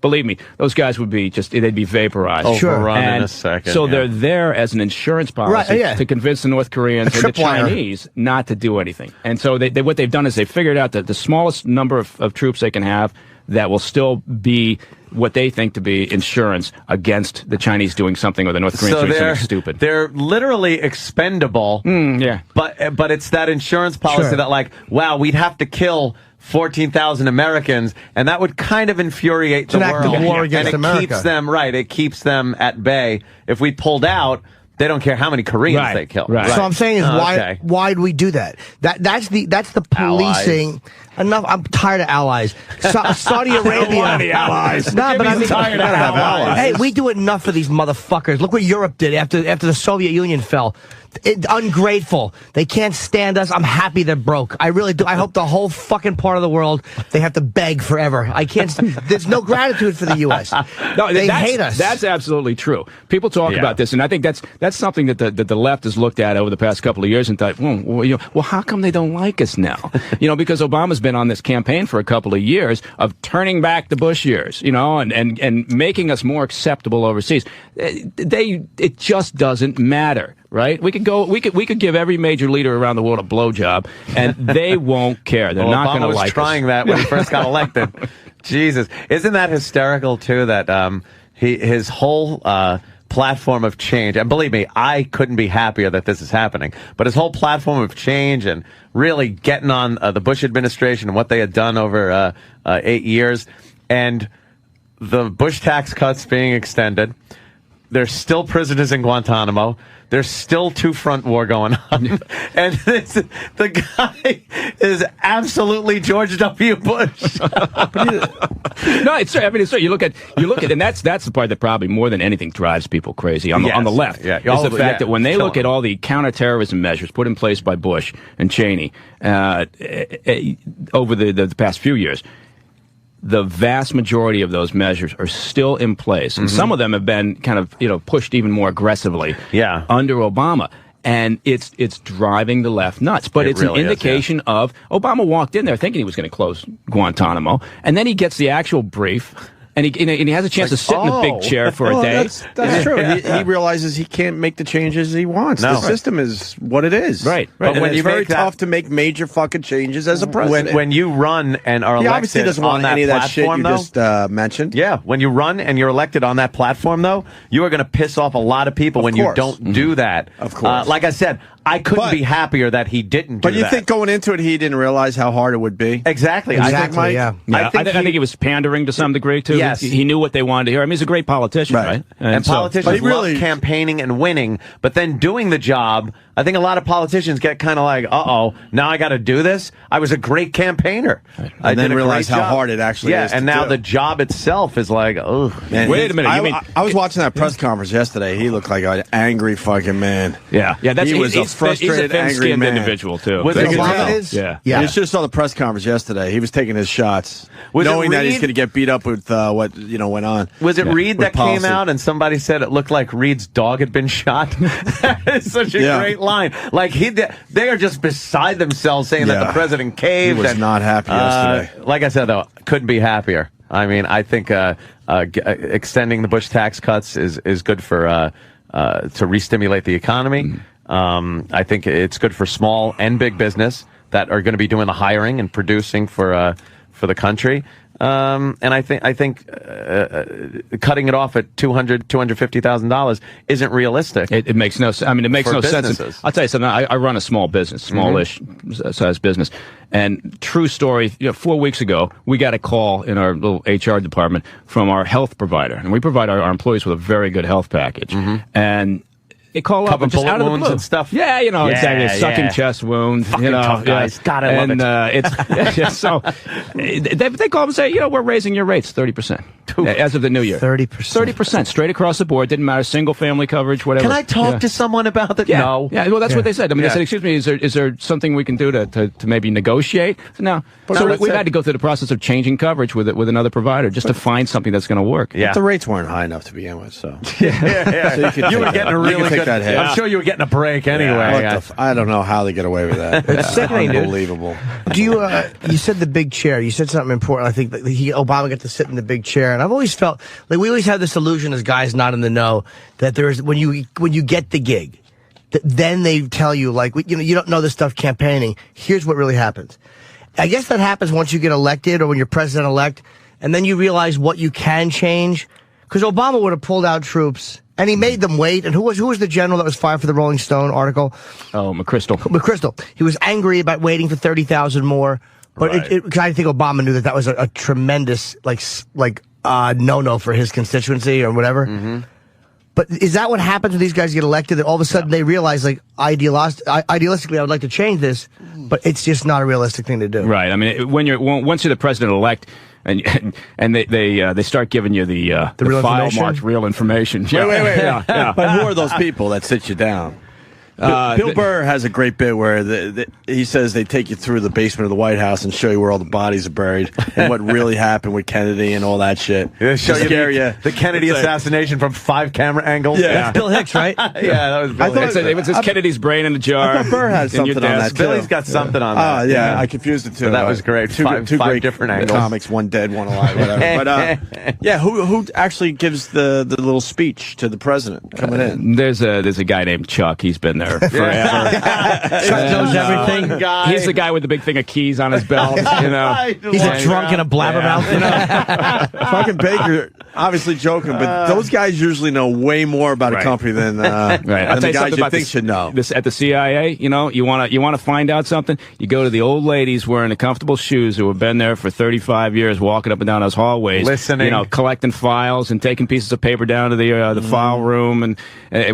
believe me, those guys would be they'd be vaporized. Overrun in a second. So they're there as an insurance policy to convince the North Koreans and the Chinese not to do anything. And so what they've done is they figured out that the smallest number of troops they can have that will still be what they think to be insurance against the Chinese doing something or the North Koreans doing something stupid. They're literally expendable. But it's that insurance policy that, like, wow, we'd have to kill 14,000 Americans, and that would kind of infuriate the world. It's an act of war against America. It keeps them at bay. If we pulled out, they don't care how many Koreans they kill. Right. So I'm saying is why do we do that? That's the policing. Enough. I'm tired of allies. Saudi Arabia. Allies. No, but I'm tired of allies. Hey, we do enough for these motherfuckers. Look what Europe did after the Soviet Union fell. Ungrateful. They can't stand us. I'm happy they're broke. I really do. I hope the whole fucking part of the world, they have to beg forever. I can't. There's no gratitude for the U.S. No, they hate us. That's absolutely true. People talk about this, and I think that's that's something that the left has looked at over the past couple of years and thought, well, how come they don't like us now? Because Obama's been on this campaign for a couple of years of turning back the Bush years, and making us more acceptable overseas. It just doesn't matter. Right? We could give every major leader around the world a blowjob, and they won't care. They're not going to like us. Obama was trying that when he first got elected. Jesus, isn't that hysterical too? That his whole platform of change, and believe me, I couldn't be happier that this is happening. But his whole platform of change and really getting on the Bush administration and what they had done over 8 years, and the Bush tax cuts being extended. There's still prisoners in Guantanamo. There's still two-front war going on. And the guy is absolutely George W. Bush. No, it's true. I mean, it's true. You look at, and that's the part that probably more than anything drives people crazy on the left. Yeah, is the fact that when they look at all the counterterrorism measures put in place by Bush and Cheney over the past few years, the vast majority of those measures are still in place, and some of them have been kind of pushed even more aggressively under Obama, and it's driving the left nuts. But it's really an indication of Obama walked in there thinking he was going to close Guantanamo, and then he gets the actual brief. And he has a chance to sit in the big chair for a day. That's true. He realizes he can't make the changes he wants. No. The system is what it is. Right. But when it's very tough to make major fucking changes as a president. When you run and are he elected obviously doesn't want any of that shit you just mentioned. Yeah. When you run and you're elected on that platform, though, you are going to piss off a lot of people when you don't do that. Of course. Like I said, I couldn't be happier that he didn't do that. But you think going into it, he didn't realize how hard it would be? Exactly. I think, Mike. I think he was pandering to some degree, too. Yes. He knew what they wanted to hear. I mean, he's a great politician, right? And politicians love campaigning and winning, but then doing the job, I think a lot of politicians get kind of like, uh-oh, now I got to do this? I was a great campaigner. Right. And then realize how hard it actually is and now the job itself is like, oh. Wait a minute. I was watching that press conference yesterday. He looked like an angry fucking man. Yeah. He was a frustrated, angry man. Individual, too. Was it Obama? Yeah. You should have saw the press conference yesterday. He was taking his shots, knowing that he's going to get beat up with what went on. Was it Reed that came out and somebody said it looked like Reed's dog had been shot? It's such a great line. Like they are just beside themselves saying that the president caved. He was not happy yesterday. Like I said, though, couldn't be happier. I mean, I think extending the Bush tax cuts is good for to re-stimulate the economy. I think it's good for small and big business that are going to be doing the hiring and producing for the country. And I think cutting it off at $250,000 isn't realistic. It makes no sense. I mean, it makes no sense. I'll tell you something. I run a small business, smallish size business, and true story. 4 weeks ago, we got a call in our little HR department from our health provider, and we provide our employees with a very good health package, and. They call up and just out of the blue and stuff. Yeah, exactly. A sucking chest wound. Fucking tough guys. God, I love it. So they call up and say, we're raising your rates 30% as of the new year. 30% straight across the board. Didn't matter, single family coverage, whatever. Can I talk to someone about that? Yeah. No. Yeah. Well, that's what they said. I mean, they said, excuse me, is there something we can do to maybe negotiate? No. So we've had to go through the process of changing coverage with another provider just to find something that's going to work. Yeah. But the rates weren't high enough to begin with, so. So you were getting a really good. I'm sure you were getting a break anyway. I don't know how they get away with that. It's sickening, unbelievable. Do you said the big chair. You said something important. I think that Obama got to sit in the big chair, and I've always felt like we always have this illusion as guys not in the know that there is when you get the gig, then they tell you like you don't know this stuff campaigning. Here's what really happens. I guess that happens once you get elected or when you're president-elect, and then you realize what you can change. Because Obama would have pulled out troops. And he made them wait. And who was the general that was fired for the Rolling Stone article? Oh, McChrystal. McChrystal. He was angry about waiting for 30,000 more. But because I think Obama knew that was a tremendous no-no for his constituency or whatever. Mm-hmm. But is that what happens when these guys get elected? That all of a sudden they realize, like, idealistically, I would like to change this, but it's just not a realistic thing to do. Right. I mean, once you're the president-elect, and they start giving you the real file information? marked real information. Wait. Yeah. But who are those people that sit you down? Bill Burr has a great bit where he says they take you through the basement of the White House and show you where all the bodies are buried and what really happened with Kennedy and all that shit. Show you the Kennedy assassination from 5 camera angles. Yeah, that's Bill Hicks, right? Yeah, that was Bill Hicks. It says Kennedy's brain in a jar. I thought Burr had something on that too. Billy's got something on that. Yeah, I confused it too. So that was great. Two Five great different angles. Comics, one dead, one alive, whatever. But yeah, who actually gives the little speech to the president coming in? There's a guy named Chuck. He's been there forever. Chuck knows everything. He's the guy with the big thing of keys on his belt. You know, he's a drunk and a blabbermouth. You know? Fucking Baker, obviously joking, but those guys usually know way more about a company than right. I'll the tell guys you think should know. At the CIA, you know, you want to find out something, you go to the old ladies wearing the comfortable shoes who have been there for 35 years, walking up and down those hallways, listening, you know, collecting files and taking pieces of paper down to the file room, and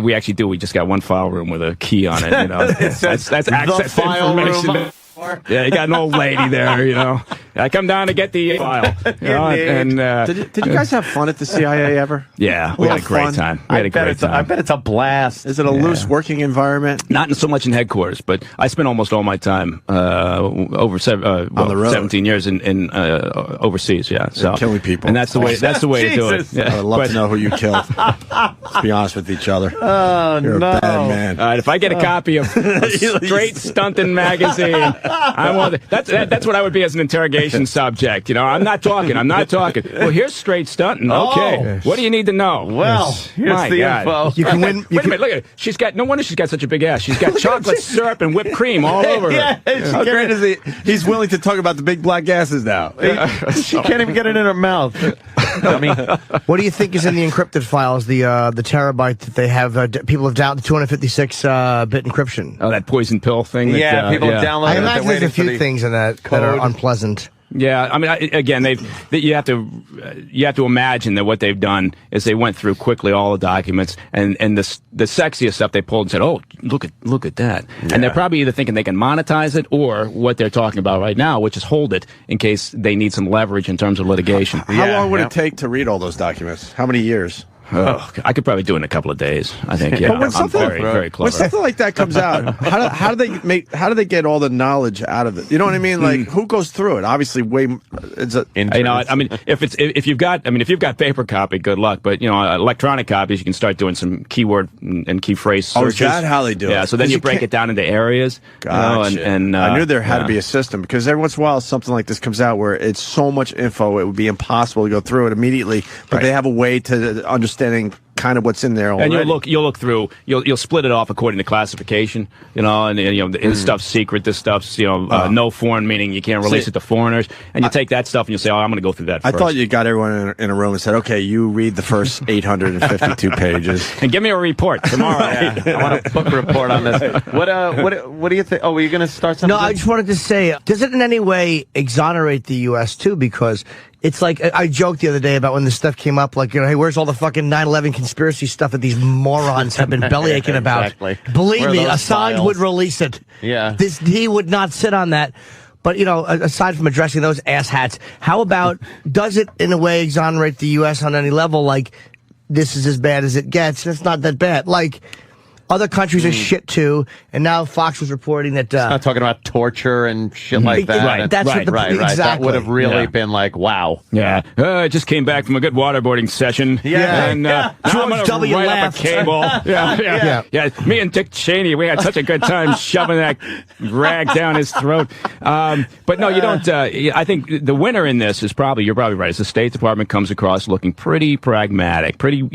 we actually do. We just got one file room with a key on it. You know, that's access information. Yeah, you got an old lady there, you know. I come down to get the file. You know, and did you guys have fun at the CIA ever? Yeah, we had a great time. We had a great time. I bet it's a blast. Is it a loose working environment? Not so much in headquarters, but I spent almost all my time on the road. 17 years in overseas. Yeah, so killing people, and that's the way. That's the way to do it. Yeah. I'd love to know who you killed. Let's be honest with each other. Oh, You're a bad man. All right, if I get a copy of Straight Stuntin' magazine, I want that's what I would be as an interrogation subject. You know, I'm not talking. Well, here's Straight Stuntin'. Okay, what do you need to know? Well, here's the info. You can win. Wait a minute, look at it. No wonder she's got such a big ass. She's got chocolate syrup and whipped cream all over her. How great is he? He's willing to talk about the big black asses now. She can't even get it in her mouth. I mean, what do you think is in the encrypted files? The terabyte that they have. People have downloaded 256-bit encryption. Oh, that poison pill thing. People have downloaded. I imagine there's a few things in that are unpleasant. Yeah, I mean, again, you have to imagine that what they've done is they went through quickly all the documents and the sexiest stuff they pulled and said, "Oh, look at that," and they're probably either thinking they can monetize it or what they're talking about right now, which is hold it in case they need some leverage in terms of litigation. How long would it take to read all those documents? How many years? Oh, I could probably do it in a couple of days. I think. Yeah, but when I'm very clever. When something like that comes out, how do they get all the knowledge out of it? You know what I mean? Like who goes through it? Obviously, I mean, if you've got paper copy, good luck. But electronic copies, you can start doing some keyword and key phrase searches. Oh, is that how they do it? Yeah. So then you break it down into areas. Gotcha. And I knew there had to be a system because every once in a while something like this comes out where it's so much info it would be impossible to go through it immediately. But they have a way to understanding kind of what's in there already. And you'll look through. You'll split it off according to classification. This stuff's secret. This stuff's no foreign, meaning you can't release it to foreigners. And you take that stuff and you say, I'm going to go through that first. I thought you got everyone in a room and said, okay, you read the first 852 pages and give me a report tomorrow. Right. I want a book report on this. What do you think? Oh, were you going to start something? No, I just wanted to say, does it in any way exonerate the U.S. too? Because it's like, I joked the other day about when this stuff came up, like, hey, where's all the fucking 9/11 conspirasy stuff that these morons have been bellyaching about? Exactly. Believe me, Assange would release it. Yeah. He would not sit on that. But, aside from addressing those asshats, how about, does it in a way exonerate the U.S. on any level? Like, this is as bad as it gets. It's not that bad. Like, other countries are shit too, and now Fox was reporting that. It's not talking about torture and shit like that. Right, that's what right. Exactly. That would have really been like, wow. Yeah. I just came back from a good waterboarding session. Yeah. And now I'm going to write up a cable. Yeah. Me and Dick Cheney, we had such a good time shoving that rag down his throat. But no, you don't. I think the winner in this is you're probably right. Is the State Department comes across looking pretty pragmatic, pretty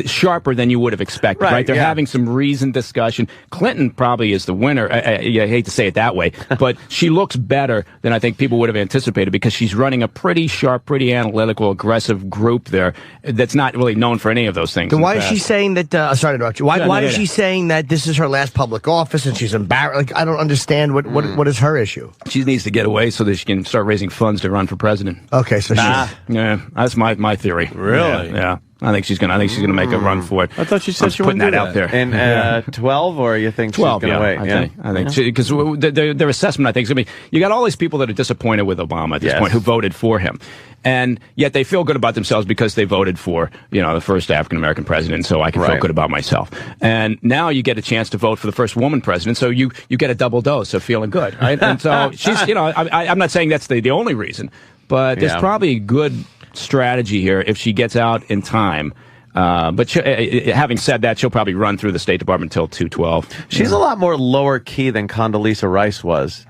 sharper than you would have expected. Right? They're having some reasoned discussion. Clinton probably is the winner. I hate to say it that way, but she looks better than I think people would have anticipated because she's running a pretty sharp, pretty analytical, aggressive group there that's not really known for any of those things. Then why is she saying that? Sorry to interrupt you. Why is she saying that this is her last public office and she's embarrassed? Like, I don't understand what is her issue. She needs to get away so that she can start raising funds to run for president. Okay, so yeah, that's my theory. Really? Yeah. I think she's gonna make a run for it. I thought she said she putting wouldn't that do out there. And 12, or you think 12, she's going to yeah, wait? I think because their assessment, I think, is gonna be, you got all these people that are disappointed with Obama at this point who voted for him. And yet they feel good about themselves because they voted for, the first African-American president, so I can feel good about myself. And now you get a chance to vote for the first woman president, so you get a double dose of feeling good, right? And so she's, I'm not saying that's the only reason, but there's probably a good strategy here if she gets out in time. But having said that, she'll probably run through the State Department until 2/12. She's a lot more lower key than Condoleezza Rice was.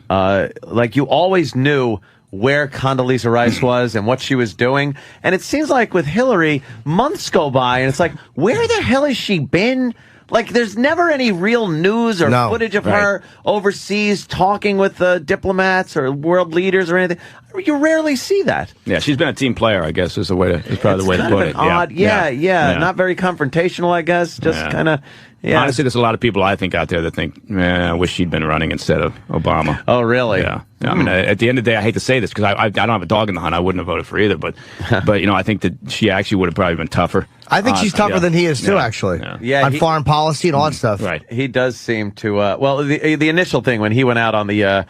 Like, you always knew where Condoleezza Rice was and what she was doing. And it seems like with Hillary, months go by, and it's like, where the hell has she been? Like, there's never any real news or footage of her overseas talking with diplomats or world leaders or anything. You rarely see that. Yeah, she's been a team player, I guess, is probably the way to put it. Odd. Yeah. Not very confrontational, I guess. Just kind of. Yeah. Honestly, there's a lot of people I think out there that think, I wish she'd been running instead of Obama. Oh, really? Yeah. I mean, at the end of the day, I hate to say this because I don't have a dog in the hunt. I wouldn't have voted for either, but I think that she actually would have probably been tougher. I think she's tougher than he is too, actually. Yeah, on foreign policy and all that stuff. Right. He does seem to. Well, the initial thing when he went out on the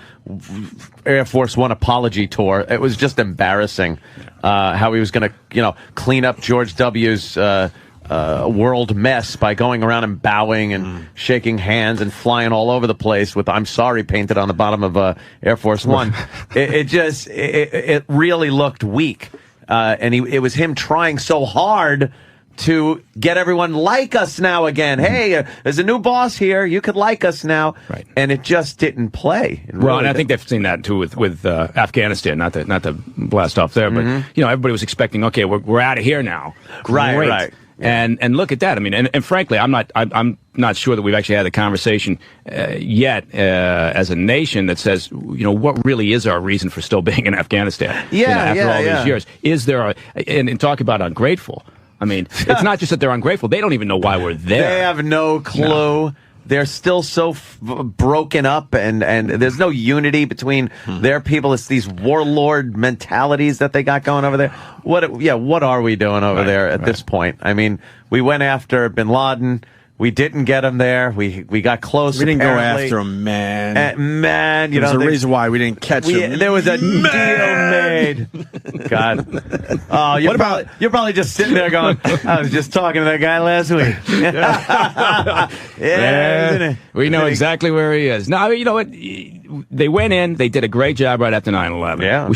Air Force One apology tour, it was just embarrassing how he was going to, clean up George W.'s. World mess by going around and bowing and shaking hands and flying all over the place with "I'm sorry" painted on the bottom of Air Force One. It really looked weak, and it was him trying so hard to get everyone like us now again. Hey, there's a new boss here. You could like us now. Right. And it just didn't play. And I think they've seen that too with Afghanistan. Not to blast off there, but everybody was expecting, okay, we're out of here now. Great. Right. And look at that. I mean, and frankly, I'm not sure that we've actually had a conversation yet as a nation that says, what really is our reason for still being in Afghanistan? After all these years, is there and talk about ungrateful. I mean, it's not just that they're ungrateful; they don't even know why we're there. They have no clue. No. They're still so broken up, and there's no unity between their people. It's these warlord mentalities that they got going over there. What are we doing over there at this point? I mean, we went after bin Laden. We didn't get him there. We got close. We didn't apparently. go after him, man. Man, there's a reason why we didn't catch him. There was a deal made. God. Oh, you're probably just sitting there going, I was just talking to that guy last week. We know exactly where he is. Now, you know what? They went in. They did a great job right after 9/11. Yeah.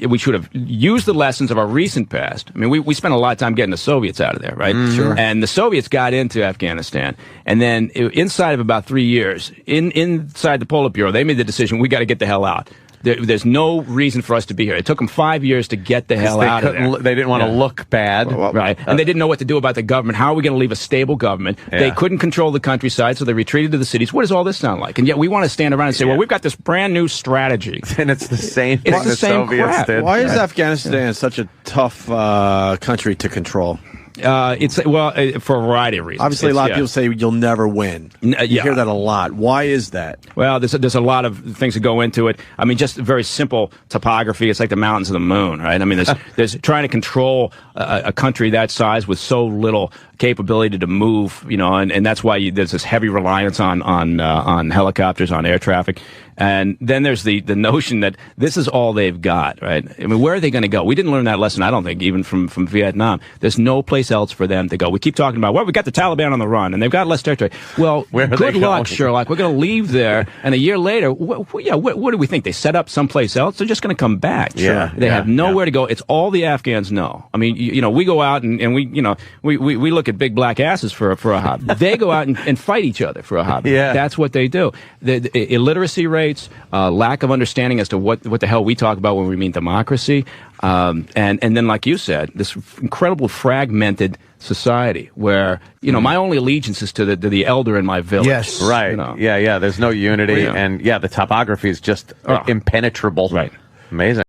We should have used the lessons of our recent past. I mean, we spent a lot of time getting the Soviets out of there, right? Sure. And the Soviets got into Afghanistan, and then inside of about 3 years, inside the Politburo, they made the decision: we got to get the hell out. There's no reason for us to be here. It took them 5 years to get the hell out of there. They didn't want to look bad. Right. And they didn't know what to do about the government. How are we going to leave a stable government? Yeah. They couldn't control the countryside, so they retreated to the cities. What does all this sound like? And yet we want to stand around and say, well, we've got this brand new strategy. And it's the same thing the Soviets crap. did. Why is Afghanistan such a tough country to control? It's for a variety of reasons. Obviously, a lot of people say you'll never win. You hear that a lot. Why is that? Well, there's a lot of things that go into it. I mean, just very simple topography. It's like the mountains of the moon, right? I mean, there's trying to control a country that size with so little capability to move, and that's why there's this heavy reliance on helicopters, on air traffic. And then there's the notion that this is all they've got, right? I mean, where are they going to go? We didn't learn that lesson, I don't think, even from Vietnam. There's no place else for them to go. We keep talking about, we got the Taliban on the run, and they've got less territory. Well, good luck, Sherlock. We're going to leave there, and a year later, what do we think? They set up someplace else? They're just going to come back. They have nowhere to go. It's all the Afghans know. I mean, we go out and we look at big black asses for a hobby. They go out and fight each other for a hobby. Yeah. That's what they do. The illiteracy rate, lack of understanding as to what the hell we talk about when we mean democracy, and then, like you said, this incredible fragmented society where my only allegiance is to the elder in my village. Yes, right. Yeah. There's no unity, and the topography is just impenetrable. Right. Amazing.